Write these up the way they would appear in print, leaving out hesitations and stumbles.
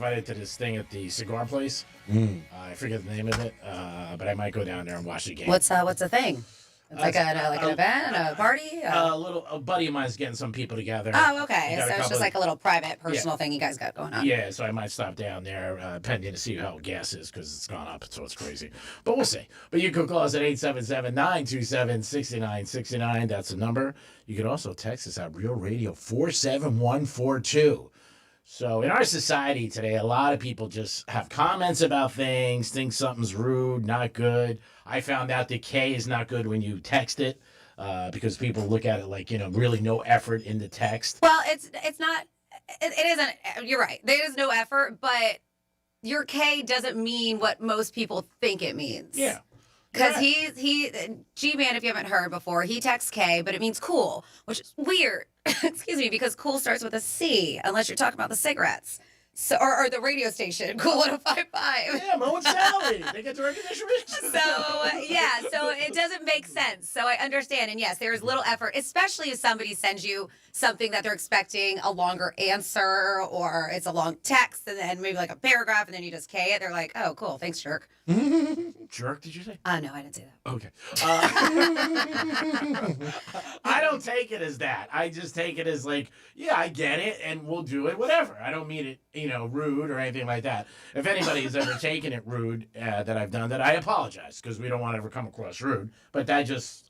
invited to this thing at the cigar place. I forget the name of it, but I might go down there and watch the game. What's the thing? It's like an event, a party? A buddy of mine's getting some people together. Oh, okay. So it's just like a little private, personal thing you guys got going on. Yeah, so I might stop down there, pending to see how gas is, because it's gone up, so it's crazy. But we'll see. But you can call us at 877-927-6969. That's the number. You can also text us at Real Radio 47142. So in our society today, a lot of people just have comments about things, think something's rude, not good. I found out that K is not good when you text it, because people look at it like, really no effort in the text. Well, it's not, it isn't, you're right. There is no effort, but your K doesn't mean what most people think it means. Yeah. Because G-Man, if you haven't heard before, he texts K, but it means cool, which is weird. Excuse me, because cool starts with a C, unless you're talking about the cigarettes. So, or the radio station, Cool 105.5. Yeah, Mo and Sally. They get the recognition. So it doesn't make sense. So I understand. And yes, there's little effort, especially if somebody sends you something that they're expecting a longer answer, or it's a long text and then maybe like a paragraph and then you just K it. They're like, oh, cool. Thanks, jerk. Jerk, did you say? No, I didn't say that. Okay. I don't take it as that. I just take it as like, yeah, I get it, and we'll do it, whatever. I don't mean it, rude or anything like that. If anybody has ever taken it rude that I've done that, I apologize, because we don't want to ever come across rude. But I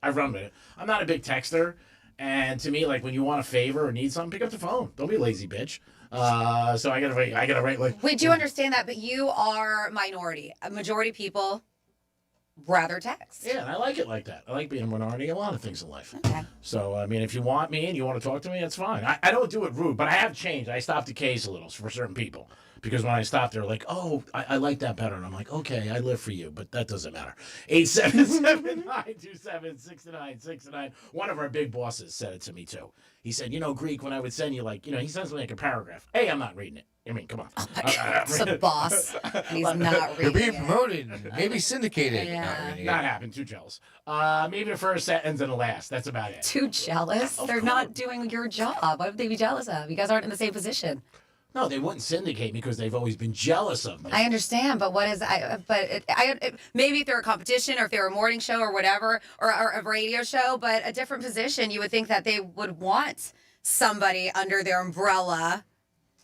run with it. I'm not a big texter, and to me, like, when you want a favor or need something, pick up the phone. Don't be a lazy bitch. So I gotta write like. We do understand that, but you are minority. A majority people rather text. Yeah, and I like it like that. I like being a minority in a lot of things in life. Okay. So, I mean, if you want me and you want to talk to me, that's fine. I don't do it rude, but I have changed. I stopped the K's a little for certain people. Because when I stopped, they're like, oh, I like that better. And I'm like, okay, I live for you, but that doesn't matter. 877-927-6969. One of our big bosses said it to me, too. He said, Greek, when I would send you, like, he sends me like a paragraph. Hey, I'm not reading it. I mean, come on. Oh my God, it's a boss, and he's not reading You're being it. promoted, maybe syndicated. Yeah. Not happened. Too jealous. Maybe the first sentence and the last. That's about it. Too jealous? They're not doing your job. What would they be jealous of? You guys aren't in the same position. No, they wouldn't syndicate me because they've always been jealous of me. I understand, but maybe if they're a competition or if they're a morning show or whatever, or a radio show, but a different position, you would think that they would want somebody under their umbrella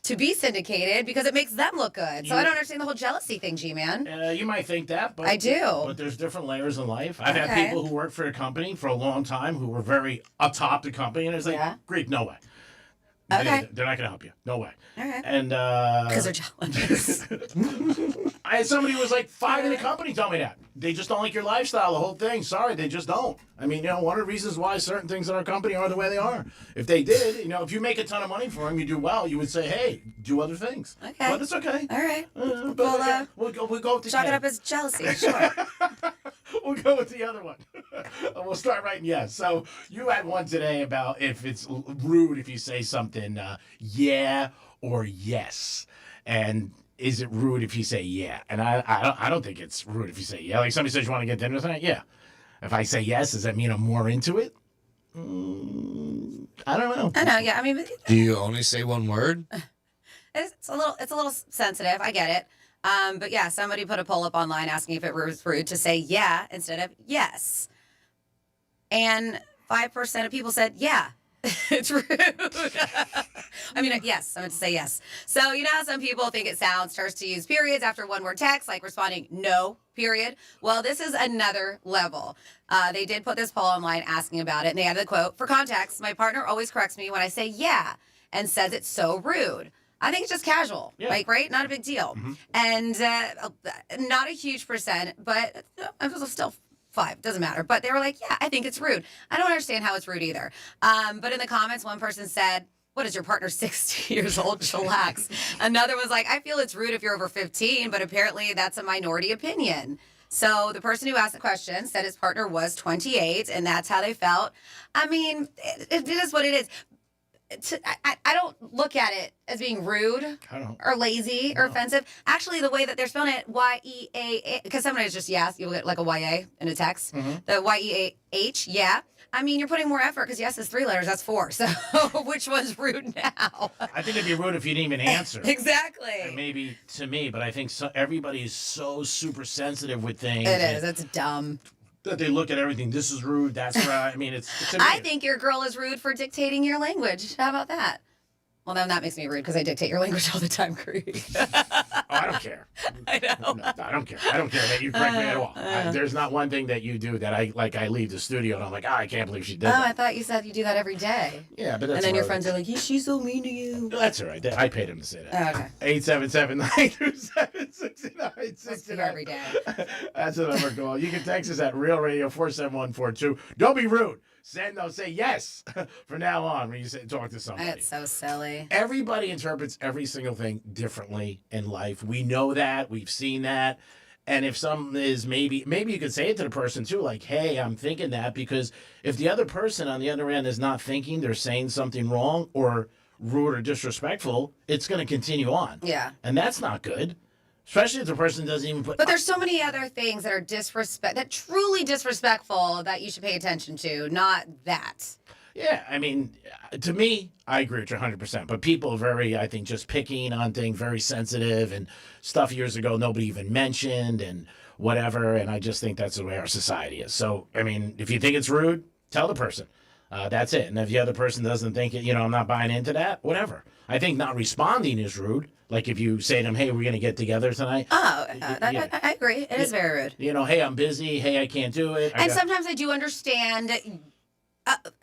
to be syndicated because it makes them look good. So I don't understand the whole jealousy thing, G-Man. You might think that, but I do. But there's different layers in life. I've had people who worked for a company for a long time who were very atop the company, and it's like, Greek, no way. Okay. They're not going to help you. No way. All right. And because they're jealous. I had somebody who was like 5 in the company tell me that. They just don't like your lifestyle, the whole thing. Sorry, they just don't. I mean, one of the reasons why certain things in our company are the way they are. If they did, if you make a ton of money for them, you do well, you would say, hey, do other things. Okay. But it's okay. All right. We'll go with the chalk it up as jealousy, sure. We'll go with the other one. We'll start writing yes. So you had one today about if it's rude if you say something yeah or yes. And is it rude if you say yeah? And I don't think it's rude if you say yeah. Like somebody says you want to get dinner tonight? Yeah. If I say yes, does that mean I'm more into it? I don't know. I know, yeah. I mean, do you only say one word? It's a little sensitive. I get it. But yeah, somebody put a poll up online asking if it was rude to say yeah instead of yes. And 5% of people said yeah. It's rude. I mean, yes, I meant to say yes. So how some people think it sounds terse to use periods after one word text, like responding no, period. Well, this is another level. They did put this poll online asking about it, and they added the quote, for context, my partner always corrects me when I say yeah and says it's so rude. I think it's just casual, right? Not a big deal. Mm-hmm. And not a huge percent, but it was still 5, doesn't matter. But they were like, yeah, I think it's rude. I don't understand how it's rude either. But in the comments, one person said, what is your partner, 60 years old? Chillax. Another was like, I feel it's rude if you're over 15, but apparently that's a minority opinion. So the person who asked the question said his partner was 28, and that's how they felt. I mean, it is what it is. I don't look at it as being rude I don't. or lazy or No. offensive. Actually, the way that they're spelling it, Y-E-A, because sometimes just yes, you'll get like a Y-A in a text. Mhm. The Y-E-A-H, yeah. I mean, you're putting more effort because yes is 3 letters, that's 4. So which one's rude now? I think it'd be rude if you didn't even answer. Exactly. And maybe to me, but I think everybody is so super sensitive with things. It is. It's dumb. That they look at everything. This is rude. That's right. I mean, it's. To me, I think your girl is rude for dictating your language. How about that? Well, then that makes me rude because I dictate your language all the time, Creek. Oh, I don't care. I know. No, I don't care. I don't care that you correct me at all. There's not one thing that you do that I leave the studio and I'm like, I can't believe she did Oh, that. I thought you said you do that every day. Yeah, but that's And then your all right. friends are like, she's so mean to you. That's all right. I paid him to say that. Oh, okay. 877-927-6969. Let's do every day. That's the number to call. You can text us at Real Radio 47142. Don't be rude. Say yes from now on when you talk to somebody. That's so silly. Everybody interprets every single thing differently in life. We know that. We've seen that. And if something is maybe you could say it to the person too, like, hey, I'm thinking that, because if the other person on the other end is not thinking, they're saying something wrong or rude or disrespectful, it's going to continue on. Yeah. And that's not good. Especially if the person doesn't even put. But there's so many other things that are truly disrespectful that you should pay attention to, not that. Yeah, I mean, to me, I agree with you 100%. But people are very, I think, just picking on things, very sensitive, and stuff years ago nobody even mentioned and whatever. And I just think that's the way our society is. So, I mean, if you think it's rude, tell the person. That's it. And if the other person doesn't think it, I'm not buying into that, whatever. I think not responding is rude. Like if you say to them, hey, we're going to get together tonight. Oh, Yeah. I agree. It is very rude. Hey, I'm busy. Hey, I can't do it. And sometimes I do understand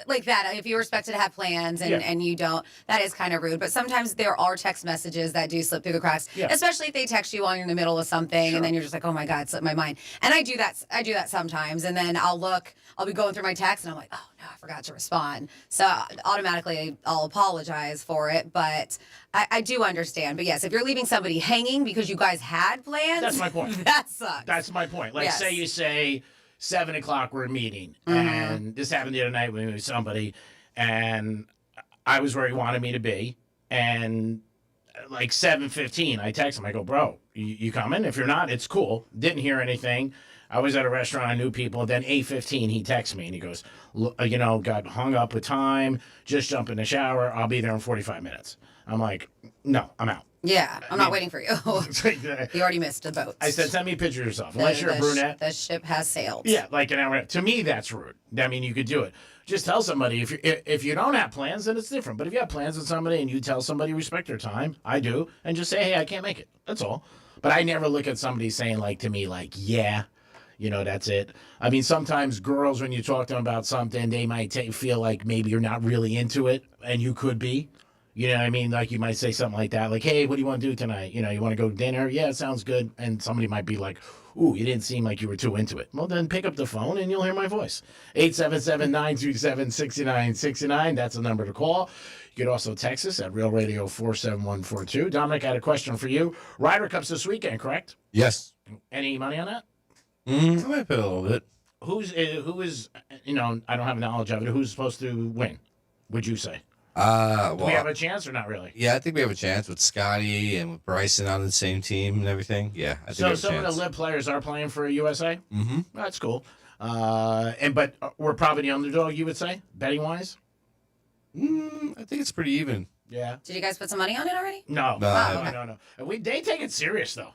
like that. If you're expected to have plans and you don't, that is kind of rude. But sometimes there are text messages that do slip through the cracks, especially if they text you while you're in the middle of something, and then you're just like, oh my God, it slipped my mind. And I do that. I do that sometimes, and then I'll be going through my text, and I'm like, oh no, I forgot to respond. So automatically I'll apologize for it, but I do understand. But yes, if you're leaving somebody hanging because you guys had plans, that's my point. That sucks. That's my point. Like, Yes. say you say 7 o'clock we're meeting, and this happened the other night when we were with somebody, and I was where he wanted me to be, and like 7:15, I text him. I go, bro, you coming? If you're not, it's cool. Didn't hear anything. I was at a restaurant, I knew people. Then 8:15, he texts me and he goes, got hung up with time. Just jump in the shower. I'll be there in 45 minutes. I'm like, no, I'm out. Yeah, I'm not waiting for you. It's like, You already missed the boat. I said, send me a picture of yourself. Unless you're a brunette. The ship has sailed. Yeah, like an hour. To me, that's rude. I mean, you could do it. Just tell somebody if you don't have plans, then it's different. But if you have plans with somebody and you tell somebody respect their time, I do, and just say, hey, I can't make it. That's all. But I never look at somebody saying like to me like, yeah, that's it. I mean, sometimes girls, when you talk to them about something, they might feel like maybe you're not really into it, and you could be. You know what I mean? Like you might say something like that, like, hey, what do you want to do tonight? You want to go to dinner? Yeah, it sounds good. And somebody might be like, ooh, you didn't seem like you were too into it. Well, then pick up the phone and you'll hear my voice. 877-927-6969. That's the number to call. You could also text us at Real Radio 47142. Dominic, I had a question for you. Ryder Cup's this weekend, correct? Yes. Any money on that? I might pay a little bit. Who is, I don't have knowledge of it. Who's supposed to win, would you say? Well, Do we have a chance or not really? yeah, I think we have a chance with Scotty and with Bryson on the same team and everything. Yeah, I think we So have a some of chance. the live players are playing for USA? Mm-hmm. That's cool. But we're probably the underdog, you would say, betting wise? I think it's pretty even. Yeah. Did you guys put some money on it already? No. No, I haven't. No. They take it serious though.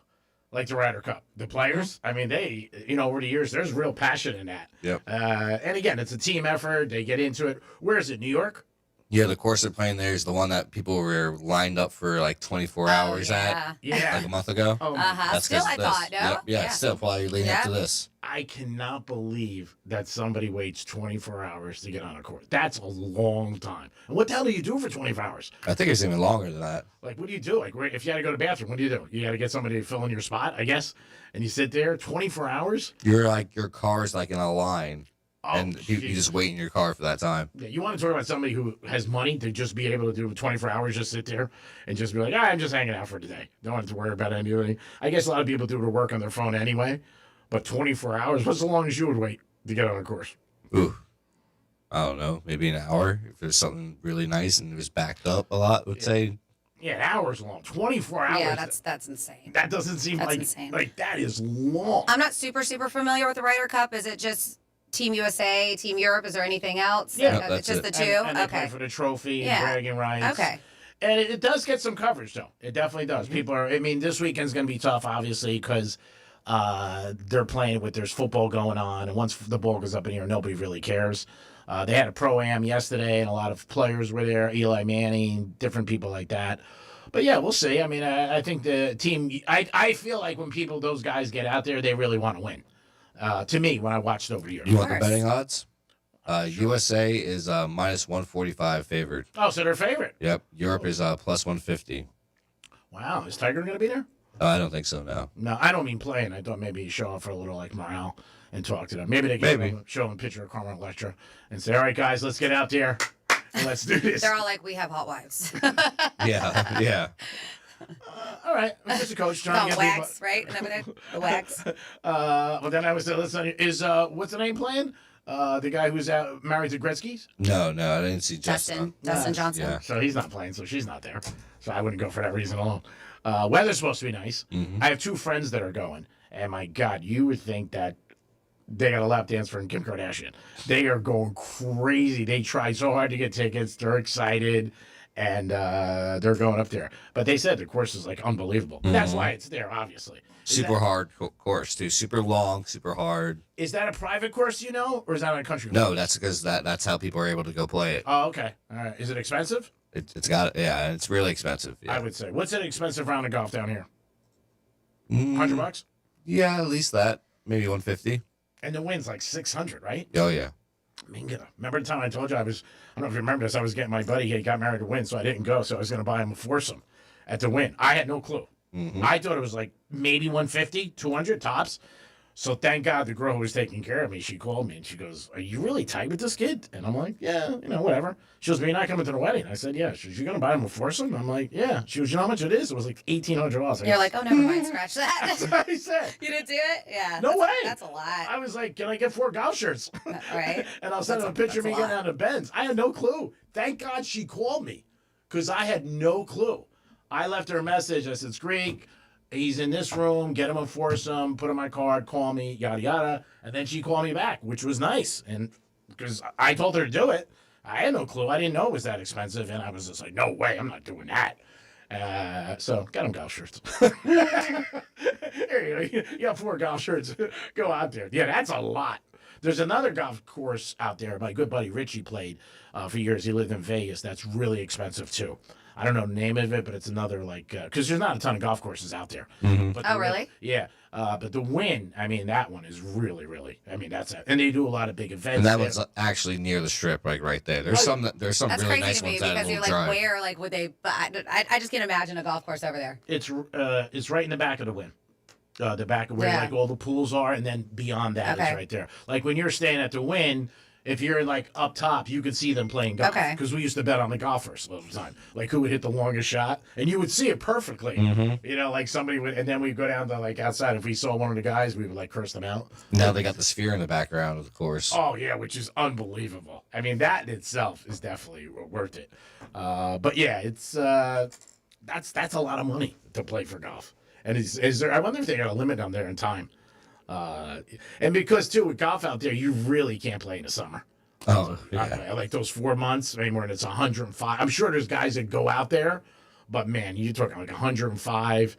Like the Ryder Cup. The players, I mean, they, over the years, there's real passion in that. Yep. And again, it's a team effort. They get into it. Where is it? New York? Yeah, the course they're playing there is the one that people were lined up for like 24 hours at Yeah. like a month ago. Oh, Uh-huh. That's Still, 'cause I of this. thought, no? Yep. Yeah, still probably leading up to this. I cannot believe that somebody waits 24 hours to get on a court. That's a long time. And what the hell do you do for 24 hours? I think it's even longer than that. Like, what do you do? Like, if you had to go to the bathroom, what do you do? You got to get somebody to fill in your spot, I guess, and you sit there 24 hours? You're like, your car's like in a line, Oh, and you just wait in your car for that time. Yeah, you want to talk about somebody who has money to just be able to do 24 hours, just sit there and just be like, I'm just hanging out for today. Don't have to worry about anything. I guess a lot of people do their work on their phone anyway, but 24 hours, what's the longest you would wait to get on a course? Ooh. I don't know, maybe an hour. If there's something really nice and it was backed up a lot, would say. Yeah, an hour's long. 24 hours. Yeah, that's insane. That doesn't seem That's like insane. like that is long. I'm not super familiar with the Ryder Cup. Is it just Team USA, Team Europe? Is there anything else? Yeah. No, It's just that's the two. And they play Okay. for the trophy Yeah. and bragging rights. Okay. And it does get some coverage, though. It definitely does. People are. I mean, this weekend's going to be tough, obviously, because they're playing with there's football going on, and once the ball goes up in here, nobody really cares. They had a pro-am yesterday, and a lot of players were there. Eli Manning, different people like that. But yeah, we'll see. I mean, I think the team. I feel like when those guys get out there, they really want to win. To me, when I watched over here. You want the course. betting odds? USA is minus 145 favored. Oh, so they're favorite. Yep. Europe is plus 150. Wow, is Tiger going to be there? I don't think so. No. No, I don't mean playing. I thought maybe he'd show off for a little like morale and talk to them. Maybe they can show them a picture of Carmen Electra and say, "All right, guys, let's get out there and let's do this." They're all like, we have hot wives. Yeah. Yeah. All right, I'm just a coach trying Called to get wax, right? And everything. The wax. people. Well, then I was listening. Is what's the name playing? The guy who's married to Gretzky's. No, I didn't see Justin. Dustin Johnson. Yeah. So he's not playing, so she's not there. So I wouldn't go for that reason alone. Weather's supposed to be nice. Mm-hmm. I have two friends that are going, and my God, you would think that they got a lap dance for Kim Kardashian. They are going crazy. They tried so hard to get tickets. They're excited, and they're going up there. But they said the course is like unbelievable. That's why it's there, obviously. Super hard course too. Super long, super hard. Is that a private course, you know, or is that on a country club? No, that's because that's how people are able to go play it. Oh, okay. All right. Is it expensive? It's got it's really expensive. Yeah. I would say. What's an expensive round of golf down here? Mm, $100? Yeah, at least that. Maybe 150. And the win's like 600, right? Oh yeah. I mean, remember the time I told you I don't know if you remember this, I was getting my buddy, he got married to Win, so I didn't go, so I was going to buy him a foursome at the Win. I had no clue. Mm-hmm. I thought it was like maybe 150, 200 tops. So thank God the girl who was taking care of me, she called me and she goes, "Are you really tight with this kid?" And I'm like, "Yeah, whatever." She goes, "But you're not coming to the wedding." I said, "Yeah." She goes, "You're going to buy him a foursome?" I'm like, "Yeah." She goes, "You know how much it is?" It was like $1,800. You're like, oh, never mind, scratch that. That's what I said. You didn't do it? Yeah. No way. That's a lot. I was like, "Can I get 4 golf shirts?" Right. And I'll send him a picture of me that's a getting out of Ben's. I had no clue. Thank God she called me because I had no clue. I left her a message. I said, "Screek, he's in this room. Get him a foursome. Put in my card. Call me. Yada yada." And then she called me back, which was nice. And because I told her to do it, I had no clue. I didn't know it was that expensive, and I was just like, "No way, I'm not doing that." So got him golf shirts. Here you go. You got 4 golf shirts. Go out there. Yeah, that's a lot. There's another golf course out there. My good buddy Richie played for years. He lived in Vegas. That's really expensive too. I don't know the name of it, but it's another because there's not a ton of golf courses out there. Mm-hmm. But Oh, really? Yeah. But the Win, I mean, that one is really, really. I mean, that's it. And they do a lot of big events. And that there. one's actually near the strip, like right there. There's some That's really crazy nice to me ones that because are a you're little like, dry. where, like, would they? But I just can't imagine a golf course over there. It's right in the back of the Win. The back of where Yeah. like all the pools are, and then beyond that is Okay. right there. Like when you're staying at the Win, if you're like up top, you could see them playing golf. Okay. Because we used to bet on the golfers all the time, like who would hit the longest shot, and you would see it perfectly. Mm-hmm. You know, like somebody would, and then we'd go down to like outside. If we saw one of the guys, we would like curse them out. Now they got the sphere in the background of the course. Oh yeah, which is unbelievable. I mean, that in itself is definitely worth it. But yeah, it's that's a lot of money to play for golf. And is there? I wonder if they got a limit on there in time. And because too with golf out there, you really can't play in the summer. Oh, yeah. Like those 4 months, I mean, when it's 105. I'm sure there's guys that go out there, but man, you're talking like 105.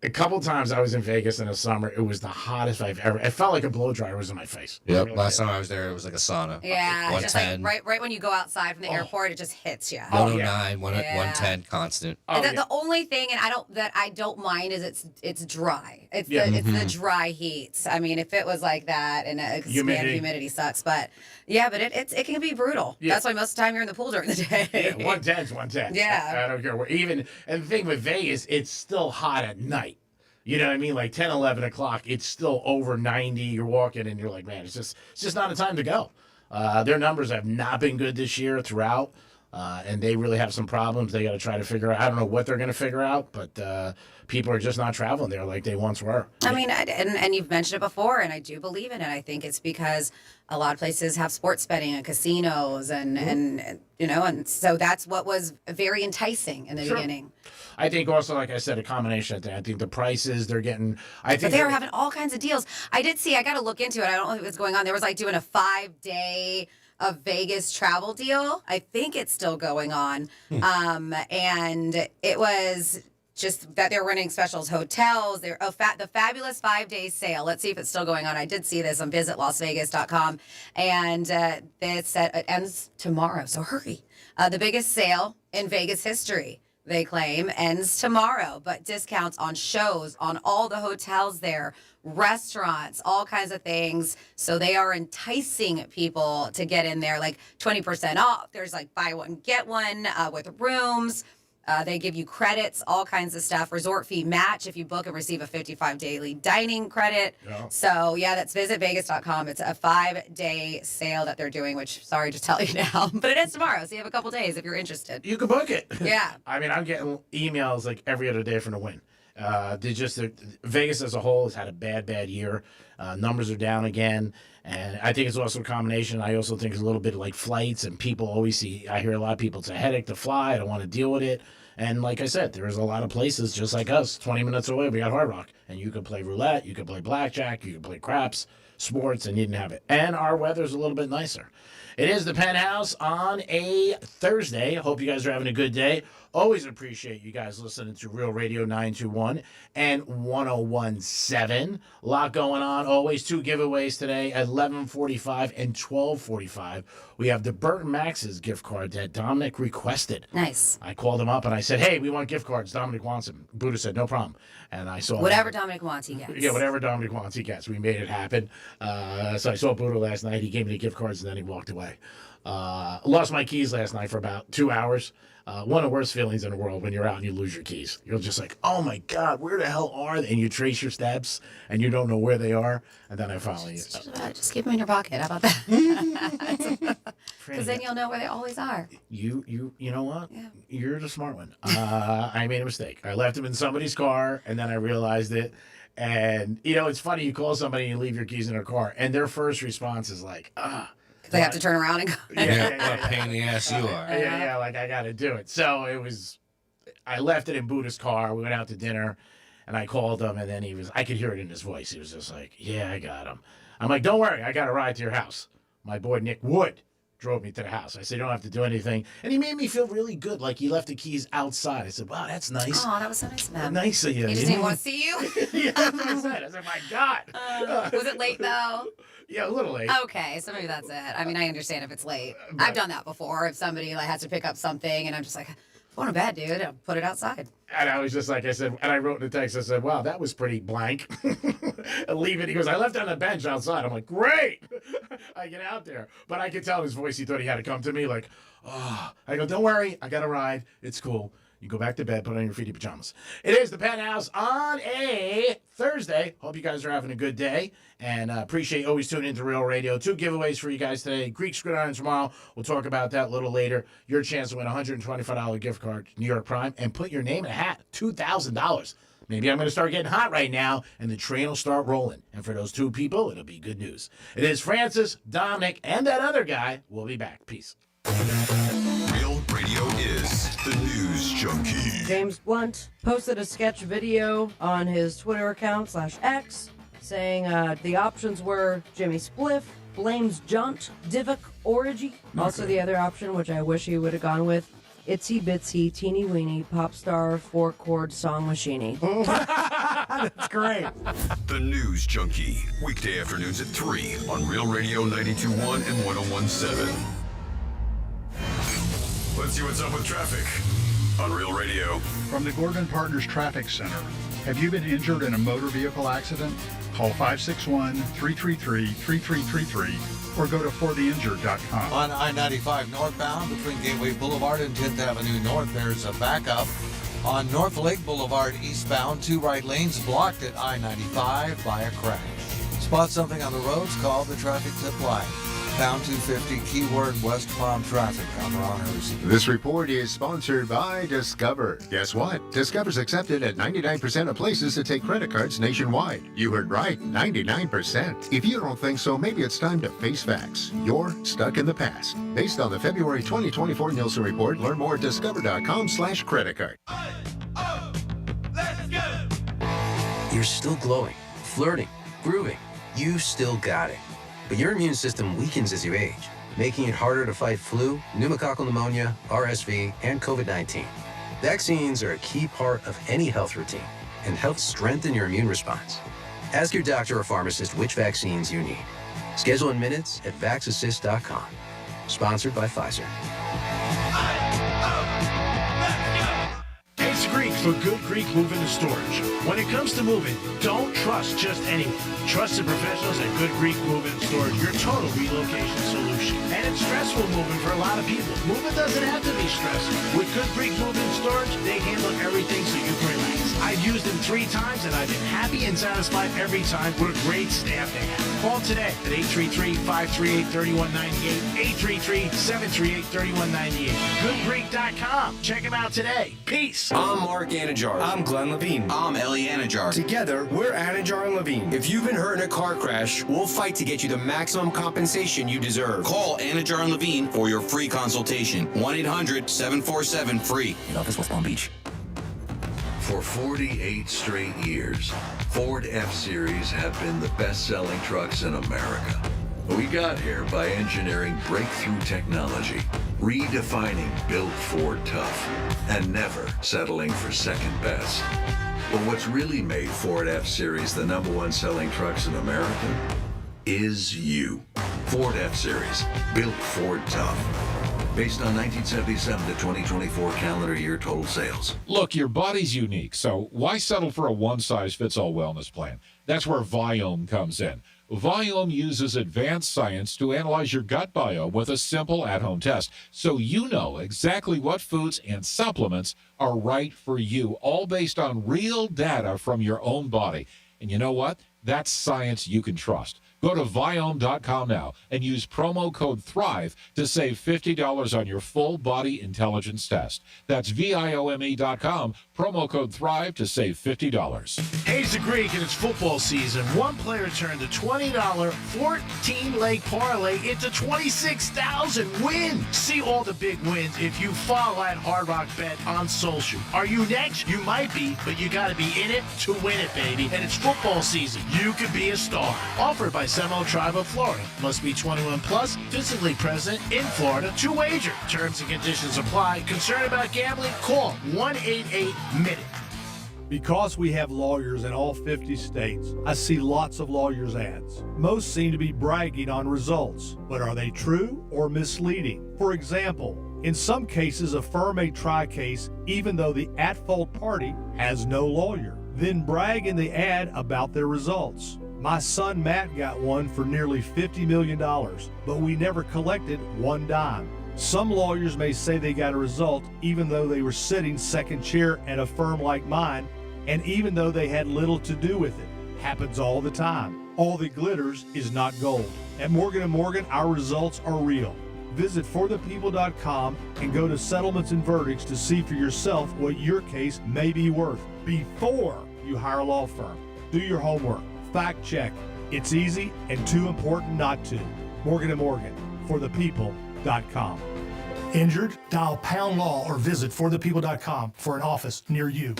A couple times I was in Vegas in the summer. It was the hottest I've ever. It felt like a blow dryer was in my face. It Yep. really Last did. time I was there, it was like a sauna. Yeah, it's just like 110. right when you go outside from the airport, it just hits you. Oh, 109, yeah. 110 constant. Oh, And yeah. the only thing, and I don't mind, is it's dry. It's Yeah. it's the dry heat. I mean, if it was like that, and humidity sucks, but yeah, but it can be brutal. Yeah. That's why most of the time you're in the pool during the day. Yeah, 110's 110. Yeah. I don't care. Even, and the thing with Vegas, it's still hot at night. You know what I mean? Like 10, 11 o'clock, it's still over 90. You're walking and you're like, man, it's just not a time to go. Their numbers have not been good this year throughout. And they really have some problems. They got to try to figure out. I don't know what they're going to figure out, but people are just not traveling there like they once were. I mean, and you've mentioned it before, and I do believe in it. I think it's because a lot of places have sports betting and casinos, and so that's what was very enticing in the beginning. I think also, like I said, a combination of things. I think the prices they're getting. But they were having all kinds of deals. I did see. I got to look into it. I don't know what's going on. There was like doing a 5-day a Vegas travel deal. I think it's still going on. And it was just that they're running specials, hotels. The fabulous 5-day sale. Let's see if it's still going on. I did see this on visitlasvegas.com. And it said it ends tomorrow. So hurry. The biggest sale in Vegas history, they claim, ends tomorrow. But discounts on shows, on all the hotels there, restaurants, all kinds of things. So they are enticing people to get in there, like 20% off. There's like buy one, get one with rooms. They give you credits, all kinds of stuff. Resort fee match if you book and receive a 55 daily dining credit. Yeah. So, yeah, that's visitvegas.com. It's a 5-day sale that they're doing, which, sorry to tell you now, but it is tomorrow. So you have a couple days if you're interested. You can book it. Yeah. I mean, I'm getting emails like every other day from the Win. Vegas as a whole has had a bad year. Numbers are down again. And I think it's also a combination. I also think it's a little bit like flights, and people always I hear a lot of people, it's a headache to fly. I don't want to deal with it. And like I said, there's a lot of places just like us, 20 minutes away. We got Hard Rock, and you could play roulette, you could play blackjack, you could play craps, sports, and you didn't have it. And our weather's a little bit nicer. It is the Penthouse on a Thursday. Hope you guys are having a good day. Always appreciate you guys listening to Real Radio 921 and 1017. A lot going on. Always 2 giveaways today at 11:45 and 12:45. We have the Burton Max's gift card that Dominic requested. Nice. I called him up and I said, hey, we want gift cards. Dominic wants them. Buddha said, no problem. And I saw whatever Dominic wants, he gets. Yeah, whatever Dominic wants, he gets. We made it happen. So I saw Buddha last night. He gave me the gift cards and then he walked away. Lost my keys last night for about 2 hours. One of the worst feelings in the world when you're out and you lose your keys. You're just like, oh my God, where the hell are they? And you trace your steps and you don't know where they are. And then I finally... Just keep them in your pocket. How about that? Because then you'll know where they always are. You know what? Yeah. You're the smart one. I made a mistake. I left them in somebody's car and then I realized it. And, it's funny. You call somebody and you leave your keys in their car and their first response is like, They have to turn around and go. What a pain in the ass you are. Yeah, like I got to do it. So I left it in Buddha's car. We went out to dinner and I called him and then I could hear it in his voice. He was just like, yeah, I got him. I'm like, don't worry. I got a ride to your house. My boy, Nick Wood, drove me to the house. I said, you don't have to do anything. And he made me feel really good. Like he left the keys outside. I said, wow, that's nice. Oh, that was so nice of him. Nice of you. He just didn't want to see you? Yeah, that's what I said. I said, my God. Was it late though? Yeah, a little late. Okay, so maybe that's it. I mean, I understand if it's late. I've done that before. If somebody has to pick up something and I'm just like, I'm going to bed, dude. I'll put it outside. And I was just like I said, and I wrote in the text, I said, wow, that was pretty blank. Leave it. He goes, I left it on the bench outside. I'm like, great. I get out there. But I could tell in his voice, he thought he had to come to me like, oh. I go, don't worry. I got a ride. It's cool. You go back to bed, put on your feety pajamas. It is the Penthouse on a Thursday. Hope you guys are having a good day. And appreciate always tuning into Real Radio. 2 giveaways for you guys today. Greek Gridiron tomorrow. We'll talk about that a little later. Your chance to win a $125 gift card to New York Prime. And put your name in a hat. $2,000. Maybe I'm going to start getting hot right now, and the train will start rolling. And for those 2 people, it'll be good news. It is Francis, Dominic, and that other guy. We'll be back. Peace. Real Radio is the News Junkie. James Blunt posted a sketch video on his Twitter account /X saying the options were Jimmy Spliff, blames Junt, Divok, Origi. Also the other option, which I wish he would have gone with, Itsy Bitsy, Teeny Weeny, Pop Star, 4-chord Song Machine. That's great. The News Junkie. Weekday afternoons at 3 on Real Radio 92.1 and 101.7. Let's see what's up with traffic on Real Radio. From the Gordon Partners Traffic Center. Have you been injured in a motor vehicle accident? Call 561-333-3333 or go to fortheinjured.com. On I-95 northbound between Gateway Boulevard and 10th Avenue North, there's a backup. On North Lake Boulevard eastbound, 2 right lanes blocked at I-95 by a crash. Spot something on the roads, call the traffic tip line. pound 250, keyword West Palm traffic. I'm Ron Hosey. This report is sponsored by Discover. Guess what? Discover's accepted at 99% of places that take credit cards nationwide. You heard right, 99%. If you don't think so, maybe it's time to face facts. You're stuck in the past. Based on the February 2024 Nielsen report, learn more at discover.com/credit card. You're still glowing, flirting, grooving. You still got it. But your immune system weakens as you age, making it harder to fight flu, pneumococcal pneumonia, RSV, and COVID-19. Vaccines are a key part of any health routine and help strengthen your immune response. Ask your doctor or pharmacist which vaccines you need. Schedule in minutes at vaxassist.com. Sponsored by Pfizer. It's Greek for Good Greek Moving and Storage. When it comes to moving, don't trust just anyone. Trust the professionals at Good Greek Moving and Storage, your total relocation solution. And it's stressful moving for a lot of people. Moving doesn't have to be stressful. With Good Greek Moving and Storage, they handle everything so you can relax. I've used them 3 times and I've been happy and satisfied every time. What a great staff they have. Call today at 833-538-3198, 833-738-3198. GoodGreek.com. Check them out today. Peace. I'm Mark Anajar. I'm Glenn Levine. I'm Ellie Anajar. Together, we're Anajar and Levine. If you've been hurt in a car crash, we'll fight to get you the maximum compensation you deserve. Call Anajar and Levine for your free consultation. 1-800-747-FREE. In office, West Palm Beach. For 48 straight years, Ford F-Series have been the best-selling trucks in America. We got here by engineering breakthrough technology, redefining Built Ford Tough, and never settling for second best. But what's really made Ford F-Series the #1 selling trucks in America is you. Ford F-Series, Built Ford Tough. Based on 1977 to 2024 calendar year total sales. Look, your body's unique, so why settle for a one-size-fits-all wellness plan? That's where Viome comes in. Viome uses advanced science to analyze your gut biome with a simple at-home test, so you know exactly what foods and supplements are right for you, all based on real data from your own body. And you know what? That's science you can trust. Go to Viome.com now and use promo code THRIVE to save $50 on your full body intelligence test. That's Viome.com, promo code THRIVE to save $50. Hey, it's the Greek, and it's football season. One player turned a $20 14-leg parlay into $26,000 win. See all the big wins if you follow at Hard Rock Bet on social. Are you next? You might be, but you got to be in it to win it, baby. And it's football season. You could be a star. Offered by Seminole Tribe of Florida. Must be 21 plus, physically present in Florida to wager. Terms and conditions apply. Concerned about gambling? Call 1-888-MINUTE. Because we have lawyers in all 50 states, I see lots of lawyers' ads. Most seem to be bragging on results, but are they true or misleading? For example, in some cases, a firm may try a case even though the at-fault party has no lawyer, then brag in the ad about their results. My son Matt got one for nearly $50 million, but we never collected one dime. Some lawyers may say they got a result even though they were sitting second chair at a firm like mine, and even though they had little to do with it. Happens all the time. All that glitters is not gold. At Morgan & Morgan, our results are real. Visit forthepeople.com and go to settlements and verdicts to see for yourself what your case may be worth before you hire a law firm. Do your homework. Fact check. It's easy and too important not to. Morgan & Morgan, forthepeople.com. Injured? Dial pound law or visit forthepeople.com for an office near you.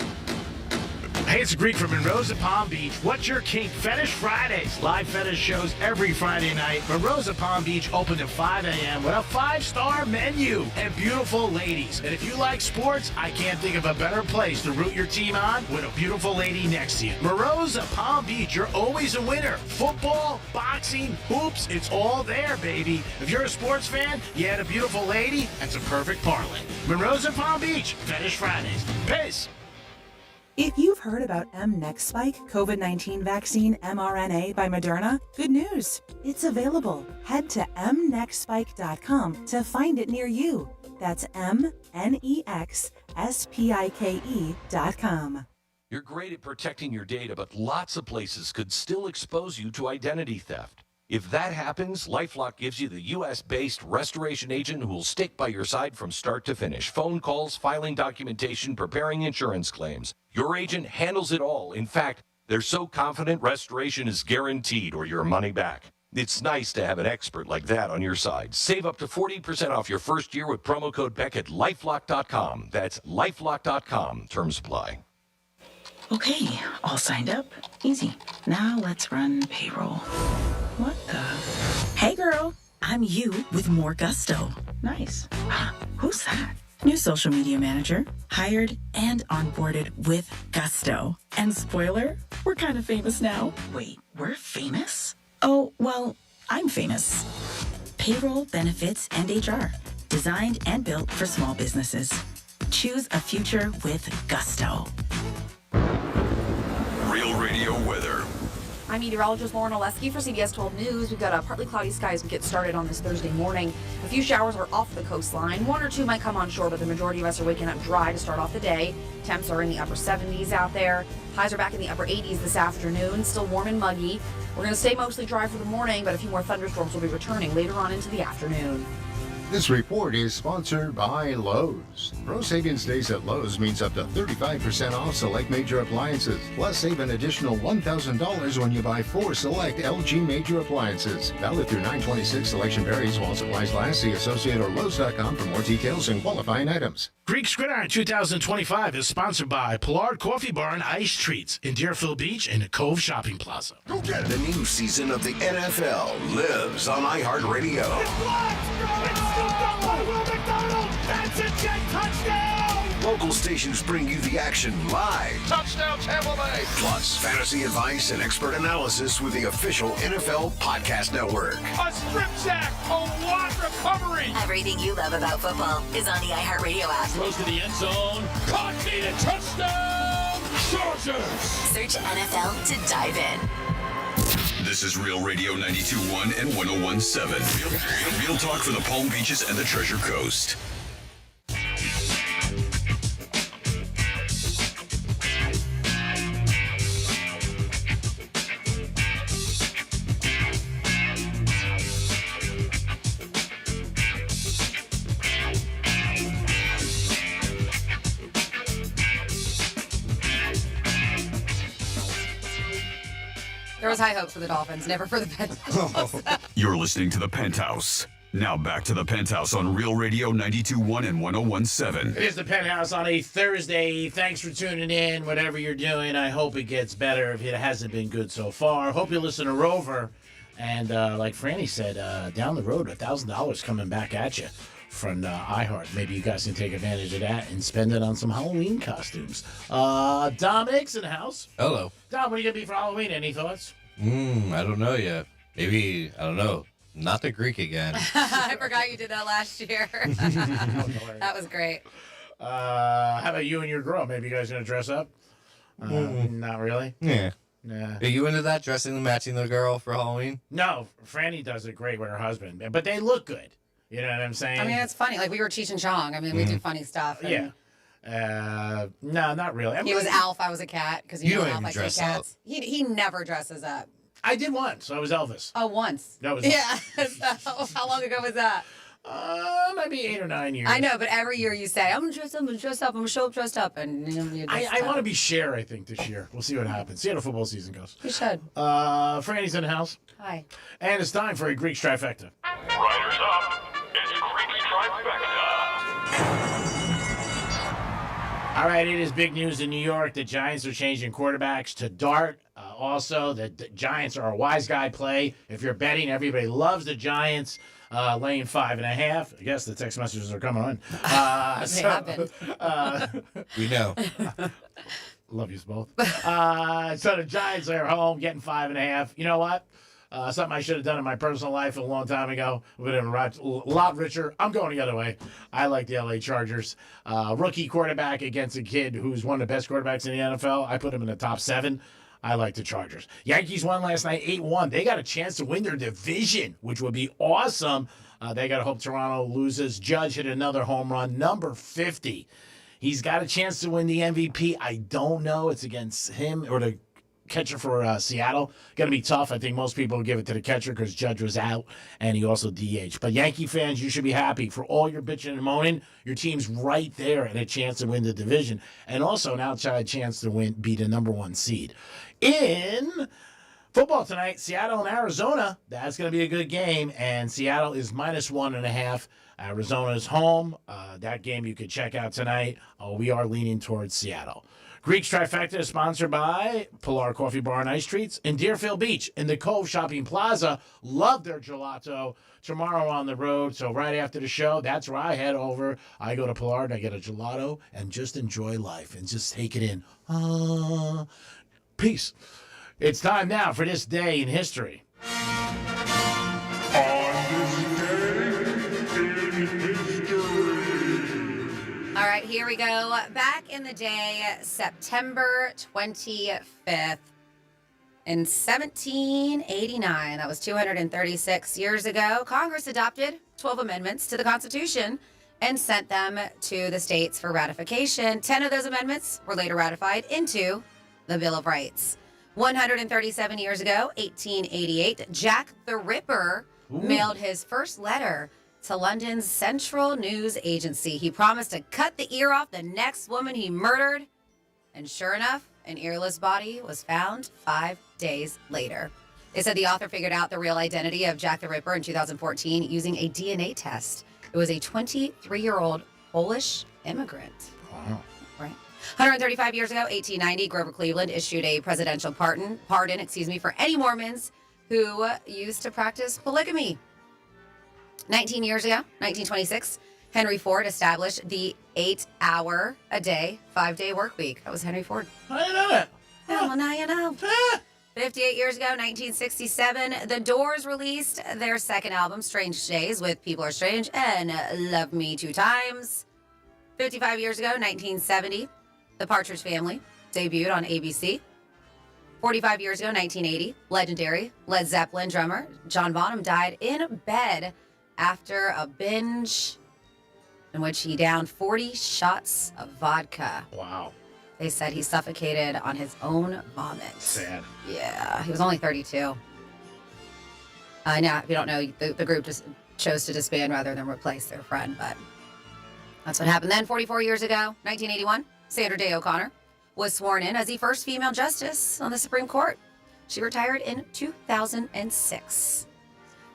Hey, it's Greek from Monroe's at Palm Beach. What's your kink? Fetish Fridays. Live fetish shows every Friday night. Monroe's at Palm Beach open at 5 a.m. with a 5-star menu and beautiful ladies. And if you like sports, I can't think of a better place to root your team on with a beautiful lady next to you. Monroe's at Palm Beach. You're always a winner. Football, boxing, hoops, it's all there, baby. If you're a sports fan, you had a beautiful lady, that's a perfect parlay. Monroe's at Palm Beach. Fetish Fridays. Peace. If you've heard about mNEXSpike COVID-19 vaccine mRNA by Moderna, good news. It's available. Head to mnexspike.com to find it near you. That's mnexspike.com. You're great at protecting your data, but lots of places could still expose you to identity theft. If that happens, LifeLock gives you the U.S.-based restoration agent who will stick by your side from start to finish. Phone calls, filing documentation, preparing insurance claims. Your agent handles it all. In fact, they're so confident restoration is guaranteed or your money back. It's nice to have an expert like that on your side. Save up to 40% off your first year with promo code Beck at LifeLock.com. That's LifeLock.com. Terms apply. Okay, all signed up. Easy. Now let's run payroll. What the? Hey girl, I'm you with more gusto. Nice. Who's that? New social media manager, hired and onboarded with gusto. And spoiler, we're kind of famous now. Wait, we're famous? Oh, well, I'm famous. Payroll, benefits, and HR. Designed and built for small businesses. Choose a future with gusto. Real Radio weather. I'm meteorologist Lauren Oleski for CBS 12 News. We've got a partly cloudy sky as we get started on this Thursday morning. A few showers are off the coastline. One or two might come on shore, but the majority of us are waking up dry to start off the day. Temps are in the upper 70s out there. Highs are back in the upper 80s this afternoon. Still warm and muggy. We're going to stay mostly dry for the morning, but a few more thunderstorms will be returning later on into the afternoon. This report is sponsored by Lowe's. Pro Savings Days at Lowe's means up to 35% off select major appliances. Plus, save an additional $1,000 when you buy 4 select LG major appliances. Valid through 9/26. Selection varies while supplies last. See Associate or Lowe's.com for more details and qualifying items. Greek Gridiron 2025 is sponsored by Pollard Coffee Bar and Ice Treats in Deerfield Beach and the Cove Shopping Plaza. Go get it. The new season of the NFL lives on iHeartRadio. That's a jet touchdown! Local stations bring you the action live. Touchdown, Tampa Bay! Plus, fantasy advice and expert analysis with the official NFL Podcast Network. A strip sack, a lot recovery. Everything you love about football is on the iHeartRadio app. Throws to the end zone. Caught, needed, touchdown! Chargers! Search NFL to dive in. This is Real Radio 92.1 and 101.7. Real talk for the Palm Beaches and the Treasure Coast. There was high hopes for the Dolphins, never for the Penthouse. You're listening to the Penthouse. Now back to the Penthouse on Real Radio 92.1 and 101.7. It is the Penthouse on a Thursday. Thanks for tuning in. Whatever you're doing, I hope it gets better if it hasn't been good so far. Hope you listen to Rover. And like Franny said, down the road, $1,000 coming back at you from iHeart. Maybe you guys can take advantage of that and spend it on some Halloween costumes. Dominic's in the house. Hello. Dom, what are you going to be for Halloween? Any thoughts? I don't know yet. Maybe, I don't know. Not the Greek again. I forgot you did that last year. That was great. How about you and your girl? Maybe you guys going to dress up? Not really? Yeah. Nah. Are you into that, dressing and matching the girl for Halloween? No, Franny does it great with her husband, but they look good. You know what I'm saying? I mean, it's funny. Like, we were Cheech and Chong. I mean, we do funny stuff. And Yeah. No, not really. he was Alf. I was a cat. Because you know don't Alf, even I dress say cats. He never dresses up. I did once. I was Elvis. Oh, once. That was Yeah. So, how long ago was that? Maybe 8 or 9 years. I know, but every year you say, I'm going to dress up, I'm going to dress up, I'm going to show up dressed up. And you I want to be Cher, I think, this year. We'll see what happens. See how the football season goes. You should. Franny's in the house. Hi. And it's time for a Greek trifecta. Riders up. It's Greek Trifecta. All right, it is big news in New York. The Giants are changing quarterbacks to Dart. Also, the Giants are a wise guy play. If you're betting, everybody loves the Giants. Laying 5.5. I guess the text messages are coming on. They happen. We know. Love you both. So the Giants are home getting 5.5. You know what? Something I should have done in my personal life a long time ago. Would have been a lot richer. I'm going the other way. I like the LA Chargers. Rookie quarterback against a kid who's one of the best quarterbacks in the NFL. I put him in the top 7. I like the Chargers. Yankees won last night 8-1. They got a chance to win their division, which would be awesome. They got to hope Toronto loses. Judge hit another home run, number 50. He's got a chance to win the MVP. I don't know. It's against him or the catcher for Seattle. Going to be tough. I think most people will give it to the catcher because Judge was out and he also DH. But Yankee fans, you should be happy. For all your bitching and moaning, your team's right there and a chance to win the division. And also an outside chance to be the number 1 seed. In football tonight, Seattle and Arizona. That's going to be a good game. And Seattle is -1.5. Arizona's home. That game you could check out tonight. We are leaning towards Seattle. Greek's Trifecta is sponsored by Pilar Coffee Bar and Ice Treats in Deerfield Beach in the Cove Shopping Plaza. Love their gelato. Tomorrow on the road, so right after the show, that's where I head over. I go to Pilar and I get a gelato and just enjoy life and just take it in. Peace. It's time now for this day in history. All right, here we go. Back in the day, September 25th, in 1789, that was 236 years ago, Congress adopted 12 amendments to the Constitution and sent them to the states for ratification. 10 of those amendments were later ratified into the Bill of Rights. 137 years ago, 1888, Jack the Ripper mailed his first letter to London's Central News Agency. He promised to cut the ear off the next woman he murdered. And sure enough, an earless body was found 5 days later. They said the author figured out the real identity of Jack the Ripper in 2014 using a DNA test. It was a 23-year-old Polish immigrant. Wow. Right. 135 years ago, 1890, Grover Cleveland issued a presidential pardon for any Mormons who used to practice polygamy. 19 years ago, 1926, Henry Ford established the 8-hour-a-day, 5-day work week. That was Henry Ford. I didn't know that. Yeah, well, now you know. 58 years ago, 1967, The Doors released their second album, Strange Days, with People Are Strange and Love Me 2 Times. 55 years ago, 1970, The Partridge Family debuted on ABC. 45 years ago, 1980, legendary Led Zeppelin drummer John Bonham died in bed after a binge in which he downed 40 shots of vodka. Wow. They said he suffocated on his own vomit. Sad. Yeah, he was only 32. Now, if you don't know, the group just chose to disband rather than replace their friend, but that's what happened then. 44 years ago, 1981, Sandra Day O'Connor was sworn in as the first female justice on the Supreme Court. She retired in 2006.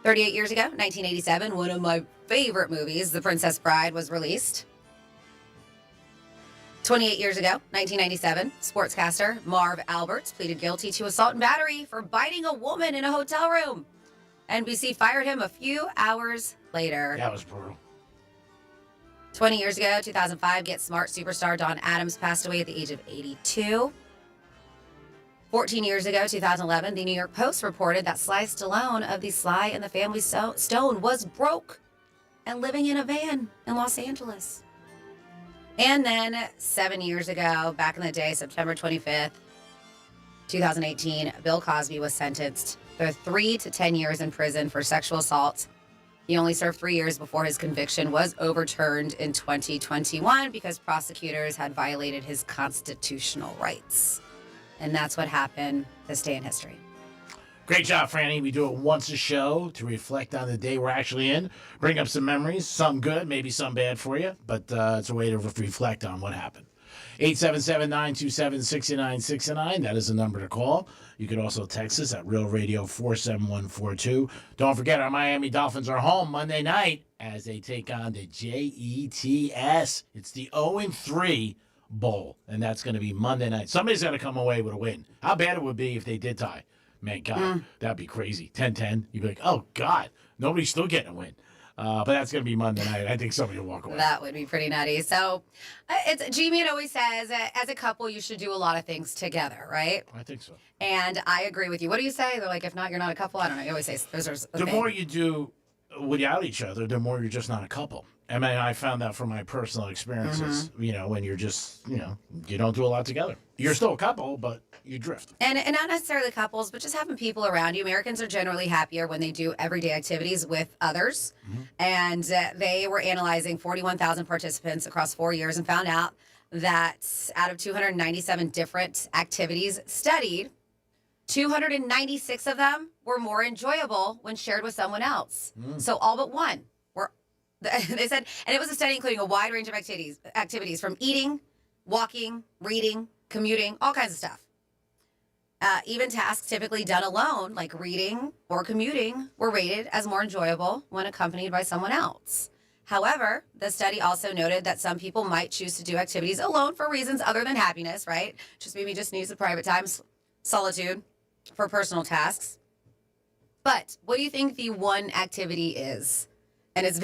38 years ago, 1987, one of my favorite movies, The Princess Bride, was released. 28 years ago, 1997, sportscaster Marv Alberts pleaded guilty to assault and battery for biting a woman in a hotel room. NBC fired him a few hours later. That was brutal. 20 years ago, 2005, Get Smart superstar Dawn Adams passed away at the age of 82. 14 years ago, 2011, the New York Post reported that Sly Stallone of the Sly and the Family Stone was broke and living in a van in Los Angeles. And then 7 years ago, back in the day, September 25th, 2018, Bill Cosby was sentenced for 3 to 10 years in prison for sexual assault. He only served 3 years before his conviction was overturned in 2021 because prosecutors had violated his constitutional rights. And that's what happened this day in history. Great job, Franny. We do it once a show to reflect on the day we're actually in, bring up some memories, some good, maybe some bad for you, but it's a way to reflect on what happened. 877-927-6969. That is the number to call. You can also text us at Real Radio 47142. Don't forget, our Miami Dolphins are home Monday night as they take on the Jets. It's the 0-3 Bowl, and that's going to be Monday night. Somebody's got to come away with a win. How bad it would be if they did tie. Man, God, that'd be crazy. 10-10. You'd be like, oh, God, nobody's still getting a win. But that's going to be Monday night. I think somebody will walk away. That would be pretty nutty. So, G-Man always says, as a couple, you should do a lot of things together, right? I think so. And I agree with you. What do you say? They're like, if not, you're not a couple. I don't know. You always say those are the more you do without each other, the more you're just not a couple. I mean, I found that from my personal experiences. Mm-hmm. You know, when you're just, you don't do a lot together. You're still a couple, but you drift. And not necessarily couples, but just having people around you. Americans are generally happier when they do everyday activities with others. Mm-hmm. And they were analyzing 41,000 participants across 4 years and found out that out of 297 different activities studied, 296 of them were more enjoyable when shared with someone else. So all but one were, they said, and it was a study including a wide range of activities from eating, walking, reading, commuting, all kinds of stuff. Even tasks typically done alone, like reading or commuting, were rated as more enjoyable when accompanied by someone else. However, the study also noted that some people might choose to do activities alone for reasons other than happiness, right? Just maybe just needs the private time, solitude for personal tasks. But what do you think the one activity is? And it's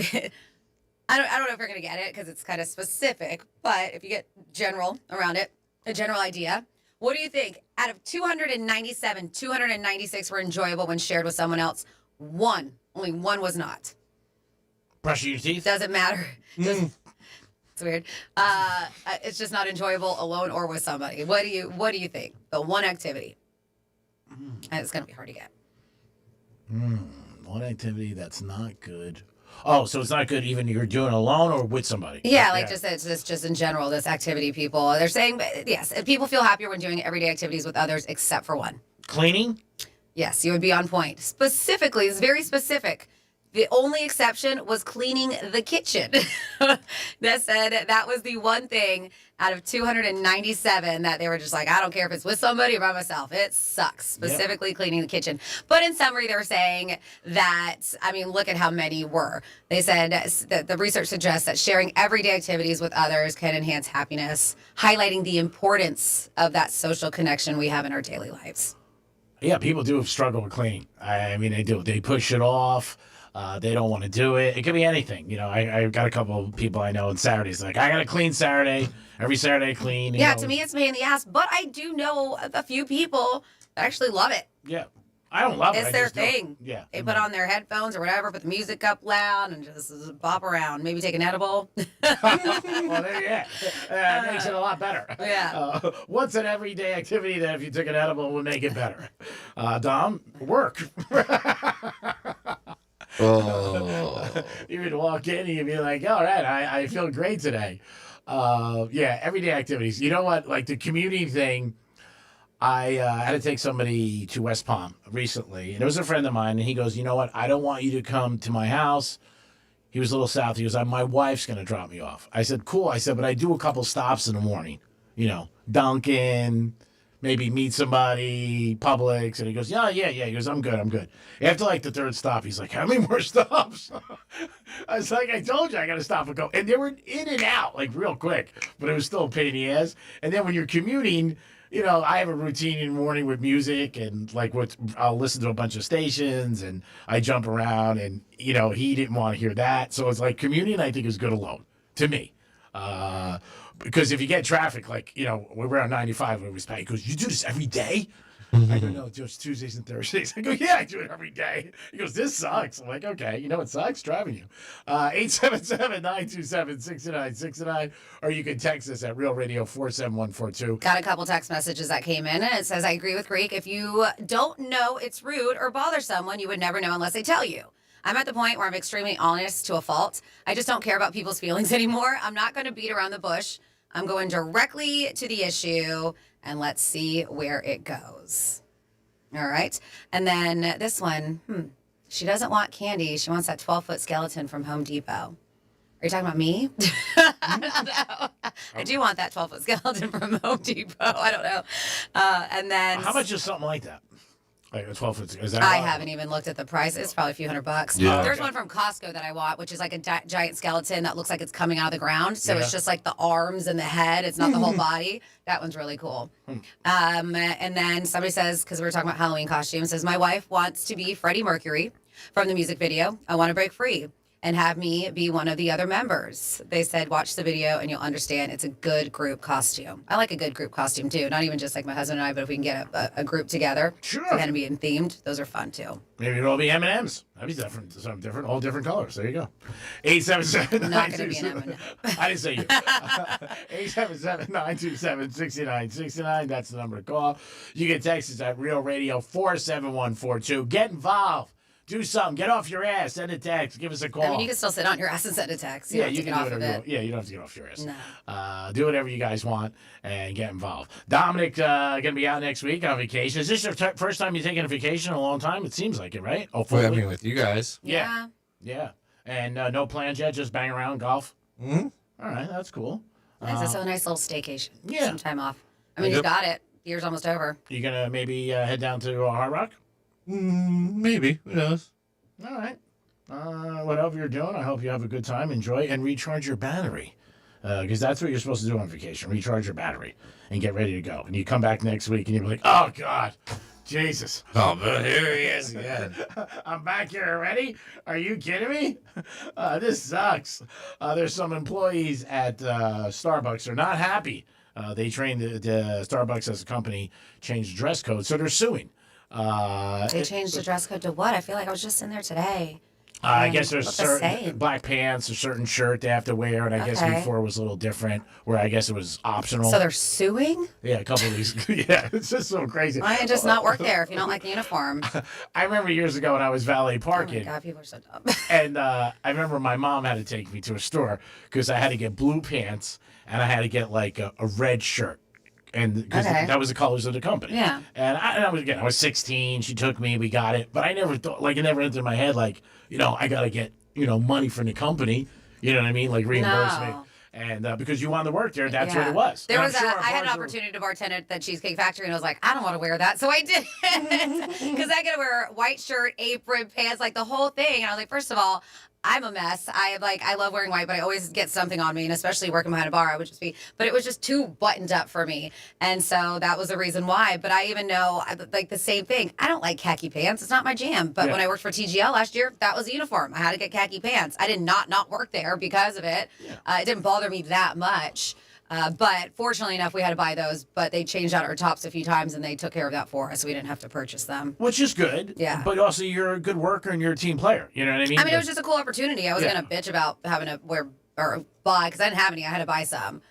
I don't know if you're going to get it because it's kind of specific, but if you get general around it, a general idea, what do you think? Out of 297, 296 were enjoyable when shared with someone else. Only one was not. Brushing your teeth? Doesn't matter. It's weird. It's just not enjoyable alone or with somebody. What do you think? The one activity. And it's going to be hard to get. One activity that's not good. Oh, so it's not good even you're doing alone or with somebody? Yeah, like just in general, this activity people. They're saying, yes, people feel happier when doing everyday activities with others except for one. Cleaning? Yes, you would be on point. Specifically, it's very specific. The only exception was cleaning the kitchen. That said, that was the one thing out of 297 that they were just like, I don't care if it's with somebody or by myself. It sucks, specifically cleaning the kitchen. But in summary, they were saying that, I mean, look at how many were. They said that the research suggests that sharing everyday activities with others can enhance happiness, highlighting the importance of that social connection we have in our daily lives. Yeah, people do struggle with cleaning. I mean, they do. They push it off. They don't want to do it. It could be anything. You know, I've got a couple of people I know on Saturdays. Like, I got to clean Saturday. Every Saturday I clean. Yeah, to me it's a pain in the ass. But I do know a few people that actually love it. Yeah. I don't love it. It's their thing. Yeah. They put on their headphones or whatever, put the music up loud, and just bop around. Maybe take an edible. Well, there you go. That makes it a lot better. Yeah. What's an everyday activity that if you took an edible would make it better? Dom, work. Oh. You would walk in and you'd be like, all right, I feel great today. Yeah, everyday activities. You know what? Like the commuting thing, I had to take somebody to West Palm recently, and it was a friend of mine, and he goes, you know what? I don't want you to come to my house. He was a little south. He goes, my wife's going to drop me off. I said, cool. I said, but I do a couple stops in the morning, you know, Dunkin', maybe meet somebody, Publix. And he goes, yeah. He goes, I'm good. After like the third stop, he's like, how many more stops? I was like, I told you I got to stop and go. And they were in and out like real quick, but it was still a pain in the ass. And then when you're commuting, you know, I have a routine in the morning with music and like I'll listen to a bunch of stations and I jump around and, you know, he didn't want to hear that. So it's like commuting, I think is good alone to me. Because if you get traffic, like, you know, we were on 95 when it was packed. He goes, you do this every day? I go, no, just Tuesdays and Thursdays. I go, yeah, I do it every day. He goes, this sucks. I'm like, okay, you know what sucks? Driving you. 877-927-6969. Or you can text us at Real Radio 47142. Got a couple text messages that came in, and it says, I agree with Greek. If you don't know it's rude or bother someone, you would never know unless they tell you. I'm at the point where I'm extremely honest to a fault. I just don't care about people's feelings anymore. I'm not going to beat around the bush. I'm going directly to the issue, and let's see where it goes. All right. And then this one, she doesn't want candy. She wants that 12-foot skeleton from Home Depot. Are you talking about me? I don't know. I do want that 12-foot skeleton from Home Depot. I don't know. And then... How much is something like that? Like a 12-foot? Is that I haven't even looked at the price. It's probably a few $100. Yeah. There's one from Costco that I want, which is like a giant skeleton that looks like it's coming out of the ground. So it's just like the arms and the head. It's not the whole body. That one's really cool. And then somebody says, because we were talking about Halloween costumes, says, my wife wants to be Freddie Mercury from the music video. I want to break free and have me be one of the other members. They said, watch the video and you'll understand it's a good group costume. I like a good group costume too. Not even just like my husband and I, but if we can get a group together to kind of be themed, those are fun too. Maybe it'll be M&M's. That'd be different. Something different. All different colors. There you go. 877. Not going to be an M&M. I didn't say you. 877-927-6969. That's the number to call. You can text us at Real Radio 47142. Get involved. Do something. Get off your ass. Send a text. Give us a call. I mean, you can still sit on your ass and send a text. You Yeah, don't you have to can get do off of whatever you it. want. Yeah, you don't have to get off your ass. No. Do whatever you guys want and get involved. Dominic going to be out next week on vacation. Is this your first time you're taking a vacation in a long time? It seems like it, right? Oh, Well, I mean, with you guys. Yeah. And no plans yet? Just bang around golf? Mm-hmm. All right, that's cool. Nice. That's a nice little staycation. Yeah. Some time off. I mean, you got it. Year's almost over. You going to maybe head down to Hard Rock? Maybe. Who knows? All right. Whatever you're doing, I hope you have a good time. Enjoy and recharge your battery. Because that's what you're supposed to do on vacation. Recharge your battery and get ready to go. And you come back next week and you're like, oh, God. Jesus. Oh, but here he is again. I'm back here already? Are you kidding me? This sucks. There's some employees at Starbucks who are not happy. They trained the Starbucks as a company, changed dress code, so they're suing. They changed the dress code to what? I feel like I was just in there today. I guess there's Look the certain same. black pants, a certain shirt they have to wear, and I guess Okay. before it was a little different, where I guess it was optional. So they're suing? Yeah, a couple of these. Yeah, it's just so crazy. Why don't you just not work there if you don't like the uniform? I remember years ago when I was valet Oh my parking, God, people are so dumb. and I remember my mom had to take me to a store because I had to get blue pants and I had to get like a red shirt. And because Okay. that was the colors of the company. Yeah. And I was 16. She took me. We got it. But I never thought, like, it never entered my head, like, I got to get, money from the company. You know what I mean? Like, reimbursement. No. And because you wanted to work there, that's Yeah. what it was. There And was I'm sure I had an bars were- opportunity to bartend at the Cheesecake Factory, and I was like, I don't want to wear that, so I did because I got to wear white shirt, apron, pants, like the whole thing. And I was like, first of all, I'm a mess. I love wearing white, but I always get something on me, and especially working behind a bar, I would just be. But it was just too buttoned up for me, and so that was the reason why. But I even know, like the same thing. I don't like khaki pants. It's not my jam. But Yeah. when I worked for TGL last year, that was the uniform. I had to get khaki pants. I did not work there because of it. It didn't bother me that much. But fortunately enough, we had to buy those. But they changed out our tops a few times, and they took care of that for us. We didn't have to purchase them. Which is good. Yeah. But also, you're a good worker and you're a team player. You know what I mean? I mean, it was just a cool opportunity. I was Yeah. gonna bitch about having to wear or buy because I didn't have any. I had to buy some.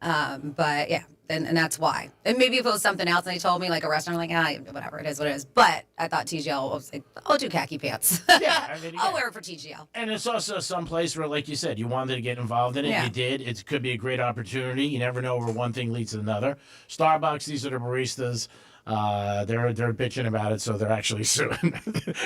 But yeah, and that's why. And maybe if it was something else, and they told me like a restaurant, I'm like, whatever, it is what it is. But I thought TGL was like, I'll do khaki pants. Yeah, I mean, I'll wear it for TGL. And it's also some place where, like you said, you wanted to get involved in it. Yeah. You did. It could be a great opportunity. You never know where one thing leads to another. Starbucks, these are the baristas. They're bitching about it, so they're actually suing.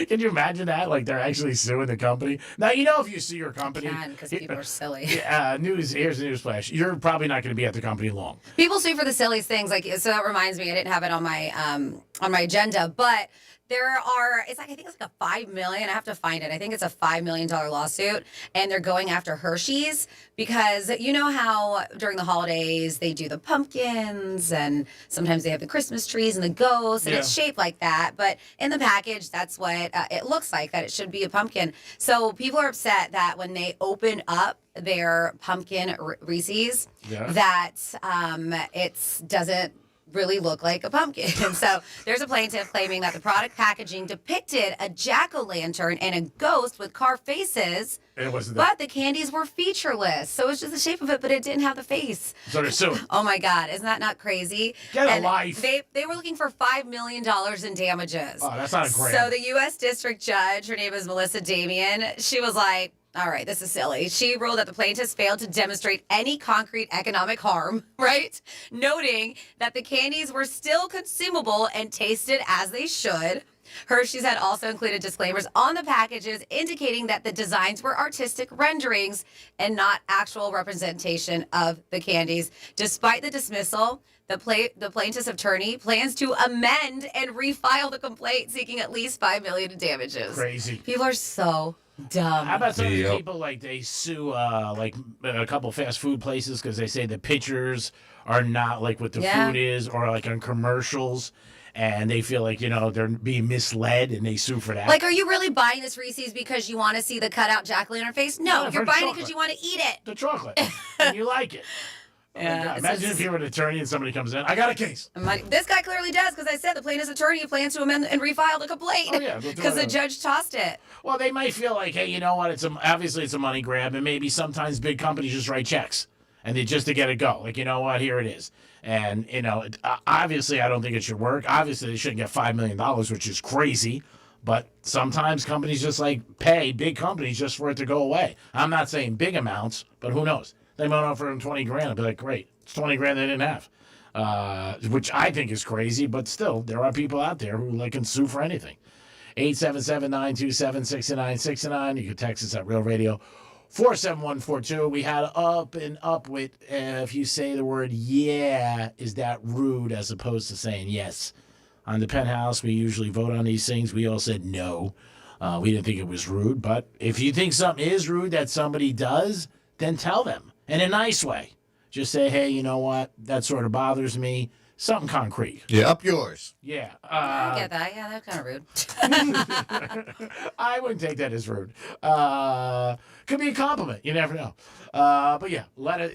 Can you imagine that? Like they're actually suing the company. Now if you sue your company, Because people are silly. here's a news flash. You're probably not going to be at the company long. People sue for the silliest things. Like, so that reminds me, I didn't have it on my agenda, but I think it's like a $5 million. I have to find it. I think it's a $5 million lawsuit, and they're going after Hershey's because you know how during the holidays they do the pumpkins, and sometimes they have the Christmas trees and the ghosts, and it's shaped like that. But in the package, that's what it looks like. That it should be a pumpkin. So people are upset that when they open up their pumpkin Reese's, that it doesn't really look like a pumpkin. So there's a plaintiff claiming that the product packaging depicted a jack-o'-lantern and a ghost with carved faces, It wasn't but the candies were featureless. So it's just the shape of it, but it didn't have the face. So they're suing. Oh my God, isn't that not crazy? Get a And life. They were looking for $5 million in damages. Oh, that's not a grant. So the U.S. District Judge, her name is Melissa Damian, she was like, all right, this is silly. She ruled that the plaintiffs failed to demonstrate any concrete economic harm, right? Noting that the candies were still consumable and tasted as they should. Hershey's had also included disclaimers on the packages indicating that the designs were artistic renderings and not actual representation of the candies. Despite the dismissal, the plaintiff's attorney plans to amend and refile the complaint, seeking at least $5 million in damages. Crazy. People are so dumb. How about some of these people, like, they sue, like, a couple fast food places because they say the pictures are not like what the food is, or like on commercials, and they feel like, they're being misled, and they sue for that. Like, are you really buying this Reese's because you want to see the cutout jack-o'-lantern face? No, No, you're for buying it chocolate. because you want to eat it. The chocolate. And you like it. Oh my God. Imagine if you were an attorney and somebody comes in. I got a case. This guy clearly does, because I said the plaintiff's attorney plans to amend and refile the complaint. Oh, yeah. Because the judge tossed it. Well, they might feel like, hey, you know what? Obviously it's a money grab, and maybe sometimes big companies just write checks, and they just to get it go. Like, you know what? Here it is. And obviously I don't think it should work. Obviously they shouldn't get $5 million, which is crazy. But sometimes companies just like pay big companies just for it to go away. I'm not saying big amounts, but who knows? They might offer them 20 grand. I'd be like, great, it's 20 grand they didn't have, which I think is crazy. But still, there are people out there who like can sue for anything. 877-927-6969. You can text us at Real Radio 47142. We had up and up with if you say the word yeah, is that rude as opposed to saying yes. On the Penthouse, we usually vote on these things. We all said no. We didn't think it was rude. But if you think something is rude that somebody does, then tell them in a nice way. Just say, hey, you know what? That sort of bothers me. Something concrete. Yeah, up yours. Yeah. I get that. Yeah, that's kind of rude. I wouldn't take that as rude. Could be a compliment. You never know. But yeah,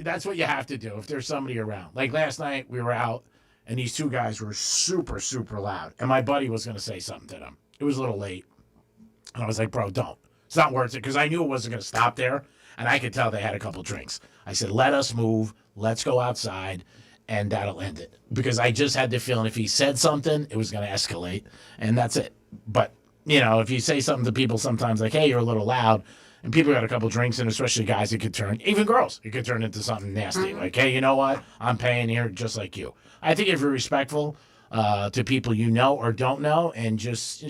that's what you have to do if there's somebody around. Like last night, we were out, and these two guys were super, super loud. And my buddy was going to say something to them. It was a little late. And I was like, bro, don't. It's not worth it. Because I knew it wasn't going to stop there. And I could tell they had a couple drinks. I said, let us move. Let's go outside. And that'll end it. Because I just had the feeling if he said something, it was going to escalate. And that's it. But, you know, if you say something to people sometimes like, hey, you're a little loud. And people got a couple drinks, and especially guys, it could turn, even girls, it could turn into something nasty. Like, hey, you know what? I'm paying here just like you. I think if you're respectful to people you know or don't know and just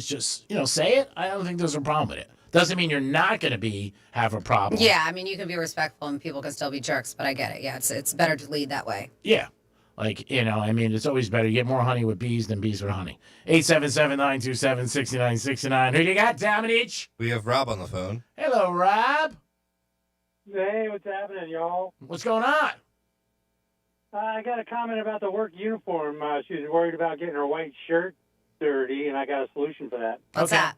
say it, I don't think there's a problem with it. Doesn't mean you're not going to have a problem. Yeah, I mean, you can be respectful and people can still be jerks, but I get it. Yeah, it's better to lead that way. Yeah. Like, you know, I mean, it's always better. You get more honey with bees than bees with honey. 877-927-6969. Who you got, Dominic? We have Rob on the phone. Hello, Rob. Hey, what's happening, y'all? What's going on? I got a comment about the work uniform. She was worried about getting her white shirt dirty, and I got a solution for that. What's that?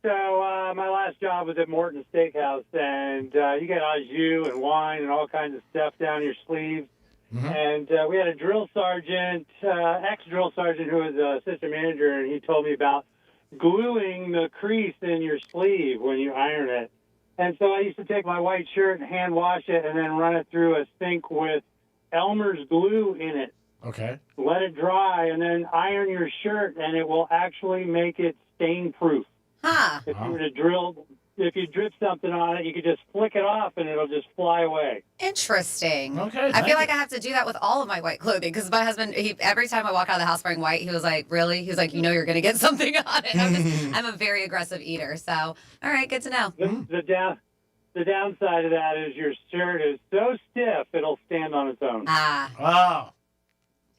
So my last job was at Morton Steakhouse, and you get au jus and wine and all kinds of stuff down your sleeves. Mm-hmm. And we had a drill sergeant, ex-drill sergeant who was assistant manager, and he told me about gluing the crease in your sleeve when you iron it. And so I used to take my white shirt and hand wash it and then run it through a sink with Elmer's glue in it. Okay. Let it dry and then iron your shirt, and it will actually make it stain-proof. Huh. If you were to if you drip something on it, you could just flick it off and it'll just fly away. Interesting. Okay. I feel like I have to do that with all of my white clothing because my husband, every time I walk out of the house wearing white, he was like, really? He was like, you know you're going to get something on it. I'm a very aggressive eater. So, all right, good to know. The downside of that is your shirt is so stiff, it'll stand on its own. Ah. Oh.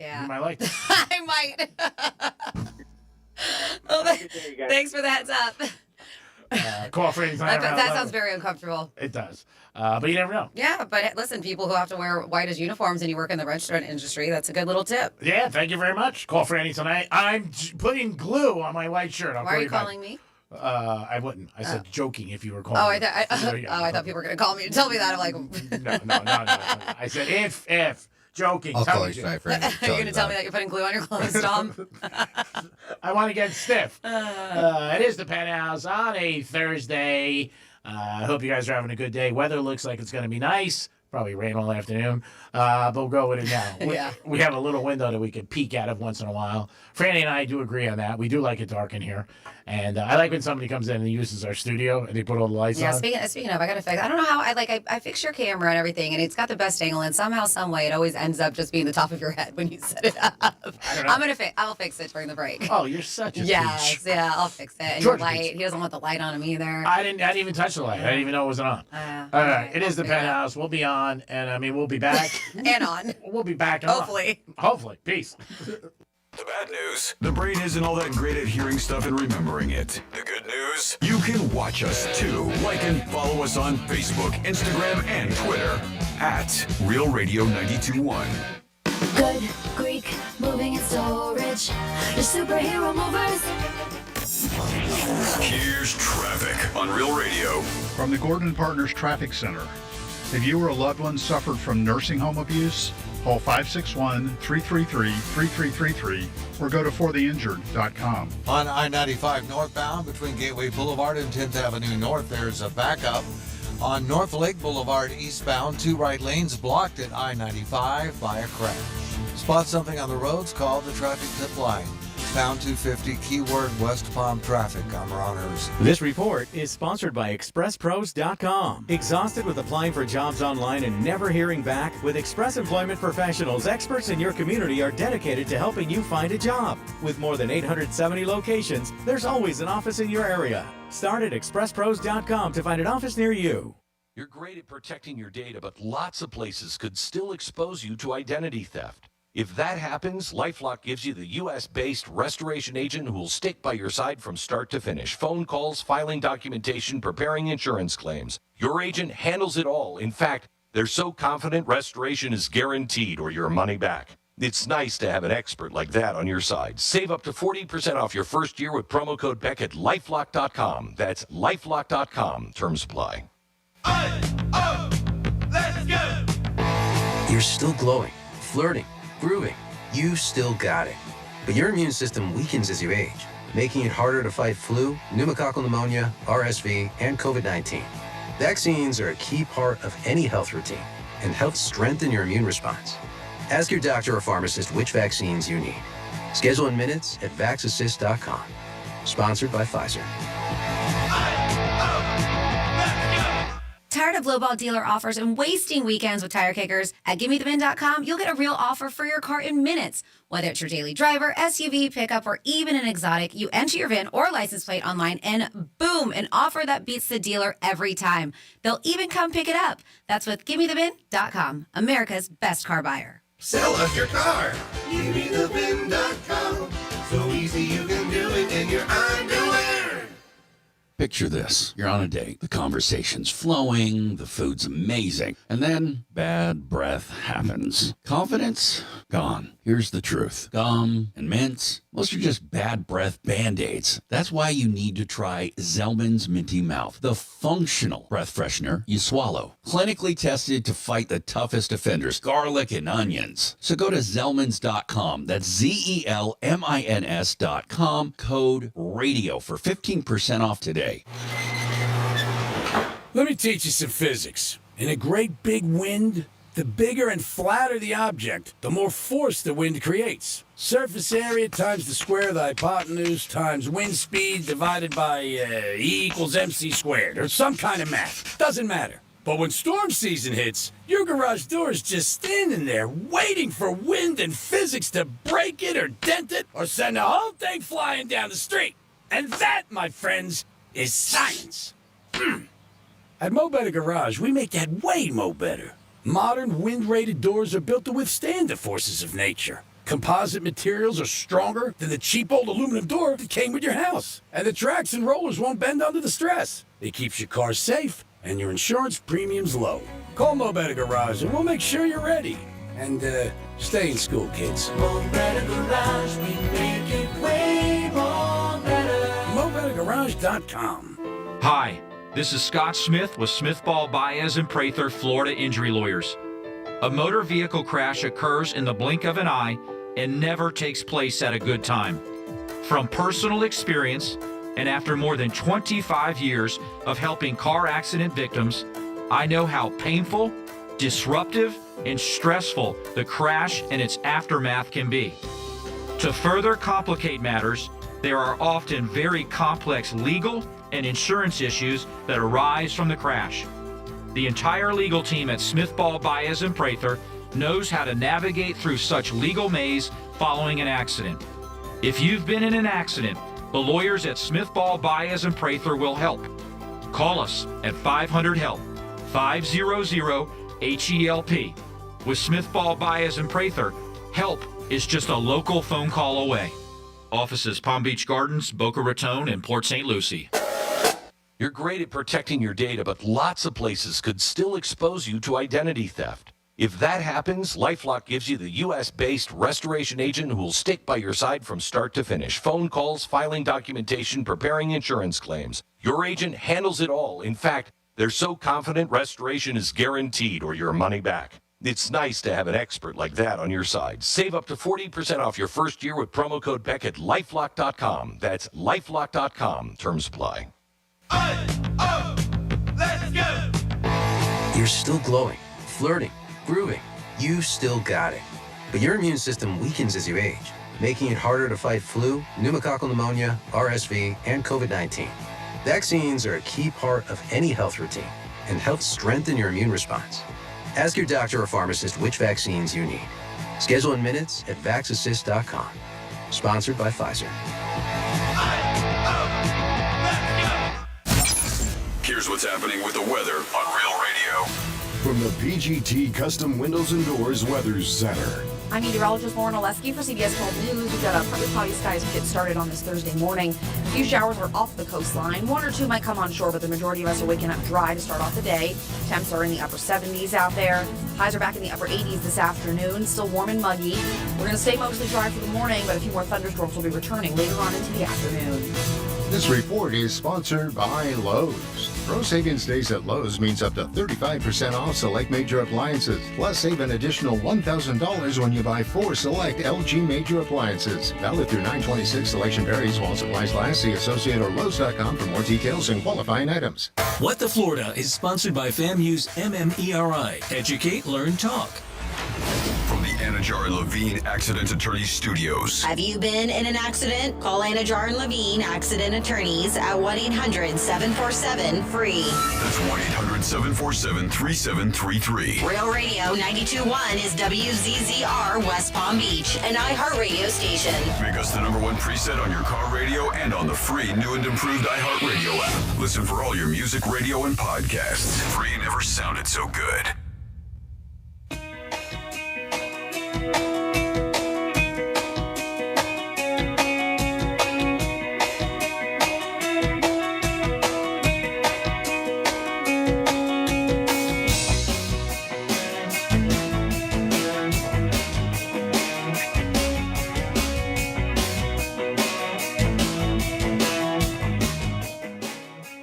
Yeah. You might like that. I might. Thanks for the heads up. Call for anytime. That sounds very uncomfortable. It does. But you never know. Yeah, but listen, people who have to wear white as uniforms and you work in the restaurant industry, that's a good little tip. Yeah, thank you very much. Call for any tonight. I'm putting glue on my white shirt. Why are you calling me? I wouldn't. I said joking if you were calling. Oh, I thought people were going to call me to tell me that. I'm like, no. I said if. Joking. I'll call you tonight for anything. Are you going to tell me that you're putting glue on your clothes, Tom? I want to get stiff. It is the Penthouse on a Thursday. I hope you guys are having a good day. Weather looks like it's going to be nice. Probably rain all afternoon. But we'll go with it now. We have a little window that we can peek out of once in a while. Franny and I do agree on that. We do like it dark in here. And I like when somebody comes in and uses our studio and they put all the lights on. Yeah, speaking of, I got to fix. I don't know how I fix your camera and everything, and it's got the best angle, and somehow, some way, it always ends up just being the top of your head when you set it up. I'll fix it during the break. Oh, you're such a yes, bitch. Yeah, I'll fix it. And George your light, he doesn't want the light on him either. I didn't even touch the light. I didn't even know it was on. All right, it is the Penthouse. We'll be on, and I mean we'll be back and on. We'll be back. And hopefully. Hopefully. Peace. The bad news, the brain isn't all that great at hearing stuff and remembering it. The good news, you can watch us too. Like and follow us on Facebook, Instagram, and Twitter at Real Radio 92.1. Good Greek moving and storage. Your superhero movers. Here's traffic on Real Radio. From the Gordon Partners Traffic Center. If you or a loved one suffered from nursing home abuse, call 561-333-3333 or go to fortheinjured.com. On I-95 northbound between Gateway Boulevard and 10th Avenue North, there's a backup. On North Lake Boulevard eastbound, 2 right lanes blocked at I-95 by a crash. Spot something on the roads, call the traffic tip line. Pound 250, keyword West Palm traffic. I'm Ron Hers. This report is sponsored by ExpressPros.com. Exhausted with applying for jobs online and never hearing back? With Express Employment Professionals, experts in your community are dedicated to helping you find a job. With more than 870 locations, there's always an office in your area. Start at ExpressPros.com to find an office near you. You're great at protecting your data, but lots of places could still expose you to identity theft. If that happens, LifeLock gives you the U.S.-based restoration agent who will stick by your side from start to finish. Phone calls, filing documentation, preparing insurance claims. Your agent handles it all. In fact, they're so confident restoration is guaranteed or your money back. It's nice to have an expert like that on your side. Save up to 40% off your first year with promo code Beck at LifeLock.com. That's LifeLock.com. Terms apply. Let's go! You're still glowing, flirting, grooving. You still got it. But your immune system weakens as you age, making it harder to fight flu, pneumococcal pneumonia, RSV, and COVID-19. Vaccines are a key part of any health routine and help strengthen your immune response. Ask your doctor or pharmacist which vaccines you need. Schedule in minutes at vaxassist.com. Sponsored by Pfizer. Tired of lowball dealer offers and wasting weekends with tire kickers? At GimmeTheVin.com, you'll get a real offer for your car in minutes. Whether it's your daily driver, SUV, pickup, or even an exotic, you enter your VIN or license plate online and boom, an offer that beats the dealer every time. They'll even come pick it up. That's with GimmeTheVin.com, America's best car buyer. Sell us your car. GimmeTheVin.com. So easy you can do it in your underwear. Picture this. You're on a date. The conversation's flowing. The food's amazing. And then bad breath happens. Confidence? Gone. Here's the truth. Gum and mints, most are just bad breath Band-Aids. That's why you need to try Zellman's Minty Mouth, the functional breath freshener you swallow. Clinically tested to fight the toughest offenders, garlic and onions. So go to Zellmans.com. That's ZELMINS.com. Code RADIO for 15% off today. Let me teach you some physics. In a great big wind, the bigger and flatter the object, the more force the wind creates. Surface area times the square of the hypotenuse times wind speed divided by E equals MC squared, or some kind of math. Doesn't matter. But when storm season hits, your garage door is just standing there waiting for wind and physics to break it or dent it or send the whole thing flying down the street. And that, my friends, is science. At Mo Better Garage, we make that way mo better. Modern wind-rated doors are built to withstand the forces of nature. Composite materials are stronger than the cheap old aluminum door that came with your house. And the tracks and rollers won't bend under the stress. It keeps your car safe and your insurance premiums low. Call Mo Better Garage and we'll make sure you're ready. And stay in school, kids. Mo Better Garage, we make it way more better. MoBetterGarage.com. Hi. This is Scott Smith with Smith Ball Baez and Prather Florida Injury Lawyers. A motor vehicle crash occurs in the blink of an eye and never takes place at a good time. From personal experience, and after more than 25 years of helping car accident victims, I know how painful, disruptive, and stressful the crash and its aftermath can be. To further complicate matters, there are often very complex legal and insurance issues that arise from the crash. The entire legal team at Smith Ball Baez and Prather knows how to navigate through such legal maze following an accident. If you've been in an accident, the lawyers at Smith Ball Baez and Prather will help. Call us at 500-HELP, 500-HELP. With Smith Ball Baez and Prather, help is just a local phone call away. Offices Palm Beach Gardens, Boca Raton, and Port St. Lucie. You're great at protecting your data, but lots of places could still expose you to identity theft. If that happens, LifeLock gives you the U.S.-based restoration agent who will stick by your side from start to finish. Phone calls, filing documentation, preparing insurance claims. Your agent handles it all. In fact, they're so confident restoration is guaranteed or your money back. It's nice to have an expert like that on your side. Save up to 40% off your first year with promo code Beck at LifeLock.com. That's LifeLock.com. Terms apply. Let's go! You're still glowing, flirting, grooving. You still got it. But your immune system weakens as you age, making it harder to fight flu, pneumococcal pneumonia, RSV, and COVID-19. Vaccines are a key part of any health routine and help strengthen your immune response. Ask your doctor or pharmacist which vaccines you need. Schedule in minutes at vaxassist.com. Sponsored by Pfizer. Here's what's happening with the weather on Real Radio. From the PGT Custom Windows and Doors Weather Center. I'm meteorologist Lauren Oleski for CBS 12 News. We've got partly cloudy skies to get started on this Thursday morning. A few showers are off the coastline. One or two might come on shore, but the majority of us are waking up dry to start off the day. Temps are in the upper 70s out there. Highs are back in the upper 80s this afternoon. Still warm and muggy. We're going to stay mostly dry for the morning, but a few more thunderstorms will be returning later on into the afternoon. This report is sponsored by Lowe's. Pro Savings Days at Lowe's means up to 35% off select major appliances. Plus, save an additional $1,000 when you buy 4 select LG major appliances. Valid through 9/26. Selection varies while supplies last. See Associate or Lowe's.com for more details and qualifying items. What the Florida is sponsored by FAMU's MMERI. Educate, Learn, Talk. From the Anajar and Levine Accident Attorneys Studios. Have you been in an accident? Call Anajar and Levine Accident Attorneys at 1-800-747-FREE. That's 1-800-747-3733. Real Radio 92.1 is WZZR West Palm Beach, an iHeartRadio station. Make us the #1 preset on your car radio and on the free new and improved iHeartRadio app. Listen for all your music, radio, and podcasts. Free never sounded so good.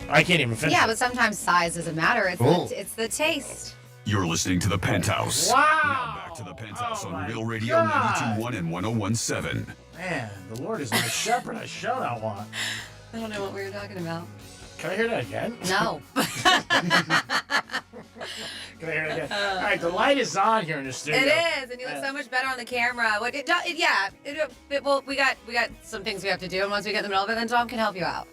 I can't even finish. Yeah, but sometimes size doesn't matter. It's the taste. You're listening to The Penthouse. Wow. Now back to The Penthouse on Real Radio 92.1 and 101.7. Man, the Lord is my shepherd. I shall not want. I don't know what we were talking about. Can I hear that again? No. Can I hear it again? All right, the light is on here in the studio. It is, and you look so much better on the camera. Well, we got some things we have to do, and once we get in the middle of it, then Tom can help you out.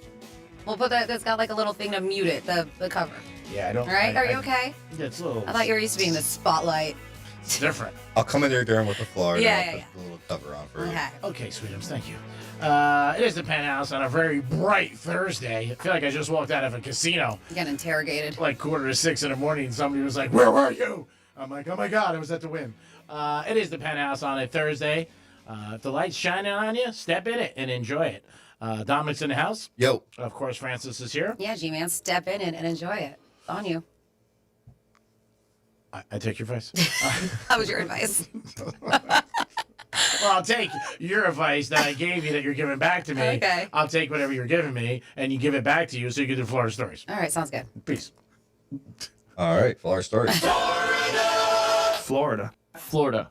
We'll put that. That's got like a little thing to mute it, the cover. Yeah, I don't. All right, are you okay? Yeah, it's a little. I thought you were used to being the spotlight. It's different. I'll come in there during with the Florida. Yeah, I'll yeah, put a little cover on for you. Okay, sweetums, thank you. It is the Penthouse on a very bright Thursday. I feel like I just walked out of a casino. You got interrogated. Like 5:45 in the morning, and somebody was like, "Where were you?" I'm like, "Oh my God, I was at the Wynn." It is the Penthouse on a Thursday. If the light's shining on you, step in it and enjoy it. Dominic's in the house. Yo. Of course, Francis is here. Yeah, G-Man, step in it and enjoy it. It's on you. I take your advice. That was your advice. Well, I'll take your advice that I gave you that you're giving back to me. Okay. I'll take whatever you're giving me and you give it back to you so you can do Florida stories. All right, sounds good. Peace. All right, Florida stories. Florida. Florida.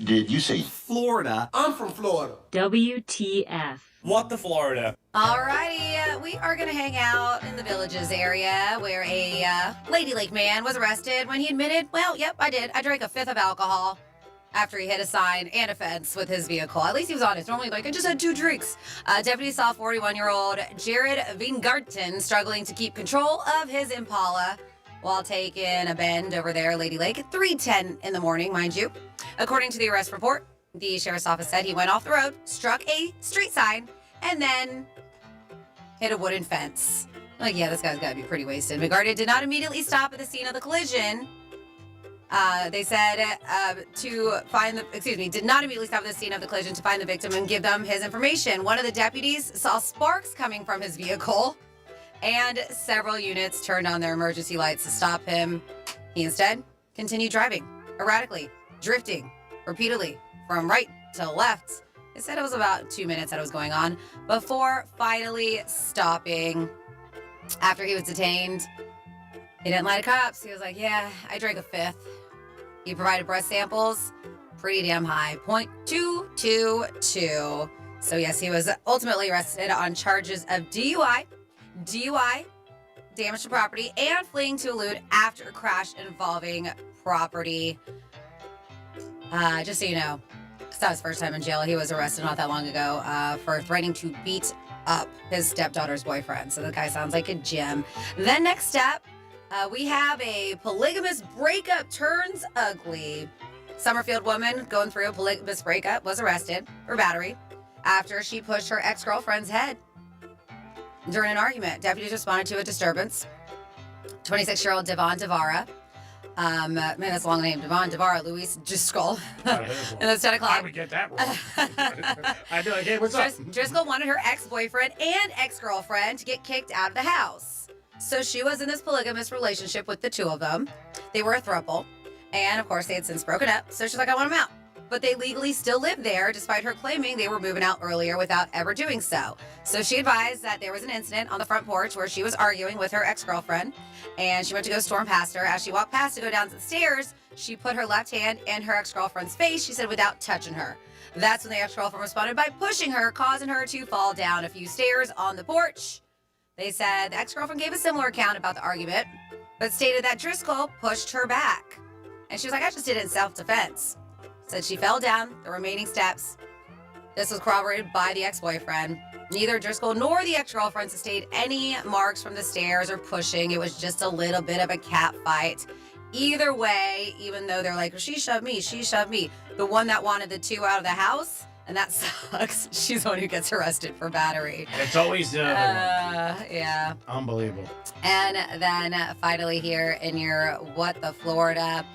Did you say Florida? I'm from Florida. WTF. What the Florida? Alrighty, we are going to hang out in the Villages area where a Lady Lake man was arrested when he admitted, well, yep, I did. I drank a fifth of alcohol after he hit a sign and a fence with his vehicle. At least he was honest. Normally, like, I just had 2 drinks. Deputies saw 41-year-old Jared Vingarten struggling to keep control of his Impala while taking a bend over there, Lady Lake, at 3:10 in the morning, mind you. According to the arrest report, the sheriff's office said he went off the road, struck a street sign, and then hit a wooden fence. Like, yeah, this guy's got to be pretty wasted. Vingarten did not immediately stop at the scene of the collision. They said did not immediately stop at the scene of the collision to find the victim and give them his information. One of the deputies saw sparks coming from his vehicle, and several units turned on their emergency lights to stop him. He instead continued driving erratically, drifting repeatedly from right to left. They said it was about 2 minutes that it was going on before finally stopping. After he was detained, he didn't lie to cops. He was like, yeah, I drank a fifth. He provided breath samples, pretty damn high, 0.222. So yes, he was ultimately arrested on charges of DUI, damage to property, and fleeing to elude after a crash involving property. Just so you know, It's not his first time in jail. He was arrested not that long ago for threatening to beat up his stepdaughter's boyfriend. So the guy sounds like a gem. Then next up, we have a polygamous breakup turns ugly. Summerfield woman going through a polygamous breakup was arrested for battery after she pushed her ex-girlfriend's head during an argument. Deputies responded to a disturbance. 26-year-old Devon Devara. Man, that's a long name. Devon Devara, Luis Driscoll. And it's 10 o'clock. I would get that wrong. I'd be like, hey, what's up? Driscoll wanted her ex-boyfriend and ex-girlfriend to get kicked out of the house. So she was in this polygamous relationship with the two of them. They were a throuple. And, of course, they had since broken up. So she's like, I want them out. But they legally still lived there, despite her claiming they were moving out earlier without ever doing so. So she advised that there was an incident on the front porch where she was arguing with her ex-girlfriend, and she went to go storm past her. As she walked past to go down the stairs, she put her left hand in her ex-girlfriend's face, she said, without touching her. That's when the ex-girlfriend responded by pushing her, causing her to fall down a few stairs on the porch. They said the ex-girlfriend gave a similar account about the argument, but stated that Driscoll pushed her back. And she was like, I just did it in self-defense. Said she fell down the remaining steps. This was corroborated by the ex-boyfriend. Neither Driscoll nor the ex-girlfriend sustained any marks from the stairs or pushing. It was just a little bit of a cat fight. Either way, even though they're like, she shoved me, the one that wanted the two out of the house, and that sucks, she's the one who gets arrested for battery. It's always the other one. Yeah. Unbelievable. And then finally here in your What the Florida,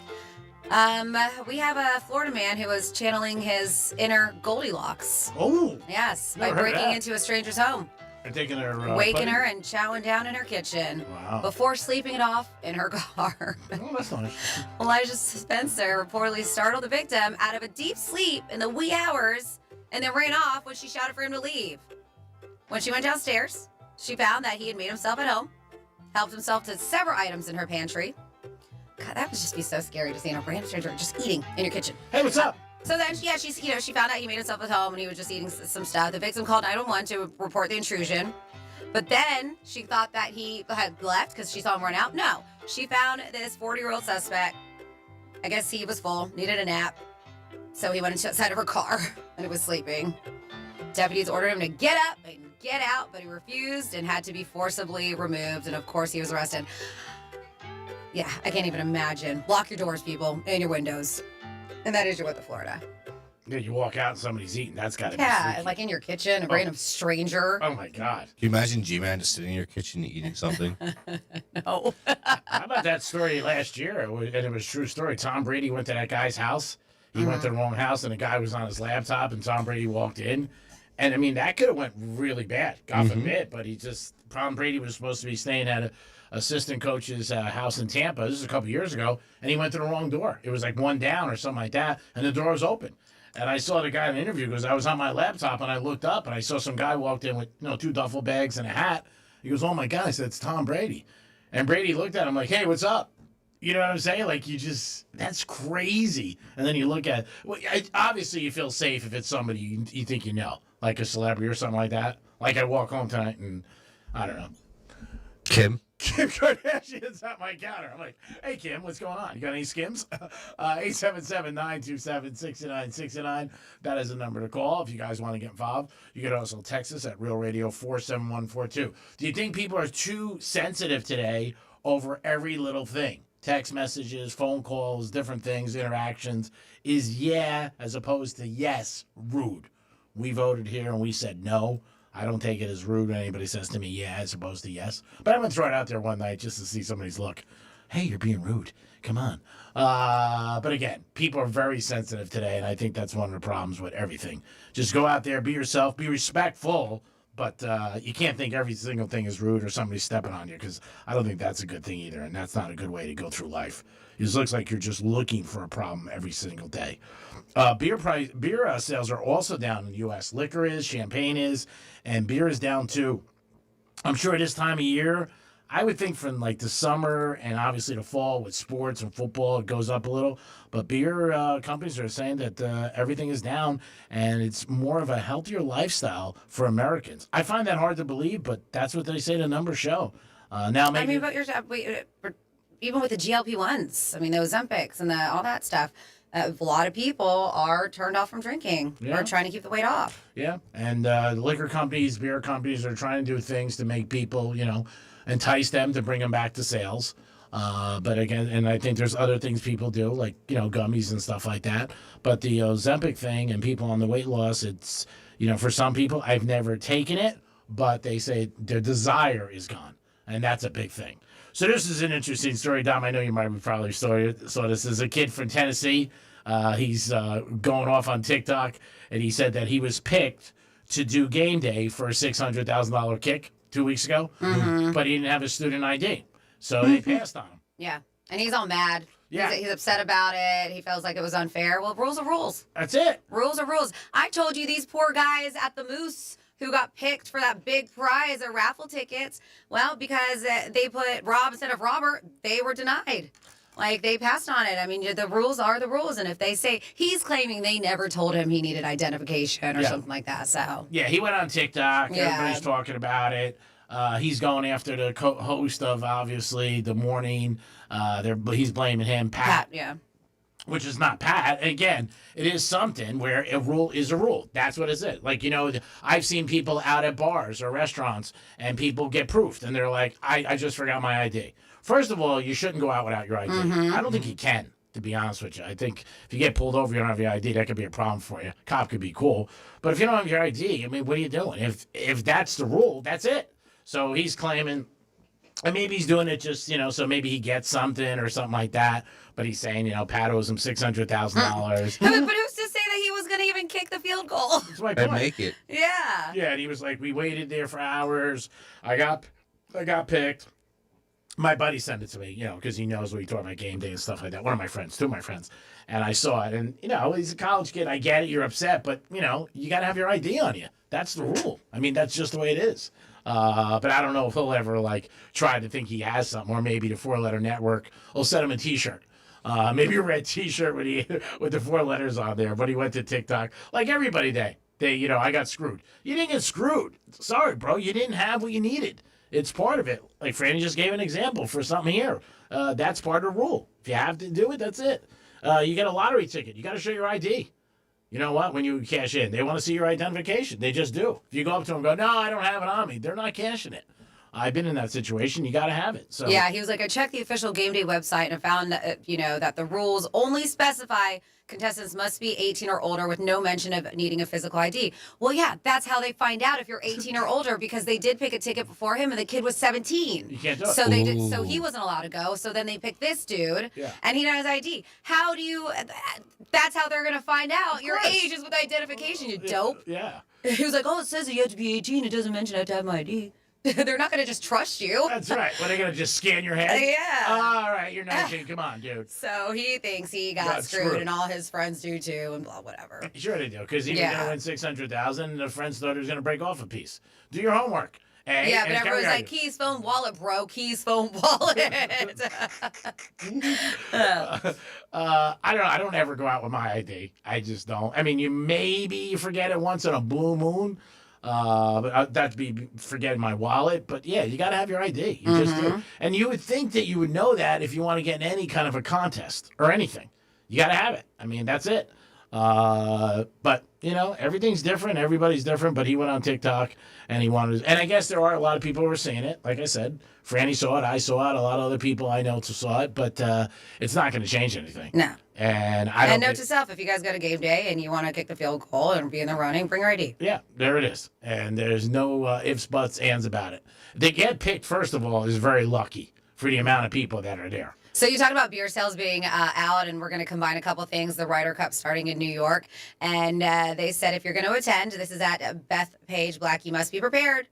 we have a Florida man who was channeling his inner Goldilocks. Oh. Yes, by Never heard breaking that. into a stranger's home. And taking her, waking her and chowing down in her kitchen. Wow. Before sleeping it off in her car. Oh, that's nice. Elijah Spencer reportedly startled the victim out of a deep sleep in the wee hours and then ran off when she shouted for him to leave. When she went downstairs, she found that he had made himself at home, helped himself to several items in her pantry. God, that would just be so scary to see a random stranger just eating in your kitchen. Hey, what's up? So then, yeah, she found out he made himself at home and he was just eating some stuff. The victim called 911 to report the intrusion. But then she thought that he had left because she saw him run out. No, she found this 40-year-old suspect. I guess he was full, needed a nap. So he went inside of her car and he was sleeping. Deputies ordered him to get up and get out, but he refused and had to be forcibly removed. And of course, he was arrested. Yeah, I can't even imagine. Lock your doors, people, and your windows. And that is your What the Florida. Yeah, you walk out and somebody's eating. That's got to be Yeah, freaky. like in your kitchen, a random stranger. Oh, my God. Can you imagine G-Man just sitting in your kitchen eating something? No. How about that story last year? It was a true story. Tom Brady went to that guy's house. He went to the wrong house, and the guy was on his laptop, and Tom Brady walked in. And, I mean, that could have went really bad, God forbid. But Tom Brady was supposed to be staying at a assistant coach's house in Tampa. This was a couple years ago, and he went to the wrong door. It was like one down or something like that, and the door was open. And I saw the guy in the interview because I was on my laptop, and I looked up, and I saw some guy walked in with 2 duffel bags and a hat. He goes, oh, my God. I said, it's Tom Brady. And Brady looked at him like, hey, what's up? You know what I'm saying? Like, that's crazy. And then you look at, obviously you feel safe if it's somebody you think you know, like a celebrity or something like that. Like I walk home tonight and, I don't know. Kim Kardashian's at my counter. I'm like, hey, Kim, what's going on? You got any Skims? 877-927-6969. That is the number to call if you guys want to get involved. You can also text us at Real Radio 47142. Do you think people are too sensitive today over every little thing? Text messages, phone calls, different things, interactions. Is yeah as opposed to yes rude? We voted here and we said no. I don't take it as rude when anybody says to me, yeah, as opposed to yes. But I'm going to throw it out there one night just to see somebody's look. Hey, you're being rude. Come on. But again, people are very sensitive today, and I think that's one of the problems with everything. Just go out there, be yourself, be respectful, but you can't think every single thing is rude or somebody's stepping on you, because I don't think that's a good thing either, and that's not a good way to go through life. It just looks like you're just looking for a problem every single day. Beer sales are also down in the U.S. Liquor is, champagne is, and beer is down too. I'm sure this time of year, I would think from like the summer and obviously the fall with sports and football, it goes up a little. But beer companies are saying that everything is down and it's more of a healthier lifestyle for Americans. I find that hard to believe, but that's what they say the numbers show. Now, maybe. I mean, but even with the GLP-1s, I mean, the Ozempics and all that stuff, A lot of people are turned off from drinking or trying to keep the weight off. Yeah, and liquor companies, beer companies are trying to do things to make people, entice them to bring them back to sales. But again, and I think there's other things people do, like, gummies and stuff like that. But the Ozempic thing and people on the weight loss, it's, for some people, I've never taken it, but they say their desire is gone. And that's a big thing. So this is an interesting story, Dom. I know you probably saw this. As a kid from Tennessee. He's going off on TikTok, and he said that he was picked to do game day for a $600,000 kick 2 weeks ago, but he didn't have a student ID. So they passed on him. Yeah. And he's all mad. Yeah. He's upset about it. He feels like it was unfair. Well, rules are rules. That's it. Rules are rules. I told you these poor guys at the Moose who got picked for that big prize of raffle tickets, well, because they put Rob instead of Robert, they were denied. Like, they passed on it. I mean, the rules are the rules. And if they say he's claiming they never told him he needed identification or something like that, so. Yeah, he went on TikTok. Everybody's talking about it. He's going after the host of, obviously, The Morning. He's blaming him, Pat. Yeah. Which is not Pat. Again, it is something where a rule is a rule. That's what it is. Like, I've seen people out at bars or restaurants, and people get proofed, and they're like, I just forgot my ID. First of all, you shouldn't go out without your ID. I don't think you can, to be honest with you. I think if you get pulled over, you don't have your ID, that could be a problem for you. Cop could be cool. But if you don't have your ID, I mean, what are you doing? If that's the rule, that's it. So he's claiming, and maybe he's doing it just, so maybe he gets something or something like that. But he's saying, Pat owes him $600,000. But who's to say that he was going to even kick the field goal? That's my point. And make it. Yeah. Yeah, and he was like, we waited there for hours. I got picked. My buddy sent it to me, because he knows we talk about game day and stuff like that. Two of my friends. And I saw it. And, he's a college kid. I get it. You're upset. But, you got to have your ID on you. That's the rule. I mean, that's just the way it is. But I don't know if he'll ever, try to think he has something. Or maybe the 4-letter network will send him a T-shirt. Maybe a red T-shirt with the 4 letters on there. But he went to TikTok. Like everybody I got screwed. You didn't get screwed. Sorry, bro. You didn't have what you needed. It's part of it. Like Franny just gave an example for something here. That's part of the rule. If you have to do it, that's it. You get a lottery ticket. You got to show your ID. You know what? When you cash in, they want to see your identification. They just do. If you go up to them and go, no, I don't have it on me, they're not cashing it. I've been in that situation. You got to have it. So yeah, he was like, I checked the official game day website and I found that, that the rules only specify contestants must be 18 or older with no mention of needing a physical ID. Well, yeah, that's how they find out if you're 18 or older, because they did pick a ticket before him and the kid was 17. You can't do it. So they did. So he wasn't allowed to go. So then they picked this dude and he didn't have his ID. How do you, that's how they're going to find out your age is with identification, you dope. Yeah. He was like, oh, it says that you have to be 18. It doesn't mention I have to have my ID. They're not going to just trust you. That's right. Well, they're going to just scan your head? Yeah. All right, you're 19. Come on, dude. So he thinks he got screwed, and all his friends do too, and blah, whatever. Sure they do, because he was going to win $600,000, and the friends thought he was going to break off a pice. Do your homework. Hey, yeah, but everyone's like, keys, phone, wallet, bro. Keys, phone, wallet. I don't know. I don't ever go out with my ID. I just don't. I mean, you forget it once in a blue moon. But that'd be forgetting my wallet. But yeah, you got to have your ID. You just do. And you would think that you would know that if you want to get in any kind of a contest or anything. You got to have it. I mean, that's it. But, everything's different. Everybody's different. But he went on TikTok and he wanted to. And I guess there are a lot of people who are seeing it. Like I said, Franny saw it. I saw it. A lot of other people I know saw it. But it's not going to change anything. No. And I don't. And note to self: if you guys got a game day and you want to kick the field goal and be in the running, bring your ID. Yeah, there it is. And there's no ifs, buts, ands about it. They get picked, first of all, is very lucky for the amount of people that are there. So you talked about beer sales being out, and we're going to combine a couple things. The Ryder Cup starting in New York, and they said if you're going to attend, this is at Beth Page Black, you must be prepared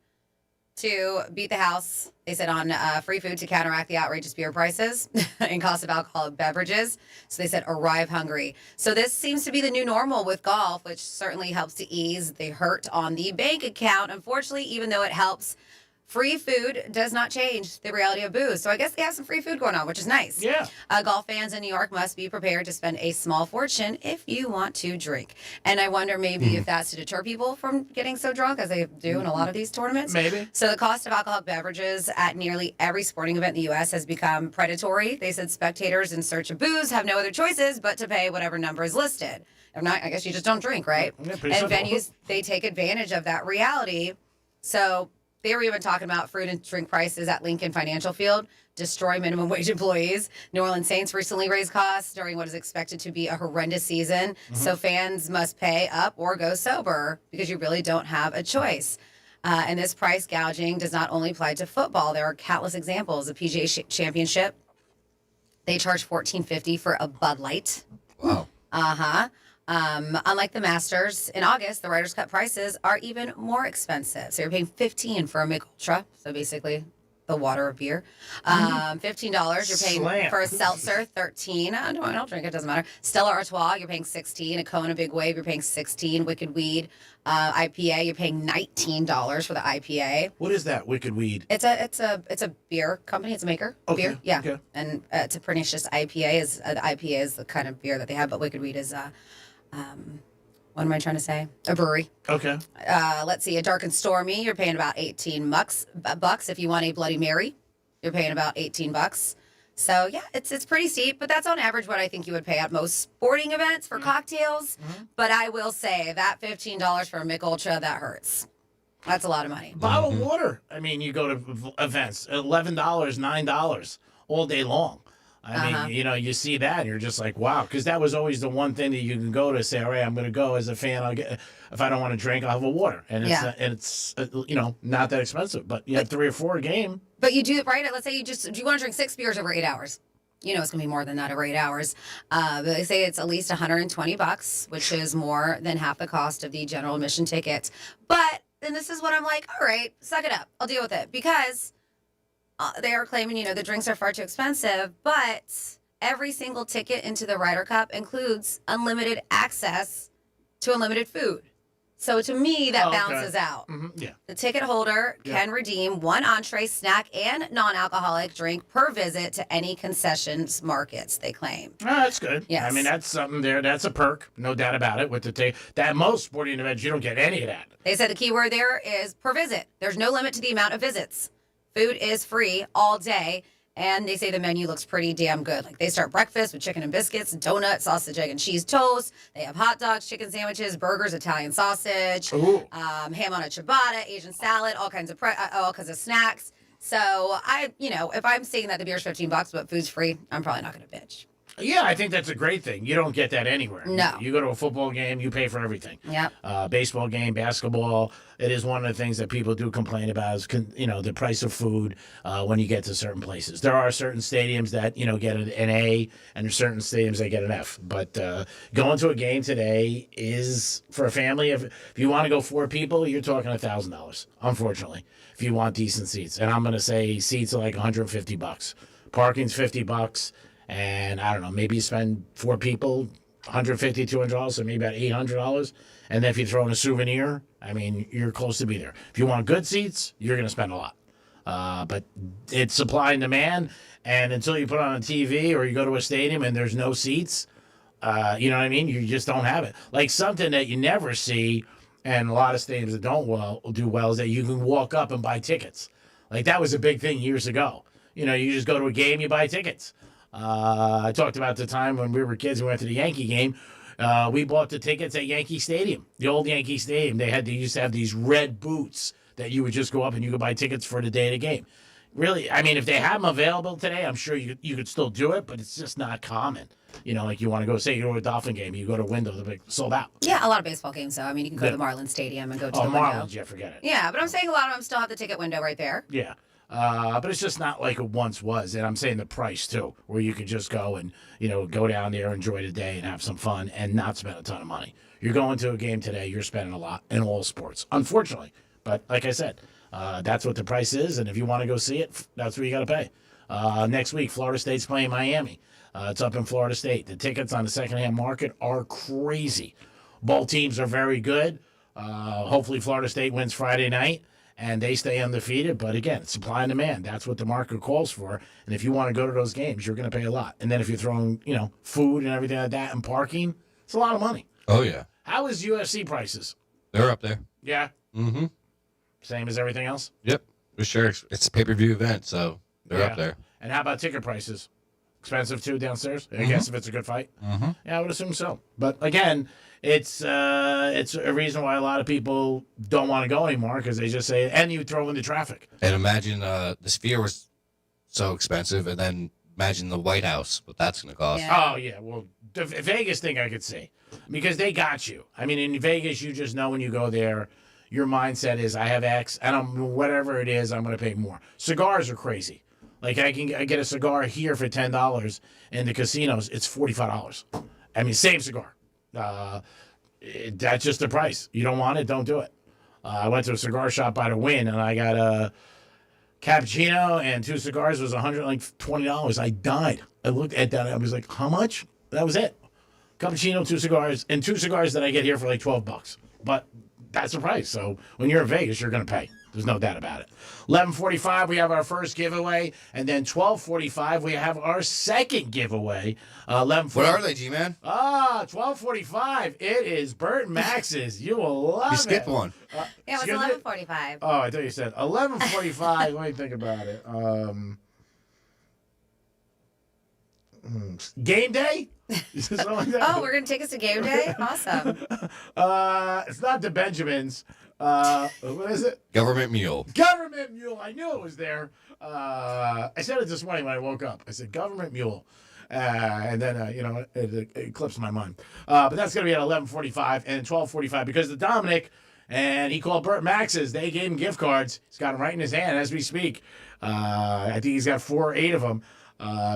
to beat the house. They said on free food to counteract the outrageous beer prices and cost of alcoholic beverages. So they said arrive hungry. So this seems to be the new normal with golf, which certainly helps to ease the hurt on the bank account. Unfortunately, even though it helps free food does not change the reality of booze. So I guess they have some free food going on, which is nice. Yeah. Golf fans in New York must be prepared to spend a small fortune if you want to drink. And I wonder maybe if that's to deter people from getting so drunk as they do in a lot of these tournaments. Maybe. So the cost of alcoholic beverages at nearly every sporting event in the U.S. has become predatory. They said spectators in search of booze have no other choices but to pay whatever number is listed. If not, I guess you just don't drink, right? Yeah, And pretty simple. venues, they take advantage of that reality. So they were even talking about fruit and drink prices at Lincoln Financial Field, destroy minimum wage employees. New Orleans Saints recently raised costs during what is expected to be a horrendous season. So fans must pay up or go sober because you really don't have a choice. And this price gouging does not only apply to football. There are countless examples. The PGA Championship, they charge $14.50 for a Bud Light. Wow. Uh-huh. Unlike the Masters, in August, the Ryder's Cup prices are even more expensive. So you're paying $15 for a Mick Ultra, so basically the water of beer. $15 you're paying Slam. for a seltzer, $13. I don't drink it, doesn't matter. Stella Artois, you're paying $16. A Kona Big Wave, you're paying $16. Wicked Weed, IPA, you're paying $19 for the IPA. What is that, Wicked Weed? It's a beer company. It's a maker. Okay, Beer, yeah. okay. And it's a pernicious IPA. The IPA is the kind of beer that they have, but Wicked Weed is what am I trying to say? A brewery. Okay. Let's see. A Dark and Stormy, you're paying about $18 if you want a Bloody Mary. You're paying about $18. So yeah, it's pretty steep, but that's on average what I think you would pay at most sporting events for cocktails. But I will say that $15 for a Mick Ultra, that hurts. That's a lot of money. Bottled water. I mean, you go to events, $11, $9 all day long. I mean, you see that, and you're just like, wow, because that was always the one thing that you can go to say, all right, I'm going to go as a fan. I'll get, if I don't want to drink, I'll have a water, and it's not that expensive. But you have 3 or 4 a game. But you do it right. Let's say do you want to drink 6 beers over 8 hours? You know it's going to be more than that over 8 hours. But they say it's at least $120, which is more than half the cost of the general admission ticket. But then this is what I'm like, all right, suck it up. I'll deal with it because they are claiming, the drinks are far too expensive, but every single ticket into the Ryder Cup includes unlimited access to unlimited food. So to me, that balances out. Yeah. The ticket holder can redeem 1 entree, snack, and non-alcoholic drink per visit to any concessions markets, they claim. Oh, that's good. Yes. I mean, that's something there. That's a perk, no doubt about it. With the that most sporting events, you don't get any of that. They said the key word there is per visit. There's no limit to the amount of visits. Food is free all day, and they say the menu looks pretty damn good. Like they start breakfast with chicken and biscuits, donuts, sausage, egg, and cheese toast. They have hot dogs, chicken sandwiches, burgers, Italian sausage, ham on a ciabatta, Asian salad, all kinds of snacks. So if I'm seeing that the beer's $15 but food's free, I'm probably not going to bitch. Yeah, I think that's a great thing. You don't get that anywhere. No. You go to a football game, you pay for everything. Yep. Baseball game, basketball. It is one of the things that people do complain about is, the price of food when you get to certain places. There are certain stadiums that, get an A, and there's certain stadiums that get an F. But going to a game today is, for a family, if you want to go 4 people, you're talking $1,000, unfortunately, if you want decent seats. And I'm going to say seats are like $150. Parking's $50. And I don't know, maybe you spend 4 people, $150, $200, so maybe about $800. And then if you throw in a souvenir, I mean, you're close to be there. If you want good seats, you're going to spend a lot. But it's supply and demand. And until you put on a TV or you go to a stadium and there's no seats, you know what I mean? You just don't have it. Like something that you never see, and a lot of stadiums that don't do well, is that you can walk up and buy tickets. Like that was a big thing years ago. You just go to a game, you buy tickets. I talked about the time when we were kids, we went to the Yankee game. We bought the tickets at Yankee Stadium, the old Yankee Stadium. They used to have these red booths that you would just go up and you could buy tickets for the day of the game. Really, I mean, if they have them available today, I'm sure you could still do it, but it's just not common. Like you want to go, say you go to a Dolphin game, you go to Window, they're sold out. Yeah, a lot of baseball games, though. I mean, you can go to the Marlins Stadium and go to the window. Marlins, yeah, forget it. Yeah, but I'm saying a lot of them still have the ticket window right there. Yeah. But it's just not like it once was. And I'm saying the price, too, where you could just go and, go down there, enjoy the day, and have some fun and not spend a ton of money. You're going to a game today, you're spending a lot in all sports, unfortunately. But like I said, that's what the price is. And if you want to go see it, that's what you got to pay. Next week, Florida State's playing Miami. It's up in Florida State. The tickets on the secondhand market are crazy. Both teams are very good. Hopefully, Florida State wins Friday night. and they stay undefeated. But again, supply and demand. That's what the market calls for. And if you want to go to those games, you're going to pay a lot. And then if you're throwing, food and everything like that and parking, it's a lot of money. Oh, yeah. How is UFC prices? They're up there. Yeah. Mm-hmm. Same as everything else? Yep. For sure. It's a pay-per-view event, so they're up there. And how about ticket prices? Expensive too downstairs? I guess if it's a good fight? Mm-hmm. Yeah, I would assume so. But again, it's a reason why a lot of people don't want to go anymore because they just say, and you throw in the traffic. And imagine the Sphere was so expensive, and then imagine the White House, what that's going to cost. Yeah. Oh, yeah. Well, the Vegas thing I could see because they got you. I mean, in Vegas, you just know when you go there, your mindset is, I have X, and whatever it is, I'm going to pay more. Cigars are crazy. Like, I get a cigar here for $10. In the casinos, it's $45. I mean, same cigar. That's just the price. You don't want it, don't do it. I went to a cigar shop by the Wynn, and I got a cappuccino and 2 cigars. It was $120. I died. I looked at that, and I was like, how much? That was it. Cappuccino, 2 cigars, and 2 cigars that I get here for like $12. But that's the price. So when you're in Vegas, you're going to pay. There's no doubt about it. 11:45, we have our first giveaway. And then 12:45, we have our second giveaway. 11:45. What are they, G-Man? 12:45. It is Burt Max's. You will love it. You skipped one. Yeah, it was 11:45. Oh, I thought you said 11:45. Let me think about it. Game day? Something like that? Oh, we're going to take us to game day? Awesome. It's not the Benjamins. What is it? Government Mule. Government Mule. I knew it was there. I said it this morning when I woke up. I said Government Mule. And then, it eclipsed my mind. But that's going to be at 11:45 and 12:45 because the Dominic, and he called Burt Max's. They gave him gift cards. He's got them right in his hand as we speak. I think he's got 4 or 8 of them.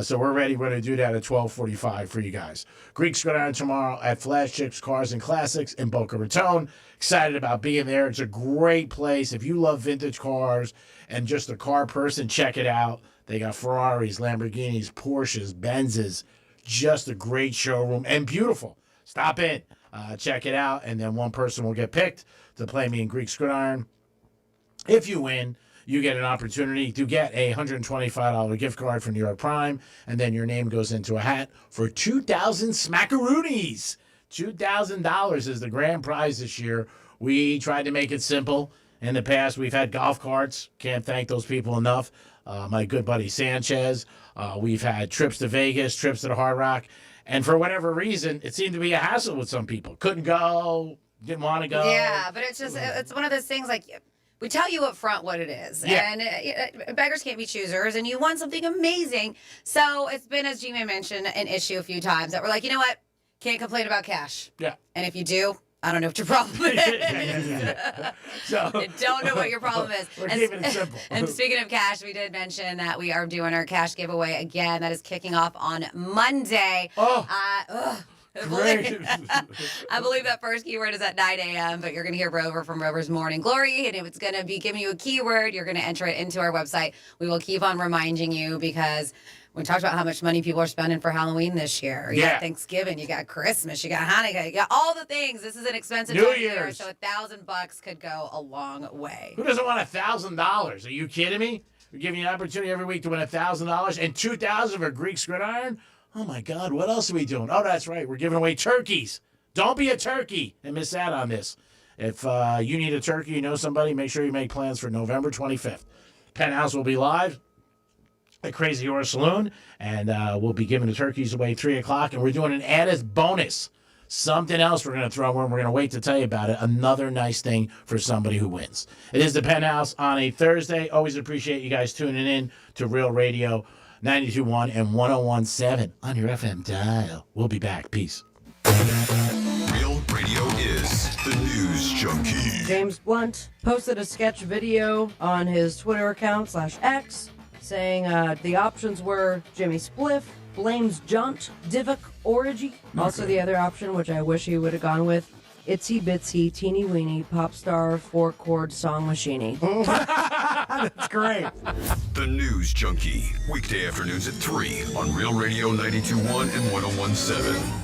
So we're ready. We're going to do that at 12:45 for you guys. Greeks go down tomorrow at Flash Chips Cars and Classics in Boca Raton. Excited about being there. It's a great place. If you love vintage cars and just a car person, check it out. They got Ferraris, Lamborghinis, Porsches, Benzes. Just a great showroom and beautiful. Stop in. Check it out. And then one person will get picked to play me in Greek Gridiron. If you win, you get an opportunity to get a $125 gift card from New York Prime, and then your name goes into a hat for 2,000 smackaroonies. $2,000 is the grand prize this year. We tried to make it simple. In the past, we've had golf carts. Can't thank those people enough. My good buddy Sanchez. We've had trips to Vegas, trips to the Hard Rock. And for whatever reason, it seemed to be a hassle with some people. Couldn't go, didn't want to go. Yeah, but it's one of those things like... We tell you up front what it is. Yeah. And beggars can't be choosers, and you want something amazing. So it's been, as G-Man mentioned, an issue a few times that we're like, you know what? Can't complain about cash. Yeah. And if you do, I don't know what your problem is. So, I don't know what your problem is. We're keeping it simple. And speaking of cash, we did mention that we are doing our cash giveaway again. That is kicking off on Monday. Great. I believe that first keyword is at 9 a.m., but you're going to hear Rover from Rover's Morning Glory, and it's going to be giving you a keyword. You're going to enter it into our website. We will keep on reminding you because we talked about how much money people are spending for Halloween this year. You got Thanksgiving, you got Christmas, you got Hanukkah, you got all the things. This is an expensive New time of year, Year's. so $1,000 could go a long way. Who doesn't want $1,000? Are you kidding me? We're giving you an opportunity every week to win $1,000 and $2,000 for Greek Gridiron. Oh my God, what else are we doing? Oh, that's right, we're giving away turkeys. Don't be a turkey and miss out on this. If you need a turkey, you know somebody, make sure you make plans for November 25th. Penthouse will be live at Crazy Horse Saloon, and we'll be giving the turkeys away 3 o'clock, and we're doing an added bonus. Something else we're going to throw in. We're going to wait to tell you about it. Another nice thing for somebody who wins. It is the Penthouse on a Thursday. Always appreciate you guys tuning in to Real Radio 92.1 and 101.7 on your FM dial. We'll be back. Peace. Real Radio is the news junkie. James Blunt posted a sketch video on his Twitter account /X saying the options were Jimmy Spliff, blames Junt, Divok, Origi. Also the other option, which I wish he would have gone with, Itsy Bitsy, Teeny Weeny, Pop Star, 4-chord Song Machine. That's great. The News Junkie, weekday afternoons at 3 on Real Radio 92.1 and 101.7.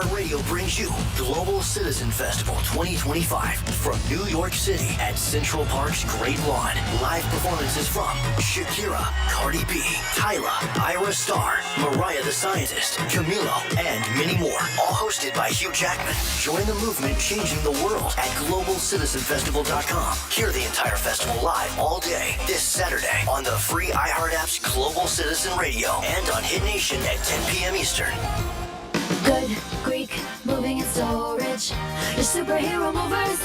iHeartRadio brings you Global Citizen Festival 2025 from New York City at Central Park's Great Lawn. Live performances from Shakira, Cardi B, Tyla, Ira Starr, Mariah the Scientist, Camilo, and many more. All hosted by Hugh Jackman. Join the movement changing the world at GlobalCitizenFestival.com. Hear the entire festival live all day this Saturday on the free iHeart app's Global Citizen Radio and on Hit Nation at 10 p.m. Eastern. Good Greek moving and storage. Your superhero movers.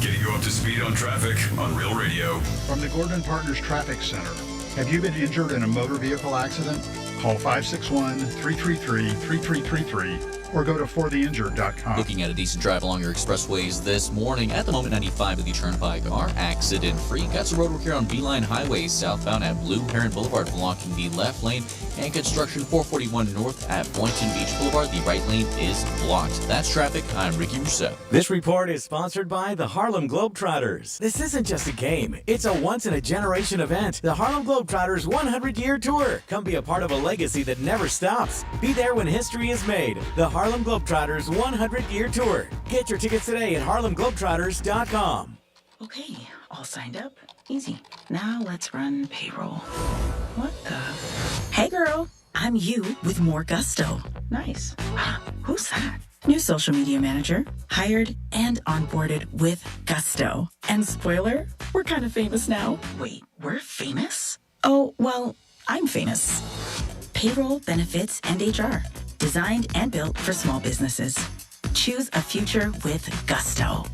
Getting you up to speed on traffic on Real Radio. From the Gordon Partners Traffic Center. Have you been injured in a motor vehicle accident? Call 561-333-3333 or go to fortheinjured.com. Looking at a decent drive along your expressways this morning. At the moment, 95 of the Turnpike are accident-free. Got some road work here on Beeline Highway southbound at Blue Heron Boulevard, blocking the left lane, and construction 441 north at Boynton Beach Boulevard. The right lane is blocked. That's traffic. I'm Ricky Rousseau. This report is sponsored by the Harlem Globetrotters. This isn't just a game. It's a once-in-a-generation event. The Harlem Globetrotters 100-year tour. Come be a part of a legacy that never stops. Be there when history is made. The Harlem Globetrotters 100-year tour. Get your tickets today at harlemglobetrotters.com. Okay, all signed up. Easy. Now let's run payroll. What the? Hey girl, I'm you with more gusto. Nice. Who's that? New social media manager, hired and onboarded with gusto. And spoiler, we're kind of famous now. Wait, we're famous? Oh, well, I'm famous. Payroll, benefits, and HR. Designed and built for small businesses. Choose a future with gusto.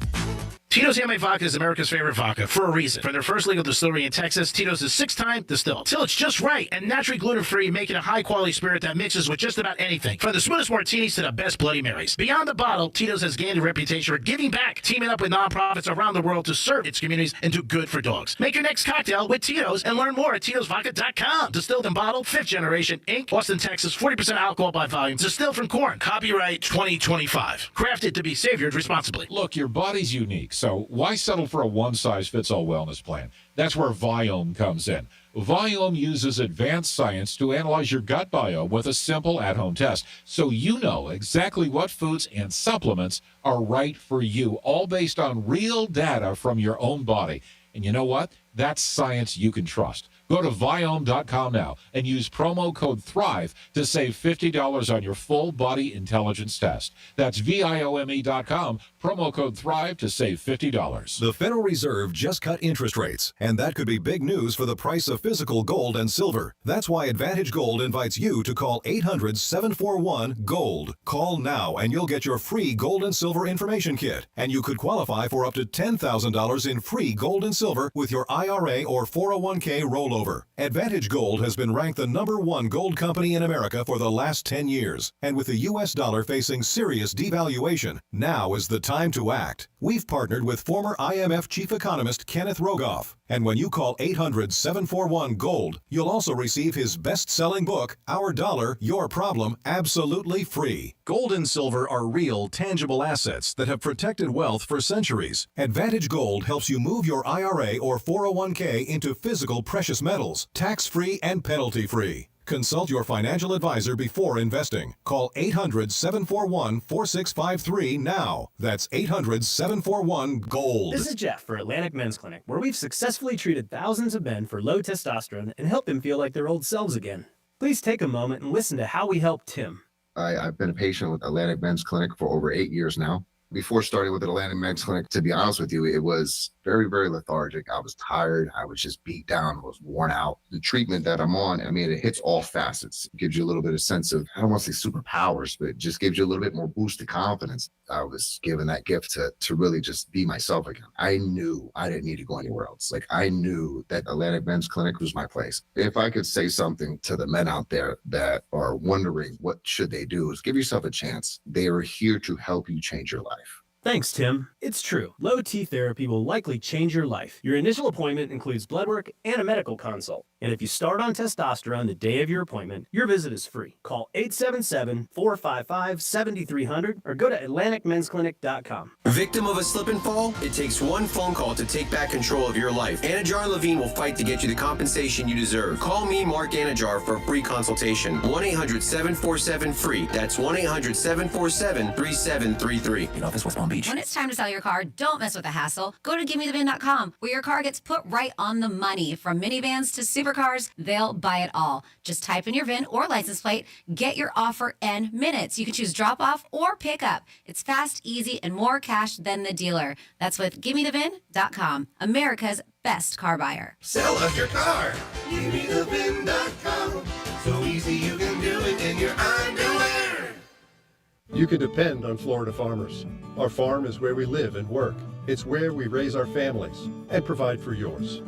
Tito's Handmade Vodka is America's favorite vodka for a reason. From their first legal distillery in Texas, Tito's is 6-time distilled. Till it's just right and naturally gluten-free, making a high-quality spirit that mixes with just about anything. From the smoothest martinis to the best Bloody Marys. Beyond the bottle, Tito's has gained a reputation for giving back, teaming up with nonprofits around the world to serve its communities and do good for dogs. Make your next cocktail with Tito's and learn more at Tito'sVodka.com. Distilled and bottled, 5th generation, Inc., Austin, Texas, 40% alcohol by volume. Distilled from corn. Copyright 2025. Crafted to be savored responsibly. Look, your body's unique, so why settle for a one-size-fits-all wellness plan? That's where Viome comes in. Viome uses advanced science to analyze your gut biome with a simple at-home test, so you know exactly what foods and supplements are right for you, all based on real data from your own body. And you know what? That's science you can trust. Go to Viome.com now and use promo code THRIVE to save $50 on your full body intelligence test. That's Viome.com, promo code THRIVE to save $50. The Federal Reserve just cut interest rates, and that could be big news for the price of physical gold and silver. That's why Advantage Gold invites you to call 800-741-GOLD. Call now and you'll get your free gold and silver information kit. And you could qualify for up to $10,000 in free gold and silver with your IRA or 401k rollover. Advantage Gold has been ranked the #1 gold company in America for the last 10 years. And with the U.S. dollar facing serious devaluation, now is the time to act. We've partnered with former IMF chief economist Kenneth Rogoff. And when you call 800-741-GOLD, you'll also receive his best-selling book, Our Dollar, Your Problem, absolutely free. Gold and silver are real, tangible assets that have protected wealth for centuries. Advantage Gold helps you move your IRA or 401k into physical precious metals, tax-free and penalty-free. Consult your financial advisor before investing. Call 800-741-4653 now. That's 800-741-GOLD. This is Jeff for Atlantic Men's Clinic, where we've successfully treated thousands of men for low testosterone and helped them feel like their old selves again. Please take a moment and listen to how we helped Tim. I've been a patient with Atlantic Men's Clinic for over 8 years now. Before starting with Atlantic Men's Clinic, to be honest with you, it was very, very lethargic. I was tired. I was just beat down. I was worn out. The treatment that I'm on, I mean, it hits all facets. It gives you a little bit of sense of, I don't want to say superpowers, but it just gives you a little bit more boost of confidence. I was given that gift to really just be myself again. I knew I didn't need to go anywhere else. Like, I knew that Atlantic Men's Clinic was my place. If I could say something to the men out there that are wondering what should they do, is give yourself a chance. They are here to help you change your life. Thanks, Tim. It's true. Low T therapy will likely change your life. Your initial appointment includes blood work and a medical consult. And if you start on testosterone the day of your appointment, your visit is free. Call 877-455-7300 or go to AtlanticMen'sClinic.com. Victim of a slip and fall? It takes one phone call to take back control of your life. Anajar Levine will fight to get you the compensation you deserve. Call me, Mark Anajar, for a free consultation. 1-800-747-FREE. That's 1-800-747-3733. In office, West Palm Beach. When it's time to sell your car, don't mess with the hassle. Go to GiveMeTheVin.com, where your car gets put right on the money. From minivans to supercars, they'll buy it all. Just type in your VIN or license plate, get your offer in minutes. You can choose drop-off or pick-up. It's fast, easy, and more cash than the dealer. That's with GiveMeTheVin.com, America's best car buyer. Sell us your car. GiveMeTheVin.com. So easy you can do it in your underwear. You can depend on Florida farmers. Our farm is where we live and work. It's where we raise our families and provide for yours.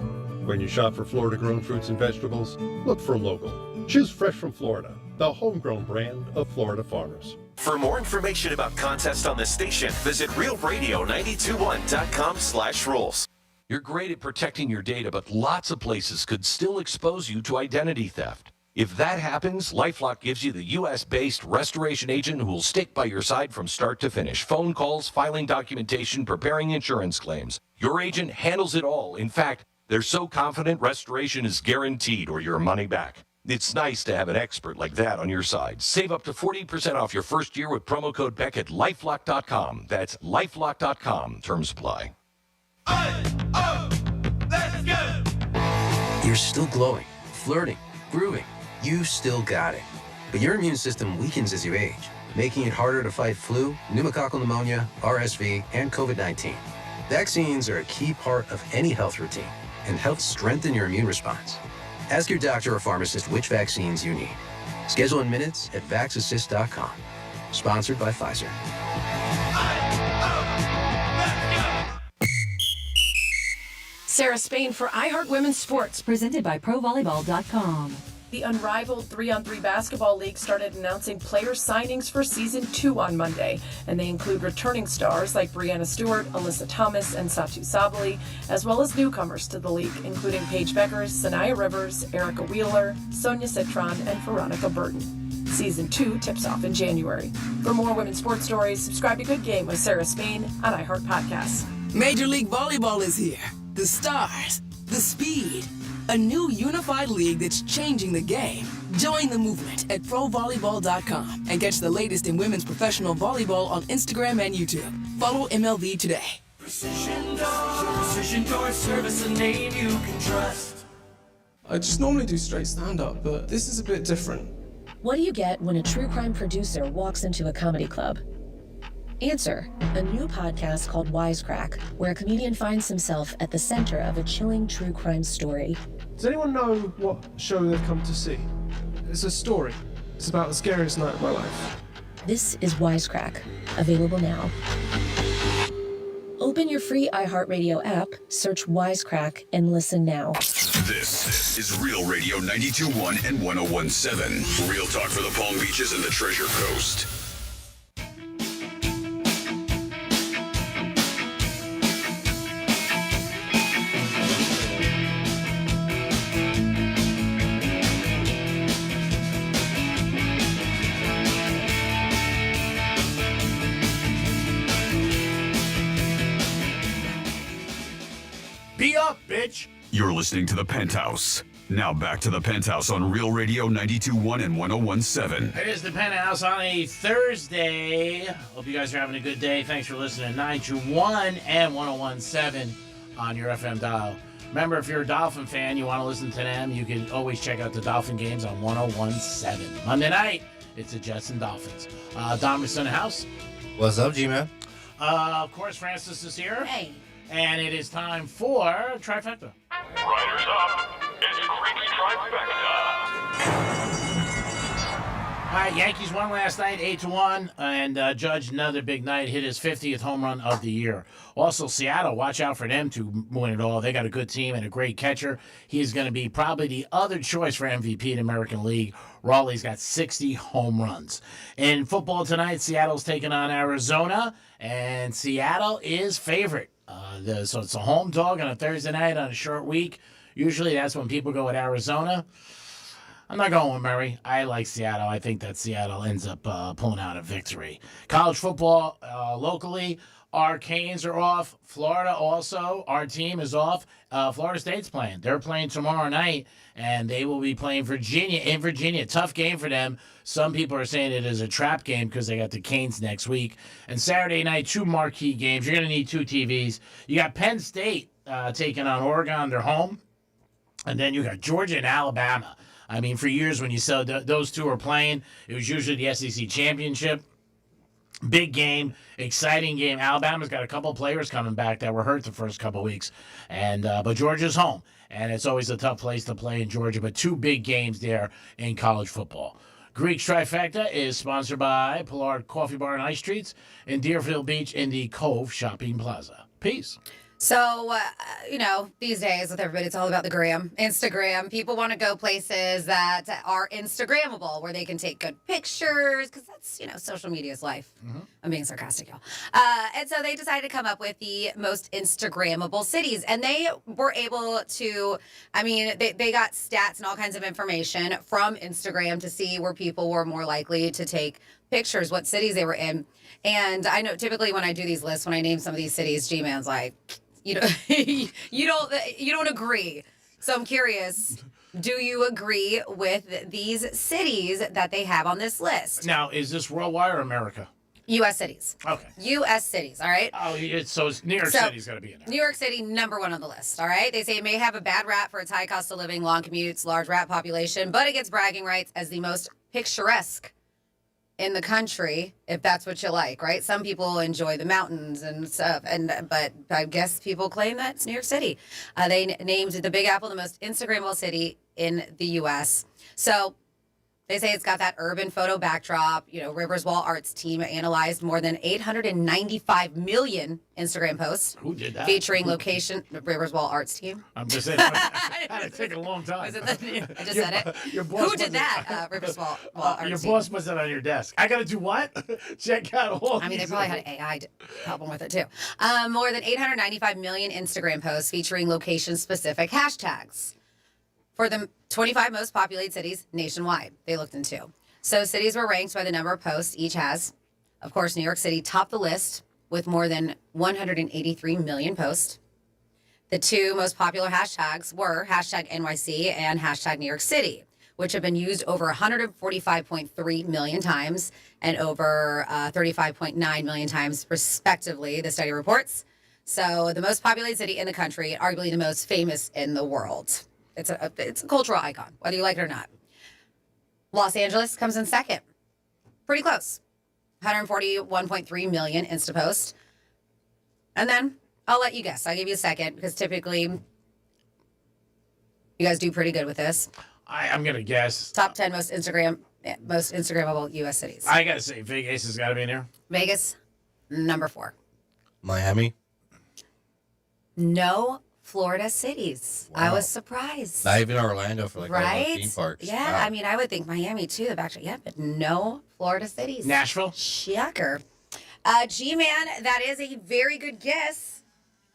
When you shop for Florida-grown fruits and vegetables, look for local. Choose Fresh from Florida, the homegrown brand of Florida farmers. For more information about contests on this station, visit realradio921.com/rules. You're great at protecting your data, but lots of places could still expose you to identity theft. If that happens, LifeLock gives you the U.S.-based restoration agent who will stick by your side from start to finish. Phone calls, filing documentation, preparing insurance claims. Your agent handles it all. In fact, they're so confident restoration is guaranteed or your money back. It's nice to have an expert like that on your side. Save up to 40% off your first year with promo code Beck at LifeLock.com. That's LifeLock.com. Terms apply. You're still glowing, flirting, grooving. You still got it. But your immune system weakens as you age, making it harder to fight flu, pneumococcal pneumonia, RSV, and COVID-19. Vaccines are a key part of any health routine and help strengthen your immune response. Ask your doctor or pharmacist which vaccines you need. Schedule in minutes at VaxAssist.com. Sponsored by Pfizer. Sarah Spain for iHeart Women's Sports. Presented by ProVolleyball.com. The unrivaled 3-on-3 basketball league started announcing player signings for Season 2 on Monday, and they include returning stars like Brianna Stewart, Alyssa Thomas, and Satu Sabali, as well as newcomers to the league, including Paige Beckers, Sanaya Rivers, Erica Wheeler, Sonia Citron, and Veronica Burton. Season 2 tips off in January. For more women's sports stories, subscribe to Good Game with Sarah Spain on iHeart Podcasts. Major League Volleyball is here. The stars, the speed, a new unified league that's changing the game. Join the movement at ProVolleyball.com and catch the latest in women's professional volleyball on Instagram and YouTube. Follow MLV today. Precision Door Service, a name you can trust. I just normally do straight stand-up, but this is a bit different. What do you get when a true crime producer walks into a comedy club? Answer, a new podcast called Wisecrack, where a comedian finds himself at the center of a chilling true crime story. Does anyone know what show they've come to see? It's a story. It's about the scariest night of my life. This is Wisecrack, available now. Open your free iHeartRadio app, search Wisecrack, and listen now. This is Real Radio 92.1 and 101.7. Real talk for the Palm Beaches and the Treasure Coast. Be up, bitch! You're listening to The Penthouse. Now back to The Penthouse on Real Radio 92.1 and 101.7. It is The Penthouse on a Thursday. Hope you guys are having a good day. Thanks for listening to 921 and 101.7 on your FM dial. Remember, if you're a Dolphin fan, you want to listen to them, you can always check out the Dolphin games on 101.7. Monday night, it's the Jets and Dolphins. Dominick's in the house. What's up, G-Man? Of course, Francis is here. Hey. And it is time for Trifecta. Riders up. It's Creepy Trifecta. All right, Yankees won last night, 8-1, and Judge, another big night, hit his 50th home run of the year. Also, Seattle, watch out for them to win it all. They got a good team and a great catcher. He's going to be probably the other choice for MVP in the American League. Raleigh's got 60 home runs. In football tonight, Seattle's taking on Arizona, and Seattle is favorite. So it's a home dog on a Thursday night on a short week. Usually that's when people go with Arizona. I'm not going with Murray. I like Seattle. I think that Seattle ends up pulling out a victory. College football locally, our Canes are off. Florida also, our team is off. Florida State's playing. They're playing tomorrow night, and they will be playing Virginia in Virginia. Tough game for them. Some people are saying it is a trap game because they got the Canes next week. And Saturday night, 2 marquee games. You're going to need 2 TVs. You got Penn State taking on Oregon. They're home. And then you got Georgia and Alabama. I mean, for years when you saw those two are playing, it was usually the SEC championship. Big game, exciting game. Alabama's got a couple players coming back that were hurt the first couple weeks, and but Georgia's home, and it's always a tough place to play in Georgia. But 2 big games there in college football. Greek's Trifecta is sponsored by Pollard Coffee Bar and Ice Treats in Deerfield Beach in the Cove Shopping Plaza. Peace. So, these days with everybody, it's all about the gram, Instagram. People want to go places that are Instagrammable, where they can take good pictures, because that's, social media's life. Mm-hmm. I'm being sarcastic, y'all. And so they decided to come up with the most Instagrammable cities. And they were able to, they got stats and all kinds of information from Instagram to see where people were more likely to take pictures, what cities they were in. And I know typically when I do these lists, when I name some of these cities, G-Man's like, you don't agree. So I'm curious, do you agree with these cities that they have on this list? Now, is this worldwide or America? U.S. cities. Okay. U.S. cities, all right? Oh, so New York City's got to be in there. New York City, number 1 on the list, all right? They say it may have a bad rap for its high cost of living, long commutes, large rat population, but it gets bragging rights as the most picturesque in the country, if that's what you like, right? Some people enjoy the mountains and stuff, but I guess people claim that it's New York City. They named the Big Apple the most Instagrammable city in the U.S. So they say it's got that urban photo backdrop. Rivers Wall Arts team analyzed more than 895 million Instagram posts. Who did that? Featuring location, Rivers Wall Arts team. I'm just saying, it take a long time. I just said it. Who did that? Rivers Wall Arts your team. boss puts it on your desk. I got to do what? Check out all They these- probably had AI to help them with it too. More than 895 million Instagram posts featuring location-specific hashtags for the 25 most populated cities nationwide they looked into. So cities were ranked by the number of posts each has. Of course, New York City topped the list with more than 183 million posts. The 2 most popular hashtags were hashtag NYC and hashtag New York City, which have been used over 145.3 million times and over 35.9 million times, respectively, the study reports. So the most populated city in the country, arguably the most famous in the world. It's a cultural icon, whether you like it or not. Los Angeles comes in second. Pretty close. 141.3 million Insta posts. And then I'll let you guess. I'll give you a second because typically you guys do pretty good with this. I'm going to guess. Top 10 most Instagrammable U.S. cities. I got to say, Vegas has got to be in there. Vegas, number 4. Miami. No Florida cities. Wow. I was surprised. Not even Orlando for all right? those theme parks. Yeah, Wow. I would think Miami too. The backtrack. Yeah, but no Florida cities. Nashville. Shocker. G-Man, that is a very good guess,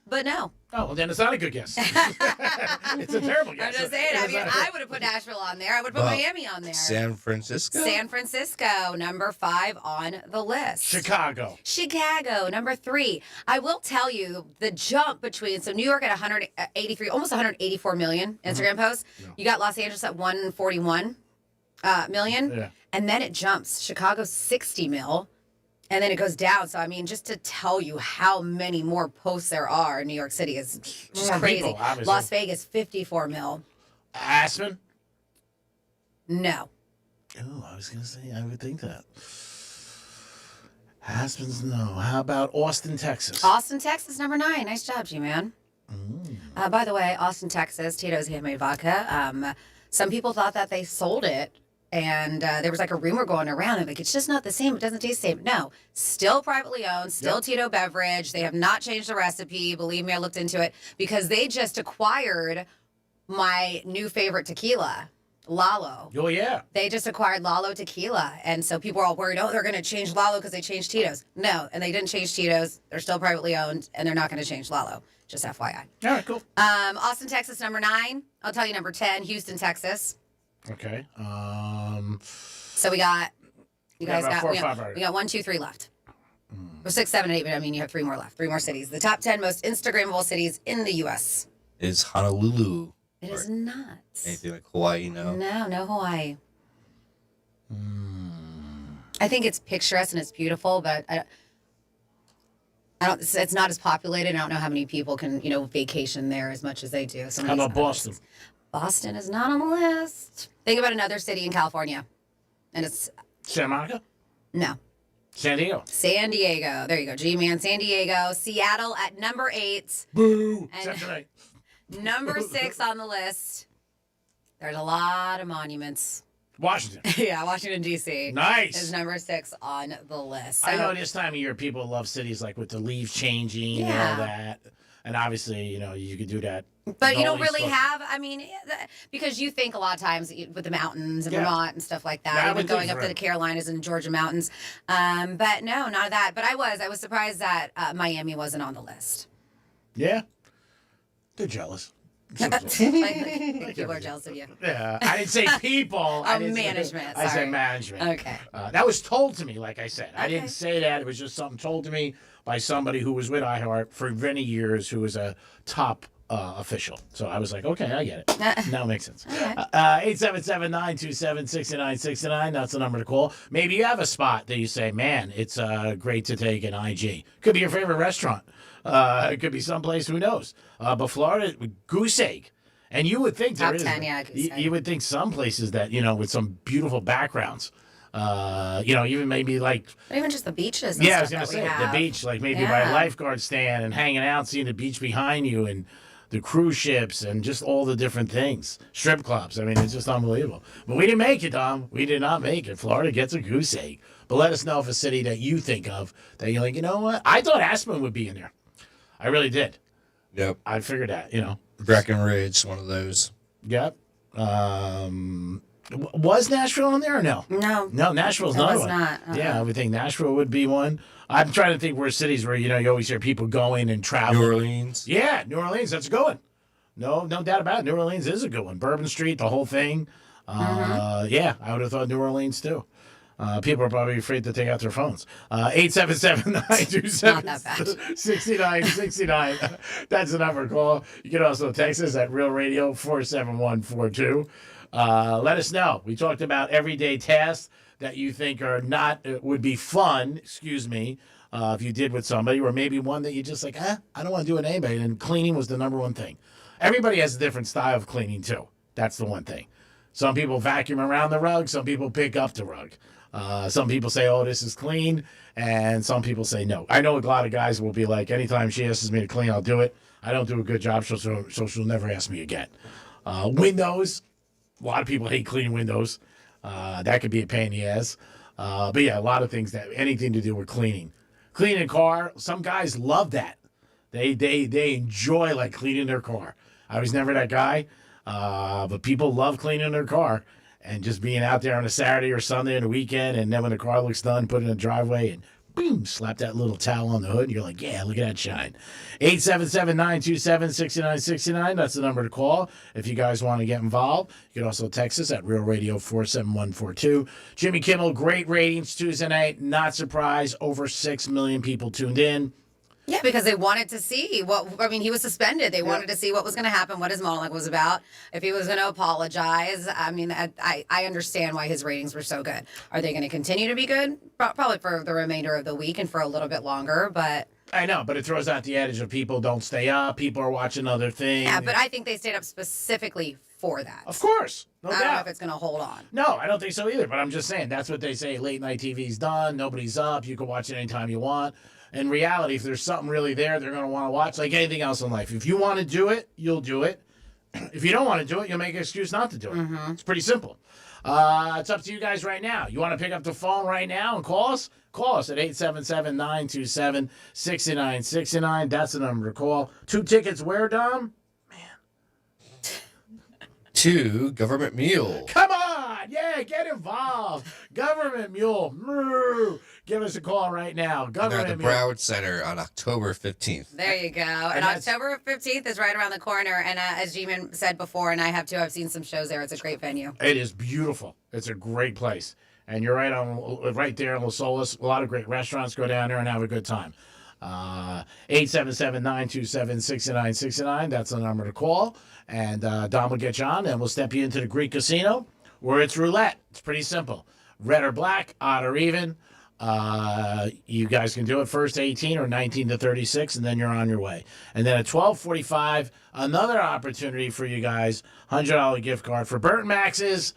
but no. Oh, well, then it's not a good guess. It's a terrible guess. I'm just saying. I would have put Nashville on there. I would put Miami on there. San Francisco. San Francisco, number 5 on the list. Chicago, number 3. I will tell you the jump between, so New York at 183, almost 184 million Instagram posts. No. You got Los Angeles at 141 million. Yeah. And then it jumps. Chicago, 60 mil. And then it goes down. So, just to tell you how many more posts there are in New York City is just crazy. People, Las Vegas, 54 mil. Aspen? No. Oh, I was going to say, I would think that. Aspen's no. How about Austin, Texas? Austin, Texas, number 9. Nice job, G-Man. By the way, Austin, Texas, Tito's Handmade Vodka. Some people thought that they sold it. And there was like a rumor going around. Like, it's just not the same. It doesn't taste the same. No, still privately owned, still Tito beverage. They have not changed the recipe. Believe me, I looked into it because they just acquired my new favorite tequila. Lalo. Oh, yeah. They just acquired Lalo Tequila. And so people are all worried, oh, they're going to change Lalo because they changed Tito's. No, and they didn't change Tito's. They're still privately owned, and they're not going to change Lalo. Just FYI. All right, cool. Austin, Texas, number 9. I'll tell you number 10, Houston, Texas. Okay. So we got, you guys about got, 4 or we 5 got, already. we got 1, 2, 3 left. Or 6, 7, 8, but I mean, you have 3 more left. 3 more cities. The top 10 most Instagrammable cities in the U.S. Is Honolulu. It is not. Anything like Hawaii, no? No Hawaii. I think it's picturesque and it's beautiful, but I don't. It's not as populated. I don't know how many people can, vacation there as much as they do. How about Boston? Boston is not on the list. Think about another city in California, and it's Santa Monica? no. San Diego. San Diego. There you go, G-Man. San Diego. Seattle at number 8. Boo. And Except tonight. number 6 on the list. There's a lot of monuments. Washington. Yeah, Washington, D.C. Nice. Is number 6 on the list. I So- know this time of year people love cities like with the leaves changing and Yeah. all that. And obviously, you could do that. But you The don't only really stuff- have, because you think a lot of times with the mountains and Yeah. Vermont and stuff like that, Yeah, I even would going think up to for the him. Carolinas and Georgia mountains. But no, none of that. But I was surprised that Miami wasn't on the list. Yeah. They're jealous. like people are jealous of you. Yeah, I didn't say people. I didn't say- management. I Sorry. said management. Okay. That was told to me, like I said. I Okay. didn't say that. It was just something told to me by somebody who was with iHeart for many years, who was a top official. So I was like, okay, I get it. Now it makes sense. 877-927-6969. That's the number to call. Maybe you have a spot that you say, man, it's great to take an IG. Could be your favorite restaurant. It could be someplace, who knows. But Florida, goose egg. And you would think Top there is. 10, yeah, goose egg. You would think some places that, with some beautiful backgrounds. Even maybe like But even just the beaches and I was stuff gonna that say we have. the beach, like maybe by a Yeah. lifeguard stand and hanging out, seeing the beach behind you, and the cruise ships, and just all the different things. Strip clubs. I mean, it's just unbelievable. But we didn't make it, Dom. We did not make it. Florida gets a goose egg. But let us know if a city that you think of that you're like, you know what? I thought Aspen would be in there. I really did. Yep. I figured that. Breckenridge, one of those. Yep. Was Nashville on there or no? No. No, Nashville's It not was one. not. Yeah, I would think Nashville would be one. I'm trying to think where cities where, you always hear people going and traveling. New Orleans. Yeah, New Orleans, that's a good one. No doubt about it. New Orleans is a good one. Bourbon Street, the whole thing. Yeah, I would have thought New Orleans too. People are probably afraid to take out their phones. 877-927-6969. That's the number to call. You can also text us at Real Radio 47142. Let us know. We talked about everyday tasks that you think are not would be fun. If you did with somebody, or maybe one that you just like, I don't want to do it with anybody. And cleaning was the number one thing. Everybody has a different style of cleaning too. That's the one thing. Some people vacuum around the rug. Some people pick up the rug. Some people say, oh, this is clean. And some people say no. I know a lot of guys will be like, anytime she asks me to clean, I'll do it. I don't do a good job, so she'll never ask me again. Windows. A lot of people hate cleaning windows. That could be a pain in the ass. But yeah, a lot of things that anything to do with cleaning. Cleaning a car. Some guys love that. They enjoy like cleaning their car. I was never that guy. But people love cleaning their car and just being out there on a Saturday or Sunday on the weekend, and then when the car looks done, put it in the driveway and boom, slap that little towel on the hood, and you're like, yeah, look at that shine. 877-927-6969. That's the number to call if you guys want to get involved. You can also text us at Real Radio 47142. Jimmy Kimmel, great ratings Tuesday night. Not surprised, over 6 million people tuned in. Yeah, because they wanted to see he was suspended. They wanted to see what was going to happen, what his monologue was about, if he was going to apologize. I mean, I understand why his ratings were so good. Are they going to continue to be good? Probably for the remainder of the week and for a little bit longer, but... I know, but it throws out the adage of people don't stay up, people are watching other things. Yeah, but I think they stayed up specifically for that. Of course, no doubt. I don't know if it's going to hold on. No, I don't think so either, but I'm just saying, that's what they say. Late night TV's done, nobody's up, you can watch it anytime you want. In reality, if there's something really there, they're going to want to watch, like anything else in life. If you want to do it, you'll do it. If you don't want to do it, you'll make an excuse not to do it. Mm-hmm. It's pretty simple. It's up to you guys right now. You want to pick up the phone right now and call us? Call us at 877-927-6969. That's the number to call. 2 tickets where, Dom? Man. 2, Government Mule. Come on! Yeah, get involved. Government Mule. Give us a call right now. And they're at Government the Mule. Broward Center on October 15th. There you go. And that's- October 15th is right around the corner. And as G-Man said before, and I have too, I've seen some shows there. It's a great venue. It is beautiful. It's a great place. And you're right there in Los Olas. A lot of great restaurants. Go down there and have a good time. 877-927-6969. That's the number to call. And Dom will get you on, and we'll step you into the Greek Casino, where it's roulette. It's pretty simple. Red or black, odd or even. You guys can do it first 18 or 19 to 36, and then you're on your way. And then at 12:45, another opportunity for you guys, $100 gift card for Burnt Max's.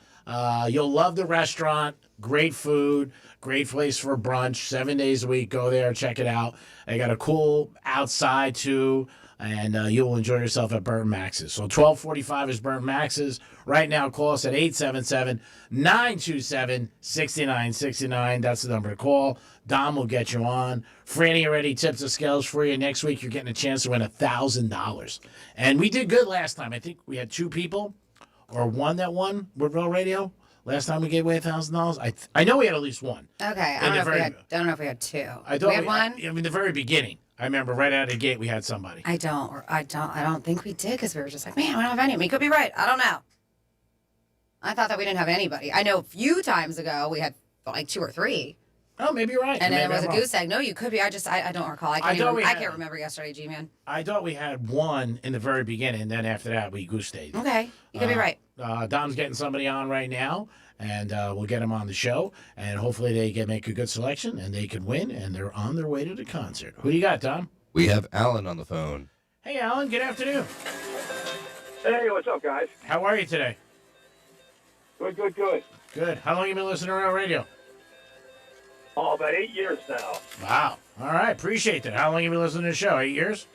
You'll love the restaurant. Great food. Great place for brunch. 7 days a week. Go there. Check it out. They got a cool outside, too. And you'll enjoy yourself at Burnt Max's. So 12:45 is Burnt Max's. Right now, call us at 877-927-6969. That's the number to call. Dom will get you on. Franny already tips the scales for you. Next week, you're getting a chance to win $1,000. And we did good last time. I think we had 2 people or one that won with Real Radio. Last time we gave away $1,000. I know we had at least one. Okay. I don't know if we had 2. I thought we had one? I mean, the very beginning. I remember right out of the gate we had somebody. I don't think we did because we were just like, man, we don't have any. We could be right. I don't know. I thought that we didn't have anybody. I know a few times ago we had like 2 or 3. Oh, maybe you're right. And then it was a wrong. goose egg. No, you could be. I don't recall. I can't remember yesterday, G-Man. I thought we had one in the very beginning, and then after that we goose stayed. Okay, you could be right. Dom's getting somebody on right now, and we'll get them on the show, and hopefully they can make a good selection, and they can win, and they're on their way to the concert. Who do you got, Dom? We have Alan on the phone. Hey, Alan. Good afternoon. Hey, what's up, guys? How are you today? Good. Good. How long you been listening to Real Radio? Oh, about 8 years now. Wow. All right. Appreciate that. How long you been listening to the show? 8 years?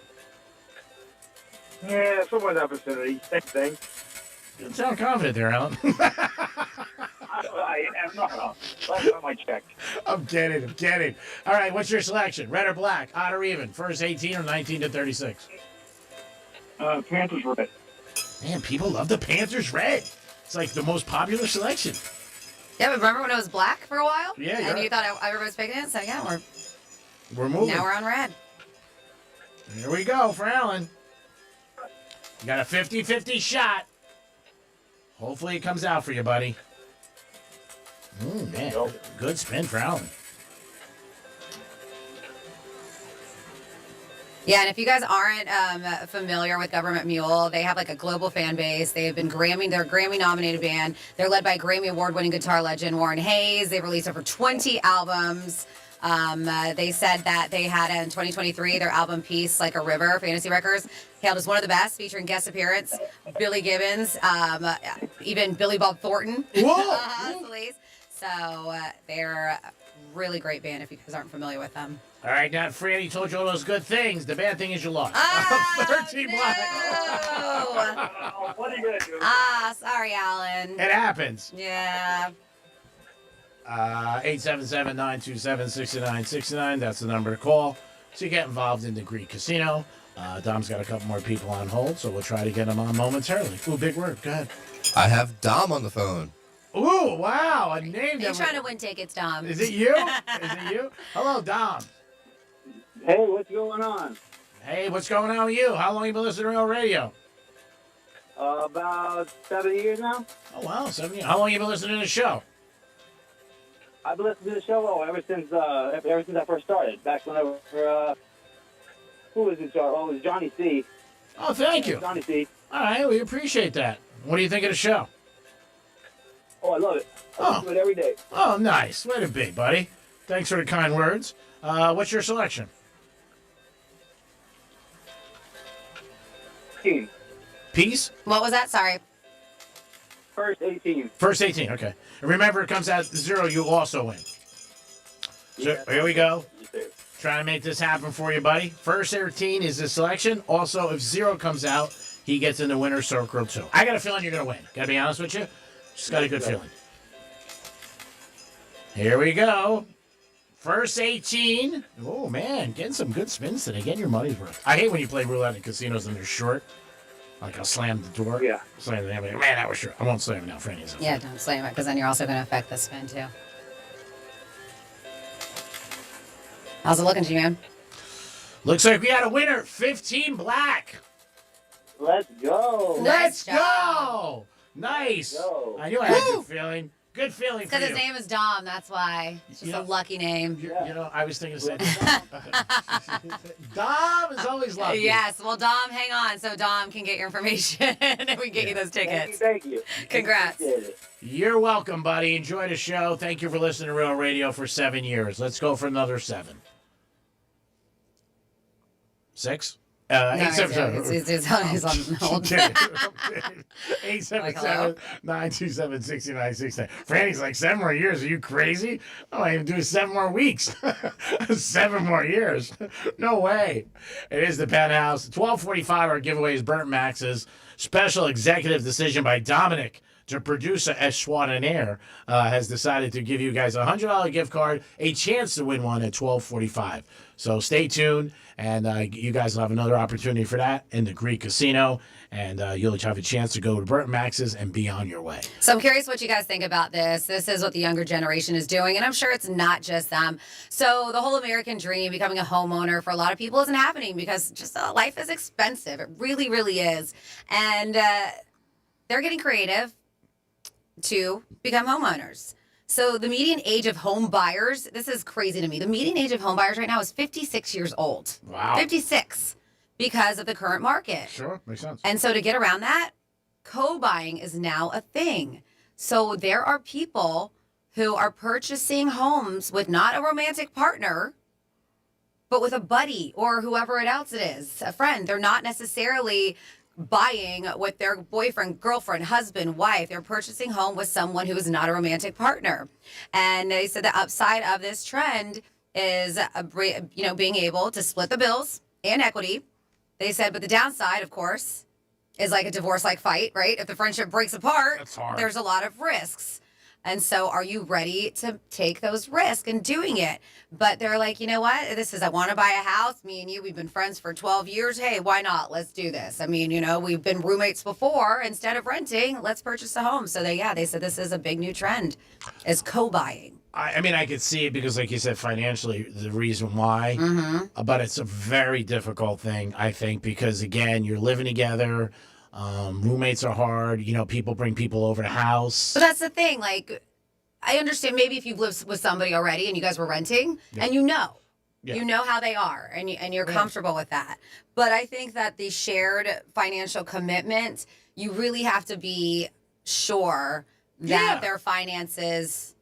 Yeah, somewhere in that vicinity. Same thing. You don't sound confident there, Alan. I am not. Last time I checked. I'm kidding. All right. What's your selection? Red or black? Odd or even? First 18 or 19 to 36? Panthers red. Man, people love the Panthers red. It's like the most popular selection. Yeah, but remember when it was black for a while? Yeah, and you thought everybody was picking it? So yeah, we're moving. Now we're on red. Here we go for Alan. You got a 50-50 shot. Hopefully it comes out for you, buddy. Man, good spin for Alan. Yeah, and if you guys aren't familiar with Government Mule, they have like a global fan base. They're a Grammy-nominated band. They're led by Grammy Award-winning guitar legend Warren Hayes. They've released over 20 albums. They said that they had in 2023 their album Peace Like a River, Fantasy Records, hailed as one of the best, featuring guest appearance Billy Gibbons, even Billy Bob Thornton. Whoa! So they're a really great band if you guys aren't familiar with them. All right, now Franny told you all those good things. The bad thing is you lost. 13 black. What are you going to do? Sorry, Alan. It happens. Yeah. 877-927-6969. That's the number to call. So you get involved in the Greek Casino. Dom's got a couple more people on hold, so we'll try to get them on momentarily. Ooh, big word. Go ahead. I have Dom on the phone. Ooh, wow. A name You're that... trying to win tickets, Dom. Is it you? Hello, Dom. Hey, what's going on? Hey, what's going on with you? How long have you been listening to Real Radio? About 7 years now. Oh, wow. 7 years. How long have you been listening to the show? I've been listening to the show ever since I first started. Back when who was it? Oh, it was Johnny C. Oh, thank you. Johnny C. All right, we appreciate that. What do you think of the show? Oh, I love it. I do it every day. Oh, nice. Way to be, buddy. Thanks for the kind words. What's your selection? Peace? What was that? Sorry. First 18. First 18, okay. And remember, it comes out 0, you also win. So here we go. Trying to make this happen for you, buddy. First 13 is the selection. Also, if 0 comes out, he gets in the winner's circle, too. I got a feeling you're going to win. Got to be honest with you. Just got a good feeling. Here we go. First 18. Oh, man. Getting some good spins today. Getting your money's worth. I hate when you play roulette in casinos and they're short. Like I'll slam the door. Yeah. Slam the man, that was true. I won't slam it now. Franny's. Yeah, don't slam it, because then you're also going to affect the spin, too. How's it looking to you, man? Looks like we had a winner. 15 black. Let's go. Let's Nice go. Nice. Go. I knew I had a good feeling. Good feeling for Because you. his name is Dom, that's why. It's just a lucky name. You know, I was thinking of saying Dom is always lucky. Yes, well, Dom, hang on, so Dom can get your information and we can get you those tickets. Thank you. Congrats. You're welcome, buddy. Enjoy the show. Thank you for listening to Real Radio for 7 years. Let's go for another 7. 6? No, 877. he's on hold. 877-927-6969. Franny's like, 7 more years? Are you crazy? I might even do 7 more weeks. 7 more years. No way. It is the Penthouse. 1245, our giveaway is Burnt Max's special executive decision by Dominic to producer Eshwan and Air has decided to give you guys a $100 gift card, a chance to win one at 1245. So stay tuned, and you guys will have another opportunity for that in the Greek Casino, and you'll have a chance to go to Burnt Max's and be on your way. So I'm curious what you guys think about this. This is what the younger generation is doing, and I'm sure it's not just them. So the whole American dream, becoming a homeowner for a lot of people, isn't happening because just life is expensive. It really, really is. And they're getting creative to become homeowners. So the median age of home buyers, this is crazy to me. The median age of home buyers right now is 56 years old. Wow. 56 because of the current market. Sure, makes sense. And so to get around that, co-buying is now a thing. So there are people who are purchasing homes with not a romantic partner, but with a buddy or whoever else it is, a friend. They're not necessarily buying with their boyfriend, girlfriend, husband, wife. They're purchasing home with someone who is not a romantic partner. And they said the upside of this trend is, being able to split the bills and equity. They said, but the downside, of course, is like a divorce-like fight, right? If the friendship breaks apart, That's hard. There's a lot of risks. And so are you ready to take those risks in doing it? But they're like, you know what? I want to buy a house. Me and you, we've been friends for 12 years. Hey, why not? Let's do this. I mean, we've been roommates before. Instead of renting, let's purchase a home. So they said this is a big new trend, is co-buying. I mean, I could see it because, like you said, financially, the reason why. Mm-hmm. But it's a very difficult thing, I think, because, again, you're living together. Roommates are hard. People bring people over the house. So that's the thing. Like, I understand maybe if you've lived with somebody already and you guys were renting, and you know how they are, and you're comfortable with that. But I think that the shared financial commitment, you really have to be sure that their finances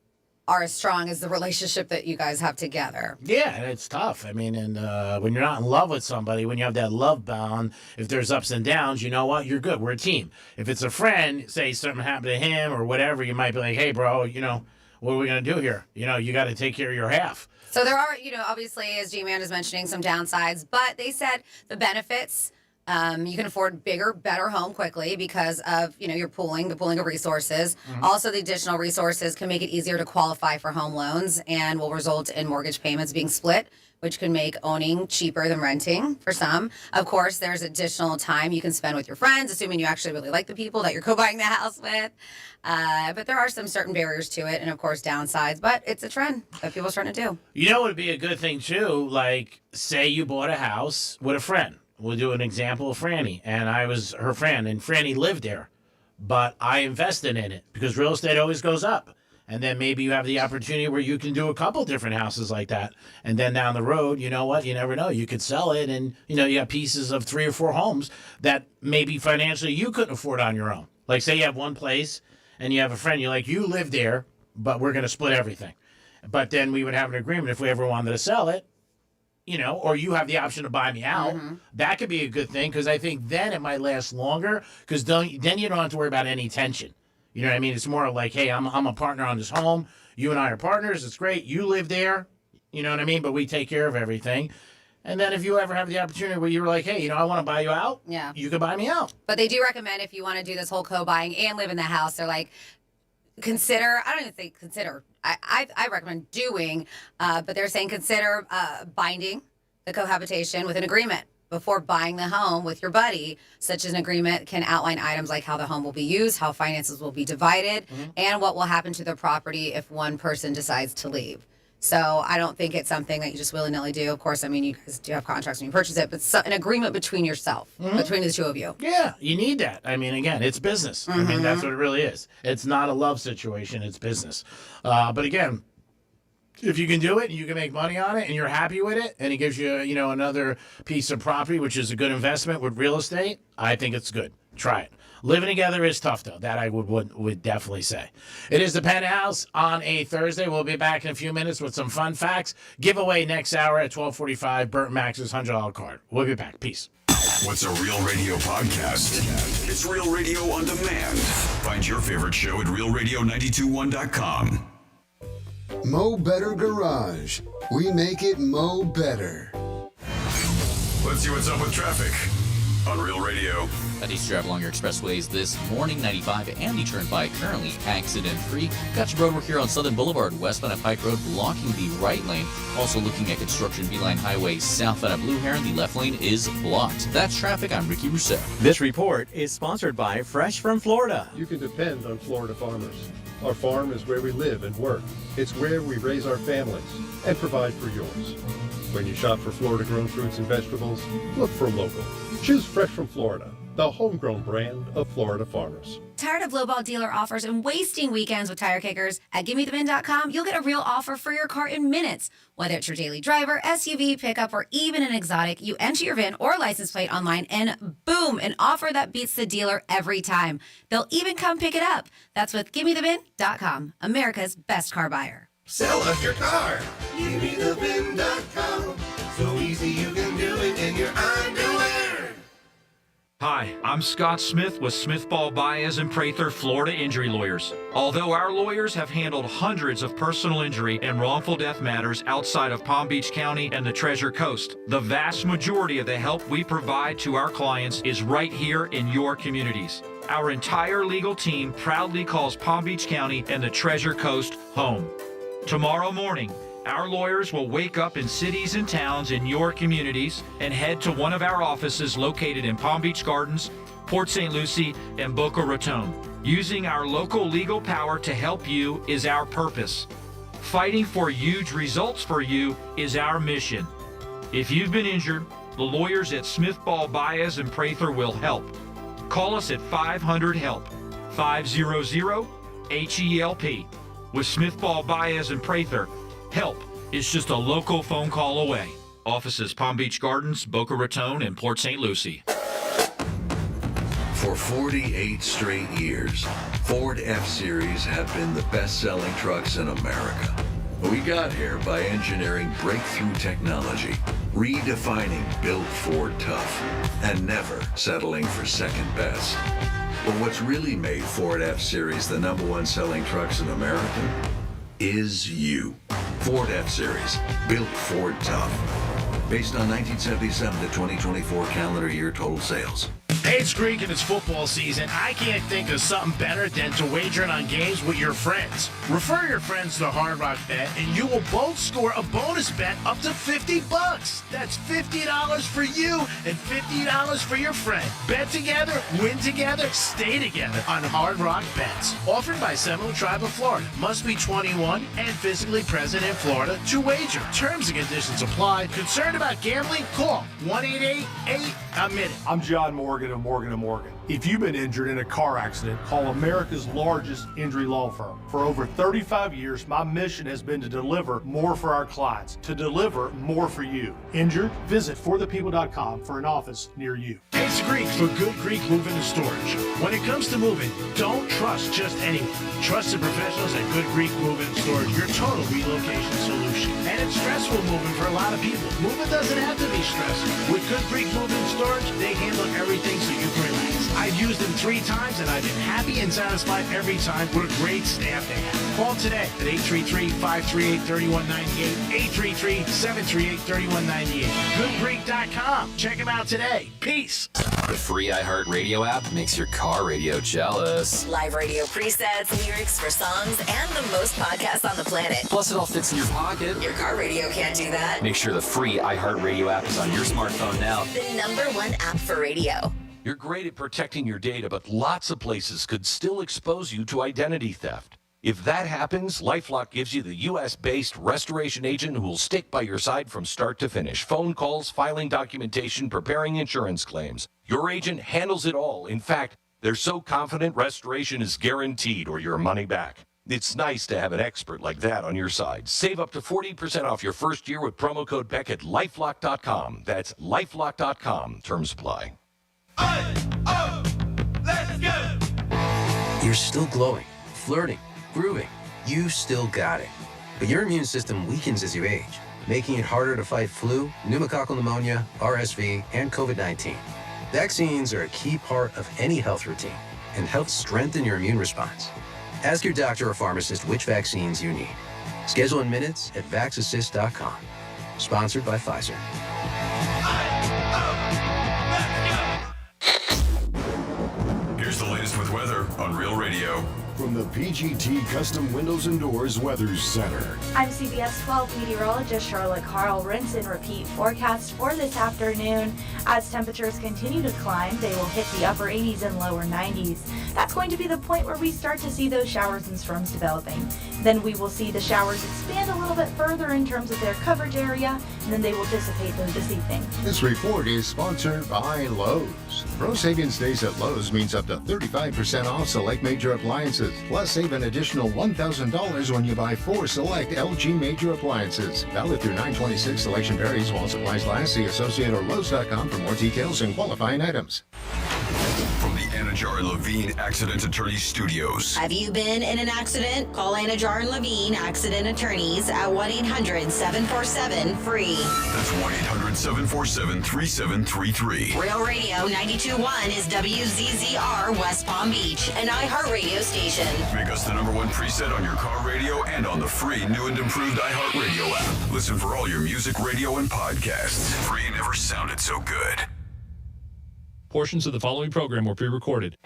are as strong as the relationship that you guys have together. Yeah, and it's tough. I mean, and when you're not in love with somebody, when you have that love bond, if there's ups and downs, you know what? You're good. We're a team. If it's a friend, say something happened to him or whatever, you might be like, hey, bro, what are we going to do here? You got to take care of your half. So there are, obviously, as G-Man is mentioning, some downsides, but they said the benefits, you can afford bigger, better home quickly because of, the pooling of resources. Mm-hmm. Also, the additional resources can make it easier to qualify for home loans and will result in mortgage payments being split, which can make owning cheaper than renting for some. Of course, there's additional time you can spend with your friends, assuming you actually really like the people that you're co-buying the house with. But there are some certain barriers to it and, of course, downsides. But it's a trend that people are starting to do. What would be a good thing, too? Like, say you bought a house with a friend. We'll do an example of Franny. And I was her friend, and Franny lived there. But I invested in it because real estate always goes up. And then maybe you have the opportunity where you can do a couple different houses like that. And then down the road, you know what? You never know. You could sell it and, you have pieces of 3 or 4 homes that maybe financially you couldn't afford on your own. Like, say you have one place and you have a friend, you're like, you live there, but we're going to split everything. But then we would have an agreement if we ever wanted to sell it, or you have the option to buy me out. Mm-hmm. That could be a good thing because I think then it might last longer because then you don't have to worry about any tension. You know what I mean? It's more like, hey, I'm a partner on this home. You and I are partners. It's great. You live there. You know what I mean? But we take care of everything. And then if you ever have the opportunity where you're like, hey, I want to buy you out, you can buy me out. But they do recommend if you want to do this whole co-buying and live in the house, they're like, consider, I don't even say consider, I recommend doing, but they're saying consider binding the cohabitation with an agreement. before buying the home with your buddy. Such an agreement can outline items like how the home will be used, how finances will be divided, and what will happen to the property if one person decides to leave. So I don't think it's something that you just willy-nilly do. Of course, I mean, you guys do have contracts when you purchase it, but an agreement between yourself, between the two of you. Yeah, you need that. I mean, again, it's business. I mean, that's what it really is. It's not a love situation. It's business. But again, if you can do it and you can make money on it and you're happy with it and it gives you, another piece of property, which is a good investment with real estate, I think it's good. Try it. Living together is tough, though. That I would definitely say. It is the Penthouse on a Thursday. We'll be back in a few minutes with some fun facts. Giveaway next hour at 12:45. Burt Max's $100 card. We'll be back. Peace. What's a Real Radio podcast? It's Real Radio on demand. Find your favorite show at realradio921.com. Mo Better Garage. We make it Mo Better. Let's see what's up with traffic on Real Radio. East travel along your expressways this morning. 95 and the Turnpike currently accident-free. Got your roadwork here on Southern Boulevard, westbound at Pike Road, blocking the right lane. Also looking at construction Beeline Highway southbound at Blue Heron. The left lane is blocked. That's traffic. I'm Ricky Rousseau. This report is sponsored by Fresh from Florida. You can depend on Florida farmers. Our farm is where we live and work. It's where we raise our families and provide for yours. When you shop for Florida-grown fruits and vegetables, look for local. Choose Fresh from Florida, the homegrown brand of Florida farmers. Tired of lowball dealer offers and wasting weekends with tire kickers? At GimmeTheBin.com, you'll get a real offer for your car in minutes. Whether it's your daily driver, SUV, pickup, or even an exotic, you enter your VIN or license plate online and boom, an offer that beats the dealer every time. They'll even come pick it up. That's with GimmeTheBin.com, America's best car buyer. Sell us your car. GimmeTheBin.com. So easy you can do it in your underwear. Hi, I'm Scott Smith with Smith Ball Baez and Prather Florida Injury Lawyers. Although our lawyers have handled hundreds of personal injury and wrongful death matters outside of Palm Beach County and the Treasure Coast, the vast majority of the help we provide to our clients is right here in your communities. Our entire legal team proudly calls Palm Beach County and the Treasure Coast home. Tomorrow morning, our lawyers will wake up in cities and towns in your communities and head to one of our offices located in Palm Beach Gardens, Port St. Lucie, and Boca Raton. Using our local legal power to help you is our purpose. Fighting for huge results for you is our mission. If you've been injured, the lawyers at Smith Ball Baez and Prather will help. Call us at 500-HELP, 500-HELP. With Smith Ball Baez and Prather, help is just a local phone call away. Offices Palm Beach Gardens, Boca Raton, and Port St. Lucie. For 48 straight years, Ford F-Series have been the best-selling trucks in America. We got here by engineering breakthrough technology, redefining Built Ford Tough, and never settling for second best. But what's really made Ford F-Series the #1 selling trucks in America is you. Ford F-Series, Built Ford Tough. Based on 1977 to 2024 calendar year total sales. Hey, it's Greek and it's football season. I can't think of something better than to wager on games with your friends. Refer your friends to Hard Rock Bet and you will both score a bonus bet up to $50. That's $50 for you and $50 for your friend. Bet together, win together, stay together on Hard Rock Bets. Offered by Seminole Tribe of Florida. Must be 21 and physically present in Florida to wager. Terms and conditions apply. Concerned about gambling? Call 1-888-8-A-MINUTE. I'm John Morgan of Morgan & Morgan. If you've been injured in a car accident, call America's largest injury law firm. For over 35 years, my mission has been to deliver more for our clients, to deliver more for you. Injured? Visit forthepeople.com for an office near you. It's Greek for Good Greek Moving and Storage. When it comes to moving, don't trust just anyone. Trusted professionals at Good Greek Moving and Storage, your total relocation solution. And it's stressful moving for a lot of people. Moving doesn't have to be stressful. With Good Greek Moving and Storage, they handle everything so you can relax. I've used them 3 times and I've been happy and satisfied every time. What a great staff they have. Call today at 833-538-3198, 833-738-3198. GoodGreek.com. Check them out today. Peace. The free iHeartRadio app makes your car radio jealous. Live radio presets, lyrics for songs, and the most podcasts on the planet. Plus, it all fits in your pocket. Your car radio can't do that. Make sure the free iHeartRadio app is on your smartphone now. The #1 app for radio. You're great at protecting your data, but lots of places could still expose you to identity theft. If that happens, LifeLock gives you the U.S.-based restoration agent who will stick by your side from start to finish. Phone calls, filing documentation, preparing insurance claims. Your agent handles it all. In fact, they're so confident restoration is guaranteed or your money back. It's nice to have an expert like that on your side. Save up to 40% off your first year with promo code Beck at LifeLock.com. That's LifeLock.com. Terms apply. Let's go! You're still glowing, flirting, grooving. You still got it. But your immune system weakens as you age, making it harder to fight flu, pneumococcal pneumonia, RSV, and COVID-19. Vaccines are a key part of any health routine and help strengthen your immune response. Ask your doctor or pharmacist which vaccines you need. Schedule in minutes at VaxAssist.com. Sponsored by Pfizer. Here's the latest with weather on Real Radio. From the PGT Custom Windows and Doors Weather Center. I'm CBS 12 meteorologist Charlotte Carl. Rinse and repeat forecast for this afternoon. As temperatures continue to climb, they will hit the upper 80s and lower 90s. That's going to be the point where we start to see those showers and storms developing. Then we will see the showers expand a little bit further in terms of their coverage area, and then they will dissipate this evening. This report is sponsored by Lowe's. Pro Savings Days at Lowe's means up to 35% off select major appliances. Plus, save an additional $1,000 when you buy 4 select LG major appliances. Valid through 9/26. Selection varies while supplies last. See Associate or Lowe's.com for more details and qualifying items. From the Anajar and Levine Accident Attorney Studios. Have you been in an accident? Call Anajar and Levine Accident Attorneys at 1-800-747-FREE. That's 1-800-747-3733. Real Radio 92.1 is WZZR West Palm Beach, an iHeartRadio station. Make us the #1 preset on your car radio and on the free new and improved iHeartRadio app. Listen for all your music, radio, and podcasts. Free never sounded so good. Portions of the following program were pre-recorded.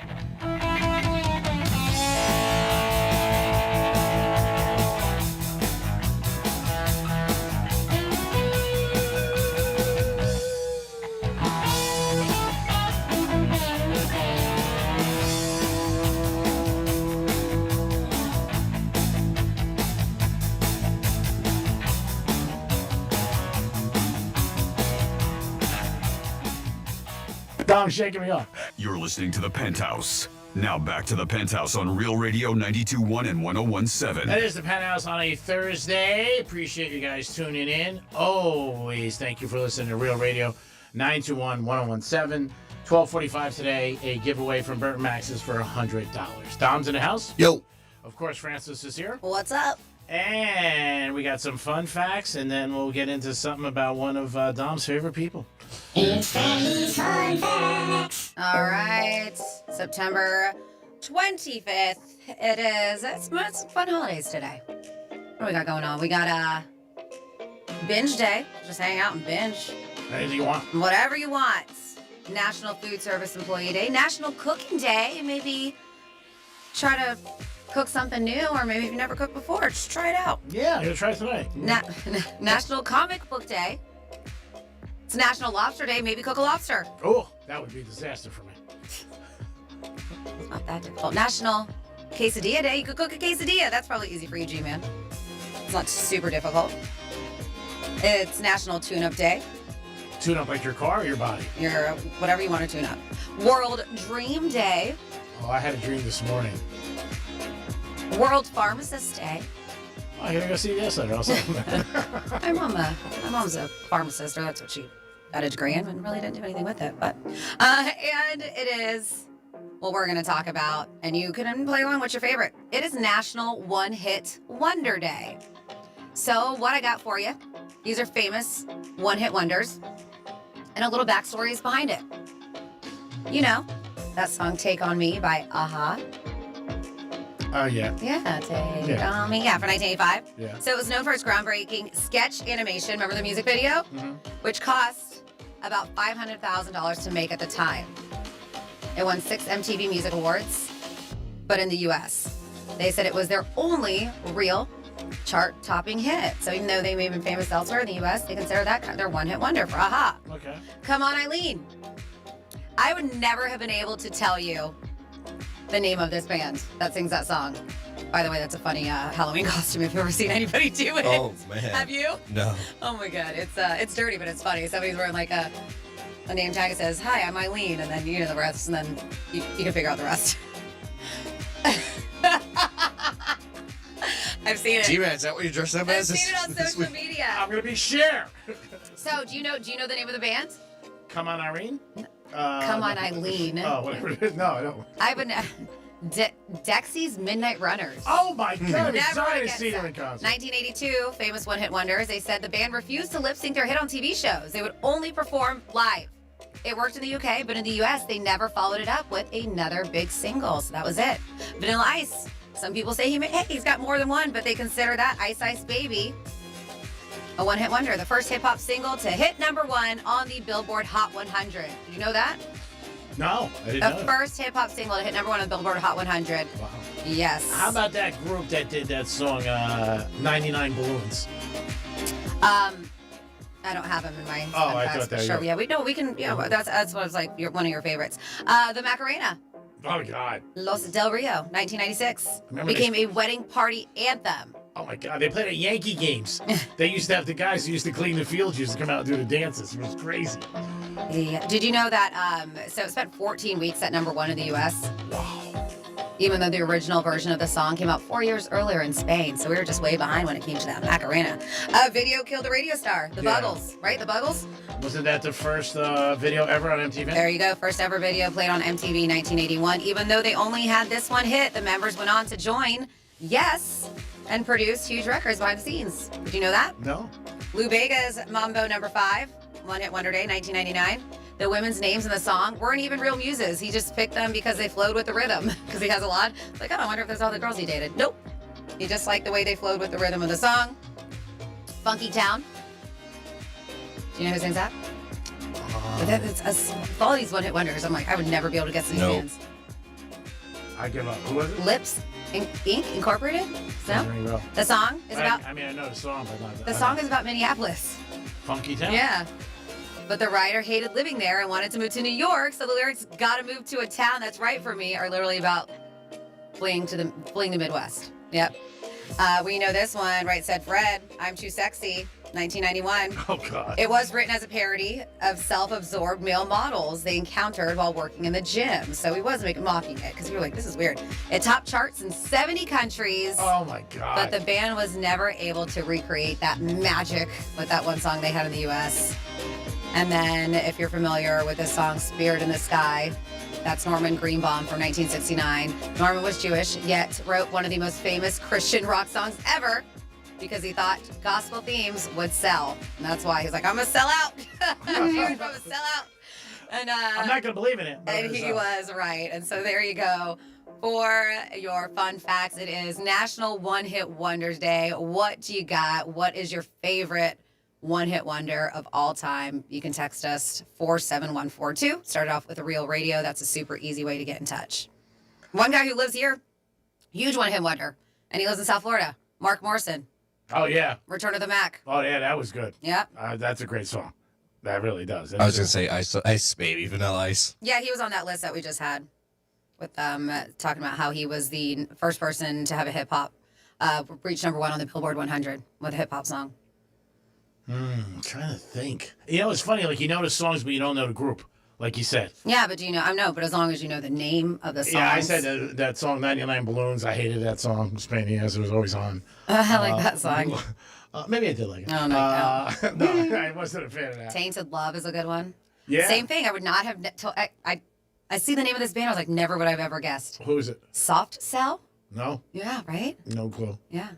Dom's shaking me off. You're listening to The Penthouse. Now back to The Penthouse on Real Radio 92.1 and 101.7. That is The Penthouse on a Thursday. Appreciate you guys tuning in. Always thank you for listening to Real Radio 921 101.7. 12:45 today, a giveaway from Burton Max's for $100. Dom's in the house. Yo. Of course, Francis is here. What's up? And we got some fun facts, and then we'll get into something about one of Dom's favorite people. It's Fanny's Fun Facts. All right, September 25th. It is. It's fun holidays today. What do we got going on? We got a binge day. Just hang out and binge. Anything you want. Whatever you want. National Food Service Employee Day. National Cooking Day. Maybe try to cook something new, or maybe if you never cooked before, just try it out. Yeah, I'm going to try it tonight. National Comic Book Day. It's National Lobster Day. Maybe cook a lobster. Oh, that would be a disaster for me. It's not that difficult. National Quesadilla Day. You could cook a quesadilla. That's probably easy for you, G-Man. It's not super difficult. It's National Tune-Up Day. Tune up like your car or your body? Your whatever you want to tune up. World Dream Day. Oh, I had a dream this morning. World Pharmacist Day. Oh, I gotta go see this or something. My mom's a pharmacist, or that's what she got a degree in, and really didn't do anything with it. But and it is what we're gonna talk about, and you can play along. What's your favorite? It is National One Hit Wonder Day. So what I got for you? These are famous one-hit wonders, and a little backstory is behind it. You know, that song "Take on Me" by a-ha. Oh, yeah. Yeah, Take on Me. Yeah, for 1985. Yeah. So it was known for its groundbreaking sketch animation. Remember the music video? Mm-hmm. Which cost about $500,000 to make at the time. It won 6 MTV Music Awards, but in the U.S. They said it was their only real chart-topping hit. So even though they may have been famous elsewhere in the U.S., they consider that their one-hit wonder for Aha. Okay. Come On Eileen. I would never have been able to tell you the name of this band that sings that song. By the way, that's a funny Halloween costume if you've ever seen anybody do it. Oh, man. Have you? No. Oh my God, it's dirty, but it's funny. Somebody's wearing like a name tag that says, "Hi, I'm Eileen," and then you know the rest, and then you can figure out the rest. I've seen it. G-Man, is that what you dressed up as? I've seen it on social media. I'm gonna be Cher. So, do you know the name of the band? Come On Irene? Come On Eileen. Oh, whatever it is. No, I don't. I've been Dexy's Midnight Runners. Oh my God, I'm Never excited to gets see them that. in concert. 1982, famous one-hit wonders. They said the band refused to lip-sync their hit on TV shows. They would only perform live. It worked in the UK, but in the US, they never followed it up with another big single. So that was it. Vanilla Ice. Some people say he's got more than one, but they consider that Ice Ice Baby a one-hit wonder. The first hip-hop single to hit #1 on the Billboard Hot 100. Did you know that? No, I didn't know. The first hip-hop single to hit #1 on the Billboard Hot 100. Wow. Yes. How about that group that did that song, 99 Balloons? I don't have them in my Oh, I podcast, thought but that. sure. Yeah, we can. Yeah, that's what was like one of your favorites. The Macarena, Oh God. Los Del Rio, 1996, Remember became a wedding party anthem. Oh my God, they played at Yankee games. They used to have the guys who used to clean the fields used to come out and do the dances. It was crazy. Yeah. Did you know that? So it spent 14 weeks at #1 in the U.S. Wow. Even though the original version of the song came out 4 years earlier in Spain, so we were just way behind when it came to that Macarena. A video killed a radio star, the Buggles, right? The Buggles. Wasn't that the first video ever on MTV? There you go. First ever video played on MTV 1981. Even though they only had this one hit, the members went on to join Yes and produce huge records behind the scenes. Did you know that? No. Lou Bega's Mambo No. 5, one-hit wonder day, 1999. The women's names in the song weren't even real muses. He just picked them because they flowed with the rhythm. Because he has a lot. Like, oh, I wonder if there's all the girls he dated. Nope. He just liked the way they flowed with the rhythm of the song. Funky Town. Do you know who sings that? All these one-hit wonders. I'm like, I would never be able to guess these bands. I give up. Who was it? Lips Inc. Incorporated? No? Well. The song is about. I mean, I know the song, but not The song is about Minneapolis. Funky Town? Yeah. But the writer hated living there and wanted to move to New York, so the lyrics "Gotta move to a town that's right for me" are literally about fleeing the Midwest. Yep. We know this one, Right Said Fred, "I'm Too Sexy," 1991. Oh, God. It was written as a parody of self-absorbed male models they encountered while working in the gym. So he was mocking it because we were like, this is weird. It topped charts in 70 countries. Oh, my God. But the band was never able to recreate that magic with that one song they had in the U.S. And then, if you're familiar with the song "Spirit in the Sky," that's Norman Greenbaum from 1969. Norman was Jewish, yet wrote one of the most famous Christian rock songs ever because he thought gospel themes would sell. And that's why he's like, I'm going to sell out. I'm going to sell out. And, I'm not going to believe in it. And he was right. And so there you go. For your fun facts, it is National One Hit Wonders Day. What do you got? What is your favorite one-hit wonder of all time? You can text us 47142. Started off with a real radio. That's a super easy way to get in touch. One guy who lives here, huge one-hit wonder, and he lives in South Florida, Mark Morrison. Oh, yeah. Return of the Mac. Oh, yeah, that was good. Yeah. That's a great song. That really does. I was going to say Ice Baby, Vanilla Ice. Yeah, he was on that list that we just had with talking about how he was the first person to have a hip-hop reach #1 on the Billboard 100 with a hip-hop song. I'm trying to think. You know, it's funny. Like, you know the songs, but you don't know the group, like you said. Yeah, but do you know? I know, but as long as you know the name of the song. Yeah, I said that song, 99 Balloons. I hated that song. It was always on. I like that song. Maybe I did like it. Oh, no, no, I wasn't a fan of that. Tainted Love is a good one. Yeah. Same thing. I would not have. I see the name of this band. I was like, never would I have ever guessed. Who is it? Soft Cell? No. Yeah, right? No clue. Yeah.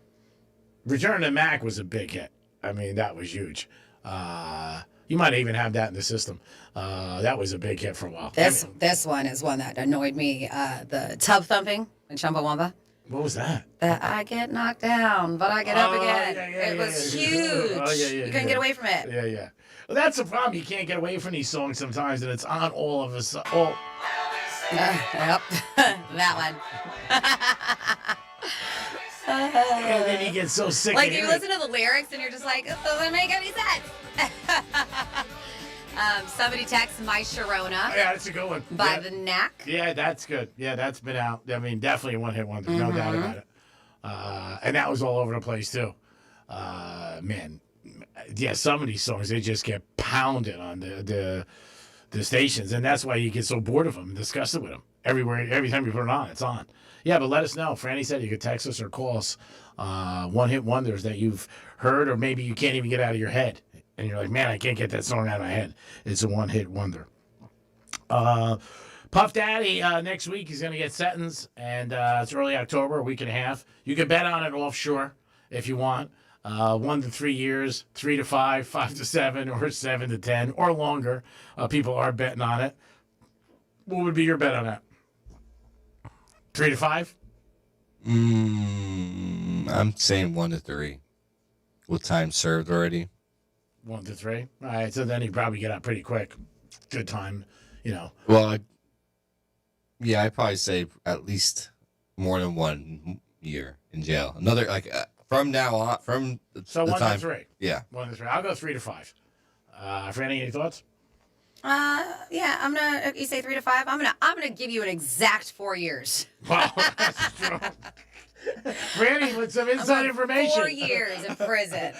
Return to Mac was a big hit. I mean, that was huge. You might even have that in the system. That was a big hit for a while. This one is one that annoyed me. The Tub Thumping and Chumbawamba. What was that? That I get knocked down, but I get up again. Yeah, it was yeah. huge. Oh, yeah, you couldn't get away from it. Yeah, yeah. Well, that's the problem. You can't get away from these songs sometimes, and it's on all of us. Yep, that one. And then you get so sick Like of you hearing listen to the lyrics and you're just like, it doesn't make any sense. Somebody texts My Sharona. Yeah, that's a good one. By the Knack. Yeah, that's good. Yeah, that's been out. I mean, definitely a one-hit wonder, no doubt about it. And that was all over the place too. Man, yeah, some of these songs they just get pounded on the stations, and that's why you get so bored of them and disgusted with them. Every time you put it on, it's on. Yeah, but let us know. Franny said you could text us or call us. One-hit wonders that you've heard, or maybe you can't even get out of your head. And you're like, man, I can't get that song out of my head. It's a one-hit wonder. Puff Daddy, next week, he's going to get sentenced. And it's early October, a week and a half. You can bet on it offshore if you want. 1 to 3 years, 3 to 5, 5 to 7, or 7 to 10, or longer. People are betting on it. What would be your bet on that? 3 to 5? I'm saying 1 to 3. With time served already. 1 to 3. All right, so then he'd probably get out pretty quick. Good time, you know. Well, I'd probably say at least more than 1 year in jail. Another, from now on, from so the 1 time, to 3. Yeah. 1 to 3. I'll go 3 to 5. Franny, any thoughts? Yeah, I'm gonna. You say 3 to 5. I'm gonna give you an exact 4 years. Wow, that's true. Franny with some inside information. 4 years in prison.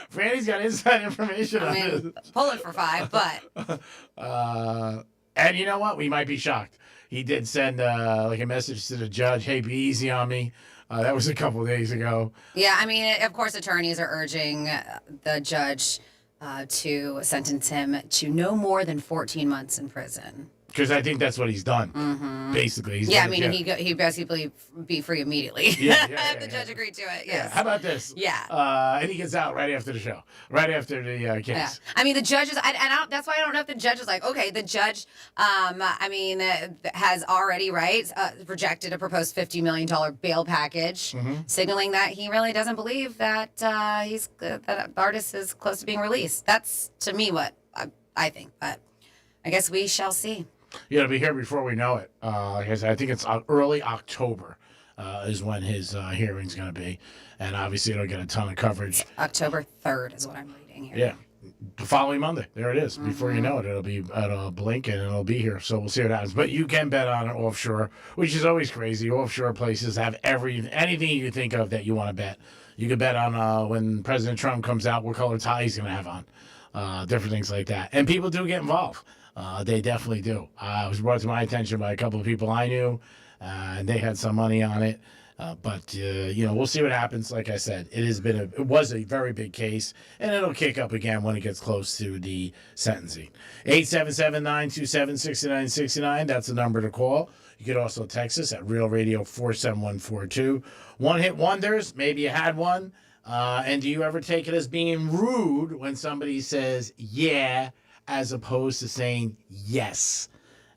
Franny's got inside information on this. Pulling for 5, but. And you know what? We might be shocked. He did send a message to the judge. Hey, be easy on me. That was a couple of days ago. Yeah, I mean, of course, attorneys are urging the judge to sentence him to no more than 14 months in prison. Because I think that's what he's done, basically. He'd basically be free immediately. Yeah, if the judge agreed to it, yes. Yeah. How about this? Yeah. And he gets out right after the show, right after the case. Yeah. I mean, the judge is, that's why I don't know if the judge is like, okay, the judge, has already, rejected a proposed $50 million bail package, signaling that he really doesn't believe that that the artist is close to being released. That's, to me, what I think, but I guess we shall see. Yeah, it'll be here before we know it. Like I said, I think it's early October is when his hearing's going to be. And obviously it'll get a ton of coverage. October 3rd is what I'm reading here. Yeah. The following Monday. There it is. Before you know it, it'll blink and it'll be here. So we'll see what happens. But you can bet on it offshore, which is always crazy. Offshore places have anything you can think of that you want to bet. You can bet on when President Trump comes out, what color tie he's going to have on. Different things like that. And people do get involved. They definitely do. It was brought to my attention by a couple of people I knew, and they had some money on it. But we'll see what happens. Like I said, it was a very big case, and it'll kick up again when it gets close to the sentencing. 877-927-6969. That's the number to call. You could also text us at Real Radio 47142. One-hit wonders. Maybe you had one. And do you ever take it as being rude when somebody says, yeah, as opposed to saying yes?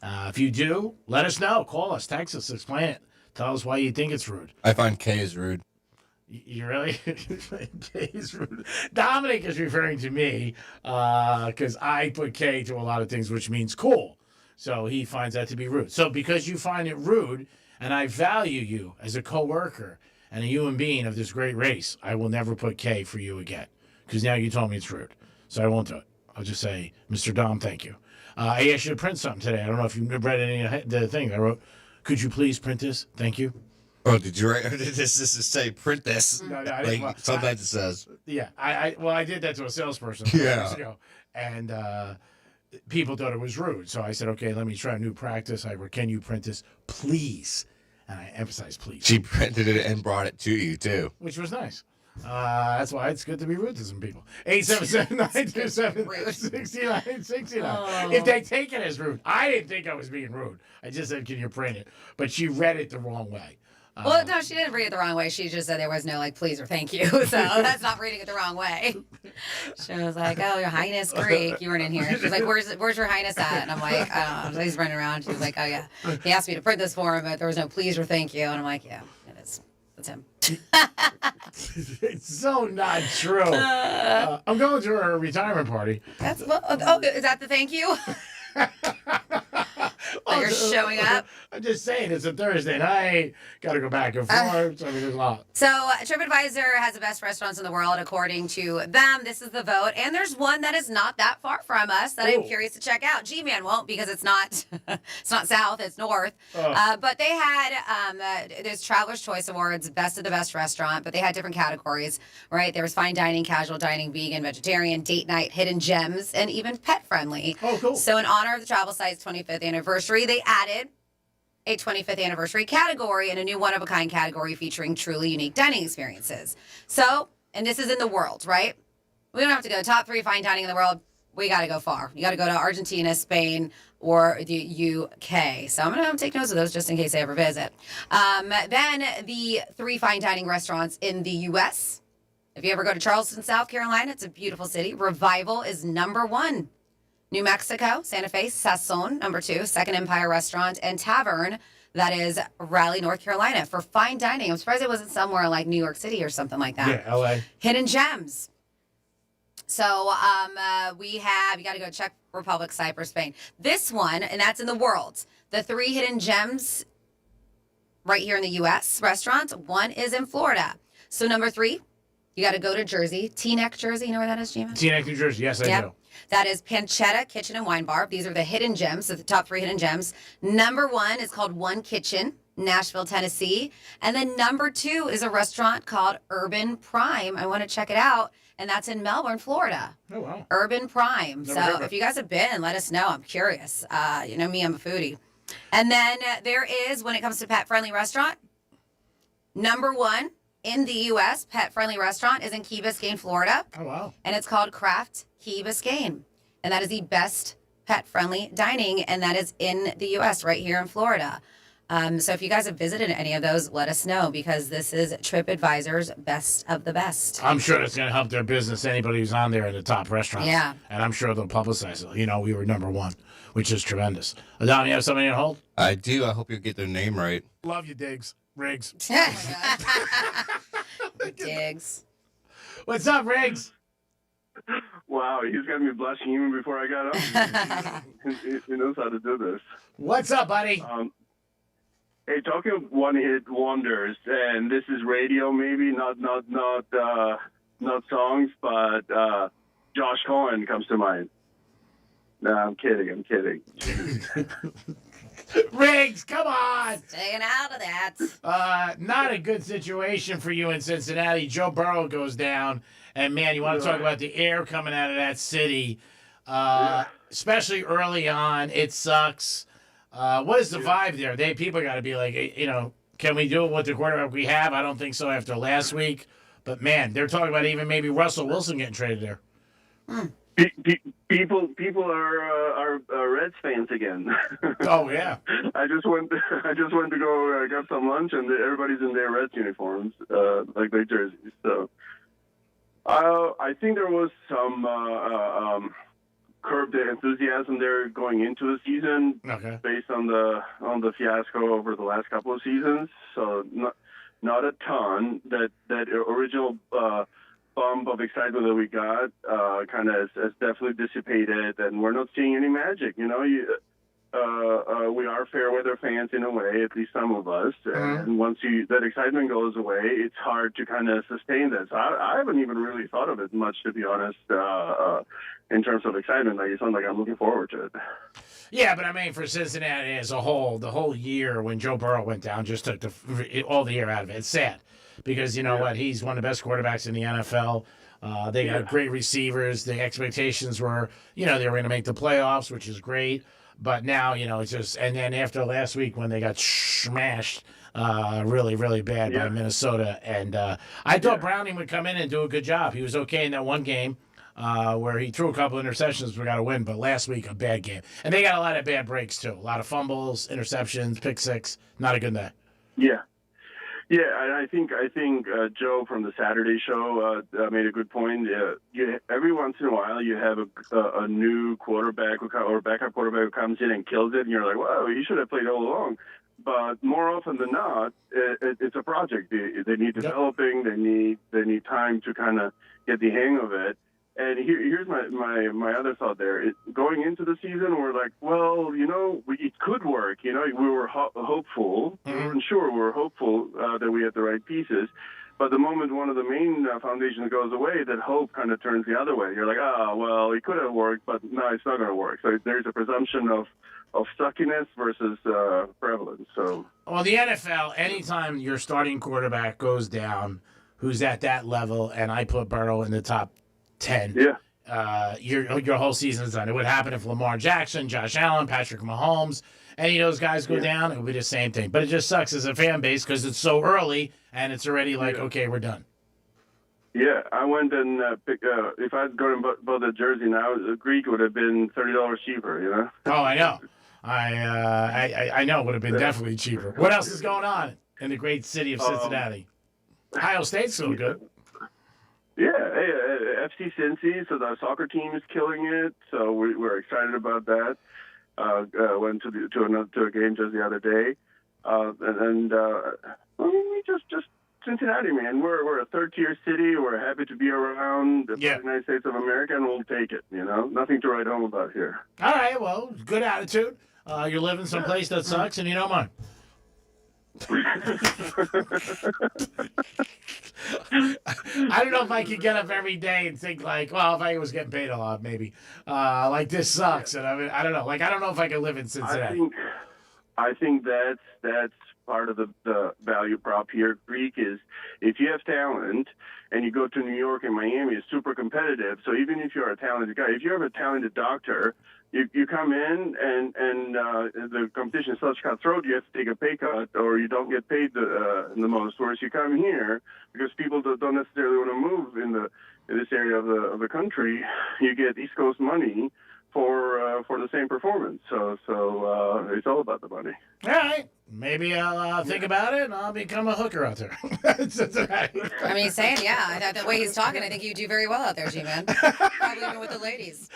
If you do, let us know. Call us, text us, explain it. Tell us why you think it's rude. I find K is rude. You really? K is rude. Dominic is referring to me because I put K to a lot of things, which means cool. So he finds that to be rude. So because you find it rude, and I value you as a coworker and a human being of this great race, I will never put K for you again. Because now you told me it's rude. So I won't do it. I'll just say, Mr. Dom, thank you. I asked you to print something today. I don't know if you read any of the things I wrote. Could you please print this? Thank you. Oh, did you write? Did this say print this? No, I didn't. Well, sometimes it says. Yeah, I did that to a salesperson years ago, and people thought it was rude. So I said, okay, let me try a new practice. I wrote, can you print this, please? And I emphasized please. She printed it and brought it to you too, which was nice. That's why it's good to be rude to some people. 877-927-6969. If they take it as rude, I didn't think I was being rude. I just said, can you print it? But she read it the wrong way. Well, no, she didn't read it the wrong way. She just said there was no please or thank you. So that's not reading it the wrong way. She was like, oh, Your Highness Greek, you weren't in here. She's like, where's Your Highness at? And I'm like, I don't know. He's running around. She was like, oh yeah, he asked me to print this for him, but there was no please or thank you. And I'm like, yeah, it is. That's him. It's so not true. I'm going to her retirement party. That's is that the thank you? That you're showing up. I'm just saying, it's a Thursday night. Got to go back and forth. So, I mean, there's a lot. So TripAdvisor has the best restaurants in the world according to them. This is the vote, and there's one that is not that far from us that I'm curious to check out. G-Man won't because it's not it's not south, it's north. But they had there's Traveler's Choice Awards, best of the best restaurant, but they had different categories, right? There was fine dining, casual dining, vegan, vegetarian, date night, hidden gems, and even pet friendly. Oh, cool. So in honor of the travel site's 25th anniversary, they added a 25th anniversary category and a new one-of-a-kind category featuring truly unique dining experiences. So, and this is in the world, right? We don't have to go top 3 fine dining in the world. We got to go far. You got to go to Argentina, Spain, or the UK. So I'm going to take notes of those just in case I ever visit. Then the 3 fine dining restaurants in the U.S. If you ever go to Charleston, South Carolina, it's a beautiful city. Revival is number 1. New Mexico, Santa Fe, Sazon, number 2, Second Empire Restaurant and Tavern, that is Raleigh, North Carolina, for fine dining. I'm surprised it wasn't somewhere like New York City or something like that. Yeah, L.A. Hidden Gems. So we have, you got to go Czech Republic, Cyprus, Spain. This one, and that's in the world. The 3 Hidden Gems right here in the U.S. restaurants, 1 is in Florida. So number 3, you got to go to Jersey, Teaneck, Jersey. You know where that is, Gina? Teaneck, New Jersey. Yes, I do. That is Pancetta Kitchen and Wine Bar. These are the hidden gems, so the top 3 hidden gems. Number 1 is called One Kitchen, Nashville, Tennessee. And then number 2 is a restaurant called Urban Prime. I want to check it out. And that's in Melbourne, Florida. Oh, wow. Urban Prime. Never heard of So it. if you guys have been, let us know. I'm curious. You know me, I'm a foodie. And then there is, when it comes to pet-friendly restaurant, number 1 in the U.S. pet-friendly restaurant is in Key Biscayne, Florida. Oh, wow. And it's called Craft Key Biscayne. And that is the best pet-friendly dining, and that is in the U.S., right here in Florida. So if you guys have visited any of those, let us know, because this is TripAdvisor's best of the best. I'm sure it's going to help their business, anybody who's on there in the top restaurants. Yeah. And I'm sure they'll publicize it. You know, we were number 1, which is tremendous. Adam, you have something to hold? I do. I hope you get their name right. Love you, Riggs. Diggs. What's up, Riggs? Wow, he's got me blushing even before I got up. He knows how to do this. What's up, buddy? Hey, talking of one-hit wonders, and this is radio, maybe not songs, but Josh Cohen comes to mind. No, I'm kidding. Riggs, come on! Staying out of that. Not a good situation for you in Cincinnati. Joe Burrow goes down, and man, you want to talk about the air coming out of that city, especially early on. It sucks. What is the vibe there? People got to be like, you know, can we do it with the quarterback we have? I don't think so after last week. But man, they're talking about even maybe Russell Wilson getting traded there. People are Reds fans again. Oh yeah. I just went to go get some lunch, and everybody's in their Reds uniforms, like their jerseys. So I think there was some curb the enthusiasm there going into the season, based on the fiasco over the last couple of seasons. So not a ton. That original bump of excitement that we got kind of has definitely dissipated, and we're not seeing any magic. You know, we are fair weather fans in a way, at least some of us. And once that excitement goes away, it's hard to kind of sustain that. So I haven't even really thought of it much, to be honest, in terms of excitement. Like, it sounds like I'm looking forward to it. Yeah, but I mean, for Cincinnati as a whole, the whole year when Joe Burrow went down just took all the year out of it. It's sad because, you know what, he's one of the best quarterbacks in the NFL. They got great receivers. The expectations were, you know, they were going to make the playoffs, which is great. But now, you know, it's just, and then after last week when they got smashed really, really bad by Minnesota, and I thought Browning would come in and do a good job. He was okay in that one game where he threw a couple interceptions. We got to win, but last week a bad game, and they got a lot of bad breaks too. A lot of fumbles, interceptions, pick six. Not a good day. Yeah, and I think Joe from the Saturday show made a good point. Every once in a while, you have a new quarterback or backup quarterback who comes in and kills it, and you're like, "Wow, he should have played all along." but more often than not, it's a project. They need developing. They need time to kind of get the hang of it. And here's my other thought there. Going into the season, we're like, well, it could work. We were hopeful. We weren't sure. We were hopeful that we had the right pieces. But the moment one of the main foundations goes away, that hope kind of turns the other way. You're like, well, it could have worked, but no, it's not going to work. So there's a presumption of suckiness versus prevalence. So, well, the NFL, anytime your starting quarterback goes down, who's at that level, and I put Burrow in the top 10, your whole season's done. It would happen if Lamar Jackson, Josh Allen, Patrick Mahomes, any of those guys go down, it would be the same thing. But it just sucks as a fan base because it's so early and it's already like, okay, we're done. Yeah, I went and picked, if I'd gone and bought the jersey now, the Greek would have been $30 cheaper, Oh, I know. I know it would have been definitely cheaper. What else is going on in the great city of Cincinnati? Ohio State's so good. Yeah, FC Cincy, so the soccer team is killing it. So we're excited about that. Went to a game just the other day, we just Cincinnati, man. We're a third-tier city. We're happy to be around the United States of America, and we'll take it. Nothing to write home about here. All right, well, good attitude. You're living someplace that sucks, and you don't mind. I don't know if I could get up every day and think like, well, if I was getting paid a lot, maybe like this sucks, and I don't know. Like I don't know if I could live in Cincinnati. I think that's part of the value prop here. Greek is if you have talent and you go to New York and Miami, it's super competitive. So even if you're a talented guy, if you have a talented doctor, you come in and the competition is such cutthroat, you have to take a pay cut or you don't get paid the most. Whereas you come here, because people don't necessarily want to move in this area of the country, you get East Coast money for the same performance. So it's all about the money. All right. Maybe I'll think about it and I'll become a hooker out there. I mean, he's saying, the way he's talking, I think you do very well out there, G-Man. Probably even with the ladies.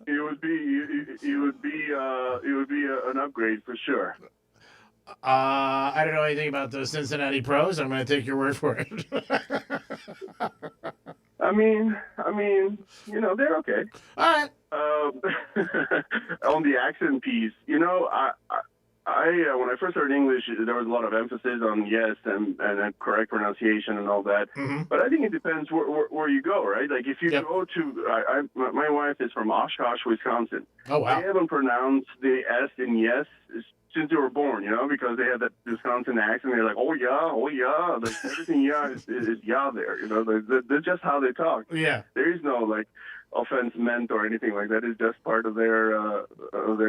It would be an upgrade for sure. I don't know anything about the Cincinnati Pros. I'm going to take your word for it. I mean, they're okay. All right. On the accent piece, I when I first heard English, there was a lot of emphasis on yes and correct pronunciation and all that. Mm-hmm. But I think it depends where you go, right? Like if you go to, my wife is from Oshkosh, Wisconsin. Oh wow! They haven't pronounced the S in yes since they were born, because they have that Wisconsin accent. They're like, oh yeah, like everything is yeah there, That's just how they talk. Yeah, there is no offense meant or anything like that. It's just part of their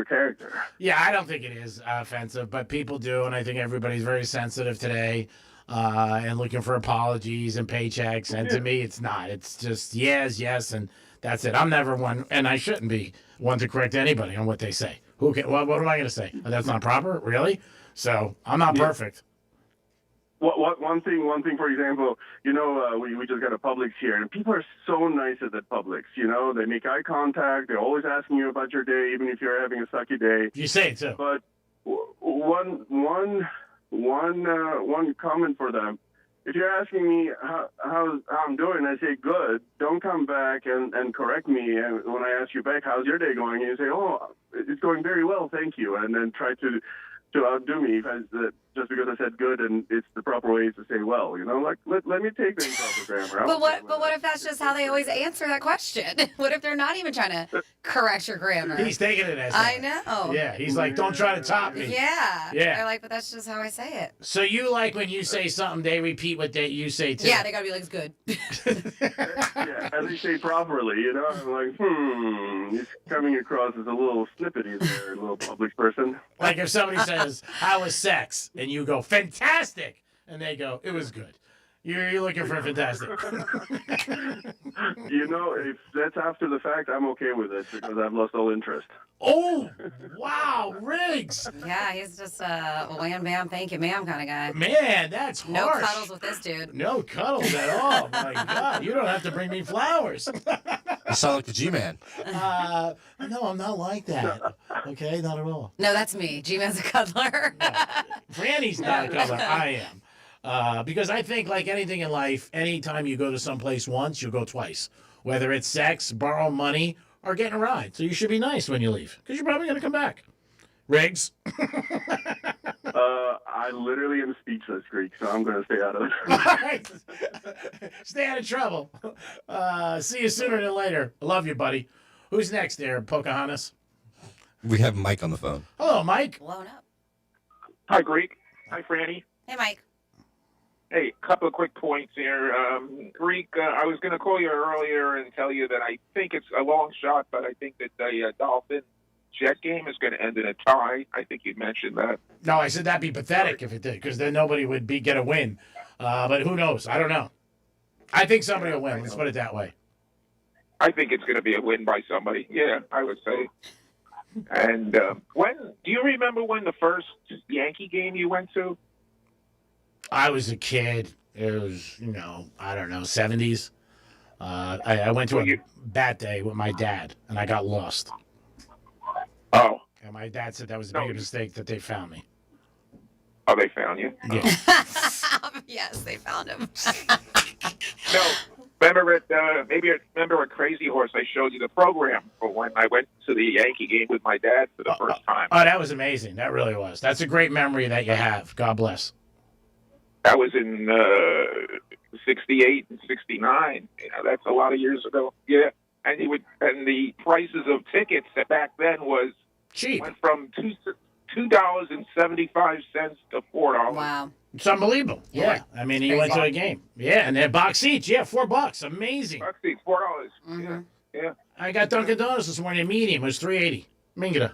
character. Yeah, I don't think it is offensive, but people do, and I think everybody's very sensitive today and looking for apologies and paychecks. And to me, it's not. It's just yes, and that's it. I'm never one, and I shouldn't be one to correct anybody on what they say. What am I going to say? That's not proper, really? So I'm not perfect. One thing, for example, we just got a Publix here, and people are so nice at that Publix. They make eye contact. They're always asking you about your day, even if you're having a sucky day. You say it too. But one comment for them: if you're asking me how I'm doing, I say good. Don't come back and correct me. And when I ask you back, how's your day going? And you say, oh, it's going very well, thank you. And then try to outdo me just because I said good and it's the proper way to say well. Let me take the improper grammar. But what if that's just how they always answer that question? What if they're not even trying to correct your grammar? He's taking it as I know. Yeah, he's like, don't try to top me. Yeah. Yeah. They're like, but that's just how I say it. So you like when you say something, they repeat what you say too? Yeah, they gotta be like, it's good. Yeah, as they say properly, I'm like, he's coming across as a little snippety there, a little Publix person. Like if somebody says, how was sex? And you go, fantastic. And they go, it was good. You're looking for fantastic. If that's after the fact, I'm okay with it because I've lost all interest. Oh, wow, Riggs. Yeah, he's just a wham, bam, thank you, ma'am kind of guy. Man, that's harsh. No cuddles with this dude. No cuddles at all. My God, you don't have to bring me flowers. You sound like the G-Man. No, I'm not like that. Okay, not at all. No, that's me. G-Man's a cuddler. Franny's not a cuddler. I am. Because I think, like anything in life, anytime you go to someplace once, you'll go twice. Whether it's sex, borrow money, or getting a ride. So you should be nice when you leave, because you're probably going to come back. Riggs? I literally am speechless, Greek, so I'm going to stay out of it. All right. Stay out of trouble. See you sooner than later. I love you, buddy. Who's next there, Pocahontas? We have Mike on the phone. Hello, Mike. Blown up. Hi, Greek. Hi, Franny. Hey, Mike. Hey, a couple of quick points here. Greek, I was going to call you earlier and tell you that I think it's a long shot, but I think that the Dolphin-Jet game is going to end in a tie. I think you mentioned that. No, I said that'd be pathetic if it did, because then nobody would get a win. But who knows? I don't know. I think somebody will win. Let's put it that way. I think it's going to be a win by somebody. Yeah, I would say. And do you remember when the first Yankee game you went to? I was a kid. It was, I don't know, 70s. I went to a bat day with my dad, and I got lost. Oh. And my dad said that was a big mistake that they found me. Oh, they found you? Yeah. Yes, they found him. No. Remember at Crazy Horse, I showed you the program for when I went to the Yankee game with my dad for the first time. Oh, that was amazing. That really was. That's a great memory that you have. God bless. That was in 68 and 69. That's a lot of years ago. Yeah. And the prices of tickets back then was cheap. Went from $2.75 to $4. Wow. It's unbelievable. Yeah. I mean, you went to a game. Yeah, and then box seats. Yeah, $4. Amazing. Box seats, $4. Mm-hmm. Yeah. I got Dunkin' Donuts this morning. Medium. It was $3.80. Mingada.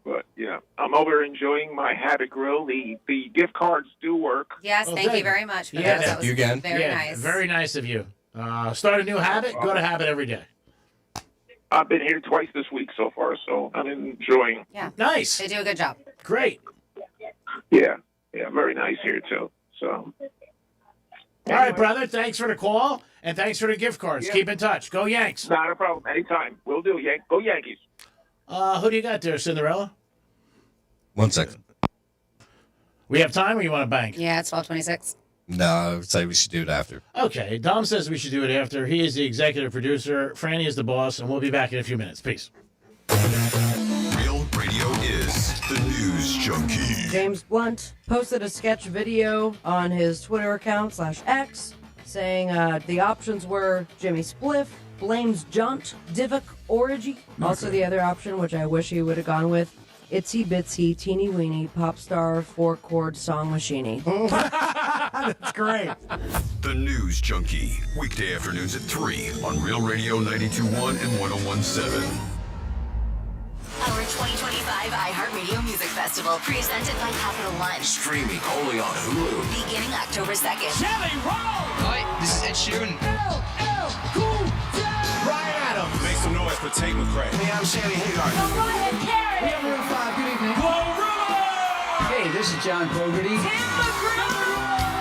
But, I'm over enjoying my Habit Grill. The gift cards do work. Yes, thank you very much. For Yeah, those. That was you again. Very nice. Very nice of you. Start a new habit. Go to Habit every day. I've been here twice this week so far, so I'm enjoying. Yeah. Nice. They do a good job. Great. Yeah, very nice here too. So. All right, brother. Thanks for the call, and thanks for the gift cards. Yeah. Keep in touch. Go Yanks. Not a problem. Anytime. We'll do. Go Yankees. Who do you got there, Cinderella? 1 second. We have time, or you want to bank? Yeah, it's 12:26. No, I would say we should do it after. Okay. Dom says we should do it after. He is the executive producer. Franny is the boss, and we'll be back in a few minutes. Peace. Real Radio is the news junkie. James Blunt posted a sketch video on his Twitter account /X saying the options were Jimmy Spliff, blames Junt, Divok, Origi. Also the other option, which I wish he would have gone with, Itsy Bitsy Teeny Weeny Pop Star 4-chord Song Machine. That's great. The News Junkie. Weekday afternoons at 3 on Real Radio 92.1 and 101.7. Our 2025 iHeartRadio Music Festival, presented by Capital One. Streaming only on Hulu. Beginning October 2nd. Jelly roll! Hi, this is Ed Sheeran. Cool Brian Adams. Make some noise for Tate McRae. Hey, I'm Shannon Hagar. We have Room 5. Good evening. Hey, this is John Fogerty.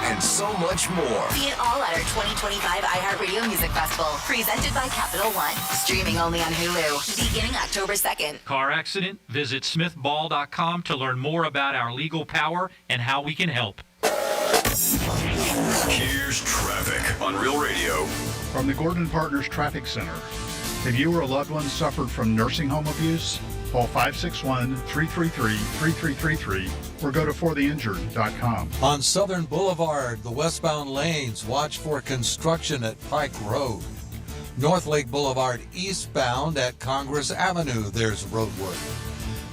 And so much more. See it all at our 2025 iHeartRadio Music Festival, presented by Capital One. Streaming only on Hulu. Beginning October 2nd. Car accident? Visit smithball.com to learn more about our legal power and how we can help. Here's traffic on Real Radio. From the Gordon Partners Traffic Center. If you or a loved one suffered from nursing home abuse, call 561-333-3333 or go to fortheinjured.com. On Southern Boulevard, the westbound lanes, watch for construction at Pike Road. North Lake Boulevard eastbound at Congress Avenue, there's road work.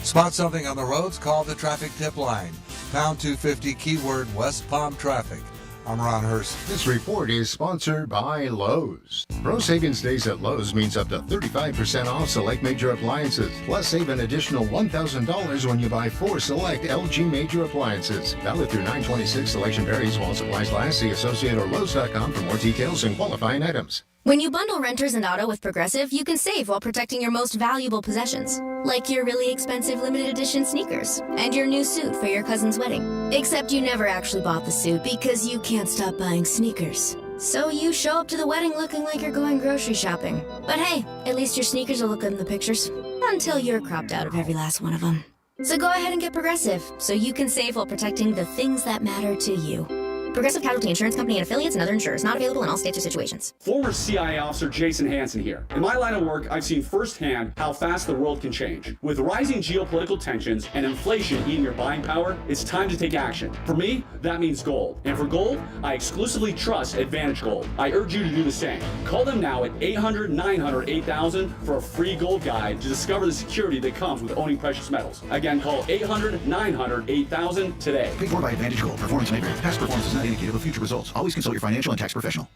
Spot something on the roads, call the traffic tip line. Pound 250 keyword West Palm Traffic. I'm Ron Hurst. This report is sponsored by Lowe's. Pro Savings Days at Lowe's means up to 35% off select major appliances. Plus, save an additional $1,000 when you buy 4 select LG major appliances. Valid through 9/26. Selection varies while supplies last. See Associate or Lowe's.com for more details and qualifying items. When you bundle renters and auto with Progressive, you can save while protecting your most valuable possessions, like your really expensive limited edition sneakers and your new suit for your cousin's wedding. Except you never actually bought the suit because you can't stop buying sneakers. So you show up to the wedding looking like you're going grocery shopping. But hey, at least your sneakers will look good in the pictures. Until you're cropped out of every last one of them. So go ahead and get Progressive, so you can save while protecting the things that matter to you. Progressive Casualty Insurance Company and affiliates and other insurers. Not available in all states or situations. Former CIA Officer Jason Hansen here. In my line of work, I've seen firsthand how fast the world can change. With rising geopolitical tensions and inflation eating your buying power, it's time to take action. For me, that means gold. And for gold, I exclusively trust Advantage Gold. I urge you to do the same. Call them now at 800-900-8000 for a free gold guide to discover the security that comes with owning precious metals. Again, call 800-900-8000 today. Paid for by Advantage Gold. Performance may vary. Past performance is not indicative of future results. Always consult your financial and tax professional.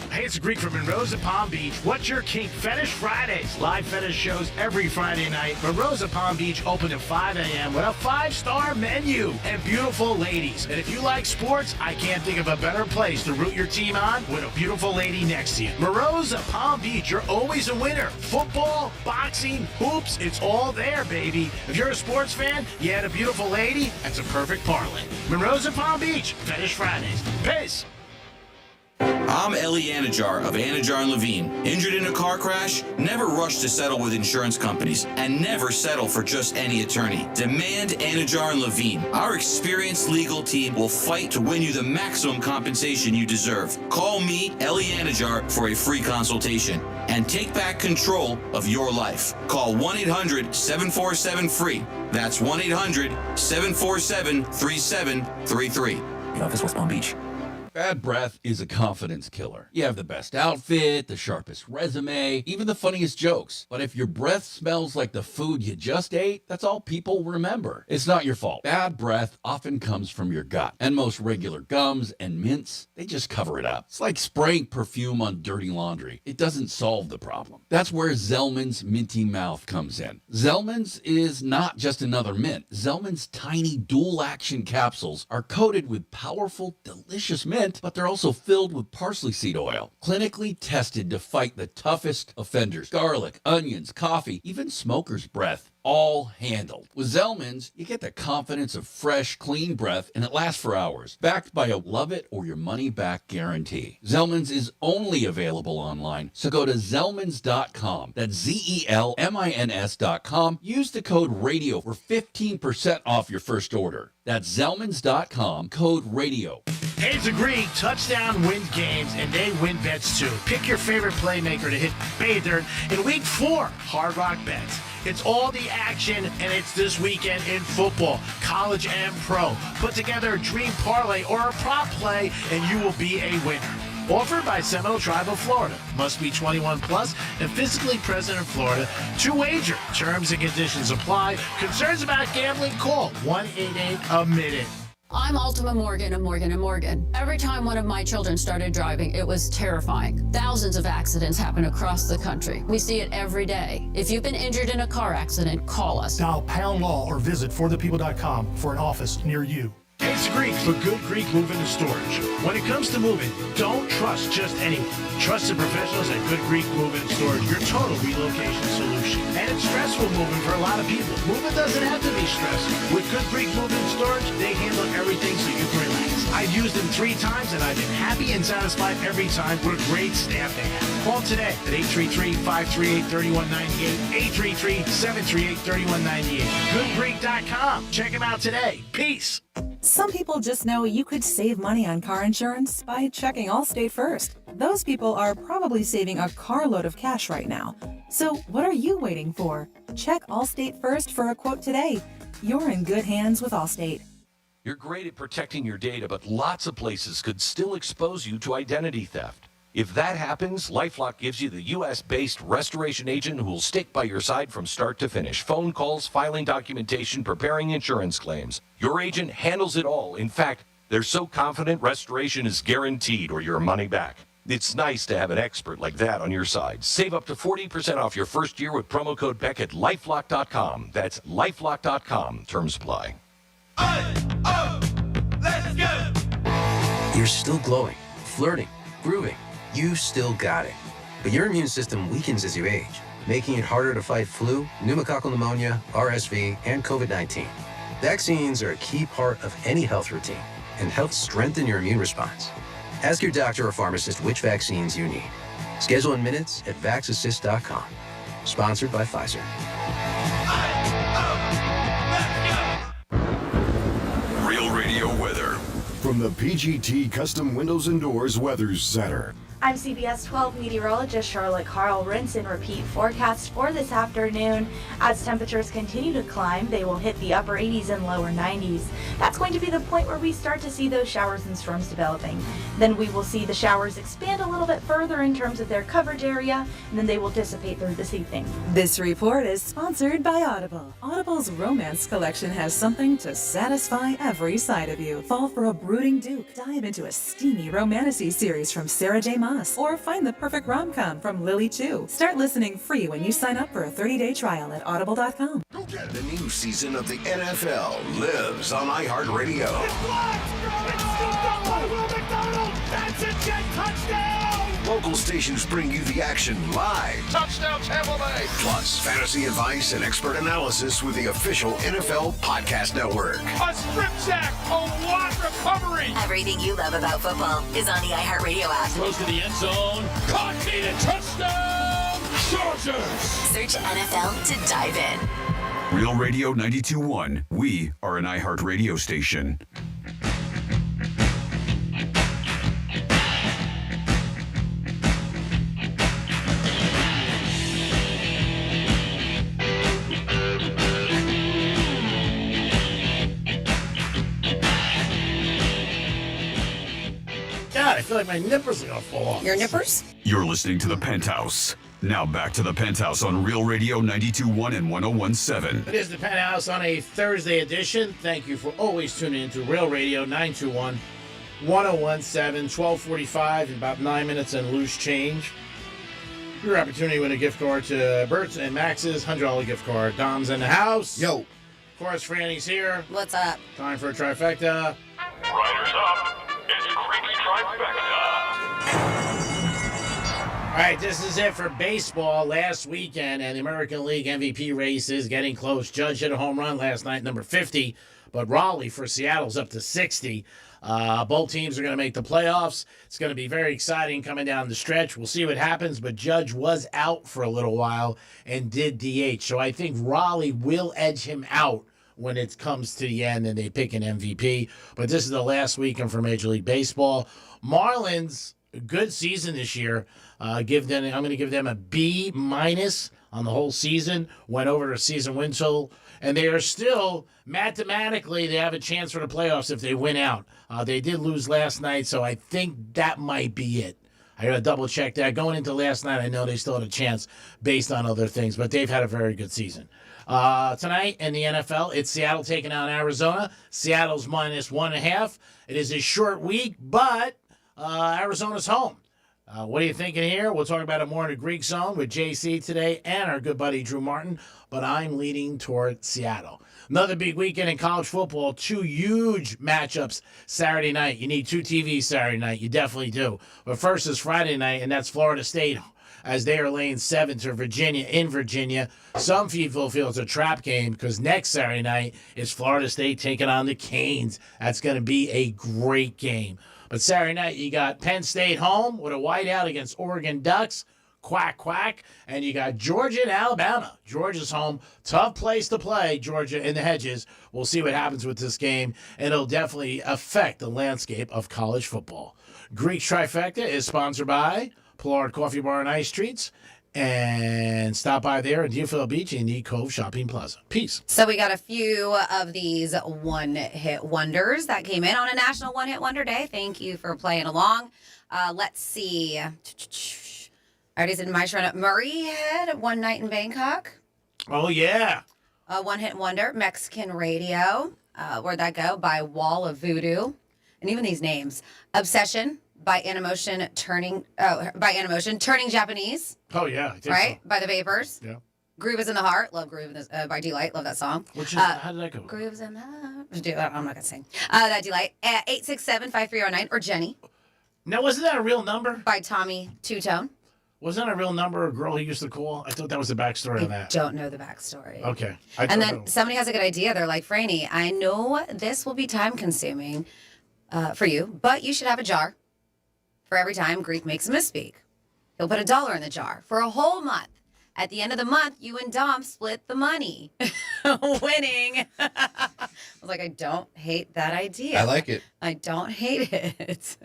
Hey, it's Greek from Monroe's at Palm Beach. What's your kink? Fetish Fridays. Live fetish shows every Friday night. Monroe's at Palm Beach open at 5 a.m. with a 5-star menu and beautiful ladies. And if you like sports, I can't think of a better place to root your team on with a beautiful lady next to you. Monroe's at Palm Beach. You're always a winner. Football, boxing, hoops, it's all there, baby. If you're a sports fan, you had a beautiful lady, that's a perfect parlay. Monroe's at Palm Beach. Fetish Fridays. Peace. I'm Ellie Anajar of Anajar and Levine. Injured in a car crash? Never rush to settle with insurance companies, and never settle for just any attorney. Demand Anajar and Levine. Our experienced legal team will fight to win you the maximum compensation you deserve. Call me, Ellie Anajar, for a free consultation and take back control of your life. Call 1-800-747-FREE. That's 1-800-747-3733. The office, West Palm Beach. Bad breath is a confidence killer. You have the best outfit, the sharpest resume, even the funniest jokes. But if your breath smells like the food you just ate, that's all people remember. It's not your fault. Bad breath often comes from your gut. And most regular gums and mints, they just cover it up. It's like spraying perfume on dirty laundry. It doesn't solve the problem. That's where Zellman's Minty Mouth comes in. Zellman's is not just another mint. Zellman's tiny dual-action capsules are coated with powerful, delicious mint, but they're also filled with parsley seed oil, clinically tested to fight the toughest offenders. Garlic, onions, coffee, even smoker's breath, all handled. With Zellman's, you get the confidence of fresh, clean breath, and it lasts for hours, backed by a love-it-or-your-money-back guarantee. Zellman's is only available online, so go to Zellmans.com. That's Zellmins.com. Use the code RADIO for 15% off your first order. That's Zellmans.com, code RADIO. Hey, it's a Greek. Touchdown wins games, and they win bets too. Pick your favorite playmaker to hit Bather in Week 4. Hard Rock Bets. It's all the action, and it's this weekend in football, college and pro. Put together a dream parlay or a prop play, and you will be a winner. Offered by Seminole Tribe of Florida. Must be 21 plus and physically present in Florida to wager. Terms and conditions apply. Concerns about gambling? Call 1-888-A-MINUTE. I'm Ultima Morgan of Morgan & Morgan. Every time one of my children started driving, it was terrifying. Thousands of accidents happen across the country. We see it every day. If you've been injured in a car accident, call us. Dial pound law or visit forthepeople.com for an office near you. It's Greek for Good Greek Moving and Storage. When it comes to moving, don't trust just anyone. Trust the professionals at Good Greek Moving and Storage, your total relocation solution. And it's stressful moving for a lot of people. Moving doesn't have to be stressful. With Good Greek Moving and Storage, they handle everything so you can relax. I've used them 3 times and I've been happy and satisfied every time. What a great staff they have. Call today at 833-538-3198, 833-738-3198. GoodGreek.com. Check them out today. Peace. Some people just know you could save money on car insurance by checking Allstate first. Those people are probably saving a carload of cash right now. So what are you waiting for? Check Allstate first for a quote today. You're in good hands with Allstate. You're great at protecting your data, but lots of places could still expose you to identity theft. If that happens, LifeLock gives you the U.S.-based restoration agent who will stick by your side from start to finish. Phone calls, filing documentation, preparing insurance claims. Your agent handles it all. In fact, they're so confident restoration is guaranteed or your money back. It's nice to have an expert like that on your side. Save up to 40% off your first year with promo code Beck at LifeLock.com. That's LifeLock.com. Terms apply. Let's go! You're still glowing, flirting, grooving. You still got it. But your immune system weakens as you age, making it harder to fight flu, pneumococcal pneumonia, RSV, and COVID-19. Vaccines are a key part of any health routine and help strengthen your immune response. Ask your doctor or pharmacist which vaccines you need. Schedule in minutes at vaxassist.com. Sponsored by Pfizer. Real Radio weather. From the PGT Custom Windows and Doors Weather Center. I'm CBS 12 meteorologist Charlotte Carl. Rinse and repeat forecast for this afternoon. As temperatures continue to climb, they will hit the upper 80s and lower 90s. That's going to be the point where we start to see those showers and storms developing. Then we will see the showers expand a little bit further in terms of their coverage area, and then they will dissipate through this evening. This report is sponsored by Audible. Audible's romance collection has something to satisfy every side of you. Fall for a brooding duke. Dive into a steamy romantasy series from Sarah J. Maas. Or find the perfect rom-com from Lily Chu. Start listening free when you sign up for a 30-day trial at audible.com. The new season of the NFL lives on iHeartRadio. That's a jet touchdown! Local stations bring you the action live. Touchdown Tampa Bay! Plus, fantasy advice and expert analysis with the official NFL Podcast Network. A strip sack, a lot recovery. Everything you love about football is on the iHeartRadio app. Throws to the end zone. Caught, made a touchdown! Chargers! Search NFL to dive in. Real Radio 92.1. We are an iHeart radio station. God, I feel like my nippers are gonna fall off. Your nippers? You're listening to the Penthouse. Now back to the Penthouse on Real Radio 92.1 and 101.7. It is the Penthouse on a Thursday edition. Thank you for always tuning in to Real Radio 921 101.7, 12:45 in about 9 minutes and loose change. Your opportunity to win a gift card to Bert's and Max's $100 gift card. Dom's in the house. Yo. Of course, Franny's here. What's up? Time for a trifecta. Riders up. It's Creepy Trifecta. All right, this is it for baseball last weekend, and the American League MVP race is getting close. Judge hit a home run last night, number 50, but Raleigh for Seattle's up to 60. Both teams are going to make the playoffs. It's going to be very exciting coming down the stretch. We'll see what happens, but Judge was out for a little while and did DH, so I think Raleigh will edge him out when it comes to the end and they pick an MVP. But this is the last weekend for Major League Baseball. Marlins, good season this year. I'm going to give them a B- on the whole season. Went over their season win total, and they are still mathematically they have a chance for the playoffs if they win out. They did lose last night, so I think that might be it. I got to double check that. Going into last night, I know they still had a chance based on other things, but they've had a very good season. Tonight in the NFL, it's Seattle taking on Arizona. Seattle's -1.5. It is a short week, but Arizona's home. What are you thinking here? We'll talk about it more in the Greek Zone with JC today and our good buddy Drew Martin, but I'm leaning toward Seattle. Another big weekend in college football. 2 huge matchups Saturday night. You need 2 TVs Saturday night. You definitely do. But first is Friday night, and that's Florida State as they are laying 7 to Virginia in Virginia. Some people feel it's a trap game because next Saturday night is Florida State taking on the Canes. That's going to be a great game. But Saturday night, you got Penn State home with a whiteout against Oregon Ducks. Quack, quack. And you got Georgia and Alabama. Georgia's home. Tough place to play, Georgia in the hedges. We'll see what happens with this game, and it'll definitely affect the landscape of college football. Greek Trifecta is sponsored by Pollard Coffee Bar and Ice Treats. And stop by there in Deerfield Beach in the Cove Shopping Plaza. Peace. So we got a few of these one-hit wonders that came in on a National One-Hit Wonder Day. Thank you for playing along. Let's see. I already said my turn. Murray had One Night in Bangkok. Oh, yeah. One-hit wonder. Mexican Radio. Where'd that go? By Wall of Voodoo. And even these names. Obsession. By Animotion turning Japanese. Oh, yeah. I think right? so. By the Vapors. Yeah. Groove is in the Heart. Love Groove by Delight. Love that song. Which is, how did that go? Groove is in the Heart. I'm not going to sing. That Delight. 867-5309 or Jenny. Now, wasn't that a real number? By Tommy Two-Tone. Wasn't that a real number a girl he used to call? I thought that was the backstory of that. Don't know the backstory. Okay. And then somebody has a good idea. They're like, Franny, I know this will be time consuming for you, but you should have a jar for every time Greek makes a misspeak. He'll put $1 in the jar for a whole month. At the end of the month, you and Dom split the money. Winning. I was like, I don't hate that idea. I like it. I don't hate it.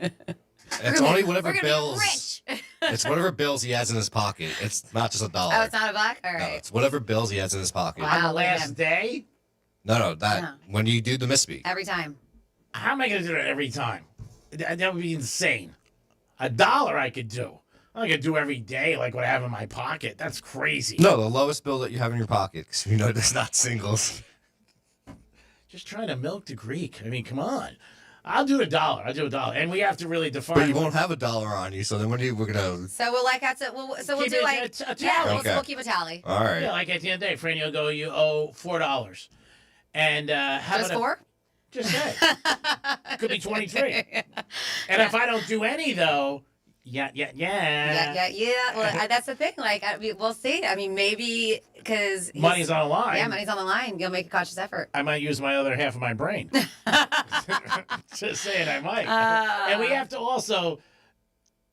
It's only whatever we're gonna bills. Be rich. It's whatever bills he has in his pocket. It's not just $1. Oh, it's not $1? All right. No, it's whatever bills he has in his pocket. On the last day? No, that when you do the misspeak. Every time. How am I going to do it every time? That would be insane. $1 I could do. I'm not going to do every day like what I have in my pocket. That's crazy. No, the lowest bill that you have in your pocket, because you know there's not singles. Just trying to milk the Greek. I mean, come on. I'll do $1. I'll do $1. And we have to really define. But you won't have $1 on you, so then we're gonna. So we'll like have to. We'll Keep do it like a tally. yeah. Okay. We'll keep a tally. All right. Yeah, like at the end of the day, Franny will go, you owe $4. And how Just about 4? Just say. Could be 23. And if I don't do any, though, yeah. Well, that's the thing. Like, I mean, we'll see. I mean, maybe because Money's on the line. Yeah, money's on the line. You'll make a conscious effort. I might use my other half of my brain. Just saying I might. And we have to also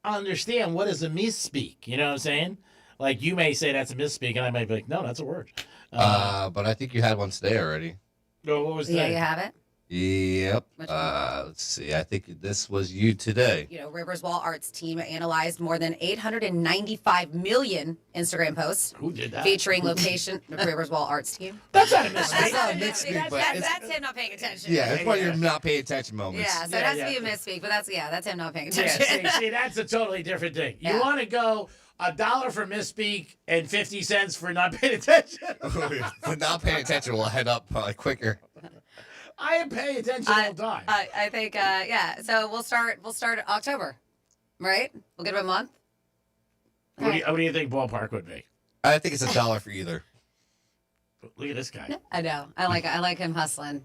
understand what is a misspeak. You know what I'm saying? Like, you may say that's a misspeak, and I might be like, no, that's a word. But I think you had one today already. No, what was that? Yeah, you have it. Yep. Let's see. I think this was you today. You know, Rivers Wall Art's team analyzed more than 895 million Instagram posts. Who did that? Featuring location, the Rivers Wall Arts team. That's not a misspeak. That's not a misspeak, but That's him not paying attention. Yeah, it's one of your not paying attention moments. Yeah, so it has to be a misspeak, but that's him not paying Yeah, attention. see, that's a totally different thing. You Yeah. want to go $1 for misspeak and 50 cents for not paying attention. But not paying attention will head up probably quicker. I am paying attention all the time. I think, yeah. So we'll start October, right? We'll give it a month. What do you think ballpark would be? I think it's $1 for either. Look at this guy. I know. I like him hustling.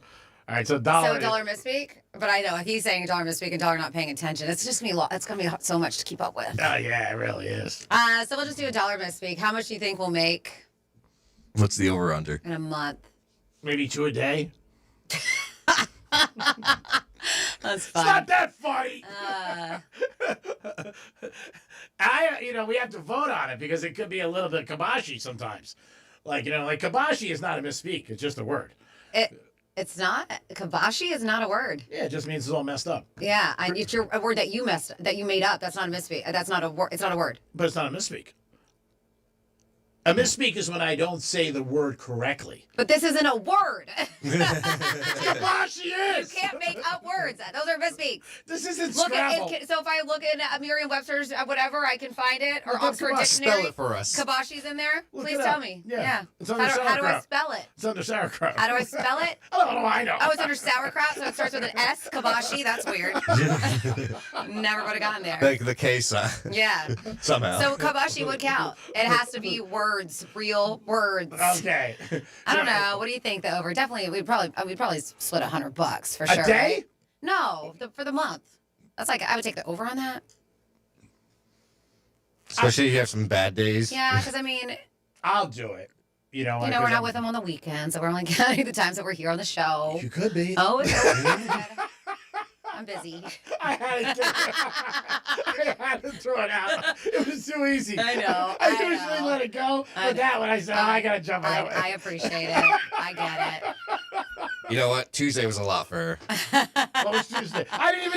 All right, so $1. So $1 misspeak, but I know if he's saying $1 misspeak and $1 not paying attention, it's just gonna be it's gonna be so much to keep up with. Oh yeah, it really is. So we'll just do $1 misspeak. How much do you think we'll make What's the over under? in a month? Maybe 2 a day. That's fine. It's not that funny. We have to vote on it because it could be a little bit kiboshi sometimes. Like kiboshi is not a misspeak; it's just a word. It's not. Kiboshi is not a word. Yeah, it just means it's all messed up. Yeah, and it's a word that you made up. That's not a misspeak. That's not a word. It's not a word. But it's not a misspeak. A misspeak is when I don't say the word correctly. But this isn't a word. Kiboshi is. You can't make up words. Those are misspeaks. This isn't Look Scrabble. so if I look in Merriam-Webster's, whatever, I can find it, or Look up Oxford kibosh. Dictionary. Spell it for us. Kiboshi's in there. Look Please it tell up. me. Yeah. It's under How do I sauerkraut. spell it? It's under sauerkraut. How do I spell it? Oh, I know. Oh, it's under sauerkraut, so it starts with an S. Kiboshi. That's weird. Never would have gotten there. Like the case, Yeah. somehow. So kiboshi would count. It has to be words, real words. Okay. I don't know. What do you think? The over? Definitely. We'd probably split $100 for sure. A day? Right? No, for the month. That's like I would take the over on that. Especially if you have some bad days. Yeah, because I mean, I'll do it. we're not with him on the weekends, so we're only counting the times that we're here on the show. You could be. Oh, it's I'm busy. I had to throw it out. It was too easy. I know. I usually let it go, but that one I said, I gotta jump on it. I appreciate it. I get it. You know what? Tuesday was a lot for her. What was Tuesday? I didn't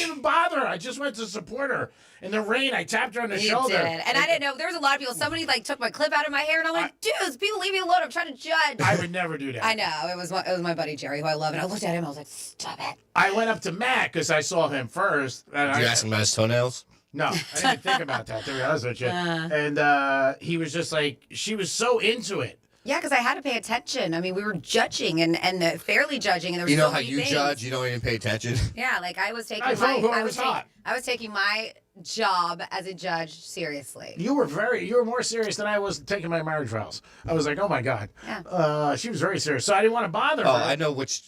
even bother her. I just went to support her. In the rain, I tapped her on the shoulder. You did. And I didn't know. There was a lot of people. Somebody took my clip out of my hair, and I'm like, dudes, people leave me alone. I'm trying to judge. I would never do that. I know. It was my buddy Jerry, who I love, and I looked at him. I was like, stop it. I went up to Matt because I saw him first. And Did you ask him about his toenails? No, I didn't think about that, to be honest with you. And he was just like, she was so into it. Yeah, because I had to pay attention. I mean, we were judging and fairly judging, and there was You know so how many you things. judge? You don't even pay attention. Yeah, like I was taking I was taking my job as a judge seriously. You were more serious than I was taking my marriage vows. I was like, oh my God. Yeah. She was very serious. So I didn't want to bother her. Oh, I know which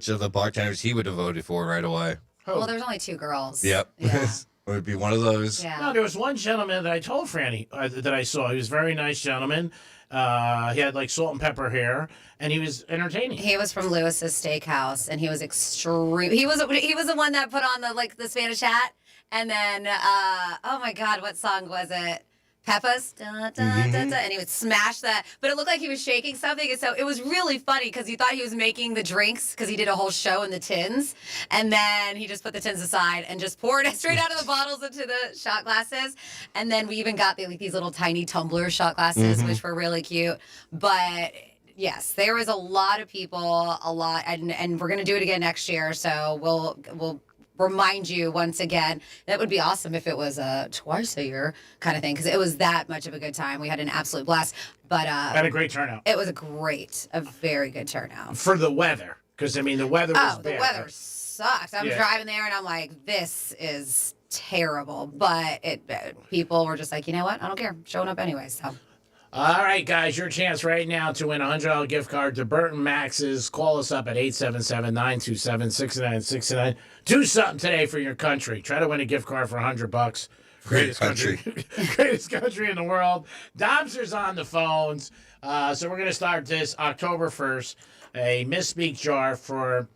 of the bartenders he would have voted for right away. Well, there's only 2 girls. Yep. Yeah. It would be one of those. Yeah. No, there was one gentleman that I told Franny that I saw. He was a very nice gentleman. He had like salt and pepper hair, and he was entertaining. He was from Lewis's Steakhouse, and he was extreme. He was the one that put on the Spanish hat, And then, oh my God, what song was it? Peppa's, and he would smash that, but it looked like he was shaking something, and so it was really funny because you thought he was making the drinks because he did a whole show in the tins, and then he just put the tins aside and just poured it straight out of the bottles into the shot glasses, and then we even got these little tiny tumbler shot glasses, which were really cute, but. Yes, there was a lot of people, and we're gonna do it again next year. So we'll remind you once again. That would be awesome if it was twice a year kind of thing, because it was that much of a good time. We had an absolute blast. But had a great turnout. It was a very good turnout for the weather. Because I mean, the weather was bad. The weather sucked. I'm driving there and I'm like, this is terrible. But people were just like, you know what? I don't care. I'm showing up anyway. So. All right, guys, your chance right now to win a $100 gift card to Burton Max's. Call us up at 877-927-6969. Do something today for your country. Try to win a gift card for $100. Greatest country. Greatest country in the world. Domster's on the phones. So we're going to start this October 1st. A misspeak jar for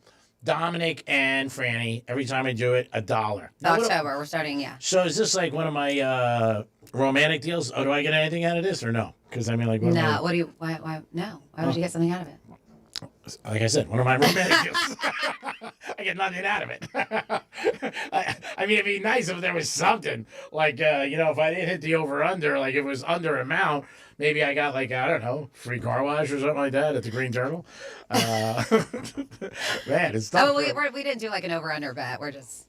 Dominic and Franny. Every time I do it, $1. Now, October, we're starting, yeah. So is this like one of my romantic deals? Oh, do I get anything out of this or no? Because I mean, like, why would you get something out of it? Like I said, one of my romantic deals. I get nothing out of it. I mean, it'd be nice if there was something. Like, if I didn't hit the over-under, like, if it was under amount, maybe I got, like, I don't know, free car wash or something like that at the Green Turtle. Man, it's tough. Oh, we didn't do, like, an over-under bet. We're just,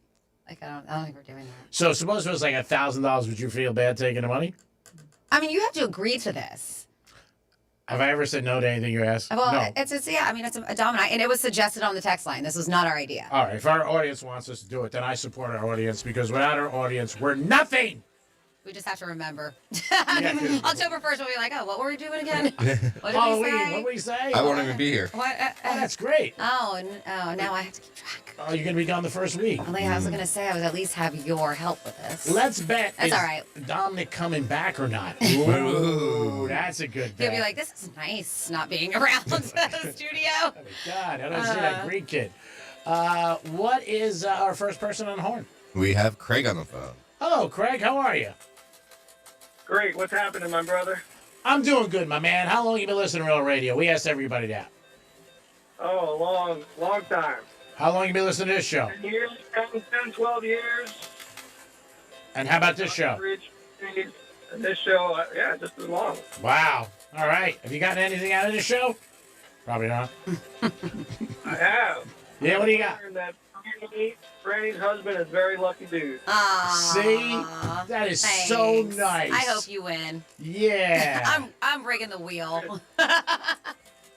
like, I don't think we're doing that. So, suppose it was, like, $1,000. Would you feel bad taking the money? I mean, you have to agree to this. Have I ever said no to anything you asked? Well, no. it's yeah. I mean, it's a domino, and it was suggested on the text line. This was not our idea. All right, if our audience wants us to do it, then I support our audience because without our audience, we're nothing. We just have to remember. October 1st, we'll be like, oh, what were we doing again? What did we say? What did we say? I won't even be here. What? That's great. Oh, now I have to keep track. Oh, you're going to be gone the first week. I was going to say I would at least have your help with this. Let's bet. That's all right. Dominic coming back or not? Ooh, that's a good bet. He'll be like, this is nice not being around the studio. Oh, my God. I don't see that Greek kid. What is our first person on the horn? We have Craig on the phone. Hello, Craig. How are you? Great. What's happening, my brother? I'm doing good, my man. How long you been listening to Real Radio? We asked everybody that. Oh, a long time. How long you been listening to this show? 10 years, 10, 12 years. And how about this show? This show, just as long. Wow. All right. Have you gotten anything out of this show? Probably not. I have. Yeah, what do you got? That Franny's husband is a very lucky dude. See? That is so nice. I hope you win. Yeah. I'm breaking the wheel.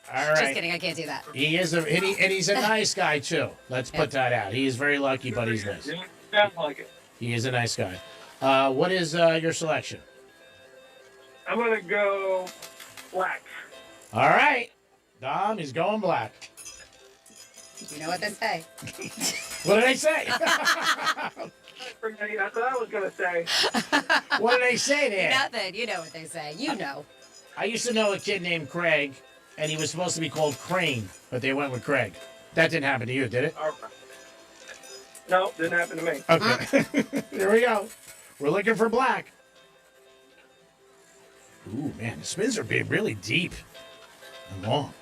All right. Just kidding. I can't do that. He is and he's a nice guy too. Let's put that out. He is very lucky, but he's nice. Sounds like it. He is a nice guy. What is your selection? I'm gonna go black. All right. Dom is going black. You know what they say. What did they say? That's what I was gonna say. What did they say there? Nothing. You know what they say. You know. I used to know a kid named Craig, and he was supposed to be called Crane, but they went with Craig. That didn't happen to you, did it? No, didn't happen to me. Okay. There we go. We're looking for black. Ooh, man, the spins are being really deep and long.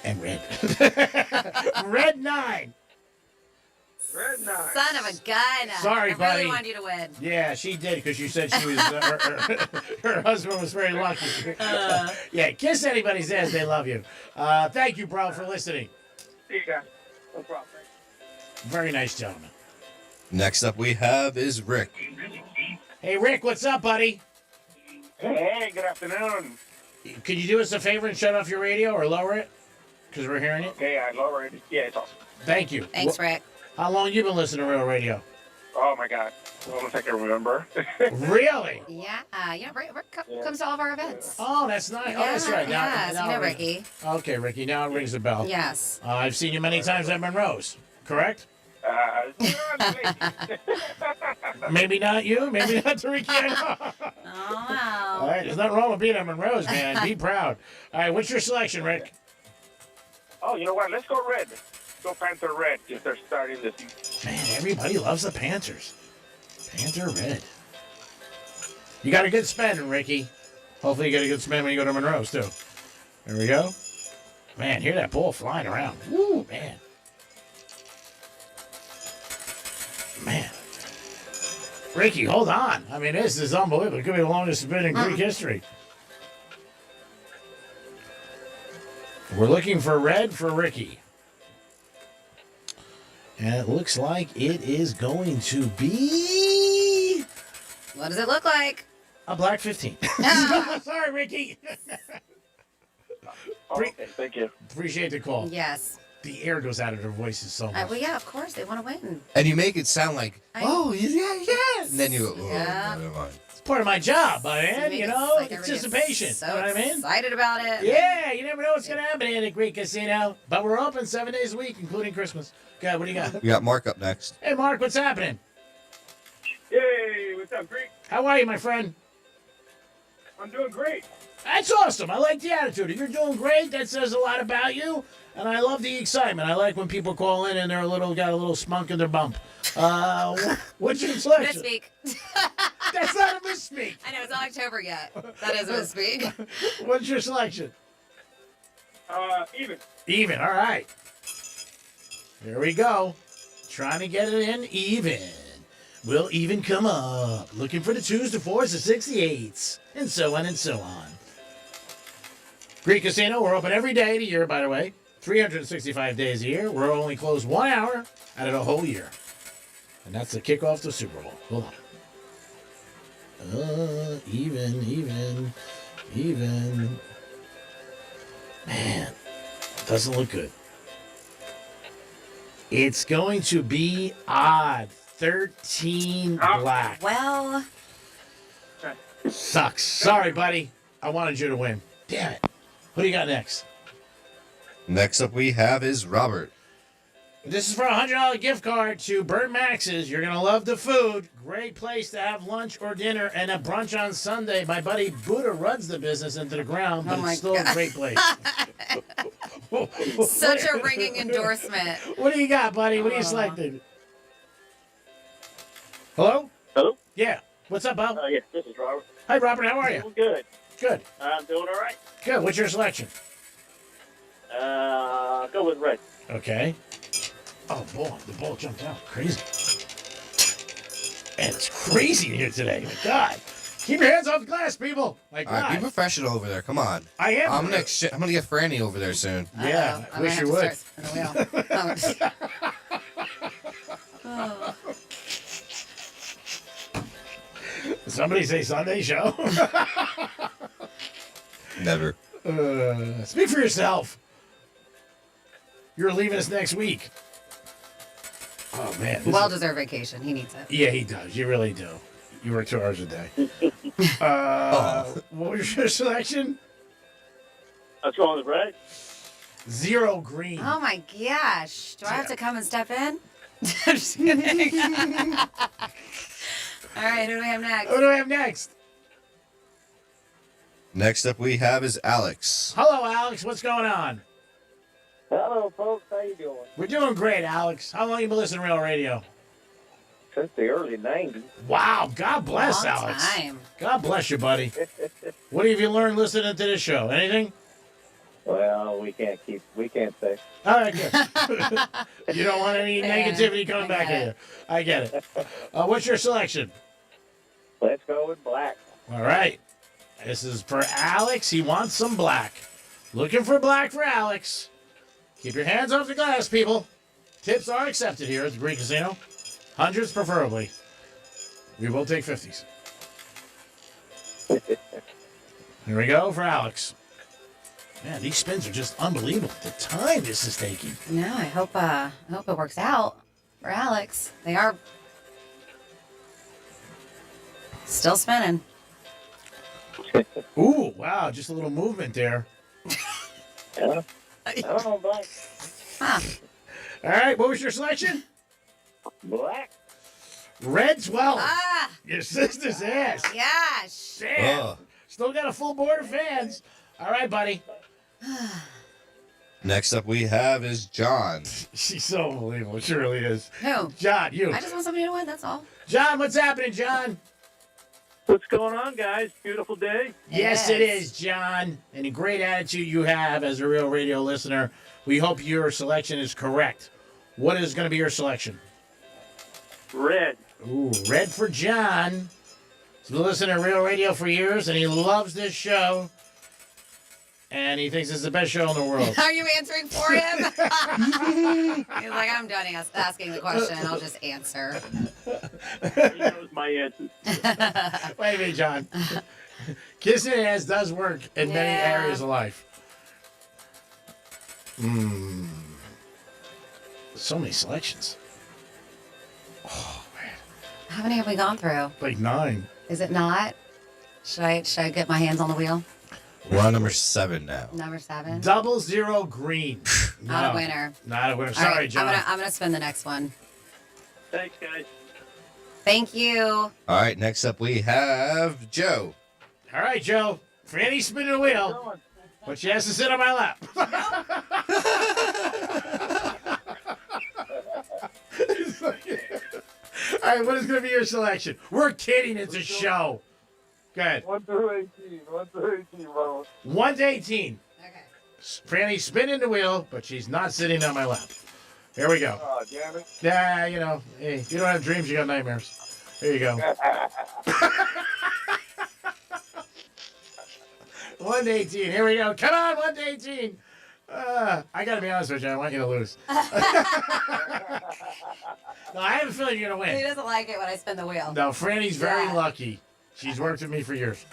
And red. Red 9. Red 9. Son of a gun. Sorry, I buddy. really wanted you to win. Yeah, she did because you said she was her husband was very lucky. Yeah, kiss anybody says they love you. Thank you, bro, for listening. See you guys. No problem. Very nice gentleman. Next up we have is Rick. Hey, Rick, what's up, buddy? Hey, good afternoon. Could you do us a favor and shut off your radio or lower it? Because we're hearing it. Okay, I lower it. Yeah, it's awesome. Thank you. Thanks, Rick. How long you been listening to Real Radio? Oh, my God. I don't think I remember. Really? Yeah. Rick comes to all of our events. Oh, that's nice. Oh, that's right. Yes, Now you know it rings- Ricky. Okay, Ricky, now it rings a bell. Yes. I've seen you many times at Monroe's, correct? Maybe not you, maybe not to Ricky. I know. Oh, wow. All right, there's nothing wrong with being at Monroe's, man. Be proud. All right, what's your selection, Rick? Oh, you know what? Let's go red. go Panther Red because they're starting this. Man, everybody loves the Panthers. Panther Red. You got a good spin, Ricky. Hopefully you get a good spin when you go to Monroe's, too. There we go. Man, hear that ball flying around. Woo, man. Man. Ricky, hold on. I mean, this is unbelievable. It could be the longest spin in Greek history. We're looking for red for Ricky. And it looks like it is going to be... What does it look like? A black 15. Sorry, Ricky. Okay, thank you. Appreciate the call. Yes. The air goes out of their voices so much. Well, yeah, of course. They want to win. And you make it sound like, oh, yeah. And then you go, oh, Yeah. never mind. It's part of my job, man. Make You it know, like everybody anticipation. gets You know what I mean? excited about it. Yeah, you never know what's going to happen in the Greek casino. But we're open 7 days a week, including Christmas. God, what do you got? We got Mark up next. Hey, Mark, what's happening? Yay, what's up, Greek? How are you, my friend? I'm doing great. That's awesome. I like the attitude. You're doing great. That says a lot about you. And I love the excitement. I like when people call in and they're got a little spunk in their bump. What's your selection? Misspeak. That's not a misspeak. I know, it's not October yet. That is a misspeak. What's your selection? Even. Even. All right. Here we go. Trying to get it in even. Will even come up. Looking for the 2s, the 4s, the 6, the 8s. And so on and so on. Greek Casino, we're open every day of the year, by the way. 365 days a year. We're only closed 1 hour out of the whole year. And that's the kickoff to Super Bowl. Hold on. Even. Man, doesn't look good. It's going to be odd. 13 black. Well. Sucks. Sorry, buddy. I wanted you to win. Damn it. Who do you got next? Next up we have is Robert. This is for a $100 gift card to Burt Max's. You're going to love the food. Great place to have lunch or dinner and a brunch on Sunday. My buddy Buddha runs the business into the ground, but it's still a great place. Such a ringing endorsement. What do you got, buddy? What are you selecting? Hello? Hello? Yeah. What's up, Bob? Yes, this is Robert. Hi, Robert. How are you? I'm good. Good. I'm doing all right. Good. What's your selection? Go with red. Okay. Oh, boy. The ball jumped out. Crazy. Man, it's crazy in here today. My God. Keep your hands off the glass, people. My God. All right, be professional over there. Come on. I am. I'm gonna get Franny over there soon. Yeah, I wish you would. Somebody say Sunday show? Never. Speak for yourself. You're leaving us next week. Oh, man. Well-deserved vacation. He needs it. Yeah, he does. You really do. You work 2 hours a day. What was your selection? Let's go with red. 0 green. Oh, my gosh. Do I have to come and step in? I'm just kidding. All right, who do we have next? Who do we have next? Next up we have is Alex. Hello, Alex. What's going on? Hello, folks. How you doing? We're doing great, Alex. How long you been listening to Real Radio? Since the early 90s. Wow. God bless, Long Alex. time. God bless you, buddy. What have you learned listening to this show? Anything? Well, we can't say. All right, good. You don't want any negativity coming back at you. I get it. What's your selection? Let's go with black. All right. This is for Alex. He wants some black. Looking for black for Alex. Keep your hands off the glass, people. Tips are accepted here at the Greek Casino. Hundreds preferably. We will take 50s. Here we go for Alex. Man, these spins are just unbelievable. The time this is taking. No, I hope it works out for Alex. They are still spinning. Ooh, wow, just a little movement there. Yeah. I don't know, black. Huh. All right, what was your selection? Black. Red 12. Ah! Your sister's ass. Gosh. Damn. Still got a full board of fans. All right, buddy. Next up we have is John. She's so unbelievable. She really is. Who? John, you. I just want somebody to win, that's all. John, what's happening, John? What's going on, guys? Beautiful day. Yes, it is, John. And a great attitude you have as a Real Radio listener. We hope your selection is correct. What is going to be your selection? Red. Ooh, red for John. He's been listening to Real Radio for years, and he loves this show. And he thinks it's the best show in the world. Are you answering for him? He's like, I'm done asking the question. I'll just answer. He knows my answers. Wait a minute, John. Kissing ass does work in many areas of life. So many selections. Oh, man. How many have we gone through? Like 9. Is it not? Should I get my hands on the wheel? We're on number 7 now. Number 7. 000 green. Not a winner. Not a winner. All Sorry, right, John. I'm gonna spin the next one. Thanks, guys. Thank you. All right, next up we have Joe. All right, Joe. Franny's spinning the wheel, but she has to sit on my lap. All right, what is going to be your selection? We're kidding. It's a show. Go ahead. 1 through 18. 1 through 18, bro. 1 to 18. Okay. Franny's spinning the wheel, but she's not sitting on my lap. Here we go. Oh, damn it. Yeah, you know, hey, if you don't have dreams, you got nightmares. Here you go. 1 to 18. Here we go. Come on, 1 to 18. I got to be honest with you. I want you to lose. No, I have a feeling you're going to He win. doesn't like it when I spin the wheel. No, Franny's very Yeah. lucky. She's worked with me for years.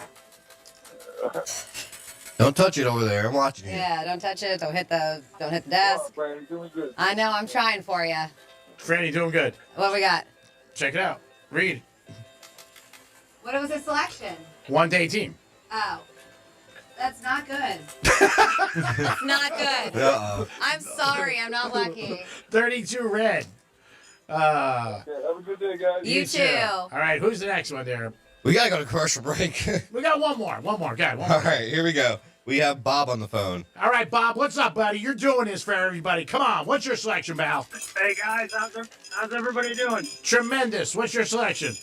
Don't touch it over there. I'm watching you. Yeah, don't touch it. Don't hit the desk. I know. I'm trying for you. Franny, doing good. What we got? Check it out. Read. What was the selection? 1 to 18. Oh, that's not good. It's not good. Uh-oh. I'm sorry. I'm not lucky. 32 red. Have a good day, guys. You too. All right, who's the next one there? We got to go to commercial break. We got one more. One more. Got one All more. right, here we go. We have Bob on the phone. All right, Bob, what's up, buddy? You're doing this for everybody. Come on, what's your selection, pal? Hey, guys. How's everybody doing? Tremendous. What's your selection?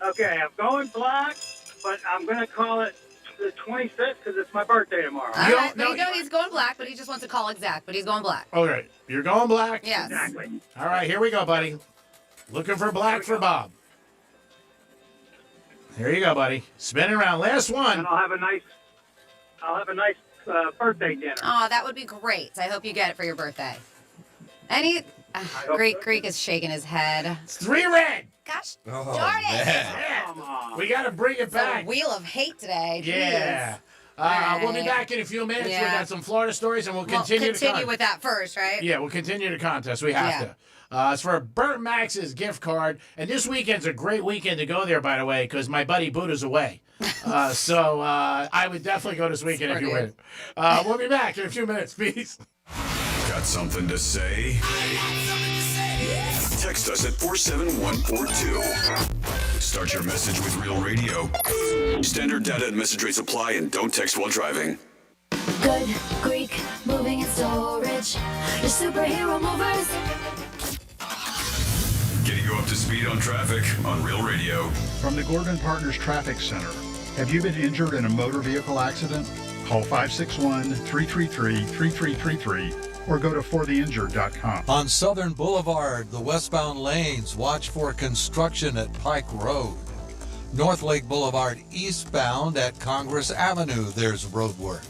Okay, I'm going black, but I'm going to call it the 25th because it's my birthday tomorrow. All right, but you know he's going black, but he just wants to call exact, but he's going black. All right, you're going black? Yes. Exactly. All right, here we go, buddy. Looking for black for Bob. Here you go, buddy. Spinning around. Last one. And I'll have a nice birthday dinner. Oh, that would be great. I hope you get it for your birthday. Any Greek is shaking his head. It's 3 red. Gosh, Oh, darn it! man. Come on. We got to bring it It's a back. wheel of hate today. Jeez. Yeah. All We'll be right. back in a few minutes. We Yeah. got some Florida stories, and we'll We'll continue continue with that first, right? Yeah, we'll continue the contest. We have Yeah. to. It's for Burt Max's gift card. And this weekend's a great weekend to go there, by the way, because my buddy Buddha's away. So I would definitely go this weekend if you win. We'll be back in a few minutes. Peace. Got something to say? Text us at 47142. Start your message with Real Radio. Standard data and message rates apply, and don't text while driving. Good Greek moving and storage. Your superhero movers. Getting you up to speed on traffic on Real Radio. From the Gordon Partners Traffic Center. Have you been injured in a motor vehicle accident? Call 561-333-3333 or go to fortheinjured.com. On Southern Boulevard, the westbound lanes, watch for construction at Pike Road. North Lake Boulevard eastbound at Congress Avenue, there's road work.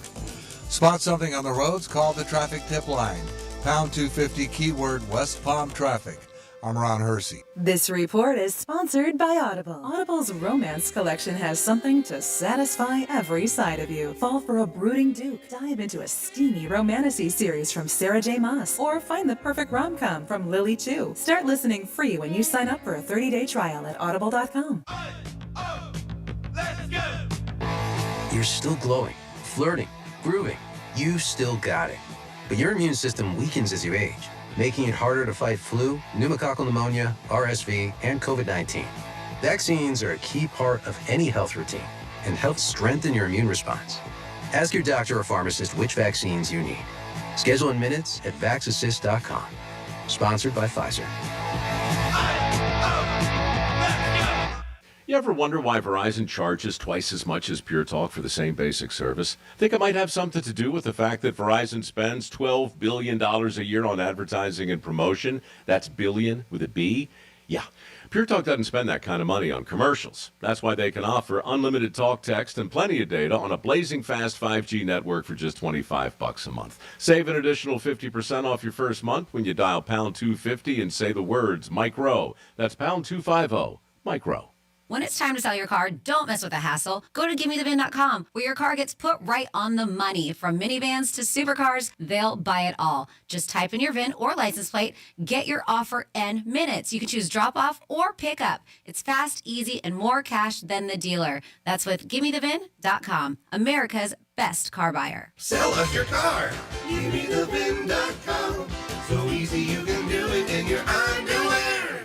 Spot something on the roads, call the traffic tip line. Pound 250 keyword West Palm Traffic. I'm Ron Hersey. This report is sponsored by Audible. Audible's romance collection has something to satisfy every side of you. Fall for a brooding duke. Dive into a steamy romantasy series from Sarah J. Maas. Or find the perfect rom-com from Lily Chu. Start listening free when you sign up for a 30-day trial at audible.com. You're still glowing, flirting, grooving. You still got it. But your immune system weakens as you age, making it harder to fight flu, pneumococcal pneumonia, RSV, and COVID-19. Vaccines are a key part of any health routine and help strengthen your immune response. Ask your doctor or pharmacist which vaccines you need. Schedule in minutes at VaxAssist.com. Sponsored by Pfizer. You ever wonder why Verizon charges twice as much as Pure Talk for the same basic service? Think it might have something to do with the fact that Verizon spends $12 billion a year on advertising and promotion? That's billion with a B? Yeah. Pure Talk doesn't spend that kind of money on commercials. That's why they can offer unlimited talk, text, and plenty of data on a blazing fast 5G network for just $25 a month. Save an additional 50% off your first month when you dial pound 250 and say the words Micro. That's pound 250, Micro. When it's time to sell your car, don't mess with the hassle. Go to GimmeTheVin.com, where your car gets put right on the money. From minivans to supercars, they'll buy it all. Just type in your VIN or license plate, get your offer in minutes. You can choose drop-off or pick-up. It's fast, easy, and more cash than the dealer. That's with GimmeTheVin.com, America's best car buyer. Sell us your car. GimmeTheVin.com. So easy you can do it in your underwear.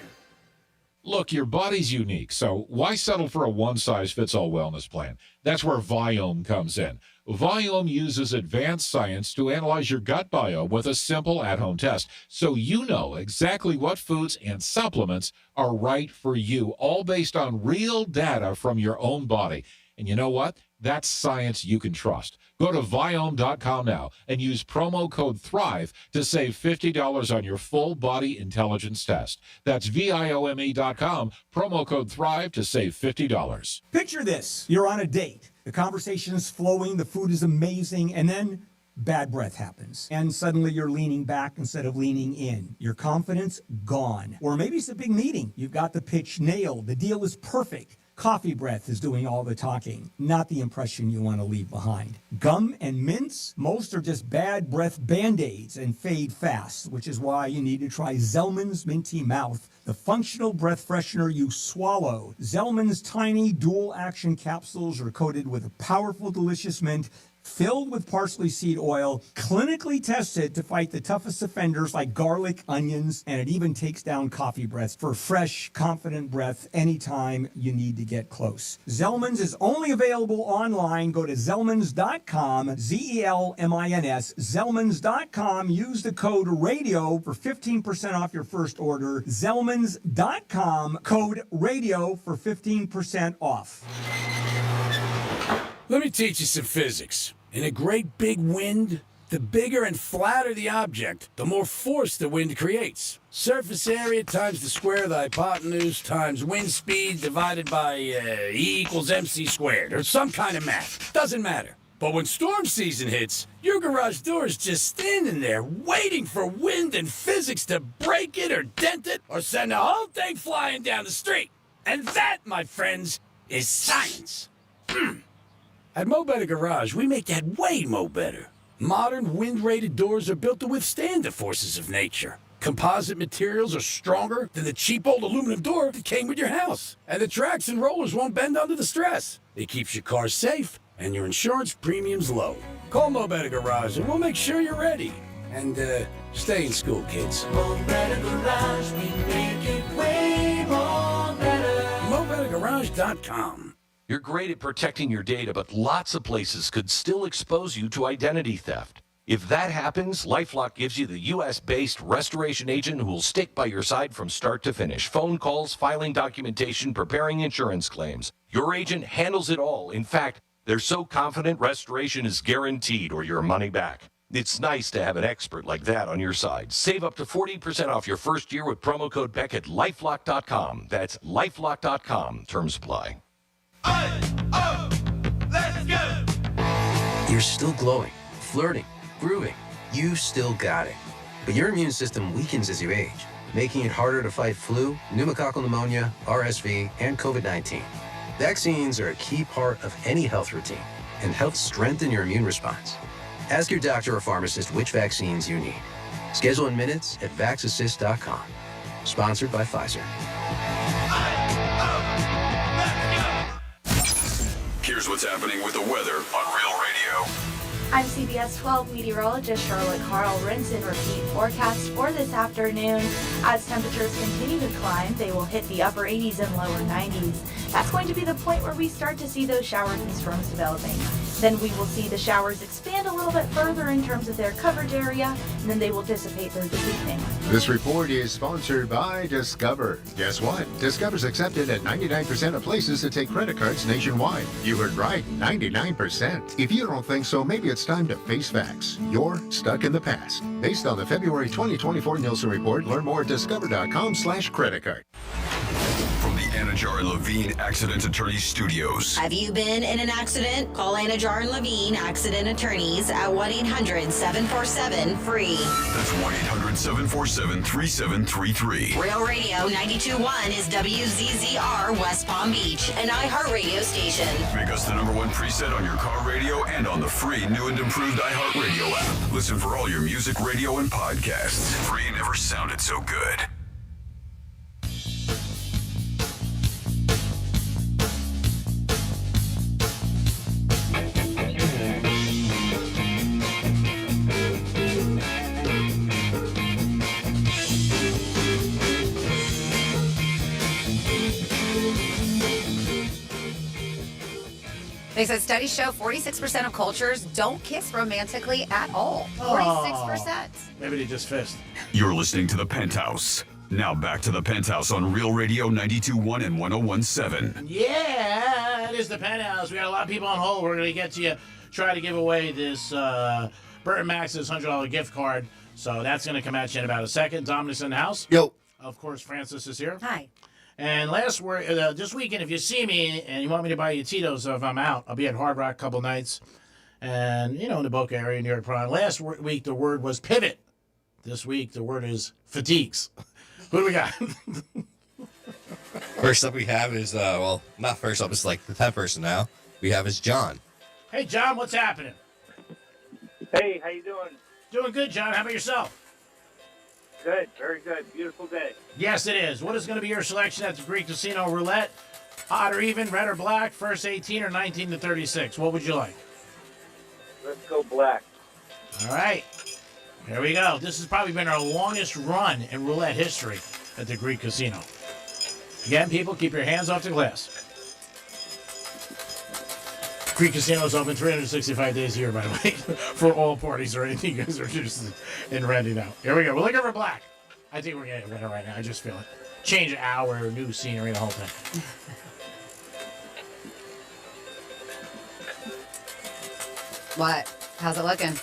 Look, your body's unique, so why settle for a one-size-fits-all wellness plan? That's where Viome comes in. Viome uses advanced science to analyze your gut biome with a simple at-home test, so you know exactly what foods and supplements are right for you, all based on real data from your own body. And you know what? That's science you can trust. Go to Viome.com now and use promo code THRIVE to save $50 on your full body intelligence test. That's VIOME.com, promo code THRIVE to save $50. Picture this. You're on a date. The conversation is flowing, the food is amazing, and then bad breath happens. And suddenly you're leaning back instead of leaning in. Your confidence gone. Or maybe it's a big meeting. You've got the pitch nailed. The deal is perfect. Coffee breath is doing all the talking, not the impression you want to leave behind. Gum and mints, most are just bad breath Band-Aids and fade fast, which is why you need to try Zellman's Minty Mouth, the functional breath freshener you swallow. Zellman's tiny dual-action capsules are coated with a powerful, delicious mint filled with parsley seed oil, clinically tested to fight the toughest offenders like garlic, onions, and it even takes down coffee breath for fresh, confident breath anytime you need to get close. Zellman's is only available online. Go to Zellmans.com, Z-E-L-M-I-N-S, Zellmans.com. Use the code RADIO for 15% off your first order. Zellmans.com, code RADIO for 15% off. Let me teach you some physics. In a great big wind, the bigger and flatter the object, the more force the wind creates. Surface area times the square of the hypotenuse times wind speed divided by E equals MC squared, or some kind of math. Doesn't matter. But when storm season hits, your garage door is just standing there waiting for wind and physics to break it or dent it or send the whole thing flying down the street. And that, my friends, is science. At Mo Better Garage, we make that way mo better. Modern wind-rated doors are built to withstand the forces of nature. Composite materials are stronger than the cheap old aluminum door that came with your house. And the tracks and rollers won't bend under the stress. It keeps your car safe and your insurance premiums low. Call Mo Better Garage and we'll make sure you're ready. And stay in school, kids. Mo Better Garage, we make it way more better. MoBetterGarage.com. You're great at protecting your data, but lots of places could still expose you to identity theft. If that happens, LifeLock gives you the U.S.-based restoration agent who will stick by your side from start to finish. Phone calls, filing documentation, preparing insurance claims. Your agent handles it all. In fact, they're so confident restoration is guaranteed or your money back. It's nice to have an expert like that on your side. Save up to 40% off your first year with promo code Beck at LifeLock.com. That's LifeLock.com. Terms apply. Let's go! You're still glowing, flirting, grooving. You still got it. But your immune system weakens as you age, making it harder to fight flu, pneumococcal pneumonia, RSV, and COVID-19. Vaccines are a key part of any health routine and help strengthen your immune response. Ask your doctor or pharmacist which vaccines you need. Schedule in minutes at VaxAssist.com. Sponsored by Pfizer. Here's what's happening with the weather on Real Radio. I'm CBS 12 meteorologist Charlotte Carl. Rinse and repeat forecast for this afternoon. As temperatures continue to climb, they will hit the upper 80s and lower 90s. That's going to be the point where we start to see those showers and storms developing. Then we will see the showers expand a little bit further in terms of their coverage area, and then they will dissipate through this evening. This report is sponsored by Discover. Guess what? Discover's accepted at 99% of places that take credit cards nationwide. You heard right, 99%. If you don't think so, maybe it's time to face facts. You're stuck in the past. Based on the February 2024 Nielsen report, learn more at discover.com/credit card. From the Anajar and Levine Accident Attorneys Studios. Have you been in an accident? Call Anajar and Levine Accident Attorneys at 1-800-747-FREE. That's 1-800-747-3733. Real Radio 92.1 is WZZR West Palm Beach, an iHeartRadio station. Make us the #1 preset on your car radio and on the free new and improved iHeartRadio app. Listen for all your music, radio, and podcasts. Free never sounded so good. They said studies show 46% of cultures don't kiss romantically at all. 46%. Maybe they just fist. You're listening to The Penthouse. Now back to The Penthouse on Real Radio 92.1 and 101.7. Yeah, it is the Penthouse. We got a lot of people on hold. We're going to get to you, try to give away this Burton Max's $100 gift card. So that's going to come at you in about a second. Dominic's in the house. Yo. Of course, Francis is here. Hi. And this weekend, if you see me and you want me to buy you Tito's, if I'm out, I'll be at Hard Rock a couple nights. And, in the Boca area, New York Prime. Last week, the word was pivot. This week, the word is fatigues. Who do we got? First up we have is, not first up, it's like the 10th person now. We have is John. Hey, John, what's happening? Hey, how you doing? Doing good, John. How about yourself? Good, very good. Beautiful day. Yes, it is. What is going to be your selection at the Greek Casino Roulette? Odd or even, red or black, first 18 or 19 to 36? What would you like? Let's go black. All right. Here we go. This has probably been our longest run in roulette history at the Greek Casino. Again, people, keep your hands off the glass. Greek Casino is open 365 days a year, by the way, for all parties or anything you guys are interested in renting out. Here we go. We're looking for black. I think we're getting a winner right now. I just feel it. Change of hour, new scenery, the whole thing. What? How's it looking?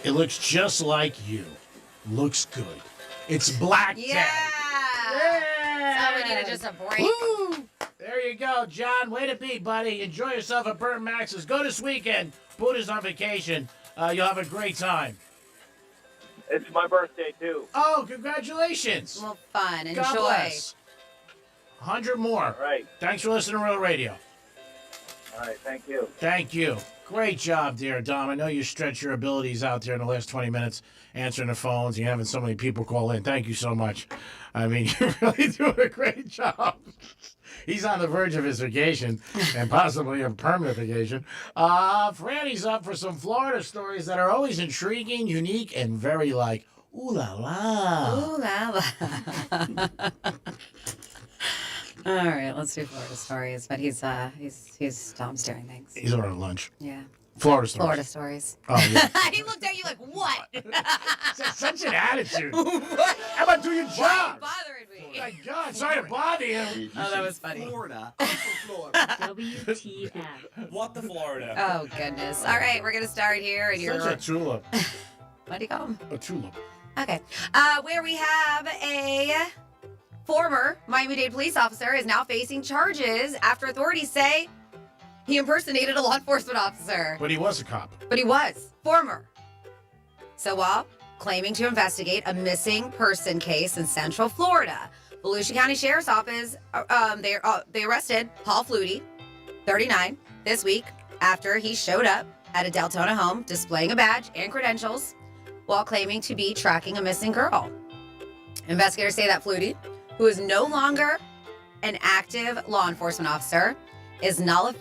It looks just like you. Looks good. It's black. Yeah. So we needed just a break. Woo! There you go, John. Way to be, buddy. Enjoy yourself at Burton Max's. Go this weekend. Buddha's on vacation. You'll have a great time. It's my birthday, too. Oh, congratulations. Well, fun. Enjoy. God bless. 100 more. All right. Thanks for listening to Real Radio. All right, thank you. Thank you. Great job, dear Dom. I know you stretched your abilities out there in the last 20 minutes answering the phones. You're having so many people call in. Thank you so much. I mean, you're really doing a great job. He's on the verge of his vacation and possibly a permanent vacation. Franny's up for some Florida stories that are always intriguing, unique, and very ooh la la. Ooh la la. All right, let's do Florida stories. But he's Tom's doing things. He's ordering lunch. Yeah. Florida stories. Florida stories. Oh, yeah. He looked at you like, what? Such an attitude. How about do your job? Why are you bothering me? Oh, my God. Sorry to bother you. Oh, that was funny. Florida. I'm from Florida. WTF. What the Florida? Oh, goodness. All right, we're going to start here. And Such a tulip. What do you call him? A tulip. Okay. Where we have a former Miami-Dade police officer is now facing charges after authorities say he impersonated a law enforcement officer. But he was a cop. But he was. Former. So while claiming to investigate a missing person case in Central Florida, Volusia County Sheriff's Office, they arrested Paul Flutie, 39, this week after he showed up at a Deltona home displaying a badge and credentials while claiming to be tracking a missing girl. Investigators say that Flutie, who is no longer an active law enforcement officer, is not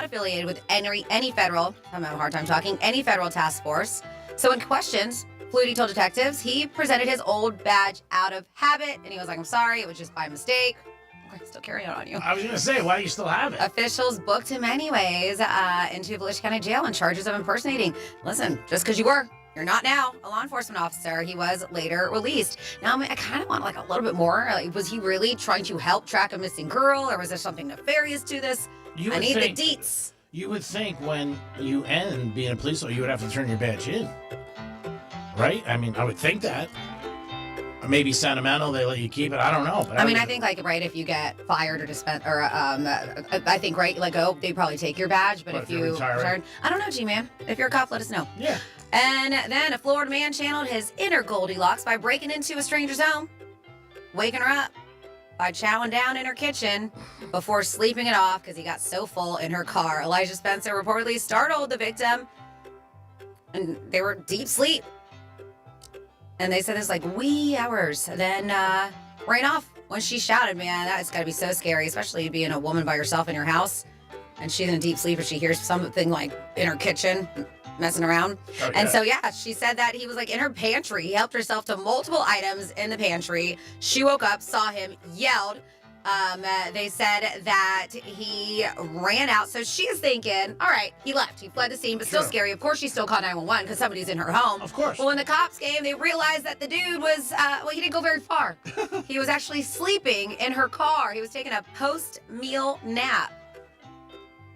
affiliated with any federal, I'm having a hard time talking, any federal task force. So in questions, Flutie told detectives he presented his old badge out of habit, and he was like, I'm sorry, it was just by mistake. Still carrying on you. I was going to say, why do you still have it? Officials booked him anyways into Volusia County Jail on charges of impersonating. Listen, just because you're not now a law enforcement officer. He was later released. Now, I kind of want like a little bit more. Like, was he really trying to help track a missing girl, or was there something nefarious to this? I need the deets. You would think when you end being a police officer, you would have to turn your badge in, right? I mean, I would think that. Or maybe sentimental, they let you keep it. I don't know. But I think like right if you get fired or I think right let go, they probably take your badge. But if you return, I don't know, G-Man. If you're a cop, let us know. Yeah. And then a Florida man channeled his inner Goldilocks by breaking into a stranger's home, waking her up by chowing down in her kitchen before sleeping it off because he got so full in her car. Elijah Spencer reportedly startled the victim, and they were deep sleep. And they said this like wee hours. Then ran off when she shouted. Man, that's got to be so scary, especially being a woman by herself in your house. And she's in a deep sleep and she hears something like in her kitchen messing around. Oh, yeah. And so, she said that he was like in her pantry. He helped herself to multiple items in the pantry. She woke up, saw him, yelled. They said that he ran out. So she's thinking, all right, he left. He fled the scene, but still scary. Of course, she still called 911 because somebody's in her home. Of course. Well, when the cops came, they realized that the dude was, he didn't go very far. He was actually sleeping in her car. He was taking a post-meal nap.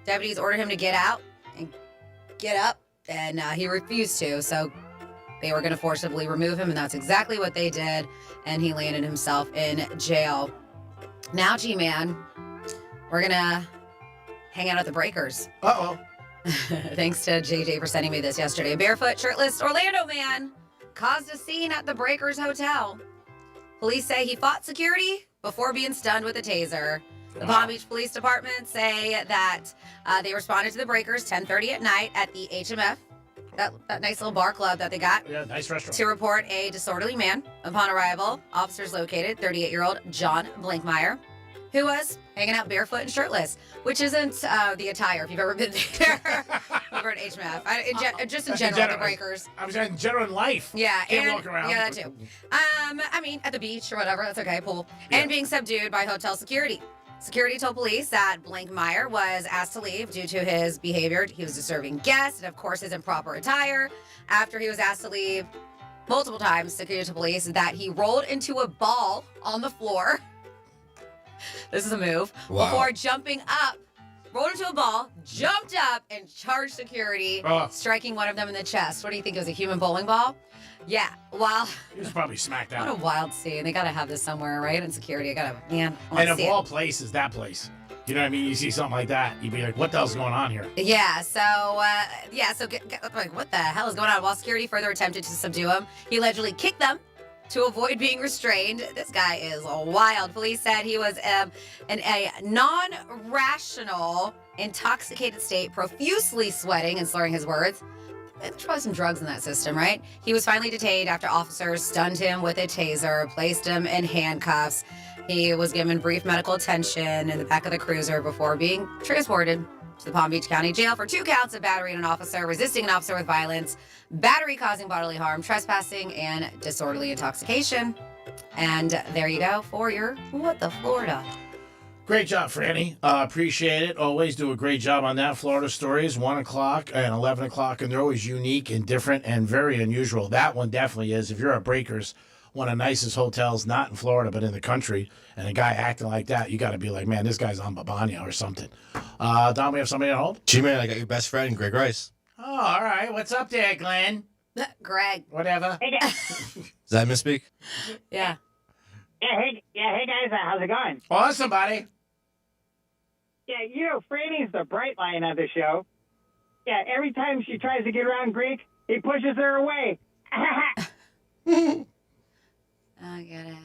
Deputies ordered him to get out and get up, and he refused to. So they were going to forcibly remove him, and that's exactly what they did. And he landed himself in jail. Now, G-Man, we're going to hang out at the Breakers. Uh-oh. Thanks to JJ for sending me this yesterday. Barefoot, shirtless Orlando man caused a scene at the Breakers Hotel. Police say he fought security before being stunned with a taser. The Palm Beach Police Department say that they responded to the Breakers 10:30 at night at the HMF, that nice little bar club that they got. Yeah, nice restaurant. To report a disorderly man. Upon arrival, officers located 38-year-old John Blankmeyer, who was hanging out barefoot and shirtless, which isn't the attire, if you've ever been there. Over at HMF. Just in general, the Breakers. I was in general in life. Yeah. Can't walk around. Yeah, that too. At the beach or whatever, that's okay, pool. Yeah. And being subdued by hotel security. Security told police that Blankmeyer was asked to leave due to his behavior. He was disturbing guests and, of course, his improper attire. After he was asked to leave multiple times, security told police that he rolled into a ball on the floor. This is a move. Wow. Before jumping up, rolled into a ball, jumped up, and charged security, striking one of them in the chest. What do you think? It was a human bowling ball? Yeah, well... He was probably smacked out. What a wild scene. They got to have this somewhere, right? In security. I and of all places, that place. You know what I mean? You see something like that, you'd be like, what the hell's going on here? Yeah, so like, what the hell is going on? While security further attempted to subdue him, he allegedly kicked them to avoid being restrained. This guy is wild. Police said he was in a non-rational, intoxicated state, profusely sweating and slurring his words. There's probably some drugs in that system, right? He was finally detained after officers stunned him with a taser, placed him in handcuffs. He was given brief medical attention in the back of the cruiser before being transported to the Palm Beach County Jail for 2 counts of battery on an officer, resisting an officer with violence, battery causing bodily harm, trespassing, and disorderly intoxication. And there you go for your What the Florida. Great job, Franny. Appreciate it. Always do a great job on that. Florida stories, 1 o'clock and 11 o'clock, and they're always unique and different and very unusual. That one definitely is. If you're at Breakers, one of the nicest hotels, not in Florida, but in the country, and a guy acting like that, you got to be like, man, this guy's on Babania or something. Don, we have somebody at home? G-Man, I got your best friend, Greg Rice. Oh, all right. What's up there, Glenn? Greg. Whatever. Hey, guys. Does that misspeak? Yeah. Hey, guys. How's it going? Awesome, buddy. Yeah, Franny's the bright line of the show. Yeah, every time she tries to get around Greek, he pushes her away. I get it.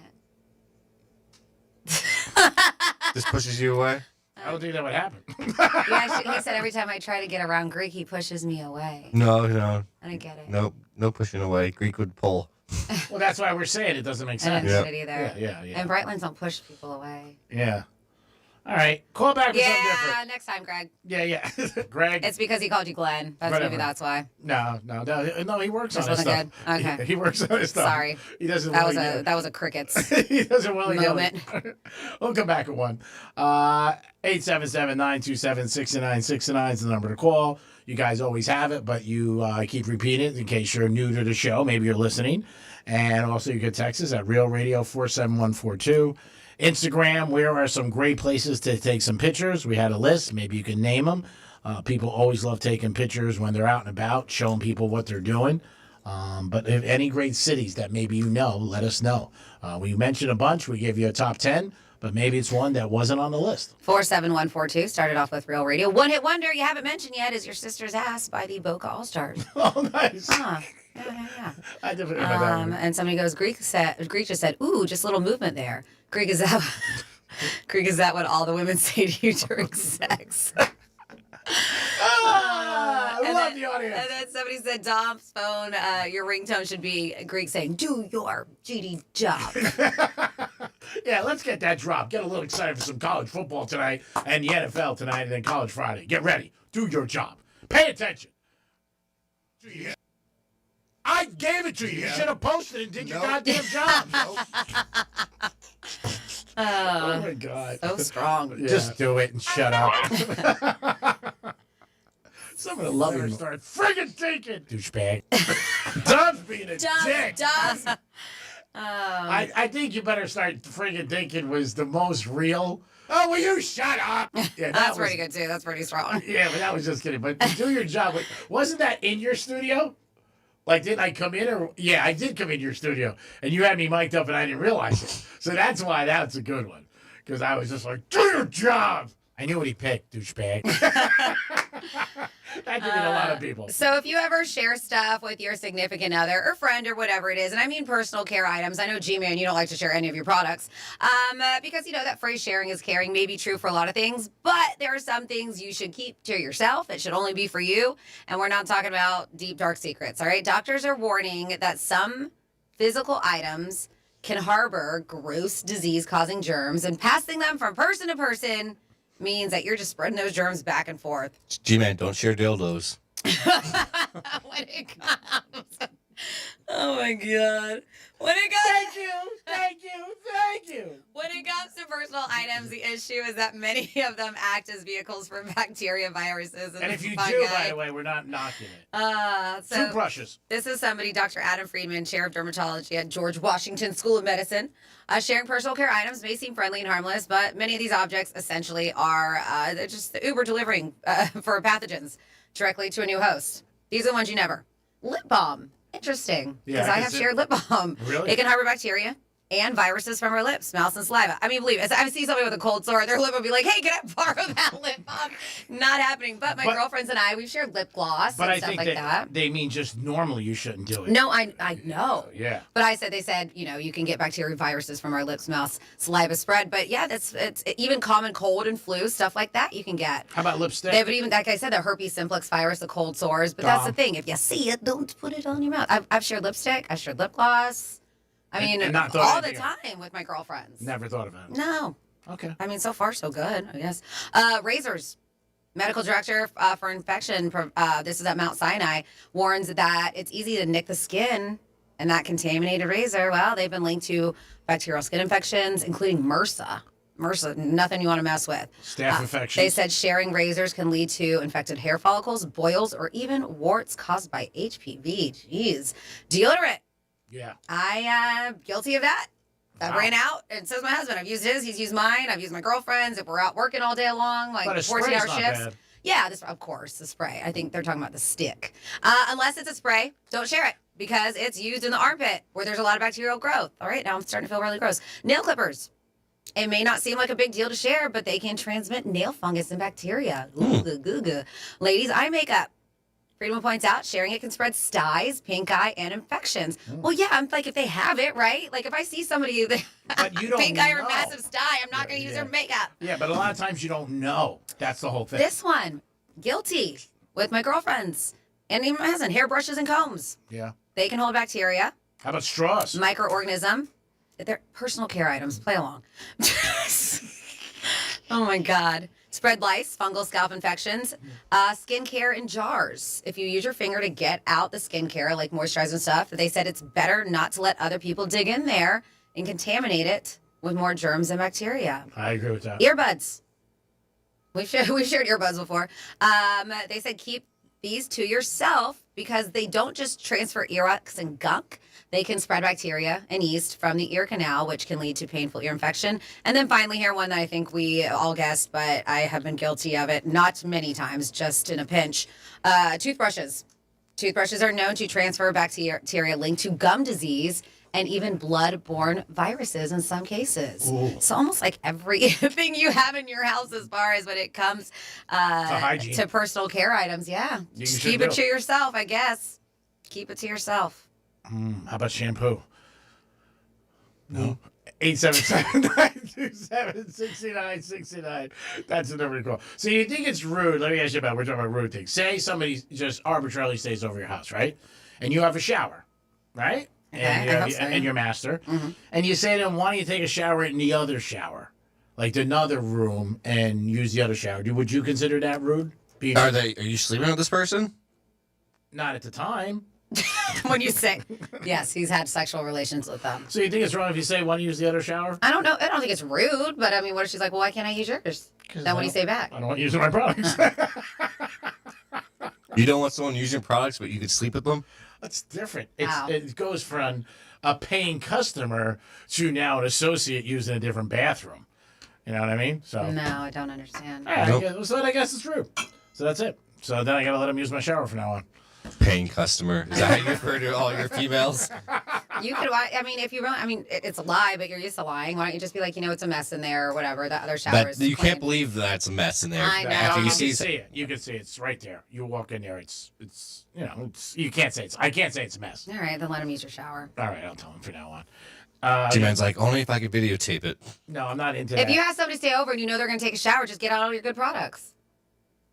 This pushes you away? I don't think that would happen. Yeah, he said every time I try to get around Greek, he pushes me away. No. I don't get it. Nope, no pushing away. Greek would pull. Well, that's why we're saying it doesn't make sense. I don't get it either. Yeah. And bright lines don't push people away. Yeah. All right. Call back with something Yeah, different. next time, Greg. Yeah. Greg. It's because he called you Glenn. Maybe that's why. No, he works This on his wasn't stuff. good? Okay. He works on his stuff. Sorry. He doesn't That was willy-nilly. a that was a crickets He doesn't willy-nilly. moment. We'll come back at 1. 877-927-6969 is the number to call. You guys always have it, but you keep repeating it in case you're new to the show. Maybe you're listening. And also you can text us at Real Radio 47142. Instagram, where are some great places to take some pictures? We had a list. Maybe you can name them. People always love taking pictures when they're out and about, showing people what they're doing. But if any great cities that maybe you know, let us know. We mentioned a bunch. We gave you a top 10, but maybe it's one that wasn't on the list. 47142 started off with Real Radio. One hit wonder you haven't mentioned yet is Your Sister's Ass by the Boca All-Stars. Oh, nice. Yeah. I definitely heard that one. And somebody goes, Greek just said, ooh, just a little movement there. Greek, is that what all the women say to you during sex? I love the audience. And then somebody said, Dom's phone, your ringtone should be Greek saying, do your GD job. Yeah, let's get that drop. Get a little excited for some college football tonight and the NFL tonight and then college Friday. Get ready. Do your job. Pay attention. I gave it to you. You should have posted and did your goddamn job. Oh my God. So strong. Yeah. Just do it and shut up. Some of the lovers start friggin' thinking. Douchebag. Dove's being a dick. Dove. I think you better start friggin' thinking was the most real. Oh, will you shut up? Yeah, That's pretty good, too. That's pretty strong. Yeah, but that was just kidding. But to do your job, wasn't that in your studio? Like, didn't I come in? Or yeah, I did come in your studio. And you had me mic'd up and I didn't realize it. So that's why that's a good one. Because I was just like, do your job. I knew what he picked, douchebag. That could mean a lot of people. So if you ever share stuff with your significant other or friend or whatever it is, and I mean personal care items, I know, G-Man, you don't like to share any of your products, because, that phrase sharing is caring may be true for a lot of things, but there are some things you should keep to yourself. It should only be for you, and we're not talking about deep, dark secrets, all right? Doctors are warning that some physical items can harbor gross disease-causing germs, and passing them from person to person means that you're just spreading those germs back and forth. G-Man, don't share dildos. When it comes. Oh my God. When it comes. Thank you. When it comes to personal items, the issue is that many of them act as vehicles for bacteria, viruses, And if you fungi. do, by the way, we're not knocking it. So Toothbrushes. This is somebody, Dr. Adam Friedman, chair of dermatology at George Washington School of Medicine. Sharing personal care items may seem friendly and harmless, but many of these objects essentially are they're just the Uber delivering for pathogens directly to a new host. These are the ones you never. Lip balm. Interesting. Because Yeah, I have shared lip balm. Really? It can harbor bacteria and viruses from our lips, mouth, and saliva. I mean, believe it. I see somebody with a cold sore, their lip would be like, hey, can I borrow that lip balm? Not happening. But my girlfriends and I, we've shared lip gloss But and I stuff think like that. they mean just normally you shouldn't do it. No, I know. Yeah. But they said, you can get bacteria, viruses from our lips, mouth, saliva spread. But yeah, it's even common cold and flu, stuff like that you can get. How about lipstick? But even, like I said, the herpes simplex virus, the cold sores. But that's the thing. If you see it, don't put it on your mouth. I've shared lipstick. I've shared lip gloss. I mean, and not thought all the anything of time with my girlfriends. Never thought about it. No. Okay. I mean, so far, so good, I guess. Razors. Medical director for infection, this is at Mount Sinai, warns that it's easy to nick the skin, and that contaminated razor, well, they've been linked to bacterial skin infections, including MRSA. MRSA, nothing you want to mess with. Staph infections. They said sharing razors can lead to infected hair follicles, boils, or even warts caused by HPV. Jeez. Deodorant. Yeah. I guilty of that. I ran out, and so is my husband. I've used his, he's used mine, I've used my girlfriend's. If we're out working all day long, like But a 14-hour spray's not shifts. bad. Yeah, of course, the spray. I think they're talking about the stick. Unless it's a spray, don't share it because it's used in the armpit where there's a lot of bacterial growth. All right, now I'm starting to feel really gross. Nail clippers. It may not seem like a big deal to share, but they can transmit nail fungus and bacteria. Ooh, goo, goo. Ladies, eye makeup. Friedman points out sharing it can spread styes, pink eye, and infections. Well, yeah, I'm like, if they have it, right? Like, if I see somebody with But you don't pink eye or know. massive sty, I'm not going to use their makeup. Yeah, but a lot of times you don't know. That's the whole thing. This one, guilty with my girlfriends and even my husband. Hairbrushes and combs. Yeah. They can hold bacteria. How about straws? Microorganism. They're personal care items. Play along. Oh my God. Spread lice, fungal scalp infections, skincare in jars. If you use your finger to get out the skincare, like moisturizer and stuff, they said it's better not to let other people dig in there and contaminate it with more germs and bacteria. I agree with that. Earbuds. We've shared earbuds before. They said keep these to yourself because they don't just transfer earwax and gunk. They can spread bacteria and yeast from the ear canal, which can lead to painful ear infection. And then finally here, one that I think we all guessed, but I have been guilty of it, not many times, just in a pinch. Toothbrushes. Toothbrushes are known to transfer bacteria linked to gum disease and even blood-borne viruses in some cases. Ooh. So almost like everything you have in your house as far as when it comes hygiene. to personal care items. Yeah. You Just should keep it do. to yourself, I guess. Keep it to yourself. How about shampoo? No. 877-927-6969. That's the number to call. So you think it's rude? Let me ask you about. We're talking about rude things. Say somebody just arbitrarily stays over your house, right? And you have a shower, right? Okay, And, I hope so, and yeah. your master. And you say to them, "Why don't you take a shower in the other shower, like another room, and use the other shower?" Would you consider that rude? Are you sleeping with this person? Not at the time. When you say, yes, he's had sexual relations with them. So you think it's wrong if you say, "Why don't you use the other shower?" I don't know. I don't think it's rude, but I mean, what if she's like, well, why can't I use yours? Then what do you say back? I don't want you using my products. You don't want someone using products, but you could sleep with them? That's different. Wow. It goes from a paying customer to now an associate using a different bathroom. You know what I mean? So No, I don't understand. so I guess it's rude. So that's it. So then I gotta let him use my shower from now on. Paying customer. Is that how you refer to all your females? You could, I mean, if you really, I mean, it's a lie, but you're used to lying. Why don't you just be like, it's a mess in there or whatever. The other shower But is you clean. can't believe that's a mess in there. I know. After You you can see see it. You can see it. It's right there. You walk in there. It's you can't say it's. I can't say it's a mess. All right, then let him use your shower. All right, I'll tell him from now on. G-Man's like, only if I could videotape it. No, I'm not into If that. you have somebody stay over and you know they're going to take a shower, just get out all your good products.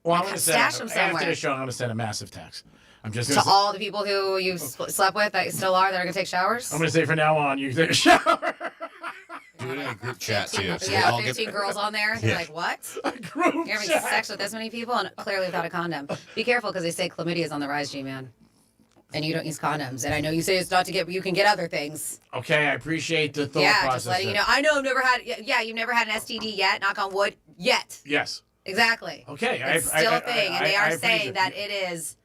Well, I'm Like, gonna stash send them after somewhere. the show. I'm gonna send a massive text. I'm just To gonna. all the people who you slept with that still are that are going to take showers? I'm gonna say from now on, you can take a shower. Do it in a group chat, too. So we Yeah, all 15 get... girls on there. Yeah. You're like, what? Group You're having chat. sex with this many people and clearly without a condom. Be careful because they say chlamydia is on the rise, G-Man. And you don't use condoms. And I know you say it's not to get, but you can get other things. Okay, I appreciate the thought Yeah, process. just letting you there. know. I know I've never had, you've never had an STD yet, knock on wood, yet. Yes. Exactly. Okay, It's still a thing, and they are saying that it is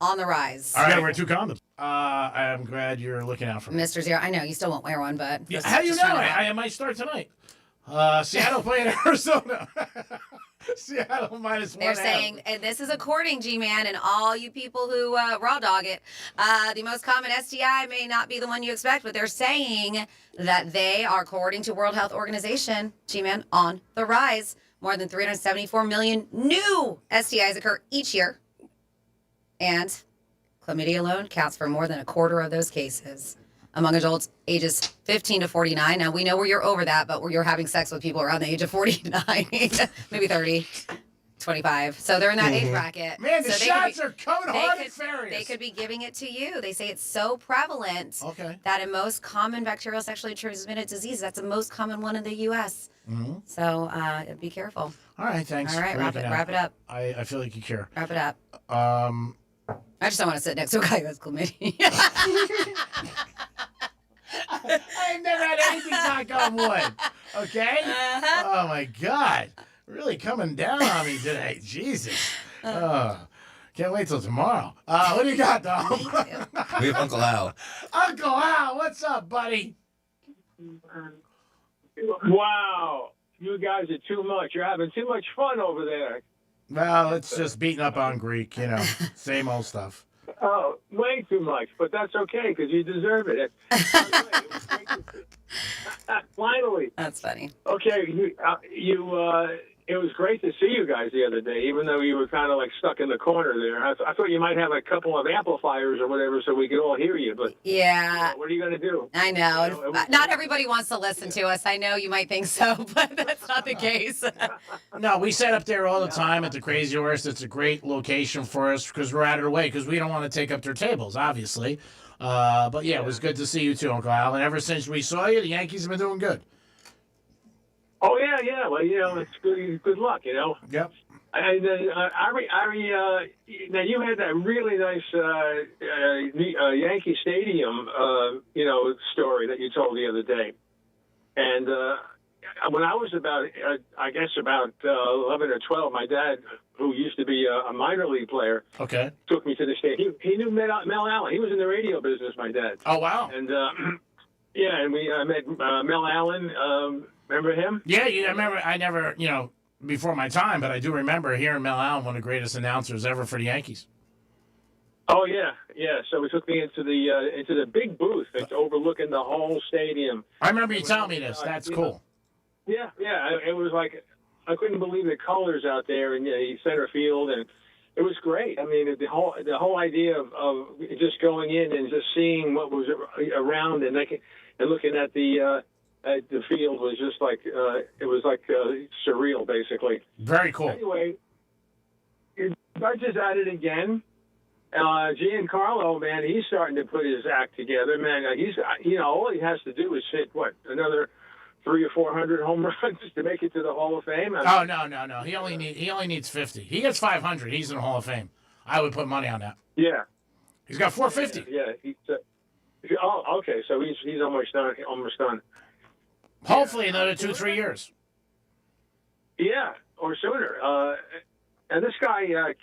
on the rise. All right, I gotta wear 2 condoms. I'm glad you're looking out for me. Mr. Zero, I know you still won't wear one, but Yeah, just- how do you just know? trying to help. I might start tonight. Seattle playing Arizona. Seattle -1. They're saying, and this is according, G-Man, and all you people who raw dog it, the most common STI may not be the one you expect, but they're saying that they are, according to World Health Organization, G-Man, on the rise. More than 374 million new STIs occur each year. And chlamydia alone counts for more than a quarter of those cases among adults ages 15 to 49. Now, we know where you're over that, but where you're having sex with people around the age of 49, maybe 30, 25. So they're in that age bracket. Man, the So they shots could are coming they hard could- and furious. They could be giving it to you. They say it's so prevalent that in most common bacterial sexually transmitted disease, that's the most common one in the U.S. Mhm. So be careful. All right, thanks. All right, for wrap looking it up. I feel like you care. Wrap it up. I just don't want to sit next to a guy who has chlamydia. I've never had anything knock on wood. Okay? Oh my God. Really coming down on me today. Jesus. Can't wait till tomorrow. What do you got, Dom? We have Uncle Al. Uncle Al, what's up, buddy? Wow. You guys are too much. You're having too much fun over there. Well, it's just beating up on Greek, same old stuff. Oh, way too much. But that's okay because you deserve it. Finally. That's funny. Okay, it was great to see you guys the other day, even though you were kind of like stuck in the corner there. I thought you might have a couple of amplifiers or whatever so we could all hear you, but Yeah. what are you going to do? I know. Not everybody wants to listen to us. I know you might think so, but that's not the case. No, we set up there all the time at the Crazy Horse. It's a great location for us because we're out of the way because we don't want to take up their tables, obviously. But yeah, it was good to see you too, Uncle Al. And ever since we saw you, the Yankees have been doing good. Oh yeah. Well, it's good luck. Yep. And now you had that really nice Yankee Stadium, story that you told the other day. And when I was about 11 or 12, my dad, who used to be a minor league player, took me to the stadium. He knew Mel Allen. He was in the radio business, my dad. Oh, wow. And, and I met Mel Allen. Remember him? Yeah, I remember. I never, before my time, but I do remember hearing Mel Allen, one of the greatest announcers ever for the Yankees. Oh yeah. So he took me into the big booth that's overlooking the whole stadium. I remember you telling me this. That's cool. Yeah. It was like I couldn't believe the colors out there in center field, and it was great. I mean, the whole idea of just going in and just seeing what was around and looking at the field was just like it was like surreal, basically. Very cool. Anyway, I just at it again. Giancarlo, man, he's starting to put his act together, man. He's, all he has to do is hit another 300 or 400 home runs to make it to the Hall of Fame. No. He only needs 50. He gets 500. He's in the Hall of Fame. I would put money on that. Yeah. He's got 450. Yeah. Okay. So he's almost done. Hopefully another 2-3 years. Yeah, or sooner. And this guy,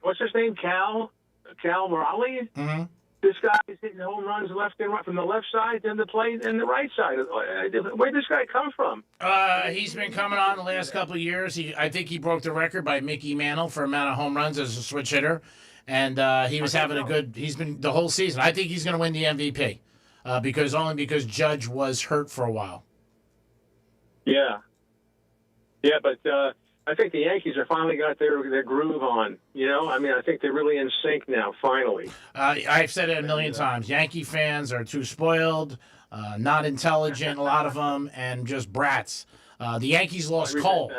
what's his name? Cal Morale? Mm-hmm. This guy is hitting home runs left and right, from the left side and the plate and the right side. Where'd this guy come from? He's been coming on the last couple of years. I think he broke the record by Mickey Mantle for amount of home runs as a switch hitter. And he was having he's been the whole season. I think he's going to win the MVP because Judge was hurt for a while. Yeah. Yeah, but I think the Yankees are finally got their groove on. I think they're really in sync now, finally. I've said it a million times. Yankee fans are too spoiled, not intelligent, a lot of them, and just brats. The Yankees lost Cole.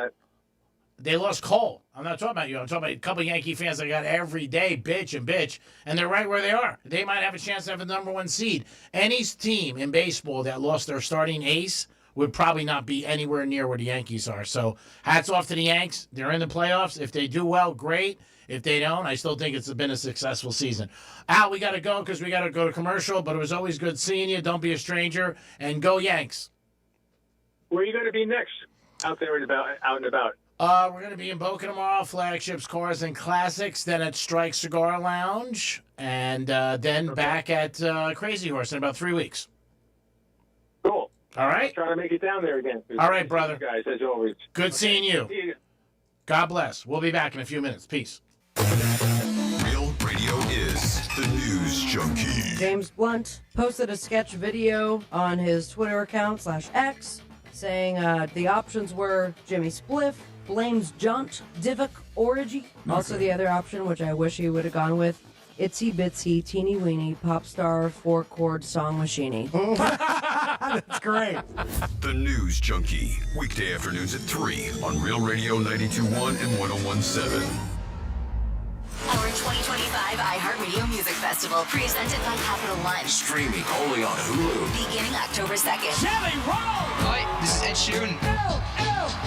They lost Cole. I'm not talking about you. I'm talking about a couple of Yankee fans that got every day bitch, and they're right where they are. They might have a chance to have a number one seed. Any team in baseball that lost their starting ace would probably not be anywhere near where the Yankees are. So hats off to the Yanks. They're in the playoffs. If they do well, great. If they don't, I still think it's been a successful season. Al, we got to go because we got to go to commercial, but it was always good seeing you. Don't be a stranger, and go Yanks. Where are you going to be next out and about? We're going to be in Boca tomorrow, Flagships, Cars, and Classics, then at Strike Cigar Lounge, and then back at Crazy Horse in about 3 weeks. Cool. All right. Trying to make it down there again. All right, brother. Guys, as always. Good seeing you. See you. God bless. We'll be back in a few minutes. Peace. Real Radio is the news junkie. James Blunt posted a sketch video on his Twitter account /X saying the options were Jimmy Spliff, blames Junt, Divok, Origi. Also the other option, which I wish he would have gone with, Itsy Bitsy Teeny Weeny Pop Star 4-chord Song Machine. That's great. The News Junkie, weekday afternoons at 3 on Real Radio 92.1 and 101.7. Our 2025 iHeartRadio Music Festival, presented by Capital One. Streaming only on Hulu. Beginning October 2nd. Jelly Roll! Hi, this is Ed Sheeran. LL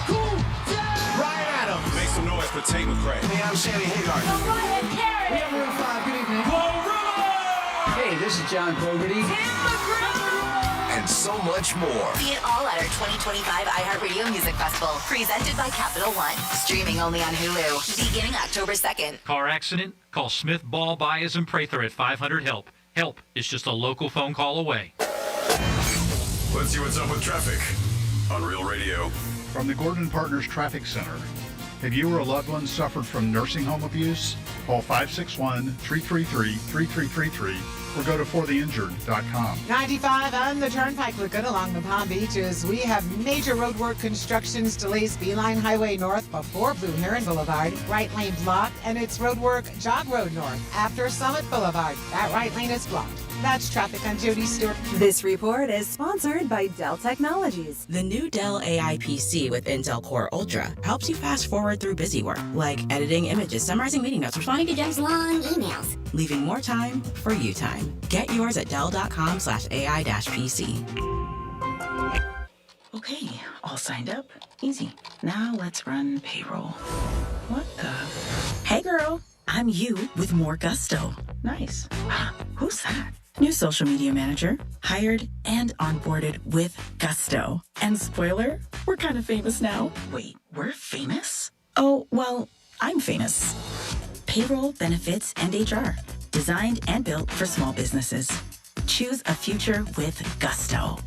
Cool J! Ryan Adams. Make some noise for Tate McRae. Hey, I'm Sammy Hagar. Mariah Carey. We have Room 5. Good evening. Glorilla! Hey, this is John Fogerty. And so much more. See it all at our 2025 iHeartRadio Music Festival, presented by Capital One. Streaming only on Hulu. Beginning October 2nd. Car accident? Call Smith Ball Buyers and Prather at 500-HELP. Help is just a local phone call away. Let's see what's up with traffic on Real Radio. From the Gordon Partners Traffic Center. Have you or a loved one suffered from nursing home abuse? Call 561-333-3333 or go to fortheinjured.com. 95 and the Turnpike. We're good along the Palm Beaches. We have major roadwork constructions, delays Beeline Highway North before Blue Heron Boulevard. Right lane blocked, and it's roadwork Jog Road North after Summit Boulevard. That right lane is blocked. That's traffic on Jody Stewart. This report is sponsored by Dell Technologies. The new Dell AI PC with Intel Core Ultra helps you fast forward through busy work, like editing images, summarizing meeting notes, responding to Jen's long emails, leaving more time for you time. Get yours at Dell.com/AI-PC. Okay, all signed up. Easy. Now let's run payroll. What the? Hey girl, I'm you with more gusto. Nice. Who's that? New social media manager, hired and onboarded with gusto. And spoiler, we're kind of famous now. Wait, we're famous? Oh, well, I'm famous. Payroll, benefits, and HR. Designed and built for small businesses. Choose a future with gusto.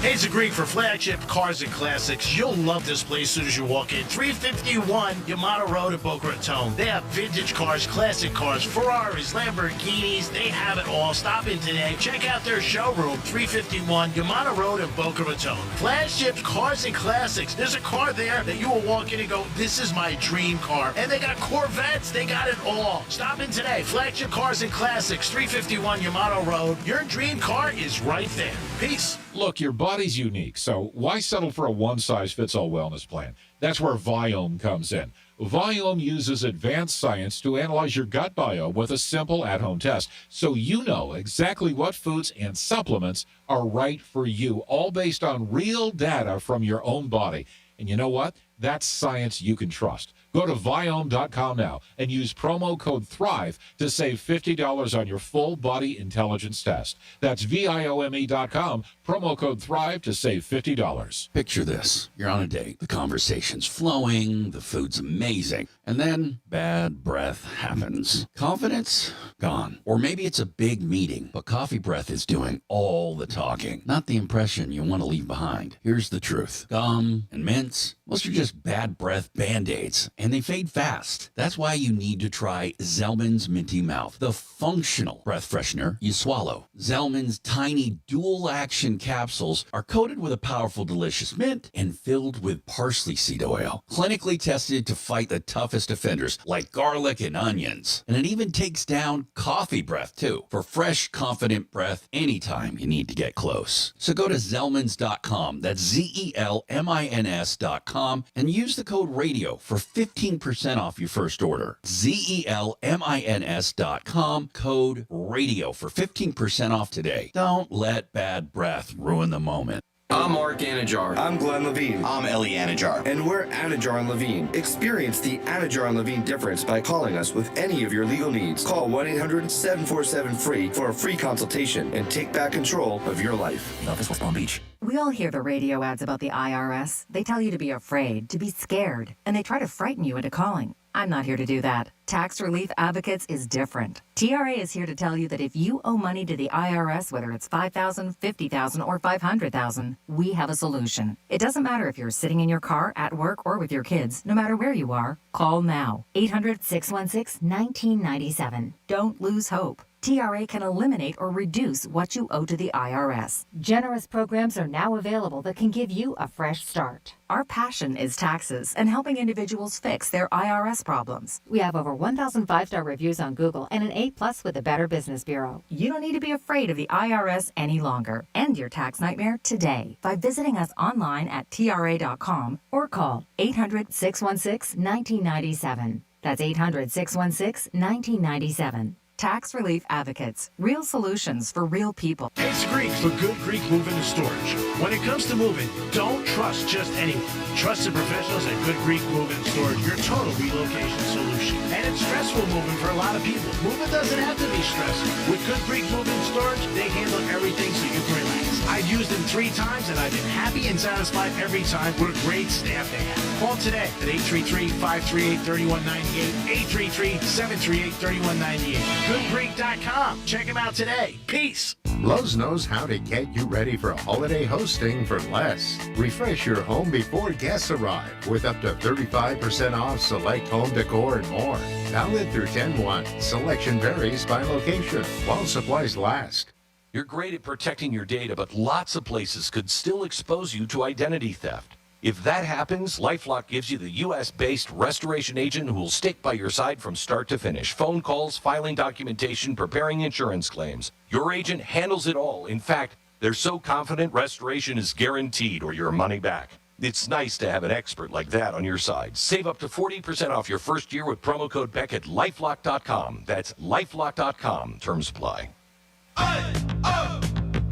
Hey, it's a Greek for Flagship Cars and Classics. You'll love this place as soon as you walk in. 351 Yamato Road in Boca Raton. They have vintage cars, classic cars, Ferraris, Lamborghinis. They have it all. Stop in today. Check out their showroom, 351 Yamato Road in Boca Raton. Flagship Cars and Classics. There's a car there that you will walk in and go, this is my dream car. And they got Corvettes. They got it all. Stop in today. Flagship Cars and Classics, 351 Yamato Road. Your dream car is right there. Peace. Look, your body's unique, so why settle for a one-size-fits-all wellness plan? That's where Viome comes in. Viome uses advanced science to analyze your gut biome with a simple at-home test, so you know exactly what foods and supplements are right for you, all based on real data from your own body. And you know what? That's science you can trust. Go to Viome.com now and use promo code THRIVE to save $50 on your full body intelligence test. That's Viome.com, promo code THRIVE to save $50. Picture this. You're on a date. The conversation's flowing. The food's amazing. And then bad breath happens. Confidence? Gone. Or maybe it's a big meeting, but coffee breath is doing all the talking. Not the impression you want to leave behind. Here's the truth. Gum and mints, most are just bad breath Band-Aids, and they fade fast. That's why you need to try Zellman's Minty Mouth, the functional breath freshener you swallow. Zellman's tiny dual-action capsules are coated with a powerful, delicious mint and filled with parsley seed oil. Clinically tested to fight the toughest offenders like garlic and onions. And it even takes down coffee breath, too, for fresh, confident breath anytime you need to get close. So go to Zellmans.com, that's Zellmins.com, and use the code RADIO for 15% off your first order. Zellmins.com, code RADIO for 15% off today. Don't let bad breath ruin the moment. I'm Mark Anajar. I'm Glenn Levine. I'm Ellie Anajar. And we're Anajar and Levine. Experience the Anajar and Levine difference by calling us with any of your legal needs. Call 1-800-747-FREE for a free consultation and take back control of your life. Office West Palm Beach. We all hear the radio ads about the IRS. They tell you to be afraid, to be scared, and they try to frighten you into calling. I'm not here to do that. Tax Relief Advocates is different. TRA is here to tell you that if you owe money to the IRS, whether it's $5,000, $50,000, or $500,000, we have a solution. It doesn't matter if you're sitting in your car, at work, or with your kids. No matter where you are, call now. 800-616-1997. Don't lose hope. TRA can eliminate or reduce what you owe to the IRS. Generous programs are now available that can give you a fresh start. Our passion is taxes and helping individuals fix their IRS problems. We have over 1,000 5-star reviews on Google and an A+ with the Better Business Bureau. You don't need to be afraid of the IRS any longer. End your tax nightmare today by visiting us online at TRA.com or call 800-616-1997. That's 800-616-1997. Tax Relief Advocates. Real solutions for real people. It's Greek for Good Greek Moving and Storage. When it comes to moving, don't trust just anyone. Trust the professionals at Good Greek Moving and Storage, your total relocation solution. And it's stressful moving for a lot of people. Moving doesn't have to be stressful. With Good Greek Moving and Storage, they handle everything so you can relax. I've used them 3 times and I've been happy and satisfied every time. What a great staff they have. Call today at 833-538-3198, 833-738-3198. GoodGreek.com. Check them out today. Peace. Lowe's knows how to get you ready for holiday hosting for less. Refresh your home before guests arrive with up to 35% off select home decor and more. Valid through 10/1. Selection varies by location while supplies last. You're great at protecting your data, but lots of places could still expose you to identity theft. If that happens, LifeLock gives you the U.S.-based restoration agent who will stick by your side from start to finish. Phone calls, filing documentation, preparing insurance claims. Your agent handles it all. In fact, they're so confident restoration is guaranteed or your money back. It's nice to have an expert like that on your side. Save up to 40% off your first year with promo code Beck at LifeLock.com. That's LifeLock.com. Terms apply.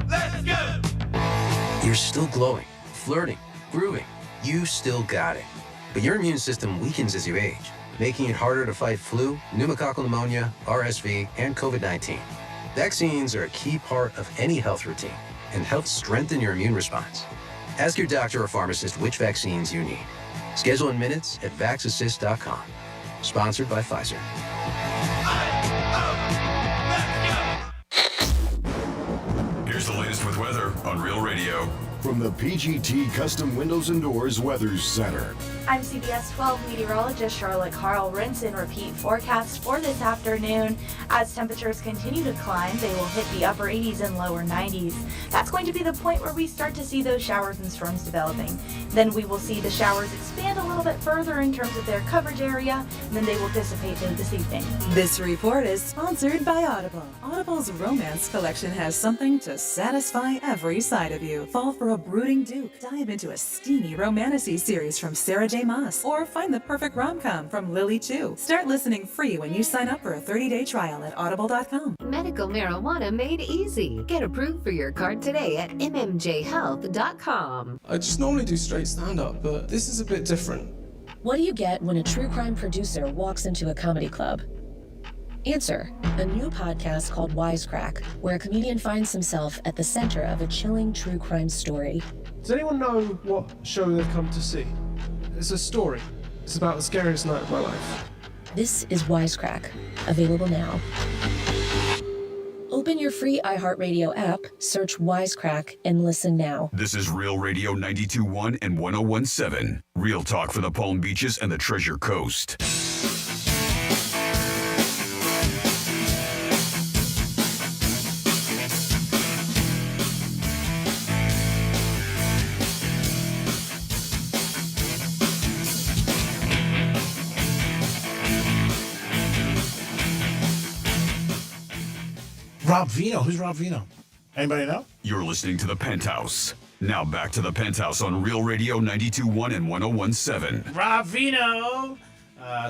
Let's go! You're still glowing, flirting, grooving. You still got it. But your immune system weakens as you age, making it harder to fight flu, pneumococcal pneumonia, RSV, and COVID-19. Vaccines are a key part of any health routine and help strengthen your immune response. Ask your doctor or pharmacist which vaccines you need. Schedule in minutes at vaxassist.com. Sponsored by Pfizer. Here's the latest with weather on Real Radio. From the PGT Custom Windows and Doors Weather Center. I'm CBS 12 meteorologist Charlotte Carl. Rinse and repeat forecast for this afternoon. As temperatures continue to climb, they will hit the upper 80s and lower 90s. That's going to be the point where we start to see those showers and storms developing. Then we will see the showers expand a little bit further in terms of their coverage area, and then they will dissipate this evening. This report is sponsored by Audible. Audible's romance collection has something to satisfy every side of you. Fall for a brooding duke. Dive into a steamy romantasy series from Sarah J. Maas, or find the perfect rom-com from Lily Chu. Start listening free when you sign up for a 30-day trial at audible.com. Medical marijuana made easy. Get approved for your card today at mmjhealth.com. I just normally do straight stand-up, but this is a bit different. What do you get when a true crime producer walks into a comedy club? Answer, a new podcast called Wisecrack, where a comedian finds himself at the center of a chilling true crime story. Does anyone know what show they've come to see? It's a story. It's about the scariest night of my life. This is Wisecrack, available now. Open your free iHeartRadio app, search Wisecrack, and listen now. This is Real Radio 92.1 and 101.7. Real talk for the Palm Beaches and the Treasure Coast. Rob Vino. Who's Rob Vino? Anybody know? You're listening to the Penthouse. Now back to the Penthouse on Real Radio 92.1 and 101.7. Rob Vino,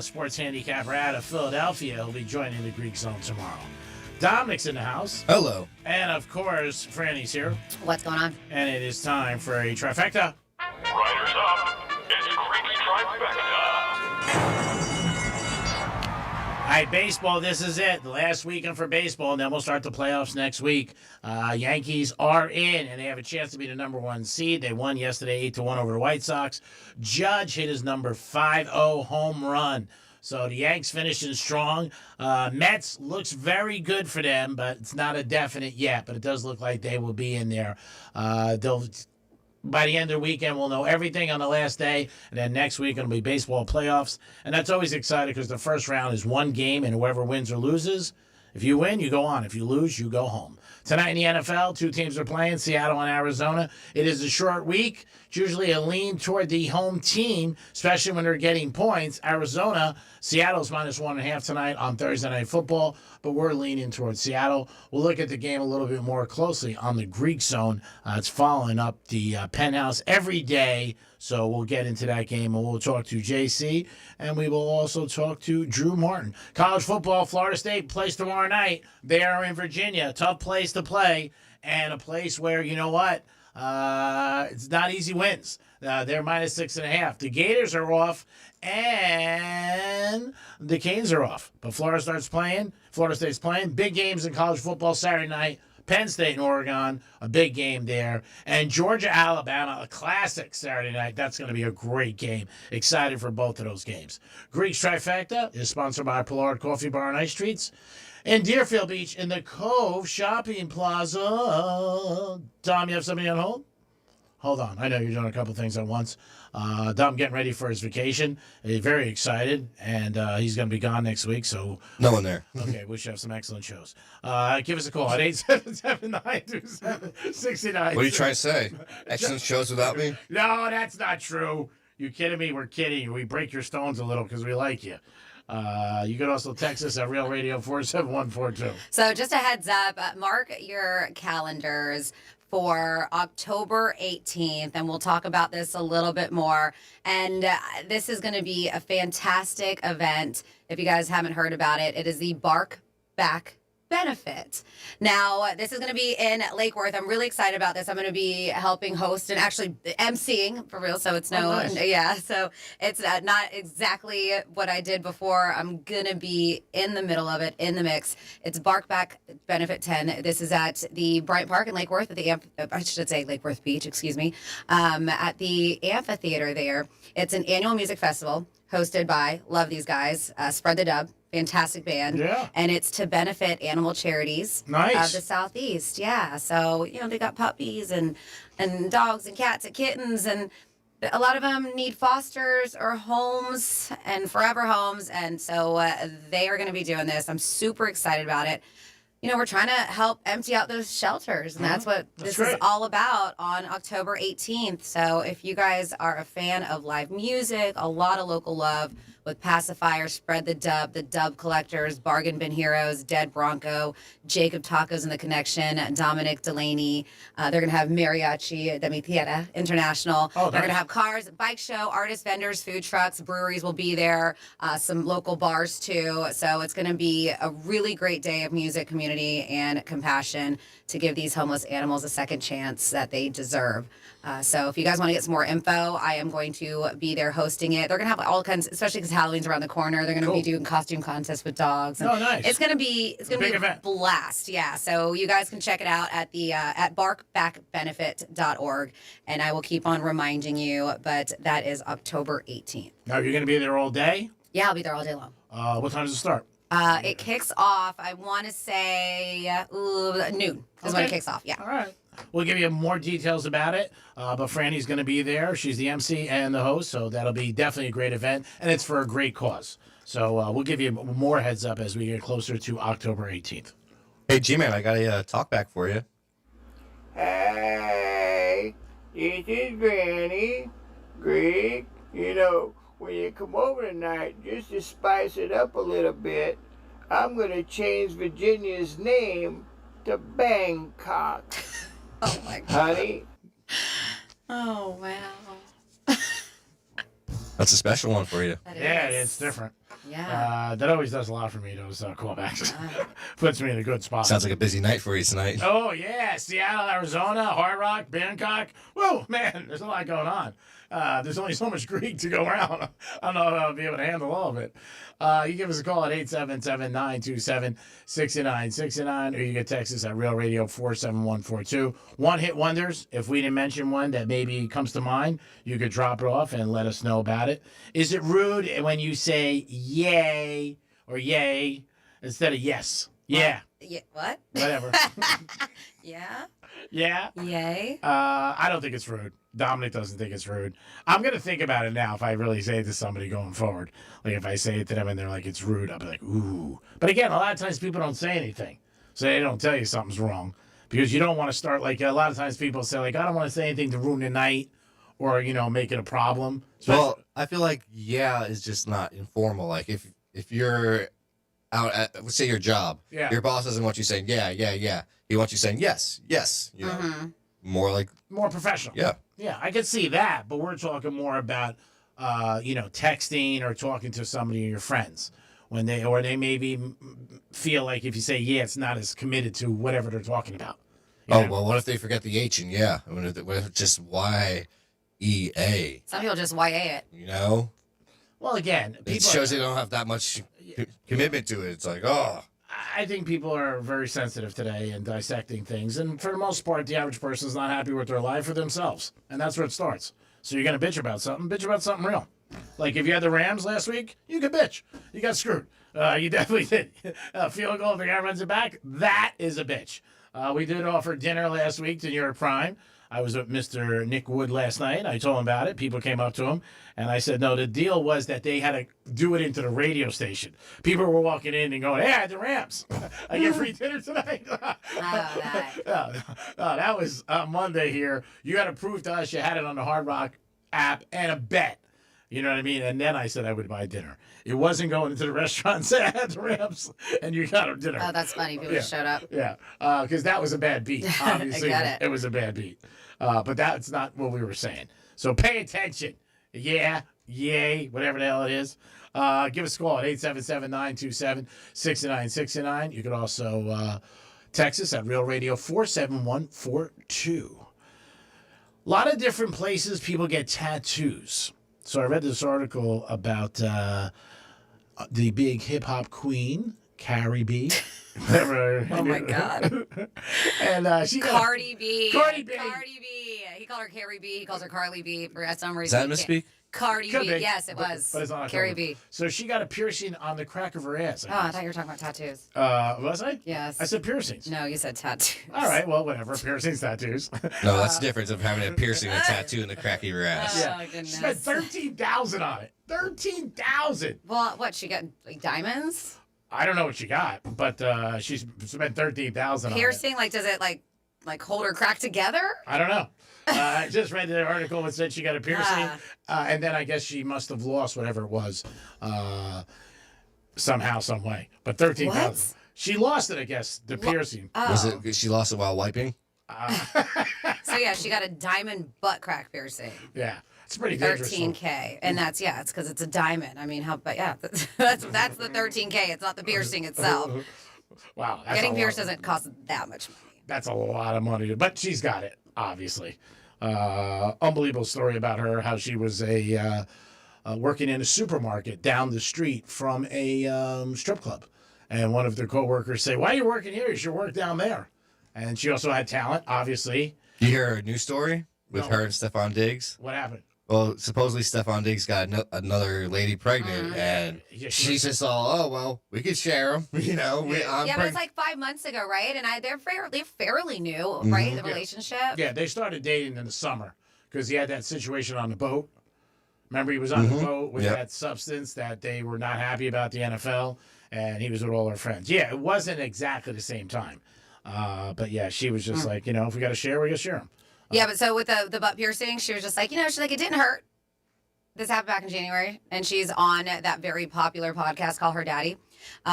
sports handicapper out of Philadelphia. He'll be joining the Greek Zone tomorrow. Dominic's in the house. Hello. And, of course, Franny's here. What's going on? And it is time for a trifecta. Riders up. It's Greek's Trifecta. All right, baseball, this is it. The last weekend for baseball, and then we'll start the playoffs next week. Yankees are in, and they have a chance to be the number one seed. They won yesterday 8-1 over the White Sox. Judge hit his number 50 home run. So the Yanks finishing strong. Mets looks very good for them, but it's not a definite yet. But it does look like they will be in there. By the end of the weekend, we'll know everything on the last day. And then next week, it'll be baseball playoffs. And that's always exciting because the first round is one game, and whoever wins or loses, if you win, you go on. If you lose, you go home. Tonight in the NFL, two teams are playing, Seattle and Arizona. It is a short week. It's usually a lean toward the home team, especially when they're getting points. Arizona, Seattle's -1.5 tonight on Thursday Night Football, but we're leaning towards Seattle. We'll look at the game a little bit more closely on the Greek Zone. It's following up the Penthouse every day, so we'll get into that game, and we'll talk to JC, and we will also talk to Drew Martin. College football, Florida State plays tomorrow night. They are in Virginia. Tough place to play, and a place where, you know what, it's not easy wins. They're -6.5. The Gators are off, and the Canes are off. But Florida State's playing. Big games in college football Saturday night. Penn State and Oregon, a big game there. And Georgia, Alabama, a classic Saturday night. That's going to be a great game. Excited for both of those games. Greek's Trifecta is sponsored by Pollard Coffee Bar and Ice Treats in Deerfield Beach in the Cove Shopping Plaza. Dom, you have somebody on hold? Hold on. I know you're doing a couple things at once. Dom getting ready for his vacation. He's very excited, and he's going to be gone next week. So no one there. Okay, we should have some excellent shows. Give us a call at 877-927-69. What are you trying to say? Excellent shows without me? No, that's not true. You kidding me? We're kidding you. We break your stones a little because we like you. You can also text us at Real Radio 47142. So just a heads up, mark your calendars for October 18th, and we'll talk about this a little bit more. And this is going to be a fantastic event. If you guys haven't heard about it, it is the Bark Back benefit. Now, this is going to be in Lake Worth. I'm really excited about this. I'm going to be helping host and actually emceeing for real. So it's so it's not exactly what I did before. I'm going to be in the middle of it, in the mix. It's Bark Back Benefit 10. This is at the Bryant Park in Lake Worth at the I should say Lake Worth Beach, excuse me, at the amphitheater there. It's an annual music festival hosted by, love these guys, Spread the Dub. Fantastic band. Yeah. And it's to benefit animal charities of the Southeast. Yeah. So, they got puppies and dogs and cats and kittens, and a lot of them need fosters or homes and forever homes. And so they are going to be doing this. I'm super excited about it. We're trying to help empty out those shelters, and that's what this is all about on October 18th. So if you guys are a fan of live music, a lot of local love with Pacifier, Spread the Dub Collectors, Bargain Bin Heroes, Dead Bronco, Jacob Tacos and the Connection, Dominic Delaney. They're going to have Mariachi de Mi Tierra International. They're going to have cars, bike show, artists, vendors, food trucks, breweries will be there, some local bars too. So it's going to be a really great day of music, community, and compassion to give these homeless animals a second chance that they deserve. So if you guys want to get some more info, I am going to be there hosting it. They're going to have all kinds, especially because Halloween's around the corner. They're going to be doing costume contests with dogs. And nice. It's going to be a blast. Yeah. So you guys can check it out at the at barkbackbenefit.org, and I will keep on reminding you. But that is October 18th. Now you're going to be there all day? Yeah, I'll be there all day long. What time does it start? It kicks off. I want to say noon is when it kicks off. Yeah. All right. We'll give you more details about it, but Franny's going to be there. She's the MC and the host, so that'll be definitely a great event, and it's for a great cause. So we'll give you more heads up as we get closer to October 18th. Hey, G-Man, I got a talk back for you. Hey, this is Granny. Greg, when you come over tonight, just to spice it up a little bit, I'm going to change Virginia's name to Bangkok. Oh, my God. Honey? Oh, wow. That's a special one for you. Yeah, it's different. Yeah. That always does a lot for me, those callbacks. Puts me in a good spot. Sounds like a busy night for you tonight. Oh, yeah. Seattle, Arizona, Hard Rock, Bangkok. Whoa, man, there's a lot going on. There's only so much Greek to go around. I don't know if I'll be able to handle all of it. You give us a call at 877-927-6969, or you can text us at Real Radio 47142. One-hit wonders, if we didn't mention one that maybe comes to mind, you could drop it off and let us know about it. Is it rude when you say yay or yay instead of yes? Yeah. Yeah. What? Whatever. Yeah. Yeah. Yay. I don't think it's rude. Dominic doesn't think it's rude. I'm going to think about it now if I really say it to somebody going forward. Like if I say it to them and they're like, it's rude, I'll be like, ooh. But again, a lot of times people don't say anything. So they don't tell you something's wrong. Because you don't want to start, like a lot of times people say, like, I don't want to say anything to ruin the night or, make it a problem. Well, I feel like yeah is just not informal. Like if you're out at, let's say your job, your boss doesn't want you saying yeah. He wants you saying yes. More professional. Yeah. Yeah, I can see that, but we're talking more about, texting or talking to somebody of your friends when they maybe feel like if you say yeah, it's not as committed to whatever they're talking about. Well, what if they forget the H and yeah? What if it's just Y-E-A? Some people just YA it. Well, again, it shows they don't have that much commitment to it. It's like, oh. I think people are very sensitive today and dissecting things. And for the most part, the average person is not happy with their life or themselves. And that's where it starts. So you're going to bitch about something real. Like if you had the Rams last week, you could bitch. You got screwed. You definitely did. Field goal, if the guy runs it back, that is a bitch. We did offer dinner last week to New York Prime. I was with Mr. Nick Wood last night. I told him about it. People came up to him, and I said, no, the deal was that they had to do it into the radio station. People were walking in and going, hey, I had the Rams. I get free dinner tonight. That was Monday here. You got to prove to us you had it on the Hard Rock app and a bet. You know what I mean? And then I said I would buy dinner. It wasn't going into the restaurant and say I had the Rams and you got a dinner. Oh, that's funny. People just showed up. Yeah. Because that was a bad beat. Obviously, I get it was a bad beat. But that's not what we were saying. So pay attention. Yeah, Yay, whatever the hell it is. Give us a call at 877-927-6969. You can also text us at Real Radio 47142. A lot of different places people get tattoos. So I read this article about the big hip-hop queen, Cardi B. Oh my God. And she got Cardi B. Cardi B. Cardi B. He called her Carrie B. He calls her Carly B. For some Is reason. that misspeak? Cardi Could B. be, Yes, it was. But it's not Carrie B. So she got a piercing on the crack of her ass. Oh, I thought you were talking about tattoos. Was I? Yes. I said piercings. No, you said tattoos. All right, well, whatever. Piercings, tattoos. No, that's the difference of having a piercing and a tattoo in the crack of your ass. Oh, goodness. She spent $13,000 on it. $13,000. Well, what, she got like diamonds? I don't know what she got, but she spent $13,000 on it. Piercing? Like, does it like hold her crack together? I don't know. I just read the article that said she got a piercing, and then I guess she must have lost whatever it was, somehow, some way. But $13,000. She lost it, I guess, the piercing. Was it? She lost it while wiping. So yeah, she got a diamond butt crack piercing. Yeah, it's pretty dangerous. $13K, and it's because it's a diamond. I mean, but yeah, that's the $13K. It's not the piercing itself. Wow, that's Getting a pierced lot. doesn't cost that much money. That's a lot of money, but she's got it, obviously. Unbelievable story about her, how she was working in a supermarket down the street from a strip club. And one of their coworkers say, "Why are you working here? You should work down there." And she also had talent, obviously. You hear a news story with her and Stephon Diggs? What happened? Well, supposedly Stephon Diggs got another lady pregnant, and she just all, "Oh well, we could share them," you know. But it's like 5 months ago, right? And they're fairly new, right? The relationship. Yeah, they started dating in the summer because he had that situation on the boat. Remember, he was on the boat with that substance that they were not happy about the NFL, and he was with all her friends. Yeah, it wasn't exactly the same time. But yeah, she was just like, if we got to share, we got to share them. Yeah, but so with the butt piercing, she was just like, she's like, it didn't hurt. This happened back in January, and she's on that very popular podcast called Her Daddy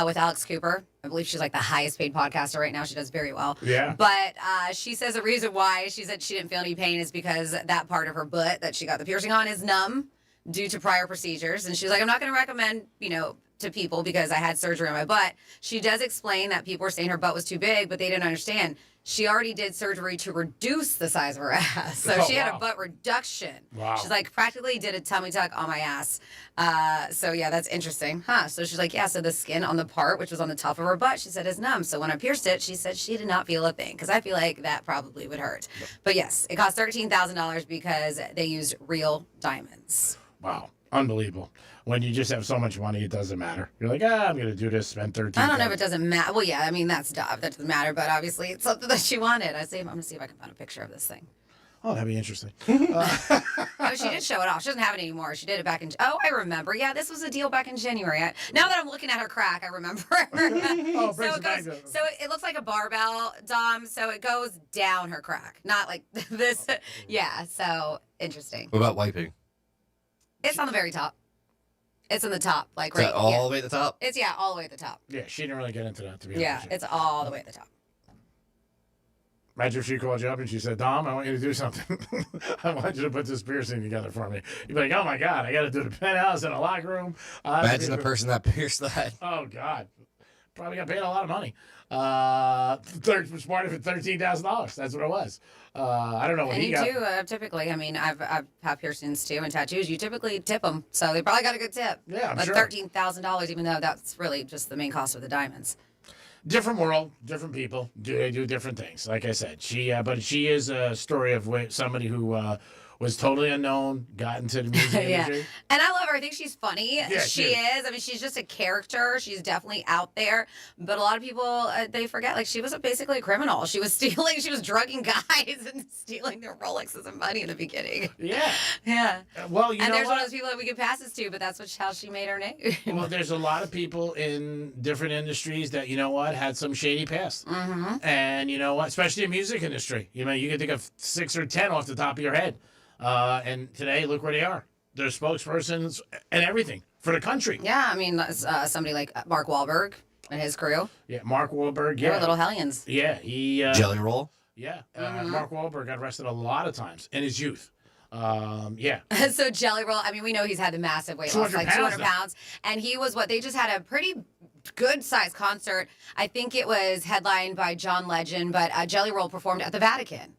with Alex Cooper. I believe she's like the highest paid podcaster right now. She does very well. Yeah. But she says the reason why she said she didn't feel any pain is because that part of her butt that she got the piercing on is numb due to prior procedures. And she's like, I'm not going to recommend, to people because I had surgery on my butt. She does explain that people were saying her butt was too big, but they didn't understand. She already did surgery to reduce the size of her ass. So she had a butt reduction. Wow. She's like, practically did a tummy tuck on my ass. So yeah, that's interesting. So she's like, so the skin on the part, which was on the top of her butt, she said is numb. So when I pierced it, she said she did not feel a thing because I feel like that probably would hurt. But yes, it cost $13,000 because they used real diamonds. Wow. Unbelievable. When you just have so much money, it doesn't matter. You're like, I'm going to do this, spend $13,000. I don't know if it doesn't matter. Well, yeah, I mean, that's dumb. That doesn't matter. But obviously, it's something that she wanted. I'm going to see if I can find a picture of this thing. Oh, that'd be interesting. Oh, she did show it off. She doesn't have it anymore. She did it back in... Oh, I remember. Yeah, this was a deal back in January. Now that I'm looking at her crack, I remember. So it looks like a barbell, Dom. So it goes down her crack. Not like this. Yeah, so interesting. What about wiping? It's on the very top. It's in the top, like Is that all the way at the top? It's all the way at the top. Yeah, she didn't really get into that, to be honest. Yeah, it's all the way at the top. Imagine if she called you up and she said, Dom, I want you to do something. I want you to put this piercing together for me. You'd be like, oh my God, I got to do the penthouse in a locker room. Imagine the person that pierced that. Oh God. Probably got paid a lot of money. Smart for $13,000. That's what it was. I don't know what and he you got. do typically. I mean, I've had piercings too and tattoos. You typically tip them, so they probably got a good tip. Yeah, I'm but sure. $13,000, even though that's really just the main cost of the diamonds. Different world, different people. They do different things. Like I said, but she is a story of somebody who was totally unknown, got into the music industry. And I love her. I think she's funny. Yeah, she is. I mean, she's just a character. She's definitely out there. But a lot of people, they forget, like, she was basically a criminal. She was stealing, she was drugging guys and stealing their Rolexes and money in the beginning. Yeah. Yeah. Well, you and know there's what? one of those people that we can pass this to, but that's how she made her name. Well, there's a lot of people in different industries that, had some shady past. Mm-hmm. And you know what? Especially the music industry. You can think of 6 or 10 off the top of your head. And today, look where they are. They're spokespersons and everything for the country. Yeah, I mean, somebody like Mark Wahlberg and his crew. Yeah, Mark Wahlberg. They were little hellions. Yeah, he... Jelly Roll? Yeah, Mm-hmm. Mark Wahlberg got arrested a lot of times in his youth. Yeah. So Jelly Roll, I mean, we know he's had the massive weight loss, 200 like pounds 200 pounds. And he was they just had a pretty good sized concert. I think it was headlined by John Legend, but Jelly Roll performed at the Vatican.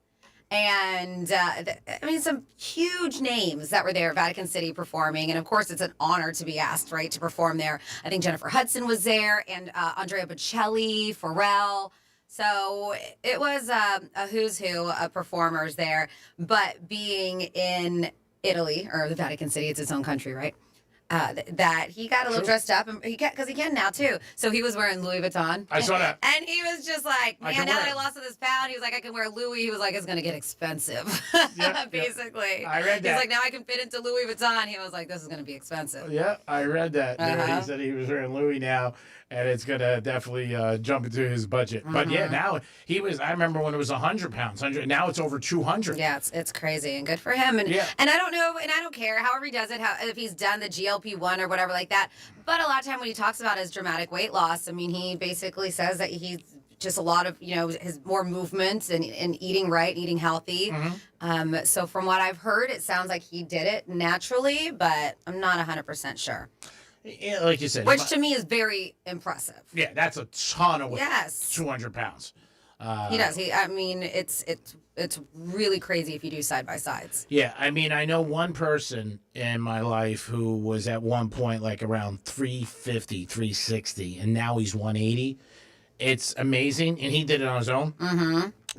And I mean, some huge names that were there, Vatican City performing. And of course, it's an honor to be asked, right, to perform there. I think Jennifer Hudson was there and Andrea Bocelli, Pharrell. So it was a who's who of performers there. But being in Italy, or the Vatican City, it's its own country, right? That he got a little dressed up, and because he can now too. So he was wearing Louis Vuitton. I saw that, and he was just like, "Man, now that I lost this pound," he was like, "I can wear Louis." He was like, "It's gonna get expensive." Basically, I read that. He's like, "Now I can fit into Louis Vuitton." He was like, "This is gonna be expensive." Yeah, I read that. He said he was wearing Louis now, and it's gonna definitely jump into his budget. But yeah, now he was. I remember when it was 100 pounds. Now it's over 200. Yeah, it's crazy, and good for him. And and I don't know, and I don't care. However he does it, if he's done the GLP-1 or whatever like that. But a lot of time when he talks about his dramatic weight loss, I mean, he basically says that he's just a lot of, his more movements and eating right, eating healthy. So from what I've heard, it sounds like he did it naturally, but I'm not 100% sure. Yeah, like you said. Which to me is very impressive. Yeah, that's a ton of weight. Yes. 200 pounds. He does. I mean, it's really crazy if you do side by sides. Yeah, I mean, I know one person in my life who was at one point like around 350, 360, and now he's 180. It's amazing, and he did it on his own.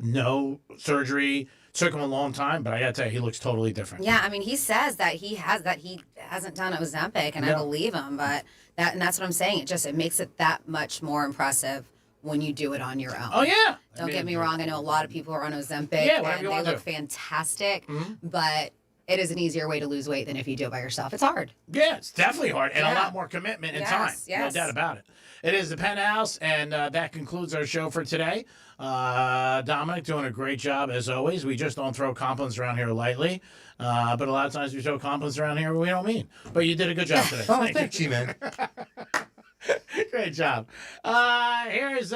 No surgery. Took him a long time, but I gotta tell you, he looks totally different. Yeah, I mean, he says that he hasn't done Ozempic, and I believe him. But that's what I'm saying. It makes it that much more impressive when you do it on your own. Oh yeah. Don't get me wrong. I know a lot of people are on Ozempic, and they look fantastic, but it is an easier way to lose weight than if you do it by yourself. It's hard. Yeah, it's definitely hard, and a lot more commitment and time. Yes. No doubt about it. It is the Penthouse, and that concludes our show for today. Dominic doing a great job as always. We just don't throw compliments around here lightly, but a lot of times we throw compliments around here we don't mean. But you did a good job today. Thank you, man. Great job. Here's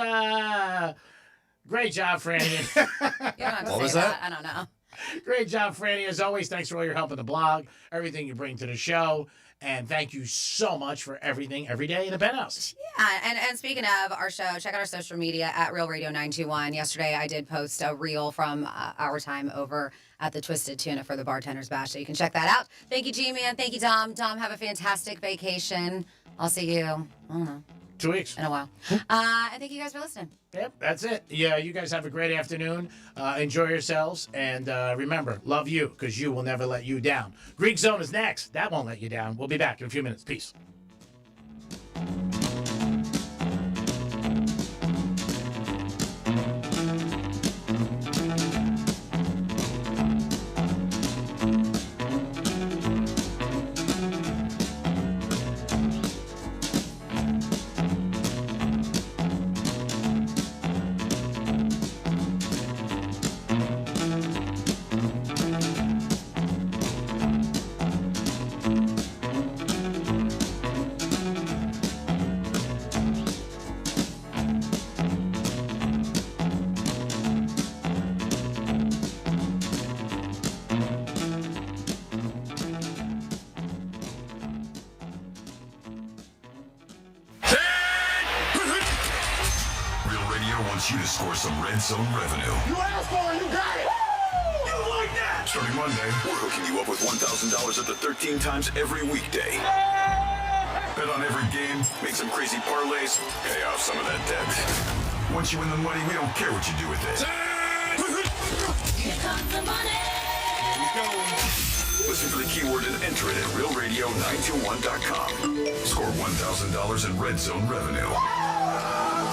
great job, Franny. What was that? I don't know. Great job, Franny. As always, thanks for all your help in the blog, everything you bring to the show. And thank you so much for everything every day in the Penthouse. Yeah, and speaking of our show, check out our social media at Real Radio 921. Yesterday, I did post a reel from our time over at the Twisted Tuna for the Bartender's Bash, so you can check that out. Thank you, G-Man. Thank you, Dom. Dom, have a fantastic vacation. I'll see you, I don't know, 2 weeks. in a while. And thank you guys for listening. Yep, that's it. Yeah, you guys have a great afternoon. Enjoy yourselves. And remember, love you, because you will never let you down. Greek Zone is next. That won't let you down. We'll be back in a few minutes. Peace. wants you to score some red zone revenue. You asked for it, you got it. You like that? Starting Monday, we're hooking you up with $1,000 up to 13 times every weekday. Bet on every game, make some crazy parlays, pay off some of that debt. Once you win the money, we don't care what you do with it. Here comes the money. Here we go. Listen for the keyword and enter it at realradio921.com. Score $1,000 in red zone revenue.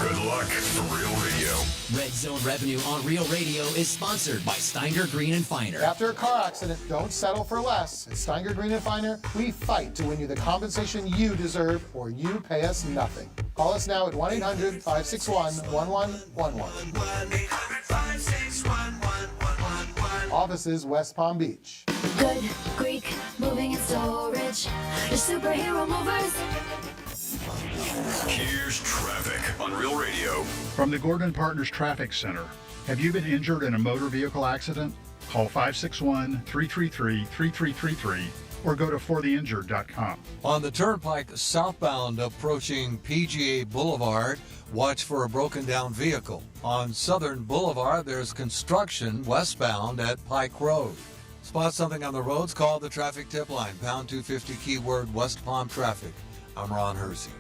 Good luck from Real Radio. Red Zone Revenue on Real Radio is sponsored by Steiner Green and Finer. After a car accident, don't settle for less. At Steiner Green and Finer, we fight to win you the compensation you deserve, or you pay us nothing. Call us now at 1-800-561-1111. Offices West Palm Beach. Good Greek moving and storage. Your superhero movers. Here's traffic on Real Radio. From the Gordon Partners Traffic Center. Have you been injured in a motor vehicle accident? Call 561-333-3333 or go to fortheinjured.com. On the turnpike southbound approaching PGA Boulevard, watch for a broken down vehicle. On Southern Boulevard, there's construction westbound at Pike Road. Spot something on the roads, call the traffic tip line, pound 250 keyword West Palm traffic. I'm Ron Hersey.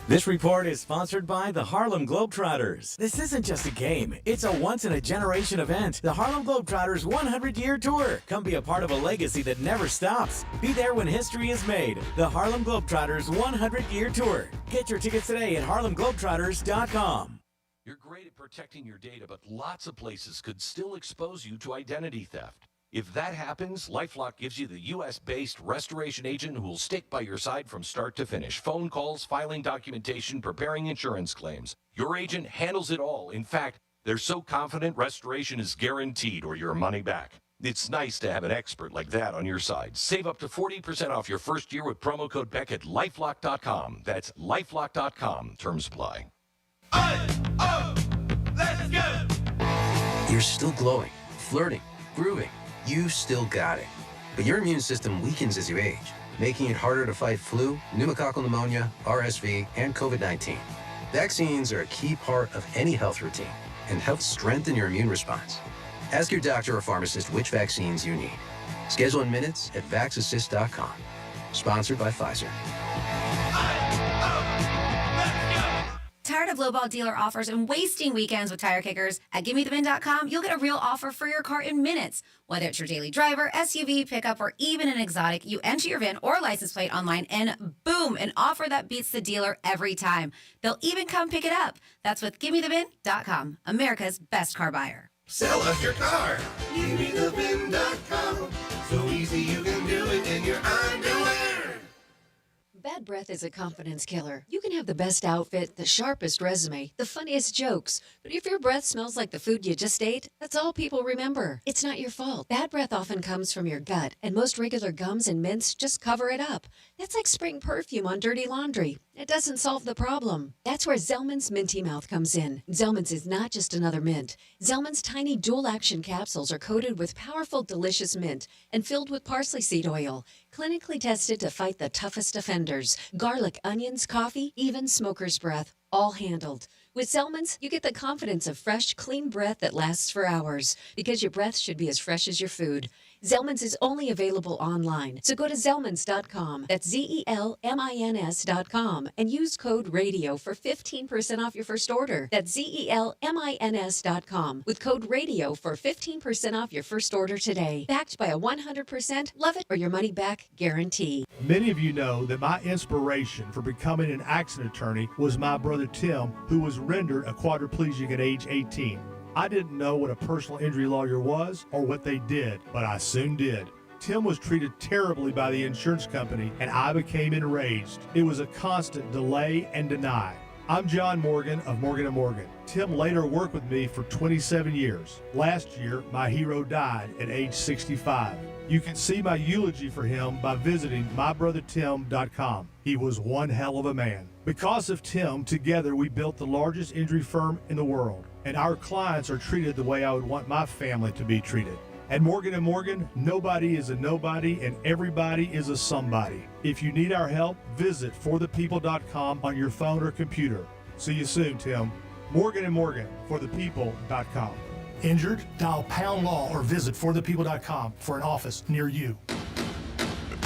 This report is sponsored by the Harlem Globetrotters. This isn't just a game. It's a once-in-a-generation event. The Harlem Globetrotters 100-year tour. Come be a part of a legacy that never stops. Be there when history is made. The Harlem Globetrotters 100-year tour. Get your tickets today at harlemglobetrotters.com. You're great at protecting your data, but lots of places could still expose you to identity theft. If that happens, LifeLock gives you the U.S.-based restoration agent who will stick by your side from start to finish. Phone calls, filing documentation, preparing insurance claims. Your agent handles it all. In fact, they're so confident restoration is guaranteed or your money back. It's nice to have an expert like that on your side. Save up to 40% off your first year with promo code Beck at LifeLock.com. That's LifeLock.com. Terms apply. Let's go! You're still glowing, flirting, grooving. You still got it. But your immune system weakens as you age, making it harder to fight flu, pneumococcal pneumonia, RSV, and COVID-19. Vaccines are a key part of any health routine and help strengthen your immune response. Ask your doctor or pharmacist which vaccines you need. Schedule in minutes at vaxassist.com. Sponsored by Pfizer. Tired of lowball dealer offers and wasting weekends with tire kickers? At GiveMeTheVin.com, you'll get a real offer for your car in minutes. Whether it's your daily driver, SUV, pickup, or even an exotic, you enter your VIN or license plate online and boom, an offer that beats the dealer every time. They'll even come pick it up. That's with GiveMeTheVin.com, America's best car buyer. Sell us your car. GiveMeTheVin.com. So easy you can do it in your underwear. Bad breath is a confidence killer. You can have the best outfit, the sharpest resume, the funniest jokes, but if your breath smells like the food you just ate, that's all people remember. It's not your fault. Bad breath often comes from your gut, and most regular gums and mints just cover it up. That's like spraying perfume on dirty laundry. It doesn't solve the problem. That's where Zellman's Minty Mouth comes in. Zellman's is not just another mint. Zellman's tiny dual-action capsules are coated with powerful, delicious mint and filled with parsley seed oil, clinically tested to fight the toughest offenders. Garlic, onions, coffee, even smoker's breath, all handled. With Zellman's, you get the confidence of fresh, clean breath that lasts for hours, because your breath should be as fresh as your food. Zellman's is only available online, so go to Zellmans.com. That's ZELMINS.com and use code RADIO for 15% off your first order. That's ZELMINS.com with code RADIO for 15% off your first order today. Backed by a 100% love it or your money back guarantee. Many of you know that my inspiration for becoming an accident attorney was my brother Tim, who was rendered a quadriplegic at age 18. I didn't know what a personal injury lawyer was or what they did, but I soon did. Tim was treated terribly by the insurance company, and I became enraged. It was a constant delay and deny. I'm John Morgan of Morgan & Morgan. Tim later worked with me for 27 years. Last year, my hero died at age 65. You can see my eulogy for him by visiting mybrothertim.com. He was one hell of a man. Because of Tim, together we built the largest injury firm in the world, and our clients are treated the way I would want my family to be treated. At Morgan & Morgan, nobody is a nobody and everybody is a somebody. If you need our help, visit forthepeople.com on your phone or computer. See you soon, Tim. Morgan & Morgan, forthepeople.com. Injured? Dial pound law or visit forthepeople.com for an office near you.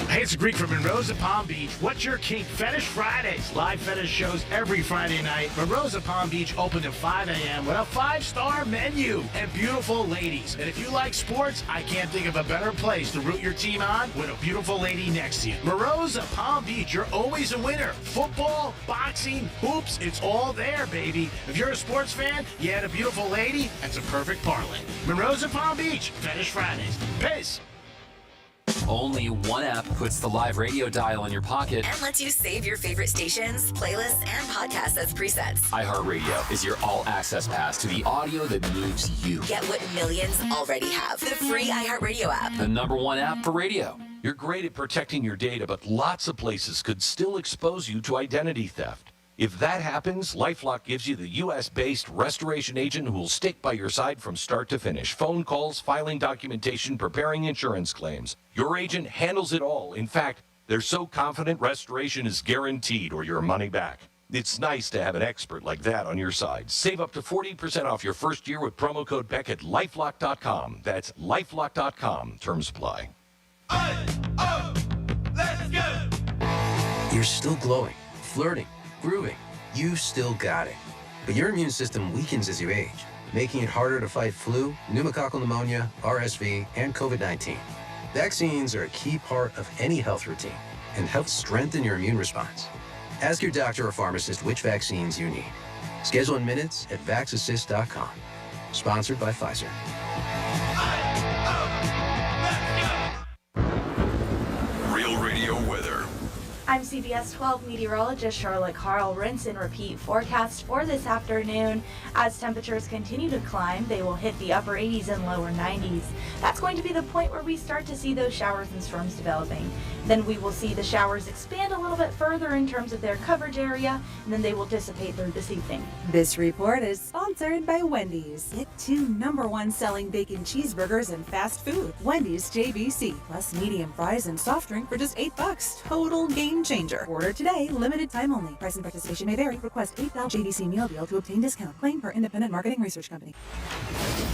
Hey, it's Greek from Monroe's at Palm Beach. What's your kink? Fetish Fridays. Live fetish shows every Friday night. Monroe's at Palm Beach open at 5 a.m. with a 5-star menu and beautiful ladies. And if you like sports, I can't think of a better place to root your team on with a beautiful lady next to you. Monroe's at Palm Beach. You're always a winner. Football, boxing, hoops, it's all there, baby. If you're a sports fan, you had a beautiful lady, that's a perfect parlay. Monroe's at Palm Beach. Fetish Fridays. Peace. Only one app puts the live radio dial in your pocket and lets you save your favorite stations, playlists, and podcasts as presets. iHeartRadio is your all-access pass to the audio that moves you. Get what millions already have. The free iHeartRadio app. The #1 app for radio. You're great at protecting your data, but lots of places could still expose you to identity theft. If that happens, LifeLock gives you the U.S.-based restoration agent who will stick by your side from start to finish. Phone calls, filing documentation, preparing insurance claims. Your agent handles it all. In fact, they're so confident restoration is guaranteed or your money back. It's nice to have an expert like that on your side. Save up to 40% off your first year with promo code Beck at LifeLock.com. That's LifeLock.com. Terms apply. Let's go! You're still glowing, flirting, grooving. You still got it. But your immune system weakens as you age, making it harder to fight flu, pneumococcal pneumonia, RSV, and COVID-19. Vaccines are a key part of any health routine and help strengthen your immune response. Ask your doctor or pharmacist which vaccines you need. Schedule in minutes at VaxAssist.com. Sponsored by Pfizer. Real Radio weather. I'm CBS 12 meteorologist Charlotte Carl. Rinse and repeat forecast for this afternoon. As temperatures continue to climb, they will hit the upper 80s and lower 90s. That's going to be the point where we start to see those showers and storms developing. Then we will see the showers expand a little bit further in terms of their coverage area, and then they will dissipate through this evening. This report is sponsored by Wendy's. Get 2 #1 selling bacon cheeseburgers and fast food. Wendy's JBC, plus medium fries and soft drink for just $8. Total game changer. Order today, limited time only. Price and participation may vary. Request $8 JBC meal deal to obtain discount. Claim per independent marketing research company.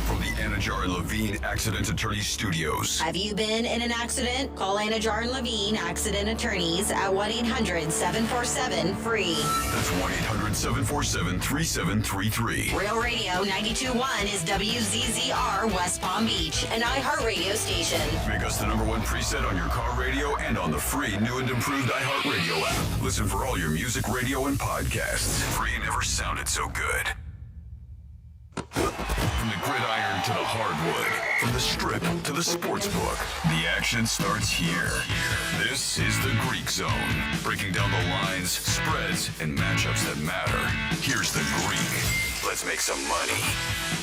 From the Anajar and Levine Accident Attorney Studios. Have you been in an accident? Call Anajar and Levine Accident Attorneys at 1-800-747-FREE. That's 1-800-747-3733. Real Radio 92.1 is WZZR West Palm Beach, an iHeartRadio station. Make us the #1 preset on your car radio and on the free new and improved iHeartRadio app. Listen for all your music, radio, and podcasts. Free never sounded so good. From the gridiron to the hardwood, from the strip to the sports book, the action starts here. This is the Greek Zone, breaking down the lines, spreads, and matchups that matter. Here's the Greek. Let's make some money.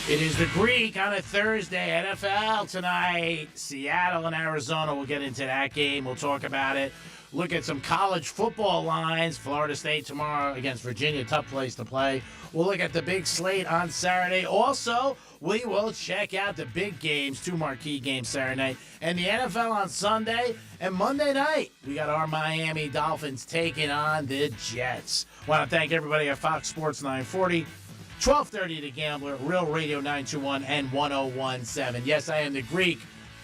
It is the Greek on a Thursday. NFL tonight. Seattle and Arizona. We'll get into that game. We'll talk about it. Look at some college football lines. Florida State tomorrow against Virginia. Tough place to play. We'll look at the big slate on Saturday. Also, we will check out the big games, 2 marquee games Saturday night, and the NFL on Sunday. And Monday night, we got our Miami Dolphins taking on the Jets. Want to thank everybody at Fox Sports 940, 1230 The Gambler, Real Radio 921, and 1017. Yes, I am the Greek.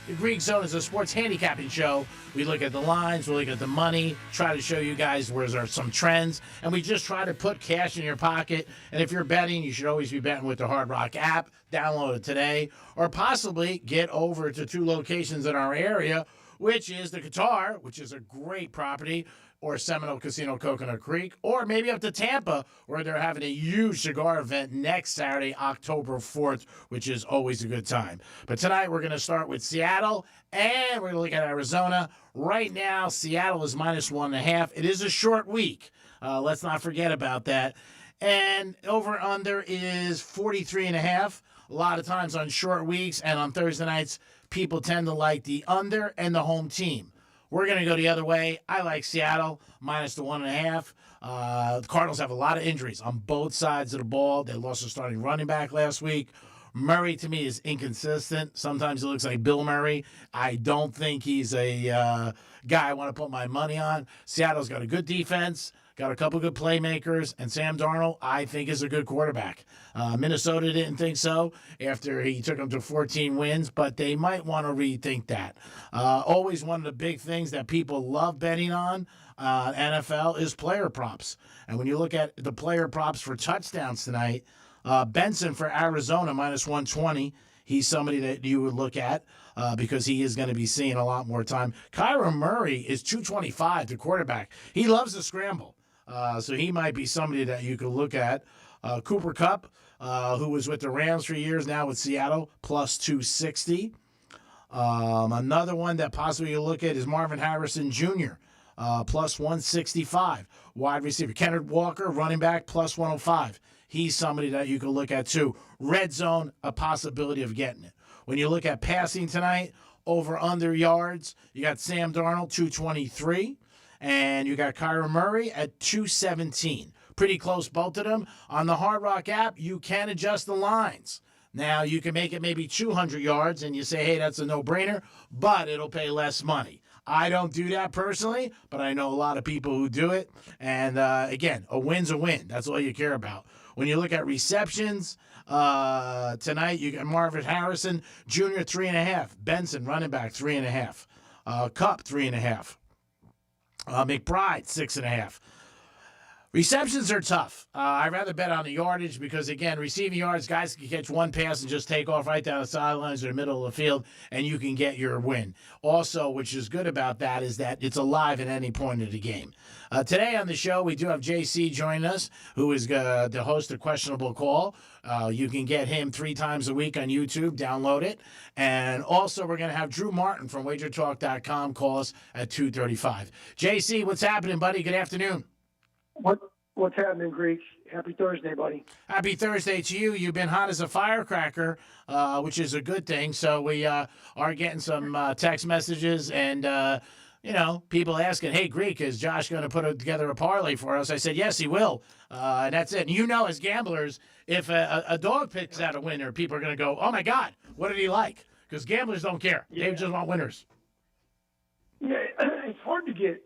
The Greek Zone is a sports handicapping show. We look at the lines, we look at the money, try to show you guys where there are some trends, and we just try to put cash in your pocket. And if you're betting, you should always be betting with the Hard Rock app. Download it today, or possibly get over to 2 locations in our area, which is the Qatar, which is a great property, or Seminole Casino Coconut Creek, or maybe up to Tampa, where they're having a huge cigar event next Saturday, October 4th, which is always a good time. But tonight we're going to start with Seattle, and we're going to look at Arizona. Right now, Seattle is -1.5. It is a short week. Let's not forget about that. And over-under is 43.5. A lot of times on short weeks and on Thursday nights, people tend to like the under and the home team. We're going to go the other way. I like Seattle, -1.5. The Cardinals have a lot of injuries on both sides of the ball. They lost their starting running back last week. Murray, to me, is inconsistent. Sometimes he looks like Bill Murray. I don't think he's a guy I want to put my money on. Seattle's got a good defense, got a couple good playmakers, and Sam Darnold, I think, is a good quarterback. Minnesota didn't think so after he took them to 14 wins, but they might want to rethink that. Always one of the big things that people love betting on NFL is player props. And when you look at the player props for touchdowns tonight, Benson for Arizona, -120. He's somebody that you would look at because he is going to be seeing a lot more time. Kyler Murray is 225 to quarterback. He loves to scramble. So he might be somebody that you could look at. Cooper Kupp, who was with the Rams for years, now with Seattle, +260. Another one that possibly you look at is Marvin Harrison Jr., +165. Wide receiver. Kenneth Walker, running back, +105. He's somebody that you can look at too. Red zone, a possibility of getting it. When you look at passing tonight, over/under yards, you got Sam Darnold, 223. And you got Kyler Murray at 217. pretty close, both of them. On the Hard Rock app, you can adjust the lines. Now, you can make it maybe 200 yards, and you say, hey, that's a no-brainer, but it'll pay less money. I don't do that personally, but I know a lot of people who do it. And, again, a win's a win. That's all you care about. When you look at receptions, tonight you got Marvin Harrison, Jr., 3.5. Benson, running back, 3.5. Cup, 3.5. McBride, 6.5. Receptions are tough. I'd rather bet on the yardage because, again, receiving yards, guys can catch one pass and just take off right down the sidelines or the middle of the field, and you can get your win. Also, which is good about that, is that it's alive at any point of the game. Today on the show, we do have JC joining us, who is the host of Questionable Call. You can get him 3 times a week on YouTube. Download it. And also, we're going to have Drew Martin from WagerTalk.com call us at 2:35. JC, what's happening, buddy? Good afternoon. What's happening, Greek? Happy Thursday, buddy. Happy Thursday to you. You've been hot as a firecracker, which is a good thing. So we are getting some text messages and, people asking, hey, Greek, is Josh going to put together a parlay for us? I said, yes, he will. And that's it. And as gamblers, if a dog picks out a winner, people are going to go, oh, my God, what did he like? Because gamblers don't care. Yeah. They just want winners. Yeah, it's hard to get,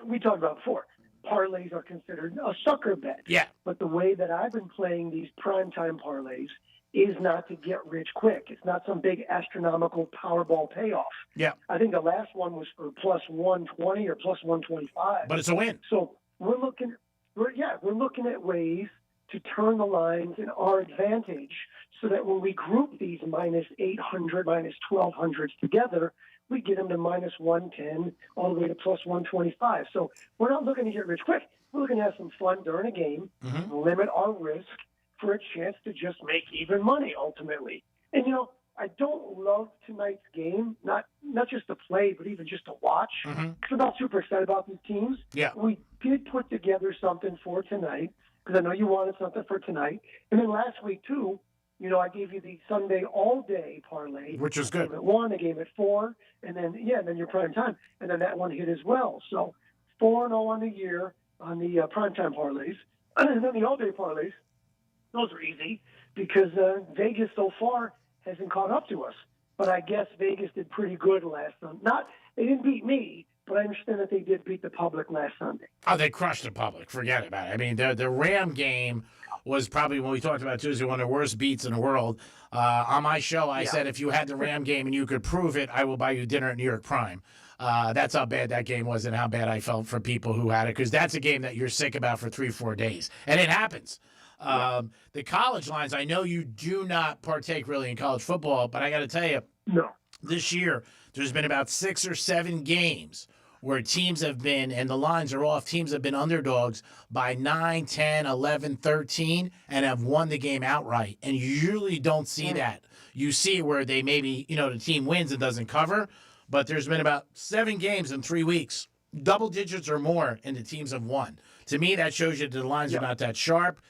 we talked about before. Parlays are considered a sucker bet. Yeah. But the way that I've been playing these primetime parlays is not to get rich quick. It's not some big astronomical Powerball payoff. Yeah. I think the last one was for plus 120 or plus 125. But it's a win. So we're looking at ways to turn the lines in our advantage so that when we group these minus 800, minus 1200s together, we get them to minus 110 all the way to plus 125. So we're not looking to get rich quick. We're looking to have some fun during a game, limit our risk for a chance to just make even money ultimately. And, I don't love tonight's game, not just to play, but even just to watch. I'm not super excited about these teams. Yeah. We did put together something for tonight because I know you wanted something for tonight. And then last week, too, I gave you the Sunday all-day parlay. Which is good. A game at 1, a game at 4, and then your prime time. And then that one hit as well. So 4-0 on the year on the primetime parlays. And then the all-day parlays, those are easy because Vegas so far hasn't caught up to us. But I guess Vegas did pretty good last Sunday. They didn't beat me, but I understand that they did beat the public last Sunday. Oh, they crushed the public. Forget about it. I mean, the Ram game was probably, when we talked about Tuesday, one of the worst beats in the world. On my show, I said, if you had the Ram game and you could prove it, I will buy you dinner at New York Prime. That's how bad that game was and how bad I felt for people who had it, because that's a game that you're sick about for 3-4 days. And it happens. The college lines, I know you do not partake really in college football, but I got to tell you, this year, there's been about 6 or 7 games where teams have been, and the lines are off, teams have been underdogs by 9, 10, 11, 13, and have won the game outright. And you usually don't see that. You see it where they maybe, the team wins and doesn't cover, but there's been about 7 games in 3 weeks, double digits or more, and the teams have won. To me, that shows you that the lines are not that sharp.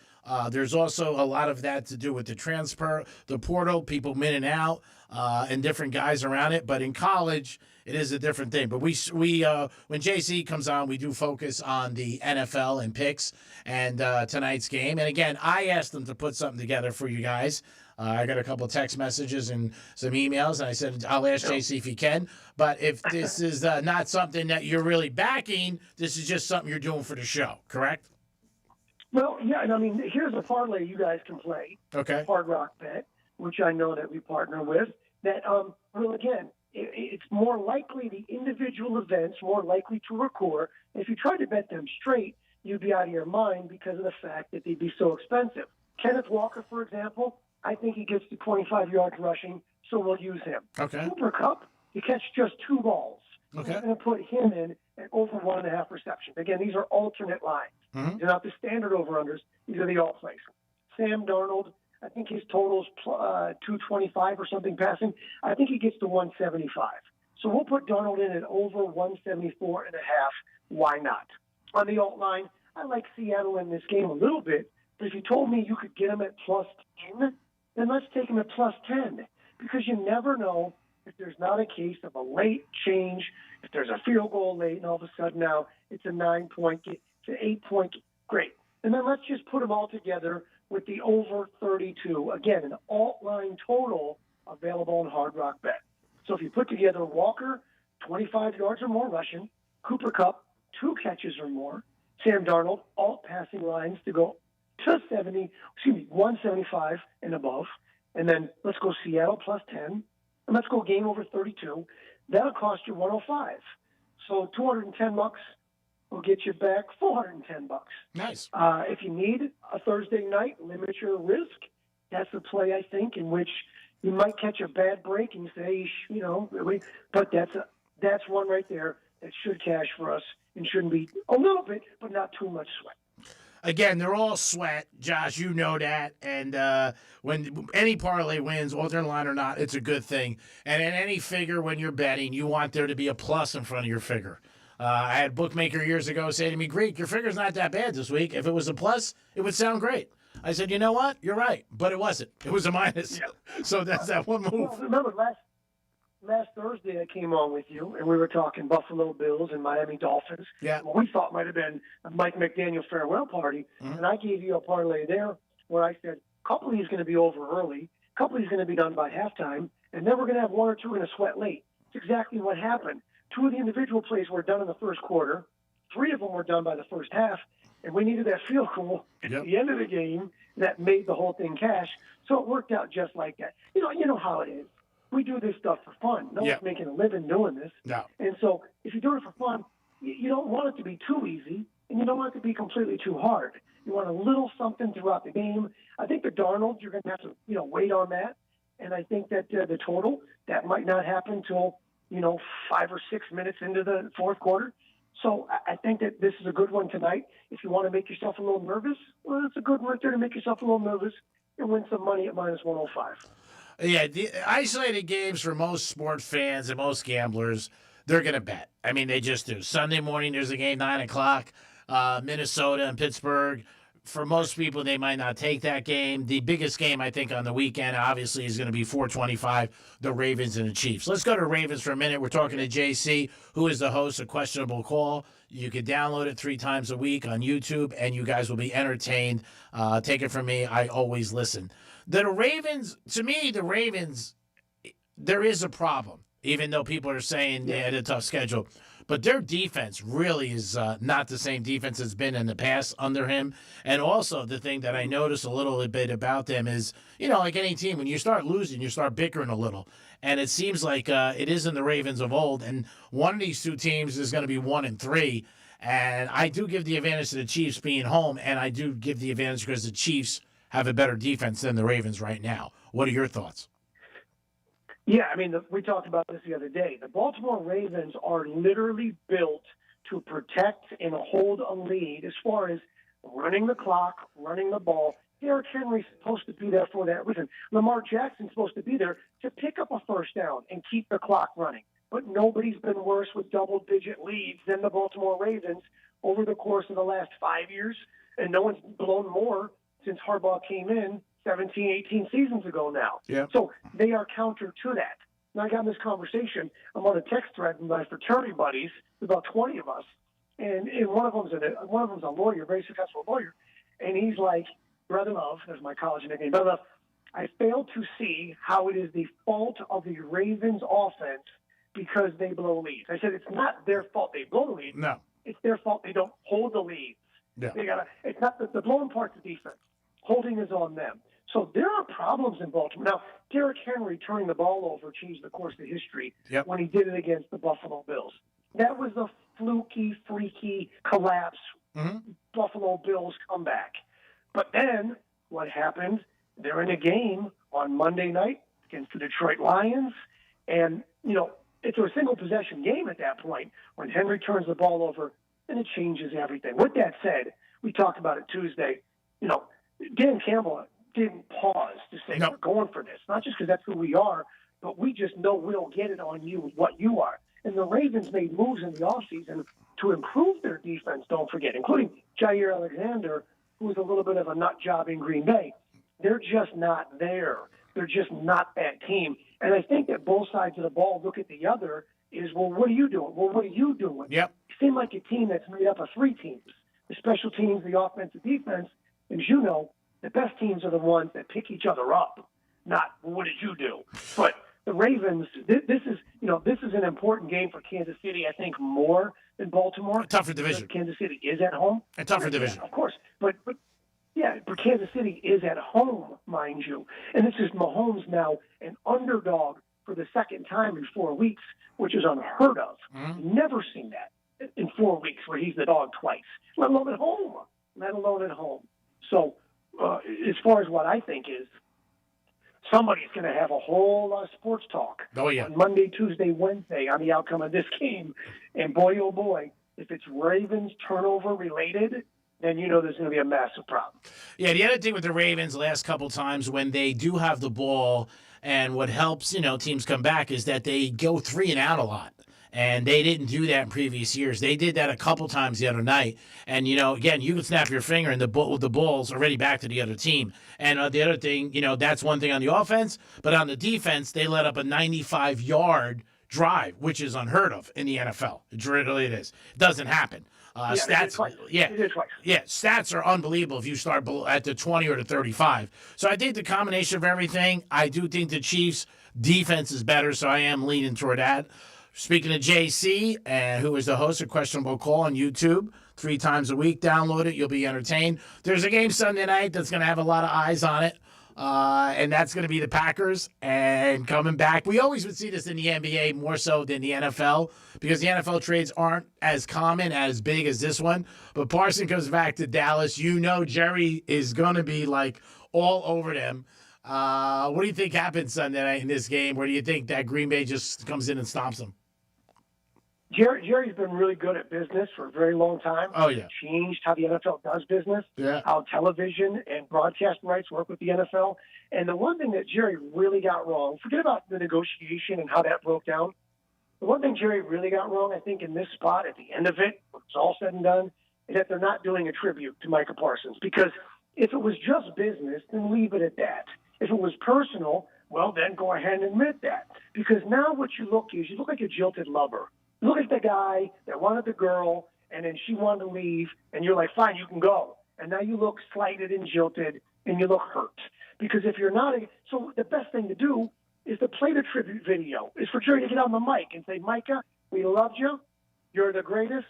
There's also a lot of that to do with the portal, people in and out, and different guys around it. But in college, it is a different thing. But we when JC comes on, we do focus on the NFL and picks and tonight's game. And again, I asked them to put something together for you guys. I got a couple of text messages and some emails, and I said, I'll ask JC if he can. But if this is not something that you're really backing, this is just something you're doing for the show, correct? Well, yeah, and I mean, here's a parlay you guys can play. Okay. Hard Rock Bet, which I know that we partner with. That, well, again, it's more likely the individual events, more likely to recur. If you tried to bet them straight, you'd be out of your mind because of the fact that they'd be so expensive. Kenneth Walker, for example, I think he gets to 25 yards rushing, so we'll use him. Okay. Cooper Kupp, he catch just 2 balls. Okay. We're going to put him in at over 1.5 receptions. Again, these are alternate lines. They're not the standard over-unders. These are the all plays. Sam Darnold, I think his total's 225 or something passing. I think he gets to 175. So we'll put Darnold in at over 174 and a half. Why not? On the alt line, I like Seattle in this game a little bit, but if you told me you could get him at plus 10, then let's take him at plus 10, because you never know if there's not a case of a late change, if there's a field goal late and all of a sudden now it's a 9-point, it's an 8-point, great. And then let's just put them all together with the over 32. Again, an alt-line total available on Hard Rock Bet. So if you put together Walker, 25 yards or more rushing, Cooper Kupp, 2 catches or more, Sam Darnold, alt passing lines to go to 175 and above. And then let's go Seattle plus 10. And let's go game over 32. That'll cost you 105. So $210 will get you back $410. Nice. If you need a Thursday night, limit your risk. That's the play, I think, in which you might catch a bad break and you say, really. But that's one right there that should cash for us and shouldn't be a little bit, but not too much sweat. Again, they're all sweat, Josh. You know that. And when any parlay wins, alternate line or not, it's a good thing. And in any figure, when you're betting, you want there to be a plus in front of your figure. I had a bookmaker years ago say to me, Greek, your figure's not that bad this week. If it was a plus, it would sound great. I said, you know what? You're right. But it wasn't. It was a minus. Yeah. So that's that one move. Well, remember, last Thursday I came on with you, and we were talking Buffalo Bills and Miami Dolphins. Yeah. What we thought might have been a Mike McDaniel farewell party. Mm-hmm. And I gave you a parlay there where I said, a couple of these going to be over early, a couple of these going to be done by halftime, and then we're going to have one or two in a sweat late. It's exactly what happened. 2 of the individual plays were done in the first quarter. 3 of them were done by the first half, and we needed that field goal at the end of the game that made the whole thing cash. So it worked out just like that. You know how it is. We do this stuff for fun. No one's making a living doing this. No. And so if you're doing it for fun, you don't want it to be too easy, and you don't want it to be completely too hard. You want a little something throughout the game. I think the Darnold, you're going to have to, wait on that. And I think that the total, that might not happen until, 5 or 6 minutes into the fourth quarter. So I think that this is a good one tonight. If you want to make yourself a little nervous, well, it's a good one right there to make yourself a little nervous and win some money at minus 105. Yeah, the isolated games for most sport fans and most gamblers, they're going to bet. I mean, they just do. Sunday morning, there's a game, 9 o'clock, Minnesota and Pittsburgh. For most people, they might not take that game. The biggest game, I think, on the weekend, obviously, is going to be 425, the Ravens and the Chiefs. Let's go to Ravens for a minute. We're talking to JC, who is the host of Questionable Call. You can download it 3 times a week on YouTube, and you guys will be entertained. Take it from me. I always listen. The Ravens, to me, there is a problem, even though people are saying they had a tough schedule. But their defense really is not the same defense it's been in the past under him. And also the thing that I notice a little bit about them is, like any team, when you start losing, you start bickering a little. And it seems like it isn't the Ravens of old. And one of these 2 teams is going to be 1-3. And I do give the advantage to the Chiefs being home, and I do give the advantage because the Chiefs have a better defense than the Ravens right now. What are your thoughts? Yeah, I mean, we talked about this the other day. The Baltimore Ravens are literally built to protect and hold a lead as far as running the clock, running the ball. Derrick Henry's supposed to be there for that reason. Lamar Jackson's supposed to be there to pick up a first down and keep the clock running. But nobody's been worse with double-digit leads than the Baltimore Ravens over the course of the last 5 years, and no one's blown more since Harbaugh came in 17, 18 seasons ago now. Yeah. So they are counter to that. Now I got in this conversation. I'm on a text thread with my fraternity buddies, about 20 of us, and one of them's a lawyer, very successful lawyer, and he's like, Brother Love, that's my college nickname, Brother Love, I fail to see how it is the fault of the Ravens offense because they blow leads. I said it's not their fault they blow the leads. No. It's their fault they don't hold the leads. Yeah. It's not the blowing part's the defense. Holding is on them. So there are problems in Baltimore. Now, Derrick Henry turning the ball over changed the course of history when he did it against the Buffalo Bills. That was a fluky, freaky collapse, Buffalo Bills comeback. But then what happened, they're in a game on Monday night against the Detroit Lions, and, it's a single possession game at that point when Henry turns the ball over, and it changes everything. With that said, we talked about it Tuesday, Dan Campbell didn't pause to say we're going for this, not just because that's who we are, but we just know we'll get it on you with what you are. And the Ravens made moves in the offseason to improve their defense, don't forget, including Jair Alexander, who was a little bit of a nut job in Green Bay. They're just not there. They're just not that team. And I think that both sides of the ball look at the other is, well, what are you doing? Well, what are you doing? Yep. You seem like a team that's made up of 3 teams. the special teams, the offense, the defense. And as you know, the best teams are the ones that pick each other up, not what did you do. But the Ravens, this is an important game for Kansas City, I think, more than Baltimore. A tougher division. Kansas City is at home. A tougher division. Yeah, of course. But Kansas City is at home, mind you. And this is Mahomes now an underdog for the second time in 4 weeks, which is unheard of. Never seen that in 4 weeks where he's the dog twice, let alone at home. So as far as what I think is, somebody's going to have a whole lot of sports talk on Monday, Tuesday, Wednesday on the outcome of this game. And boy, oh boy, if it's Ravens turnover related, then you know there's going to be a massive problem. Yeah, the other thing with the Ravens last couple times when they do have the ball and what helps, teams come back is that they go 3 and out a lot. And they didn't do that in previous years. They did that a couple times the other night. And, again, you can snap your finger and the ball's already back to the other team. And the other thing, that's one thing on the offense. But on the defense, they let up a 95-yard drive, which is unheard of in the NFL. It really is. It doesn't happen. Stats, stats are unbelievable if you start at the 20 or the 35. So I think the combination of everything, I do think the Chiefs' defense is better, so I am leaning toward that. Speaking of JC, who is the host of Questionable Call on YouTube, 3 times a week, download it. You'll be entertained. There's a game Sunday night that's going to have a lot of eyes on it, and that's going to be the Packers. And coming back, we always would see this in the NBA more so than the NFL because the NFL trades aren't as common, as big as this one. But Parson comes back to Dallas. Jerry is going to be all over them. What do you think happens Sunday night in this game? Where do you think that Green Bay just comes in and stomps them? Jerry's been really good at business for a very long time. Oh, yeah. Changed how the NFL does business, how television and broadcast rights work with the NFL. And the one thing that Jerry really got wrong, forget about the negotiation and how that broke down. The one thing Jerry really got wrong, I think, in this spot at the end of it, when it's all said and done, is that they're not doing a tribute to Micah Parsons. Because if it was just business, then leave it at that. If it was personal, well, then go ahead and admit that. Because now what you look like a jilted lover. You look like the guy that wanted the girl, and then she wanted to leave, and you're like, fine, you can go. And now you look slighted and jilted, and you look hurt. Because if you're not so the best thing to do is to play the tribute video, is for Jerry to get on the mic and say, Micah, we loved you. You're the greatest.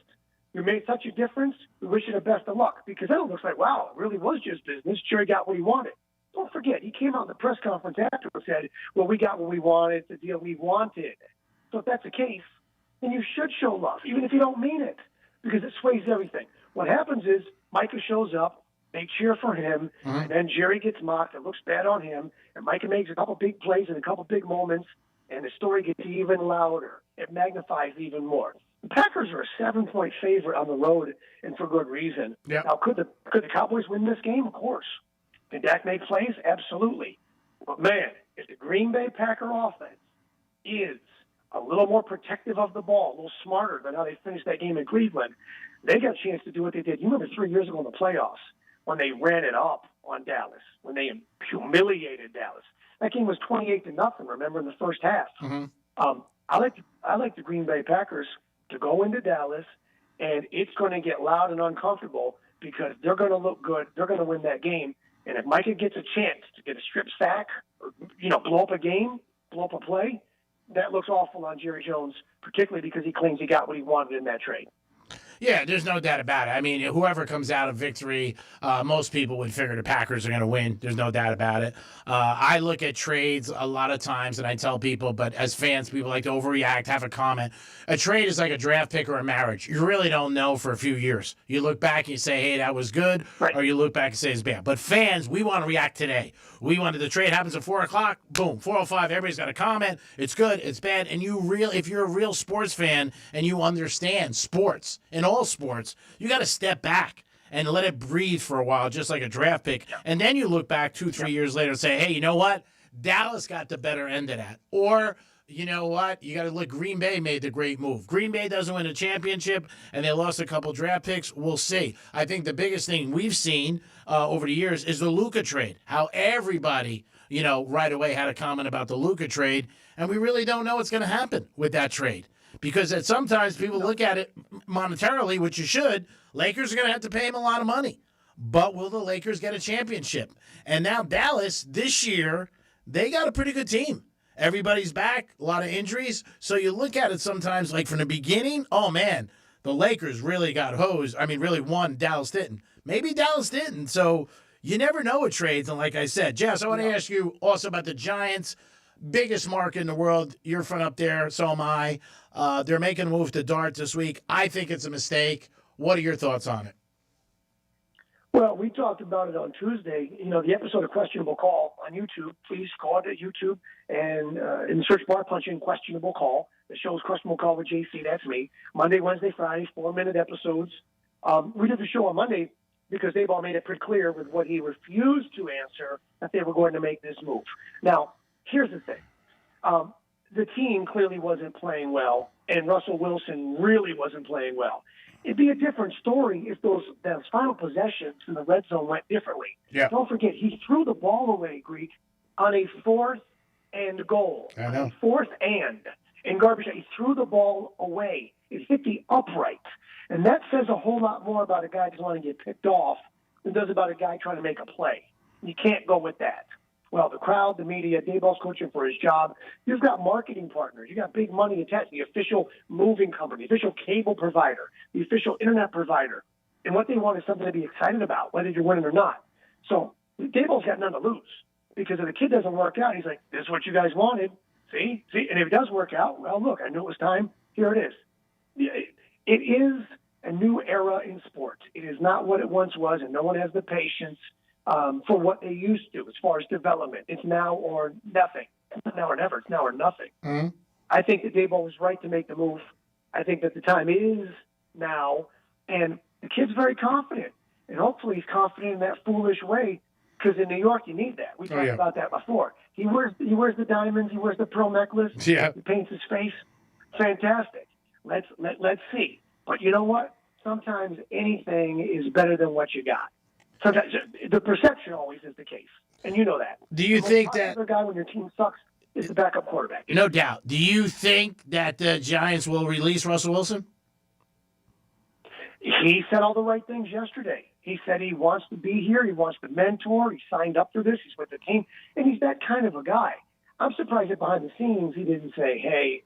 You made such a difference. We wish you the best of luck. Because then it looks like, wow, it really was just business. Jerry got what he wanted. Don't forget, he came out in the press conference after and said, well, we got what we wanted, the deal we wanted. So if that's the case, then you should show love, even if you don't mean it, because it sways everything. What happens is Micah shows up, they cheer for him, and then Jerry gets mocked. It looks bad on him, and Micah makes a couple big plays and a couple big moments, and the story gets even louder. It magnifies even more. The Packers are a 7-point favorite on the road, and for good reason. Yep. Now, could the Cowboys win this game? Of course. Did Dak make plays? Absolutely. But, man, if the Green Bay Packer offense is a little more protective of the ball, a little smarter than how they finished that game in Cleveland, they got a chance to do what they did. You remember 3 years ago in the playoffs when they ran it up on Dallas, when they humiliated Dallas. That game was 28-0, remember, in the first half. I like the Green Bay Packers to go into Dallas, and it's going to get loud and uncomfortable because they're going to look good. They're going to win that game. And if Micah gets a chance to get a strip sack or, blow up a game, blow up a play, that looks awful on Jerry Jones, particularly because he claims he got what he wanted in that trade. Yeah, there's no doubt about it. I mean, whoever comes out of victory, most people would figure the Packers are going to win. There's no doubt about it. I look at trades a lot of times, and I tell people, but as fans, people like to overreact, have a comment. A trade is like a draft pick or a marriage. You really don't know for a few years. You look back and you say, hey, that was good, or you look back and say it's bad. But fans, we want to react today. We wanted the trade happens at 4 o'clock, boom, 4:05, everybody's got a comment. It's good, it's bad. And if you're a real sports fan and you understand sports, in all sports, you got to step back and let it breathe for a while, just like a draft pick. And then you look back 2-3 years later and say, hey, you know what? Dallas got the better end of that. Or, you know what? You got to look, Green Bay made the great move. Green Bay doesn't win a championship, and they lost a couple draft picks. We'll see. I think the biggest thing we've seen over the years is the Luka trade, how everybody, right away had a comment about the Luka trade, and we really don't know what's going to happen with that trade. Because sometimes people look at it monetarily, which you should. Lakers are going to have to pay him a lot of money. But will the Lakers get a championship? And now Dallas, this year, they got a pretty good team. Everybody's back, a lot of injuries. So you look at it sometimes like from the beginning, oh, man, the Lakers really got hosed. I mean, really won. Dallas didn't. Maybe Dallas didn't. So you never know with trades. And like I said, Jess, I want to ask you also about the Giants. Biggest market in the world. You're from up there, so am I. They're making a move to Dart this week. I think it's a mistake. What are your thoughts on it? Well, we talked about it on Tuesday. The episode of Questionable Call on YouTube. Please go on to YouTube and in the search bar, punch in Questionable Call. The show's Questionable Call with JC. That's me. Monday, Wednesday, Friday, 4-minute episodes. We did the show on Monday because they've all made it pretty clear with what he refused to answer that they were going to make this move. Now, here's the thing. The team clearly wasn't playing well, and Russell Wilson really wasn't playing well. It'd be a different story if those final possessions in the red zone went differently. Yeah. Don't forget, he threw the ball away, Greek, on a 4th and goal. I know. 4th and in garbage time. He threw the ball away. It hit the upright. And that says a whole lot more about a guy just wanting to get picked off than does about a guy trying to make a play. You can't go with that. Well, the crowd, the media, Daboll's coaching for his job. You've got marketing partners. You got big money attached. The official moving company, the official cable provider, the official internet provider. And what they want is something to be excited about, whether you're winning or not. So Daboll's got none to lose because if the kid doesn't work out, he's like, this is what you guys wanted. See? And if it does work out, well, look, I knew it was time. Here it is. It is a new era in sports. It is not what it once was, and no one has the patience for what they used to as far as development. It's now or nothing. It's not now or never. It's now or nothing. Mm-hmm. I think that Daboll was right to make the move. I think that the time is now, and the kid's very confident. And hopefully he's confident in that foolish way because in New York you need that. We talked about that before. He wears the diamonds. He wears the pearl necklace. Yeah. He paints his face. Fantastic. Let's see. But you know what? Sometimes anything is better than what you got. Sometimes the perception always is the case, and you know that. Do you think that the guy when your team sucks is the backup quarterback? No doubt. Do you think that the Giants will release Russell Wilson? He said all the right things yesterday. He said he wants to be here. He wants to mentor. He signed up for this. He's with the team, and he's that kind of a guy. I'm surprised that behind the scenes he didn't say, "Hey,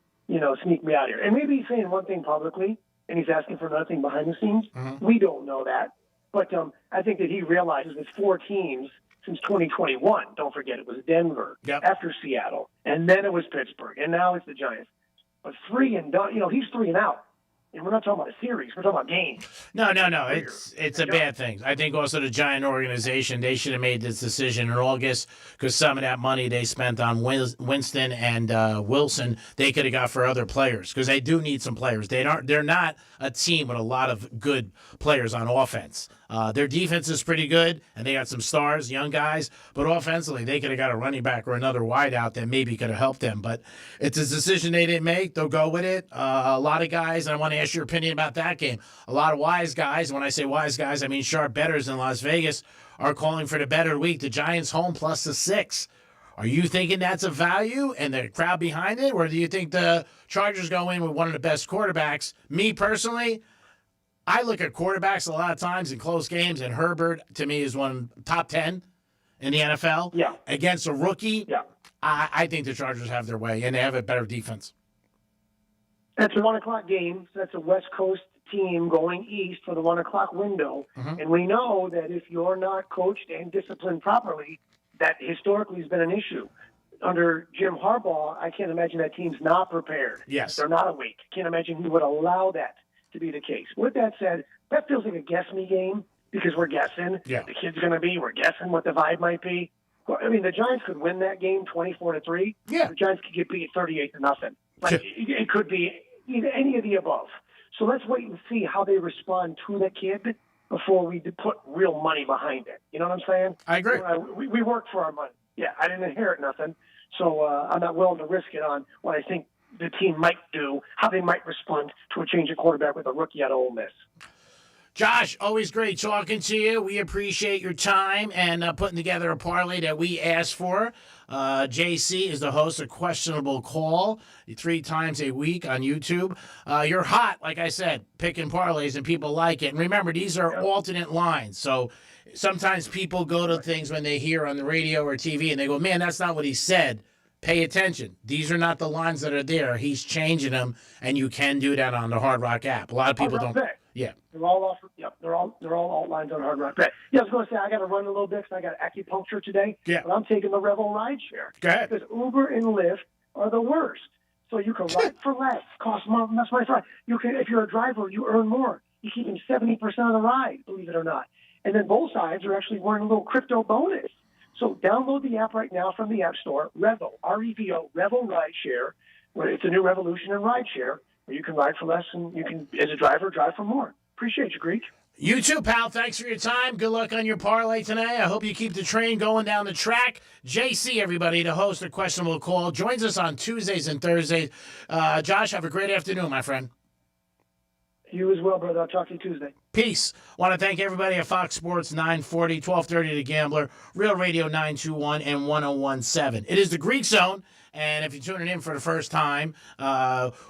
sneak me out here." And maybe he's saying one thing publicly, and he's asking for another thing behind the scenes. Mm-hmm. We don't know that. But I think that he realizes there's 4 teams since 2021. Don't forget, it was Denver, after Seattle, and then it was Pittsburgh, and now it's the Giants. But 3 and done. He's 3 and out. And we're not talking about a series. We're talking about games. No. It's a bad thing. I think also the Giant organization, they should have made this decision in August because some of that money they spent on Winston and Wilson, they could have got for other players because they do need some players. They're not a team with a lot of good players on offense. Their defense is pretty good, and they got some stars, young guys. But offensively, they could have got a running back or another wideout that maybe could have helped them. But it's a decision they didn't make. They'll go with it. A lot of guys, and I want to ask your opinion about that game. A lot of wise guys, when I say wise guys, I mean sharp bettors in Las Vegas, are calling for the better week. The Giants home plus the 6. Are you thinking that's a value and the crowd behind it? Or do you think the Chargers go in with one of the best quarterbacks? Me personally, I look at quarterbacks a lot of times in close games, and Herbert, to me, is one top 10 in the NFL. Yeah. Against a rookie, yeah. I think the Chargers have their way, and they have a better defense. That's a 1 o'clock game. So that's a West Coast team going east for the 1 o'clock window. Mm-hmm. And we know that if you're not coached and disciplined properly, that historically has been an issue. Under Jim Harbaugh, I can't imagine that team's not prepared. Yes. They're not awake. Can't imagine he would allow that to be the case. With that said, that feels like a guess-me game because we're guessing. Yeah. The kid's going to be. We're guessing what the vibe might be. Well, I mean, the Giants could win that game 24-3. Yeah. The Giants could get beat 38-0. Like, it could be any of the above. So let's wait and see how they respond to the kid before we put real money behind it. You know what I'm saying? I agree. We work for our money. Yeah, I didn't inherit nothing, so I'm not willing to risk it on what I think the team might do, how they might respond to a change of quarterback with a rookie out of Ole Miss. Josh, always great talking to you. We appreciate your time and putting together a parlay that we asked for. JC is the host of Questionable Call 3 times a week on YouTube. You're hot, like I said, picking parlays, and people like it. And remember, these are alternate lines. So sometimes people go to things when they hear on the radio or TV, and they go, man, that's not what he said. Pay attention. These are not the lines that are there. He's changing them, and you can do that on the Hard Rock app. A lot of people don't. Yeah. They're all off. Yep, they're all alt lines on Hard Rock. Yeah, I was going to say I got to run a little bit because I got acupuncture today. Yeah. But I'm taking the Revel rideshare. Go ahead. Because Uber and Lyft are the worst. So you can ride for less, cost more. That's my friend. You can, if you're a driver, you earn more. You keep in 70% of the ride, believe it or not. And then both sides are actually wearing a little crypto bonus. So download the app right now from the App Store. Revel, R-E-V-O, Revel Rideshare. Where it's a new revolution in rideshare where you can ride for less and you can, as a driver, drive for more. Appreciate you, Greek. You too, pal. Thanks for your time. Good luck on your parlay tonight. I hope you keep the train going down the track. JC, everybody, the host of Questionable Call, joins us on Tuesdays and Thursdays. Josh, have a great afternoon, my friend. You as well, brother. I'll talk to you Tuesday. Peace. Want to thank everybody at Fox Sports 940, 1230 The Gambler, Real Radio 921, and 1017. It is the Greek Zone. And if you're tuning in for the first time,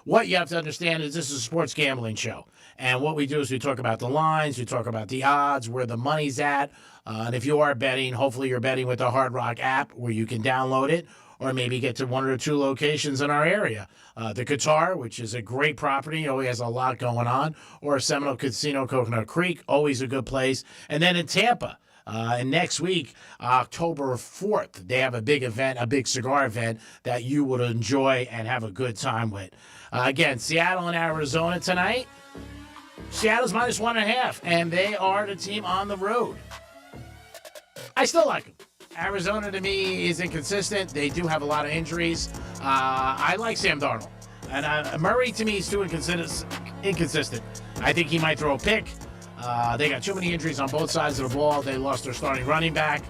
what you have to understand is this is a sports gambling show. And what we do is we talk about the lines, we talk about the odds, where the money's at. And if you are betting, hopefully you're betting with the Hard Rock app where you can download it or maybe get to 1 or 2 locations in our area. The Qatar, which is a great property, always has a lot going on, or Seminole Casino, Coconut Creek, always a good place. And then in Tampa, and next week, October 4th, they have a big event, a big cigar event that you would enjoy and have a good time with. Again, Seattle and Arizona tonight. Seattle's minus 1.5, and they are the team on the road. I still like them. Arizona, to me, is inconsistent. They do have a lot of injuries. I like Sam Darnold. And Murray, to me, is too inconsistent. I think he might throw a pick. They got too many injuries on both sides of the ball. They lost their starting running back.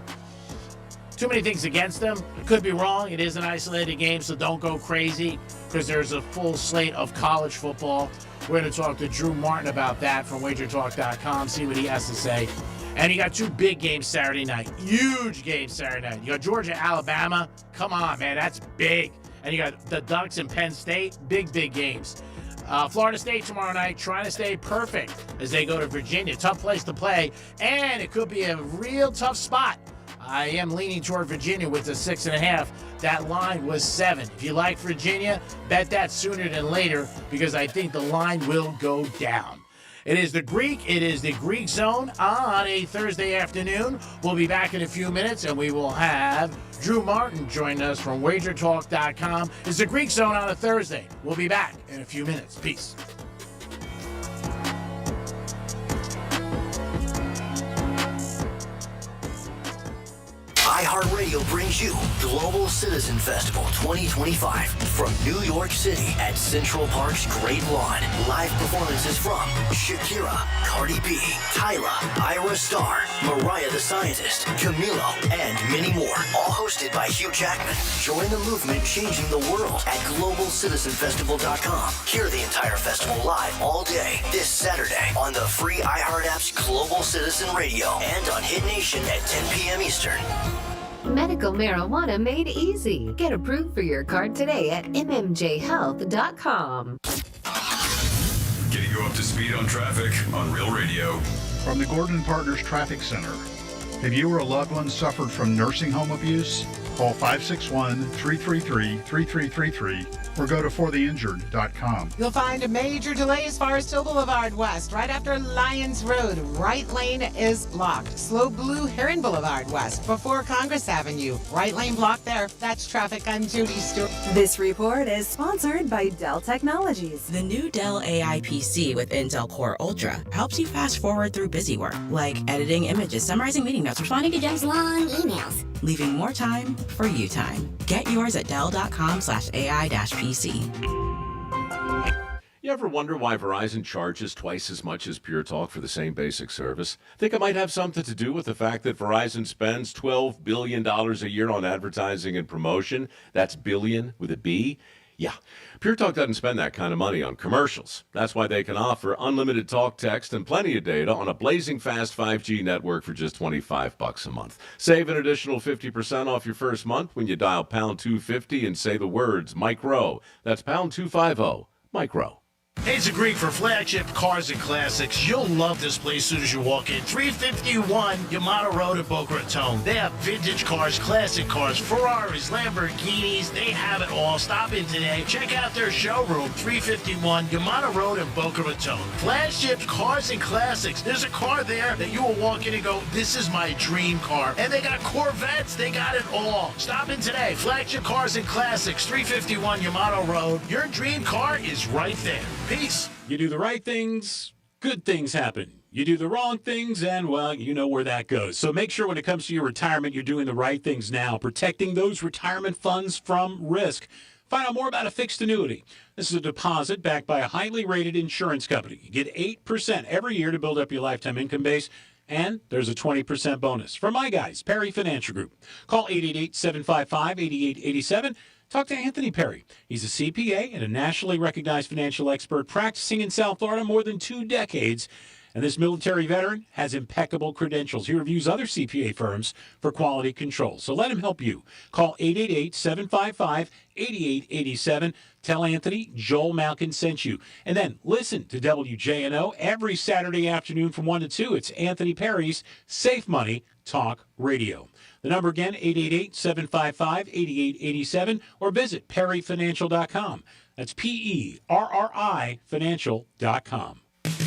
Too many things against them. It could be wrong. It is an isolated game, so don't go crazy because there's a full slate of college football. We're going to talk to Drew Martin about that from wagertalk.com, see what he has to say. And you got 2 big games Saturday night. Huge games Saturday night. You got Georgia, Alabama. Come on, man. That's big. And you got the Ducks and Penn State. Big, big games. Florida State tomorrow night trying to stay perfect as they go to Virginia. Tough place to play. And it could be a real tough spot. I am leaning toward Virginia with the 6.5. That line was 7. If you like Virginia, bet that sooner than later because I think the line will go down. It is the Greek Zone on a Thursday afternoon. We'll be back in a few minutes, and we will have Drew Martin join us from wagertalk.com. It's the Greek Zone on a Thursday. We'll be back in a few minutes. Peace. iHeartRadio brings you Global Citizen Festival 2025 from New York City at Central Park's Great Lawn. Live performances from Shakira, Cardi B, Tyla, Ira Star, Mariah the Scientist, Camilo, and many more. All hosted by Hugh Jackman. Join the movement changing the world at GlobalCitizenFestival.com. Hear the entire festival live all day this Saturday on the free iHeart app's Global Citizen Radio and on Hit Nation at 10 p.m. Eastern. Medical marijuana made easy. Get approved for your card today at mmjhealth.com. Getting you up to speed on traffic on Real Radio. From the Gordon Partners Traffic Center. Have you or a loved one suffered from nursing home abuse? Call 561-333-3333 or go to fortheinjured.com. You'll find a major delay as far as Still Boulevard West. Right after Lyons Road, right lane is blocked. Slow Blue Heron Boulevard West before Congress Avenue. Right lane blocked there. That's traffic. I'm Judy Stewart. This report is sponsored by Dell Technologies. The new Dell AI PC with Intel Core Ultra helps you fast forward through busy work, like editing images, summarizing meeting notes, responding to Jen's long emails, leaving more time for you time. Get yours at Dell.com/AI-PC. You ever wonder why Verizon charges twice as much as Pure Talk for the same basic service? Think it might have something to do with the fact that Verizon spends $12 billion a year on advertising and promotion? That's billion with a B. Yeah, Pure Talk doesn't spend that kind of money on commercials. That's why they can offer unlimited talk, text, and plenty of data on a blazing fast 5G network for just $25 a month. Save an additional 50% off your first month when you dial pound 250 and say the words Micro. That's pound 250, Micro. Hey, it's a Greek for Flagship Cars and Classics. You'll love this place as soon as you walk in. 351 Yamato Road in Boca Raton. They have vintage cars, classic cars, Ferraris, Lamborghinis. They have it all. Stop in today. Check out their showroom, 351 Yamato Road in Boca Raton. Flagship Cars and Classics. There's a car there that you will walk in and go, this is my dream car. And they got Corvettes. They got it all. Stop in today. Flagship Cars and Classics, 351 Yamato Road. Your dream car is right there. Peace. You do the right things, good things happen. You do the wrong things, and, well, you know where that goes. So make sure when it comes to your retirement, you're doing the right things now, protecting those retirement funds from risk. Find out more about a fixed annuity. This is a deposit backed by a highly rated insurance company. You get 8% every year to build up your lifetime income base, and there's a 20% bonus. For my guys, Perry Financial Group. Call 888-755-8887. Talk to Anthony Perry. He's a CPA and a nationally recognized financial expert practicing in South Florida more than 2 decades. And this military veteran has impeccable credentials. He reviews other CPA firms for quality control. So let him help you. Call 888-755-8887. Tell Anthony Joel Malkin sent you. And then listen to WJNO every Saturday afternoon from 1 to 2. It's Anthony Perry's Safe Money Talk Radio. The number again, 888-755-8887, or visit perryfinancial.com. That's Perri financial.com.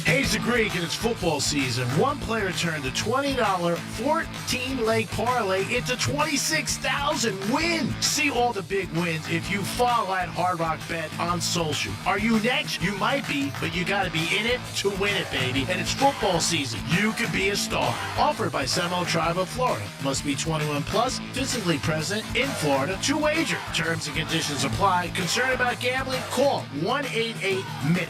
Hayes the Greek, and it's football season. One player turned a $20 14-leg parlay into $26,000 win. See all the big wins if you follow at Hard Rock Bet on social. Are you next? You might be, but you got to be in it to win it, baby. And it's football season. You could be a star. Offered by Seminole Tribe of Florida. Must be 21 plus, physically present in Florida to wager. Terms and conditions apply. Concerned about gambling? Call 1-888-MINUTE.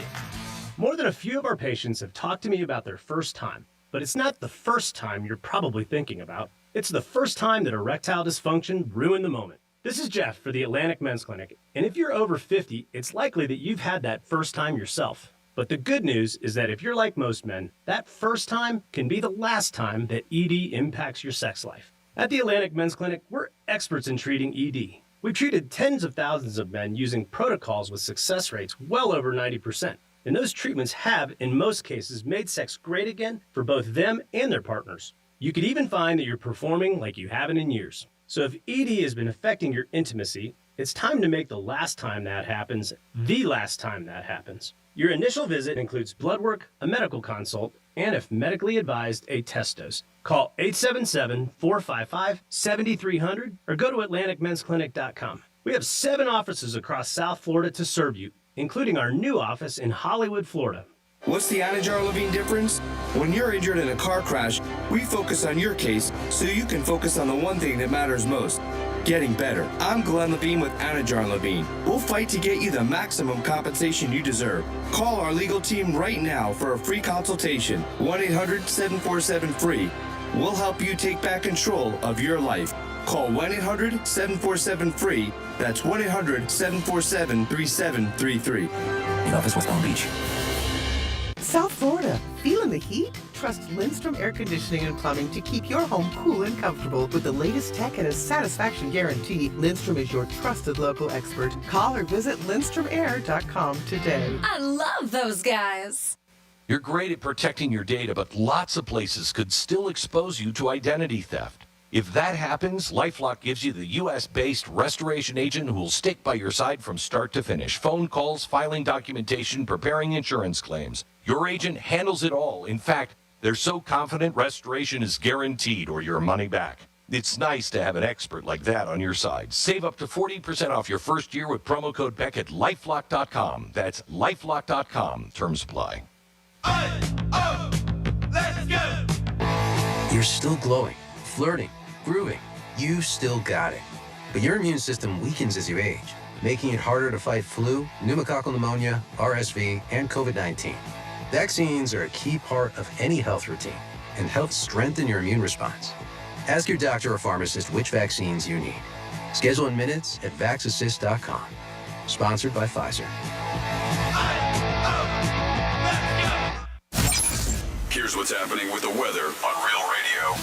More than a few of our patients have talked to me about their first time, but it's not the first time you're probably thinking about. It's the first time that erectile dysfunction ruined the moment. This is Jeff for the Atlantic Men's Clinic, and if you're over 50, it's likely that you've had that first time yourself. But the good news is that if you're like most men, that first time can be the last time that ED impacts your sex life. At the Atlantic Men's Clinic, we're experts in treating ED. We've treated tens of thousands of men using protocols with success rates well over 90%. And those treatments have, in most cases, made sex great again for both them and their partners. You could even find that you're performing like you haven't in years. So if ED has been affecting your intimacy, it's time to make the last time that happens the last time that happens. Your initial visit includes blood work, a medical consult, and if medically advised, a test dose. Call 877-455-7300 or go to AtlanticMen'sClinic.com. We have 7 offices across South Florida to serve you, including our new office in Hollywood, Florida. What's the Anajar Levine difference? When you're injured in a car crash, we focus on your case so you can focus on the one thing that matters most, getting better. I'm Glenn Levine with Anajar Levine. We'll fight to get you the maximum compensation you deserve. Call our legal team right now for a free consultation, 1-800-747-FREE. We'll help you take back control of your life. Call 1-800-747-FREE. That's 1-800-747-3733. In office, West Palm Beach. South Florida, feeling the heat? Trust Lindstrom Air Conditioning and Plumbing to keep your home cool and comfortable. With the latest tech and a satisfaction guarantee, Lindstrom is your trusted local expert. Call or visit lindstromair.com today. I love those guys. You're great at protecting your data, but lots of places could still expose you to identity theft. If that happens, LifeLock gives you the U.S.-based restoration agent who will stick by your side from start to finish. Phone calls, filing documentation, preparing insurance claims. Your agent handles it all. In fact, they're so confident restoration is guaranteed or your money back. It's nice to have an expert like that on your side. Save up to 40% off your first year with promo code Beck at LifeLock.com. That's LifeLock.com. Terms apply. Let's go! You're still glowing, flirting, grooving. You still got it. But your immune system weakens as you age, making it harder to fight flu, pneumococcal pneumonia, RSV, and COVID-19. Vaccines are a key part of any health routine and help strengthen your immune response. Ask your doctor or pharmacist which vaccines you need. Schedule in minutes at VaxAssist.com. Sponsored by Pfizer. Here's what's happening with the weather on Real Radio.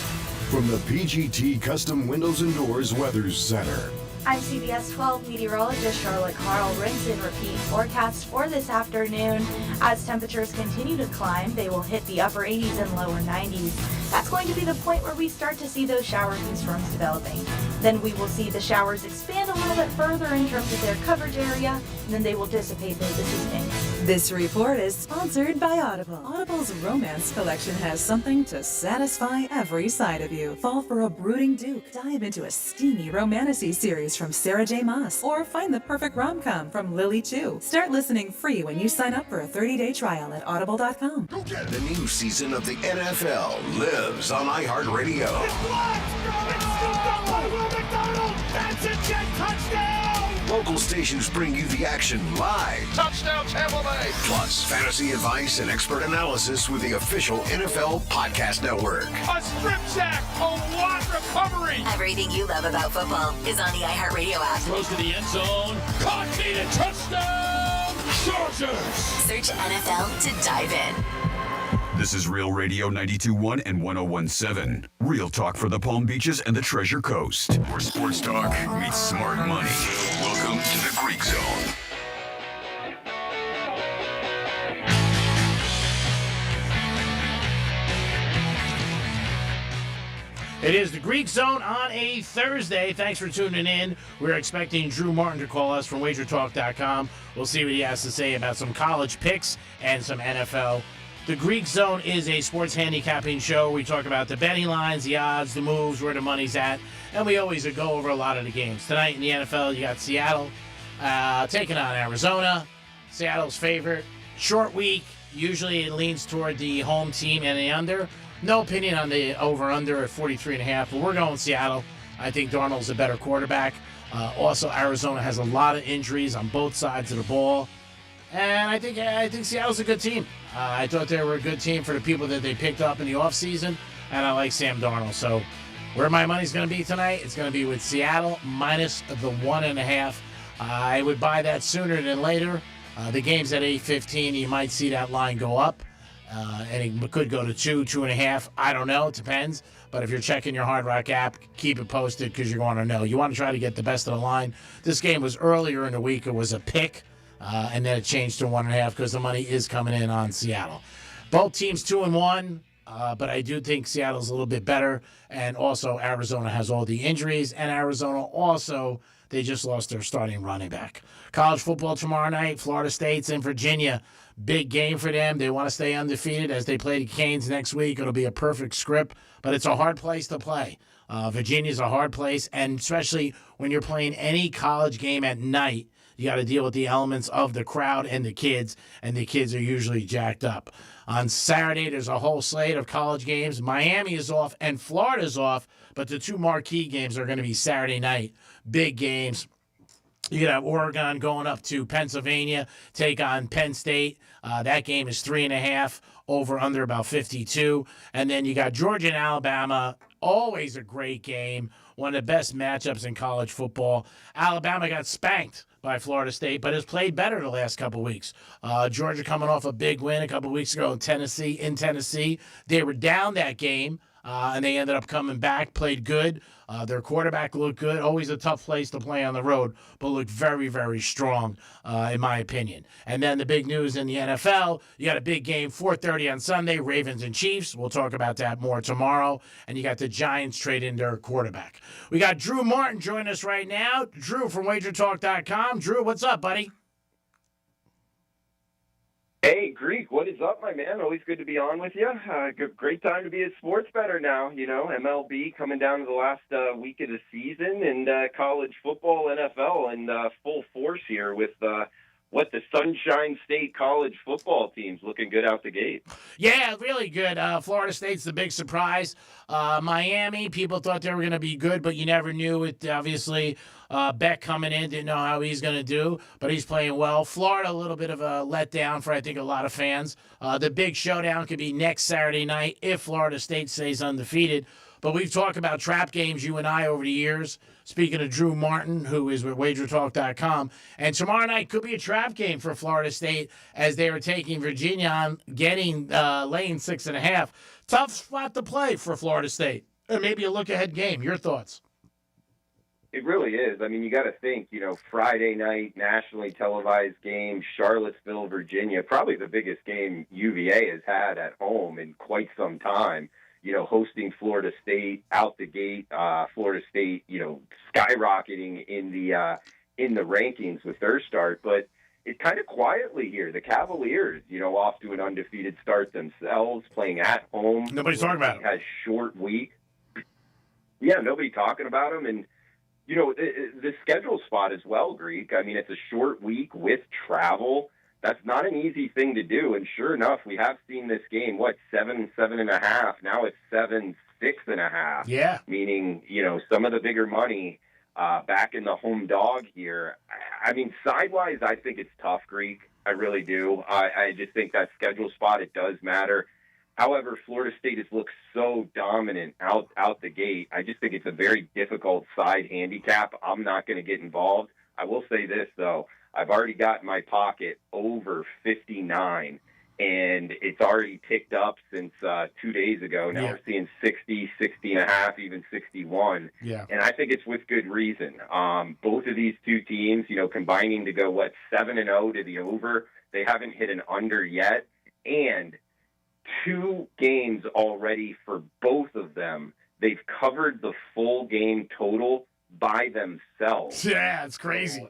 From the PGT Custom Windows and Doors Weather Center. I'm CBS 12 meteorologist Charlotte Carl. Rinse and repeat forecast for this afternoon. As temperatures continue to climb, they will hit the upper 80s and lower 90s. That's going to be the point where we start to see those showers and storms developing. Then we will see the showers expand a little bit further in terms of their coverage area, and then they will dissipate later this evening. This report is sponsored by Audible. Audible's romance collection has something to satisfy every side of you. Fall for a brooding duke. Dive into a steamy romantasy series from Sarah J. Maas, or find the perfect rom-com from Lily Chu. Start listening free when you sign up for a 30-day trial at audible.com. The new season of the NFL lives on iHeartRadio. That's a jet touchdown! Local stations bring you the action live. Touchdown, Tampa Bay! Plus, fantasy advice and expert analysis with the official NFL Podcast Network. A strip sack, a wide recovery! Everything you love about football is on the iHeartRadio app. Throws to the end zone. Caught, needed, touchdown! Chargers! Search NFL to dive in. This is Real Radio 92.1 and 101.7. Real talk for the Palm Beaches and the Treasure Coast. Where sports talk meets smart money. Welcome to the Greek Zone. It is the Greek Zone on a Thursday. Thanks for tuning in. We're expecting Drew Martin to call us from wagertalk.com. We'll see what he has to say about some college picks and some NFL. The Greek Zone is a sports handicapping show. We talk about the betting lines, the odds, the moves, where the money's at, and we always go over a lot of the games. Tonight in the NFL, you got Seattle taking on Arizona. Seattle's favorite. Short week. Usually it leans toward the home team and the under. No opinion on the over-under at 43.5, but we're going Seattle. I think Darnold's a better quarterback. Also, Arizona has a lot of injuries on both sides of the ball. And I think Seattle's a good team. I thought they were a good team for the people that they picked up in the offseason, and I like Sam Darnold. So where my money's going to be tonight, it's going to be with Seattle minus the 1.5. I would buy that sooner than later. The game's at 8:15. You might see that line go up, and it could go to 2.5. I don't know. It depends. But if you're checking your Hard Rock app, keep it posted because you're going to know. You want to try to get the best of the line. This game was earlier in the week. It was a pick. And then it changed to 1.5 because the money is coming in on Seattle. Both teams 2-1, but I do think Seattle's a little bit better. And also Arizona has all the injuries. And Arizona also, they just lost their starting running back. College football tomorrow night, Florida State's in Virginia. Big game for them. They want to stay undefeated as they play the Canes next week. It'll be a perfect script, but it's a hard place to play. Virginia's a hard place, and especially when you're playing any college game at night, you got to deal with the elements of the crowd and the kids are usually jacked up. On Saturday, there's a whole slate of college games. Miami is off and Florida's off, but the two marquee games are going to be Saturday night. Big games. You could have Oregon going up to Pennsylvania, take on Penn State. That game is 3.5, over under about 52. And then you got Georgia and Alabama, always a great game, one of the best matchups in college football. Alabama got spanked by Florida State, but has played better the last couple weeks. Georgia coming off a big win a couple weeks ago in Tennessee. They were down that game, and they ended up coming back, played good. Their quarterback looked good. Always a tough place to play on the road, but looked very, very strong, in my opinion. And then the big news in the NFL, you got a big game, 4:30 on Sunday, Ravens and Chiefs. We'll talk about that more tomorrow. And you got the Giants trading their quarterback. We got Drew Martin joining us right now. Drew from wagertalk.com. Drew, what's up, buddy? Hey, Greek, what is up, my man? Always good to be on with you. Great time to be a sports bettor now. You know, MLB coming down to the last week of the season, and college football, NFL, in full force here with the Sunshine State college football teams looking good out the gate. Yeah, really good. Florida State's the big surprise. Miami, people thought they were going to be good, but you never knew it. Obviously, Beck coming in, didn't know how he's going to do, but he's playing well. Florida, a little bit of a letdown for, I think, a lot of fans. The big showdown could be next Saturday night if Florida State stays undefeated. But we've talked about trap games, you and I, over the years. Speaking of Drew Martin, who is with WagerTalk.com. And tomorrow night could be a trap game for Florida State as they are taking Virginia on, getting laying 6.5. Tough spot to play for Florida State. Or maybe a look-ahead game. Your thoughts? It really is. I mean, you got to think, Friday night, nationally televised game, Charlottesville, Virginia, probably the biggest game UVA has had at home in quite some time. Hosting Florida State out the gate, Florida State, skyrocketing in the rankings with their start. But it's kind of quietly here. The Cavaliers, off to an undefeated start themselves, playing at home. Nobody's talking about it. Has short week. Yeah, nobody talking about them. And, the schedule spot as well, Greek. I mean, it's a short week with travel. That's not an easy thing to do. And sure enough, we have seen this game, 7.5. Now it's 6.5. Yeah. Meaning, some of the bigger money back in the home dog here. I mean, sidewise, I think it's tough, Greek. I really do. I just think that schedule spot, it does matter. However, Florida State has looked so dominant out the gate. I just think it's a very difficult side handicap. I'm not going to get involved. I will say this, though. I've already got in my pocket over 59, and it's already ticked up since 2 days ago. Now we're seeing 60, 60.5, even 61. Yeah. And I think it's with good reason. Both of these two teams, combining to go, 7-0 to the over. They haven't hit an under yet. And 2 games already for both of them. They've covered the full game total by themselves. Yeah, it's crazy. So,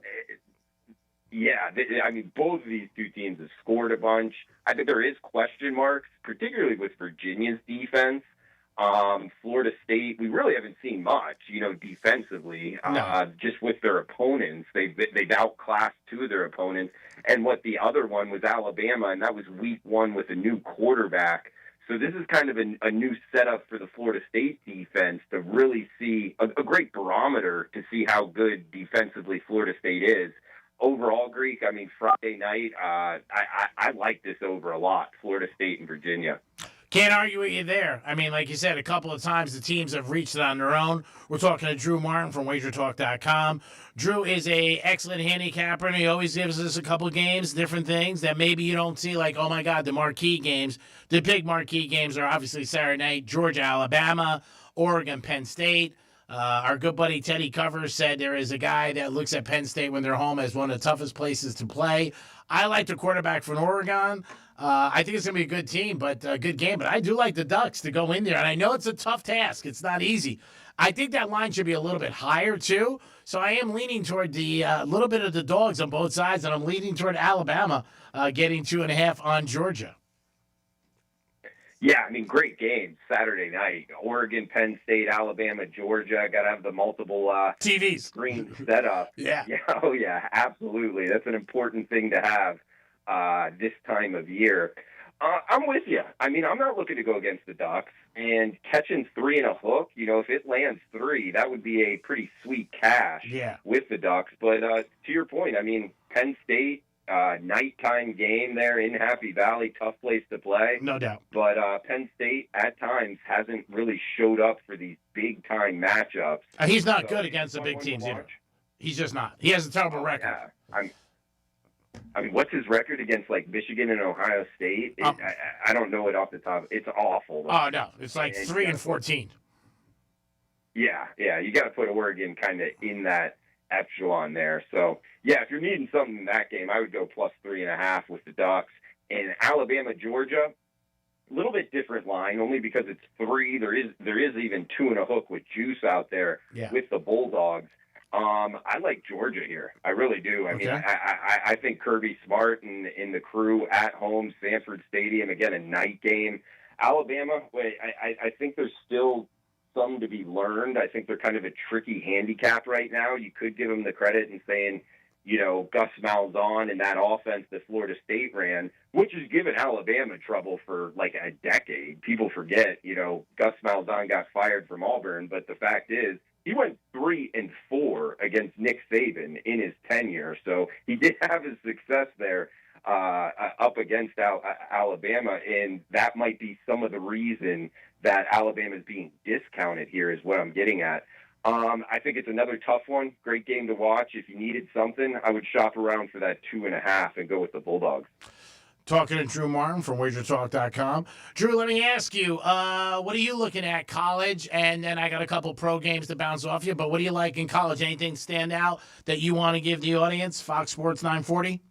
yeah, I mean, both of these two teams have scored a bunch. I think there is question marks, particularly with Virginia's defense. Florida State, we really haven't seen much, defensively, just with their opponents. They've outclassed 2 of their opponents. And the other one was Alabama, and that was week 1 with a new quarterback. So this is kind of a new setup for the Florida State defense to really see a great barometer to see how good defensively Florida State is. Overall, Greek, I mean, Friday night, I like this over a lot, Florida State and Virginia. Can't argue with you there. I mean, like you said, a couple of times the teams have reached it on their own. We're talking to Drew Martin from WagerTalk.com. Drew is a excellent handicapper, and he always gives us a couple of games, different things that maybe you don't see, like, oh, my God, the marquee games. The big marquee games are obviously Saturday night, Georgia, Alabama, Oregon, Penn State. Our good buddy Teddy Covers said there is a guy that looks at Penn State when they're home as one of the toughest places to play. I like the quarterback from Oregon. I think it's going to be a good team, but a good game. But I do like the Ducks to go in there. And I know it's a tough task. It's not easy. I think that line should be a little bit higher, too. So I am leaning toward the little bit of the dogs on both sides, and I'm leaning toward Alabama getting 2.5 on Georgia. Yeah, I mean, great game Saturday night. Oregon, Penn State, Alabama, Georgia. Got to have the multiple TVs screen setup. Yeah. Oh, yeah, absolutely. That's an important thing to have this time of year. I'm with you. I mean, I'm not looking to go against the Ducks. And catching 3 and a hook, if it lands 3, that would be a pretty sweet cash with the Ducks. But to your point, I mean, Penn State, nighttime game there in Happy Valley, tough place to play. No doubt. But Penn State, at times, hasn't really showed up for these big-time matchups. He's not good against the big teams either. He's just not. He has a terrible record. Yeah. I mean, what's his record against, Michigan and Ohio State? I don't know it off the top. It's awful. Oh, no. It's 3-14. Yeah. You got to put Oregon kind of in that echelon there. So, yeah, if you're needing something in that game, I would go plus 3.5 with the Ducks. And Alabama, Georgia, a little bit different line, only because it's 3. There is even 2 and a hook with juice out there with the Bulldogs. I like Georgia here. I really do. I mean, I think Kirby Smart and the crew at home, Sanford Stadium, again, a night game. Alabama, I think there's still some to be learned. I think they're kind of a tricky handicap right now. You could give them the credit in saying, Gus Malzahn and that offense that Florida State ran, which has given Alabama trouble for a decade. People forget, Gus Malzahn got fired from Auburn, but the fact is, he went 3-4 against Nick Saban in his tenure, so he did have his success there up against Alabama, and that might be some of the reason that Alabama is being discounted here is what I'm getting at. I think it's another tough one. Great game to watch. If you needed something, I would shop around for that 2.5 and go with the Bulldogs. Talking to Drew Martin from WagerTalk.com. Drew, let me ask you, what are you looking at college? And then I got a couple pro games to bounce off you, but what do you like in college? Anything stand out that you want to give the audience? Fox Sports 940?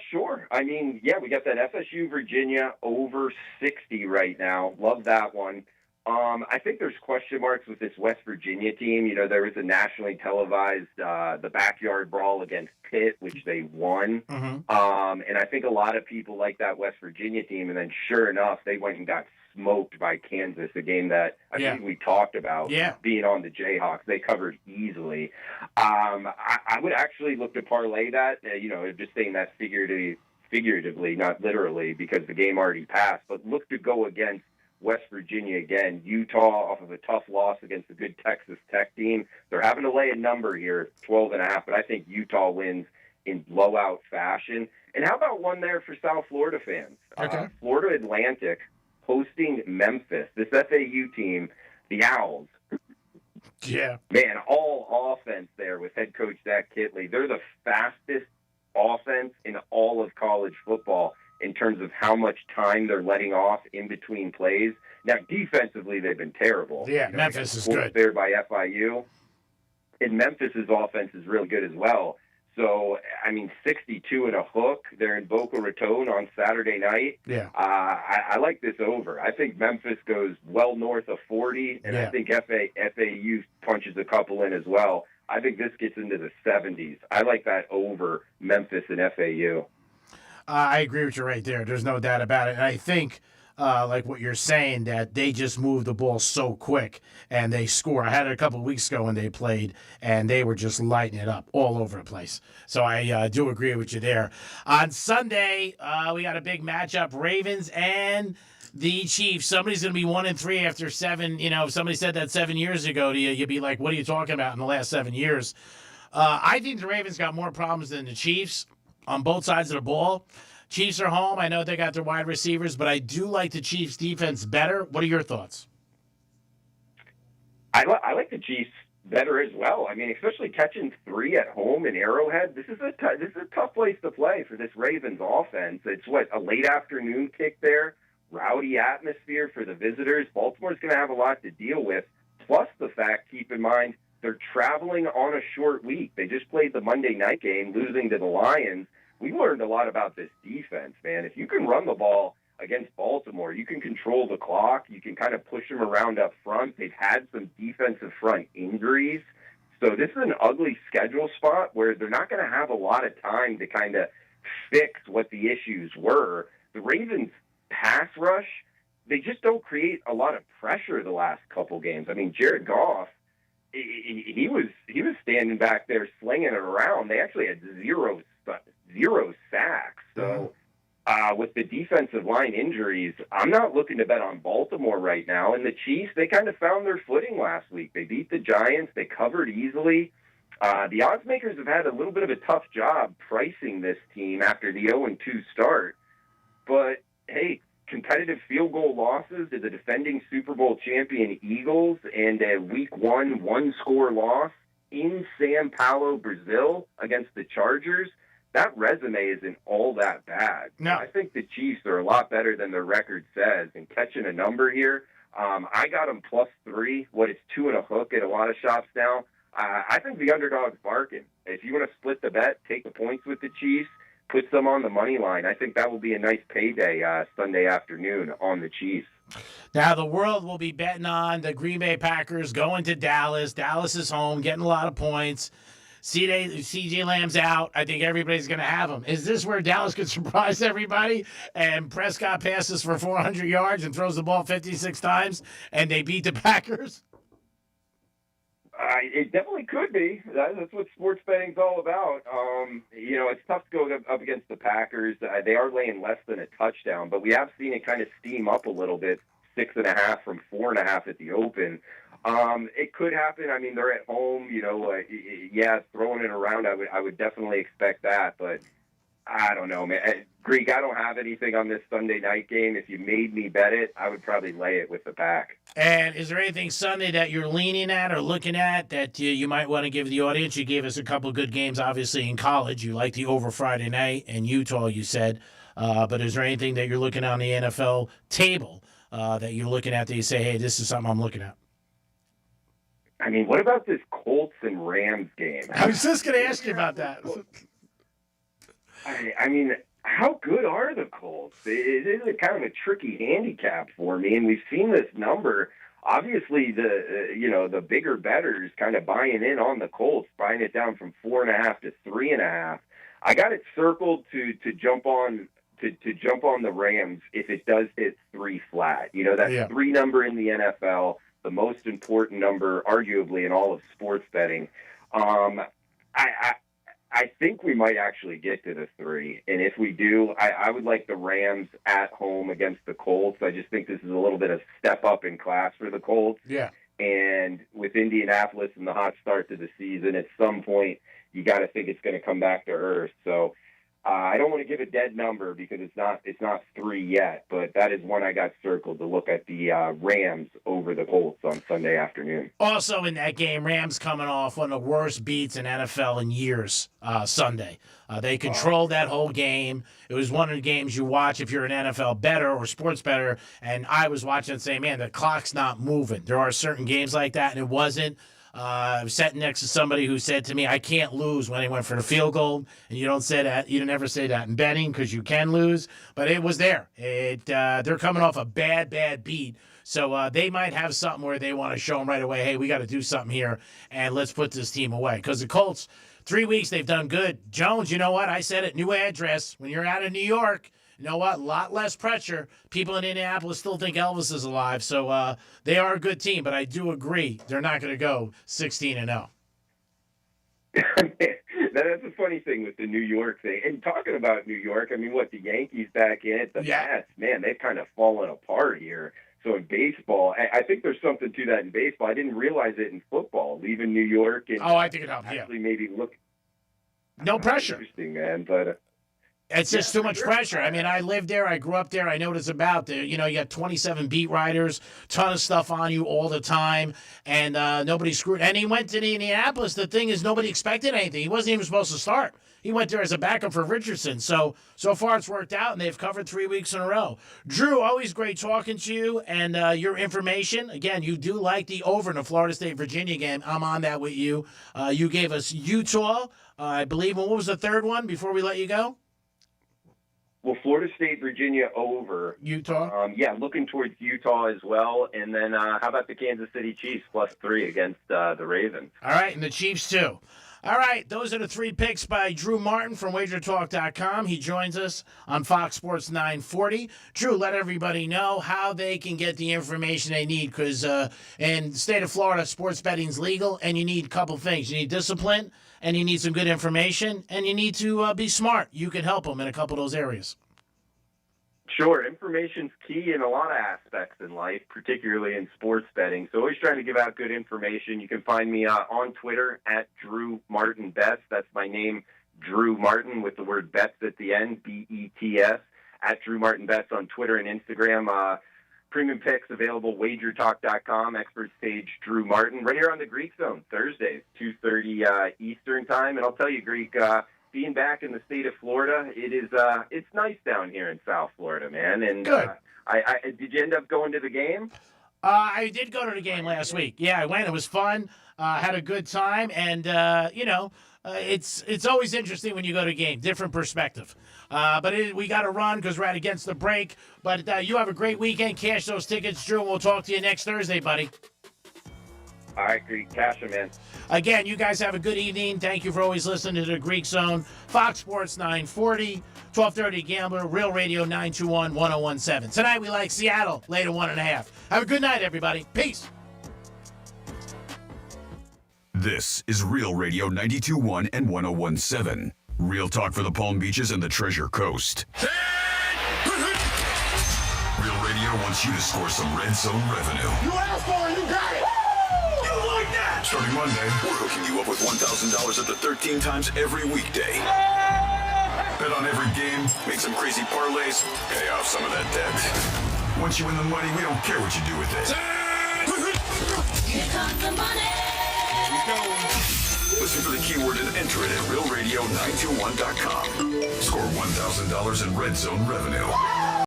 Sure. I mean, yeah, we got that FSU Virginia over 60 right now. Love that one. I think there's question marks with this West Virginia team. You know, there was a nationally televised the backyard brawl against Pitt, which they won. And I think a lot of people like that West Virginia team. And then sure enough, they went and got smoked by Kansas, a game that I think we talked about being on the Jayhawks. They covered easily. I would actually look to parlay that, just saying that figuratively, not literally, because the game already passed, but look to go against West Virginia again. Utah off of a tough loss against a good Texas Tech team. They're having to lay a number here, 12.5, but I think Utah wins in blowout fashion. And how about one there for South Florida fans? Florida Atlantic hosting Memphis. This FAU team, the Owls. Yeah. Man, all offense there with head coach Zach Kittley. They're the fastest offense in all of college football in terms of how much time they're letting off in between plays. Now, defensively, they've been terrible. Yeah, Memphis is good. There by FIU. And Memphis's offense is really good as well. So, I mean, 62 and a hook. They're in Boca Raton on Saturday night. Yeah. I like this over. I think Memphis goes well north of 40, and I think FAU punches a couple in as well. I think this gets into the 70s. I like that over Memphis and FAU. I agree with you right there. There's no doubt about it. And I think, like what you're saying, that they just move the ball so quick and they score. I had it a couple of weeks ago when they played, and they were just lighting it up all over the place. So I do agree with you there. On Sunday, we got a big matchup, Ravens and the Chiefs. Somebody's going to be 1-3 after 7. You know, if somebody said that 7 years ago to you, you'd be like, what are you talking about in the last 7 years? I think the Ravens got more problems than the Chiefs on both sides of the ball. Chiefs are home. I know they got their wide receivers, but I do like the Chiefs' defense better. What are your thoughts? I like the Chiefs better as well. I mean, especially catching 3 at home in Arrowhead. This is a tough place to play for this Ravens offense. It's a late afternoon kick there, rowdy atmosphere for the visitors. Baltimore's going to have a lot to deal with. Plus the fact, keep in mind, they're traveling on a short week. They just played the Monday night game, losing to the Lions. We learned a lot about this defense, man. If you can run the ball against Baltimore, you can control the clock. You can kind of push them around up front. They've had some defensive front injuries. So this is an ugly schedule spot where they're not going to have a lot of time to kind of fix what the issues were. The Ravens pass rush, they just don't create a lot of pressure the last couple games. I mean, Jared Goff, he was standing back there slinging it around. They actually had zero sacks. So with the defensive line injuries, I'm not looking to bet on Baltimore right now. And the Chiefs, they kind of found their footing last week. They beat the Giants. They covered easily. The odds makers have had a little bit of a tough job pricing this team after the 0-2 start. But, hey, competitive field goal losses to the defending Super Bowl champion Eagles and a Week 1 one-score loss in São Paulo, Brazil against the Chargers. That resume isn't all that bad. No. I think the Chiefs are a lot better than their record says. And catching a number here, I got them +3. What is 2 and a hook at a lot of shops now. I think the underdog's barking. If you want to split the bet, take the points with the Chiefs, put some on the money line. I think that will be a nice payday Sunday afternoon on the Chiefs. Now, the world will be betting on the Green Bay Packers going to Dallas. Dallas is home, getting a lot of points. CJ Lamb's out. I think everybody's going to have him. Is this where Dallas could surprise everybody and Prescott passes for 400 yards and throws the ball 56 times and they beat the Packers? It definitely could be. That's what sports betting's all about. It's tough to go up against the Packers. They are laying less than a touchdown, but we have seen it kind of steam up a little bit, 6.5 from 4.5 at the open. It could happen. I mean, they're at home, throwing it around. I would definitely expect that, but I don't know, man. Greek, I don't have anything on this Sunday night game. If you made me bet it, I would probably lay it with the Pack. And is there anything Sunday that you're leaning at or looking at that you might want to give the audience? You gave us a couple good games, obviously, in college. You like the over Friday night and Utah, you said. But is there anything that you're looking at on the NFL table that you're looking at that you say, hey, this is something I'm looking at? I mean, what about this Colts and Rams game? I was just going to ask you about that. I mean, how good are the Colts? It is a kind of a tricky handicap for me, and we've seen this number. Obviously, the bigger bettors kind of buying in on the Colts, buying it down from 4.5 to 3.5. I got it circled to jump on the Rams if it does hit 3 flat. That 3 number in the NFL, the most important number, arguably, in all of sports betting. I think we might actually get to the 3. And if we do, I would like the Rams at home against the Colts. I just think this is a little bit of step up in class for the Colts. Yeah. And with Indianapolis and the hot start to the season, at some point, you got to think it's going to come back to earth. So I don't want to give a dead number because it's not 3 yet, but that is one I got circled to look at the Rams over the Colts on Sunday afternoon. Also in that game, Rams coming off one of the worst beats in NFL in years Sunday. They controlled that whole game. It was one of the games you watch if you're an NFL bettor or sports bettor, and I was watching and saying, man, the clock's not moving. There are certain games like that, and it wasn't. I was sitting next to somebody who said to me, I can't lose when they went for the field goal. And you don't say that. You never say that in betting because you can lose. But it was there. They're coming off a bad beat. So they might have something where they want to show them right away, hey, we got to do something here, and let's put this team away. Because the Colts, 3 weeks, they've done good. Jones, you know what? I said it, new address. When you're out of New York, you know what? A lot less pressure. People in Indianapolis still think Elvis is alive. So they are a good team, but I do agree they're not going to go 16-0. That's a funny thing with the New York thing. And talking about New York, I mean, the Yankees back in it, the Mets, man, they've kind of fallen apart here. So in baseball, I think there's something to that in baseball. I didn't realize it in football, leaving New York. And I think it helped, actually maybe look. No pressure. Interesting, man, but... It's just too much pressure. I mean, I lived there. I grew up there. I know what it's about. You got 27 beat writers, ton of stuff on you all the time, and nobody screwed. And he went to Indianapolis. The thing is, nobody expected anything. He wasn't even supposed to start. He went there as a backup for Richardson. So far it's worked out, and they've covered 3 weeks in a row. Drew, always great talking to you and your information. Again, you do like the over in the Florida State-Virginia game. I'm on that with you. You gave us Utah, I believe. What was the third one before we let you go? Well, Florida State, Virginia over. Utah? Looking towards Utah as well. And then how about the Kansas City Chiefs +3 against the Ravens? All right, and the Chiefs too. All right, those are the 3 picks by Drew Martin from WagerTalk.com. He joins us on Fox Sports 940. Drew, let everybody know how they can get the information they need because in the state of Florida, sports betting's legal, and you need a couple things. You need discipline, and you need some good information, and you need to be smart. You can help them in a couple of those areas. Sure. Information's key in a lot of aspects in life, particularly in sports betting. So always trying to give out good information. You can find me on Twitter at Drew Martin Betts. That's my name, Drew Martin, with the word Betts at the end, B-E-T-S, at Drew Martin Betts on Twitter and Instagram. Premium picks available, wagertalk.com, expert stage Drew Martin, right here on the Greek Zone, Thursdays, 2:30 Eastern time. And I'll tell you, Greek, being back in the state of Florida, it's nice down here in South Florida, man. And good. Did you end up going to the game? I did go to the game last week. Yeah, I went. It was fun. Had a good time, and it's always interesting when you go to a game, different perspective. But we got to run because we're at against the break. But you have a great weekend. Cash those tickets, Drew, and we'll talk to you next Thursday, buddy. All right, Greek. Cash them, man. Again, you guys have a good evening. Thank you for always listening to the Greek Zone. Fox Sports 940, 1230 Gambler, Real Radio 921-1017. Tonight we like Seattle, later 1.5. Have a good night, everybody. Peace. This is Real Radio 92.1 and 101.7. Real talk for the Palm Beaches and the Treasure Coast. Real Radio wants you to score some red zone revenue. You asked for it, you got it. You like that? Starting Monday, we're hooking you up with $1,000 up to 13 times every weekday. Bet on every game, make some crazy parlays, pay off some of that debt. Once you win the money, we don't care what you do with it. Here comes the money. Here we go. Listen for the keyword and enter it at realradio921.com. Score $1,000 in Red Zone revenue.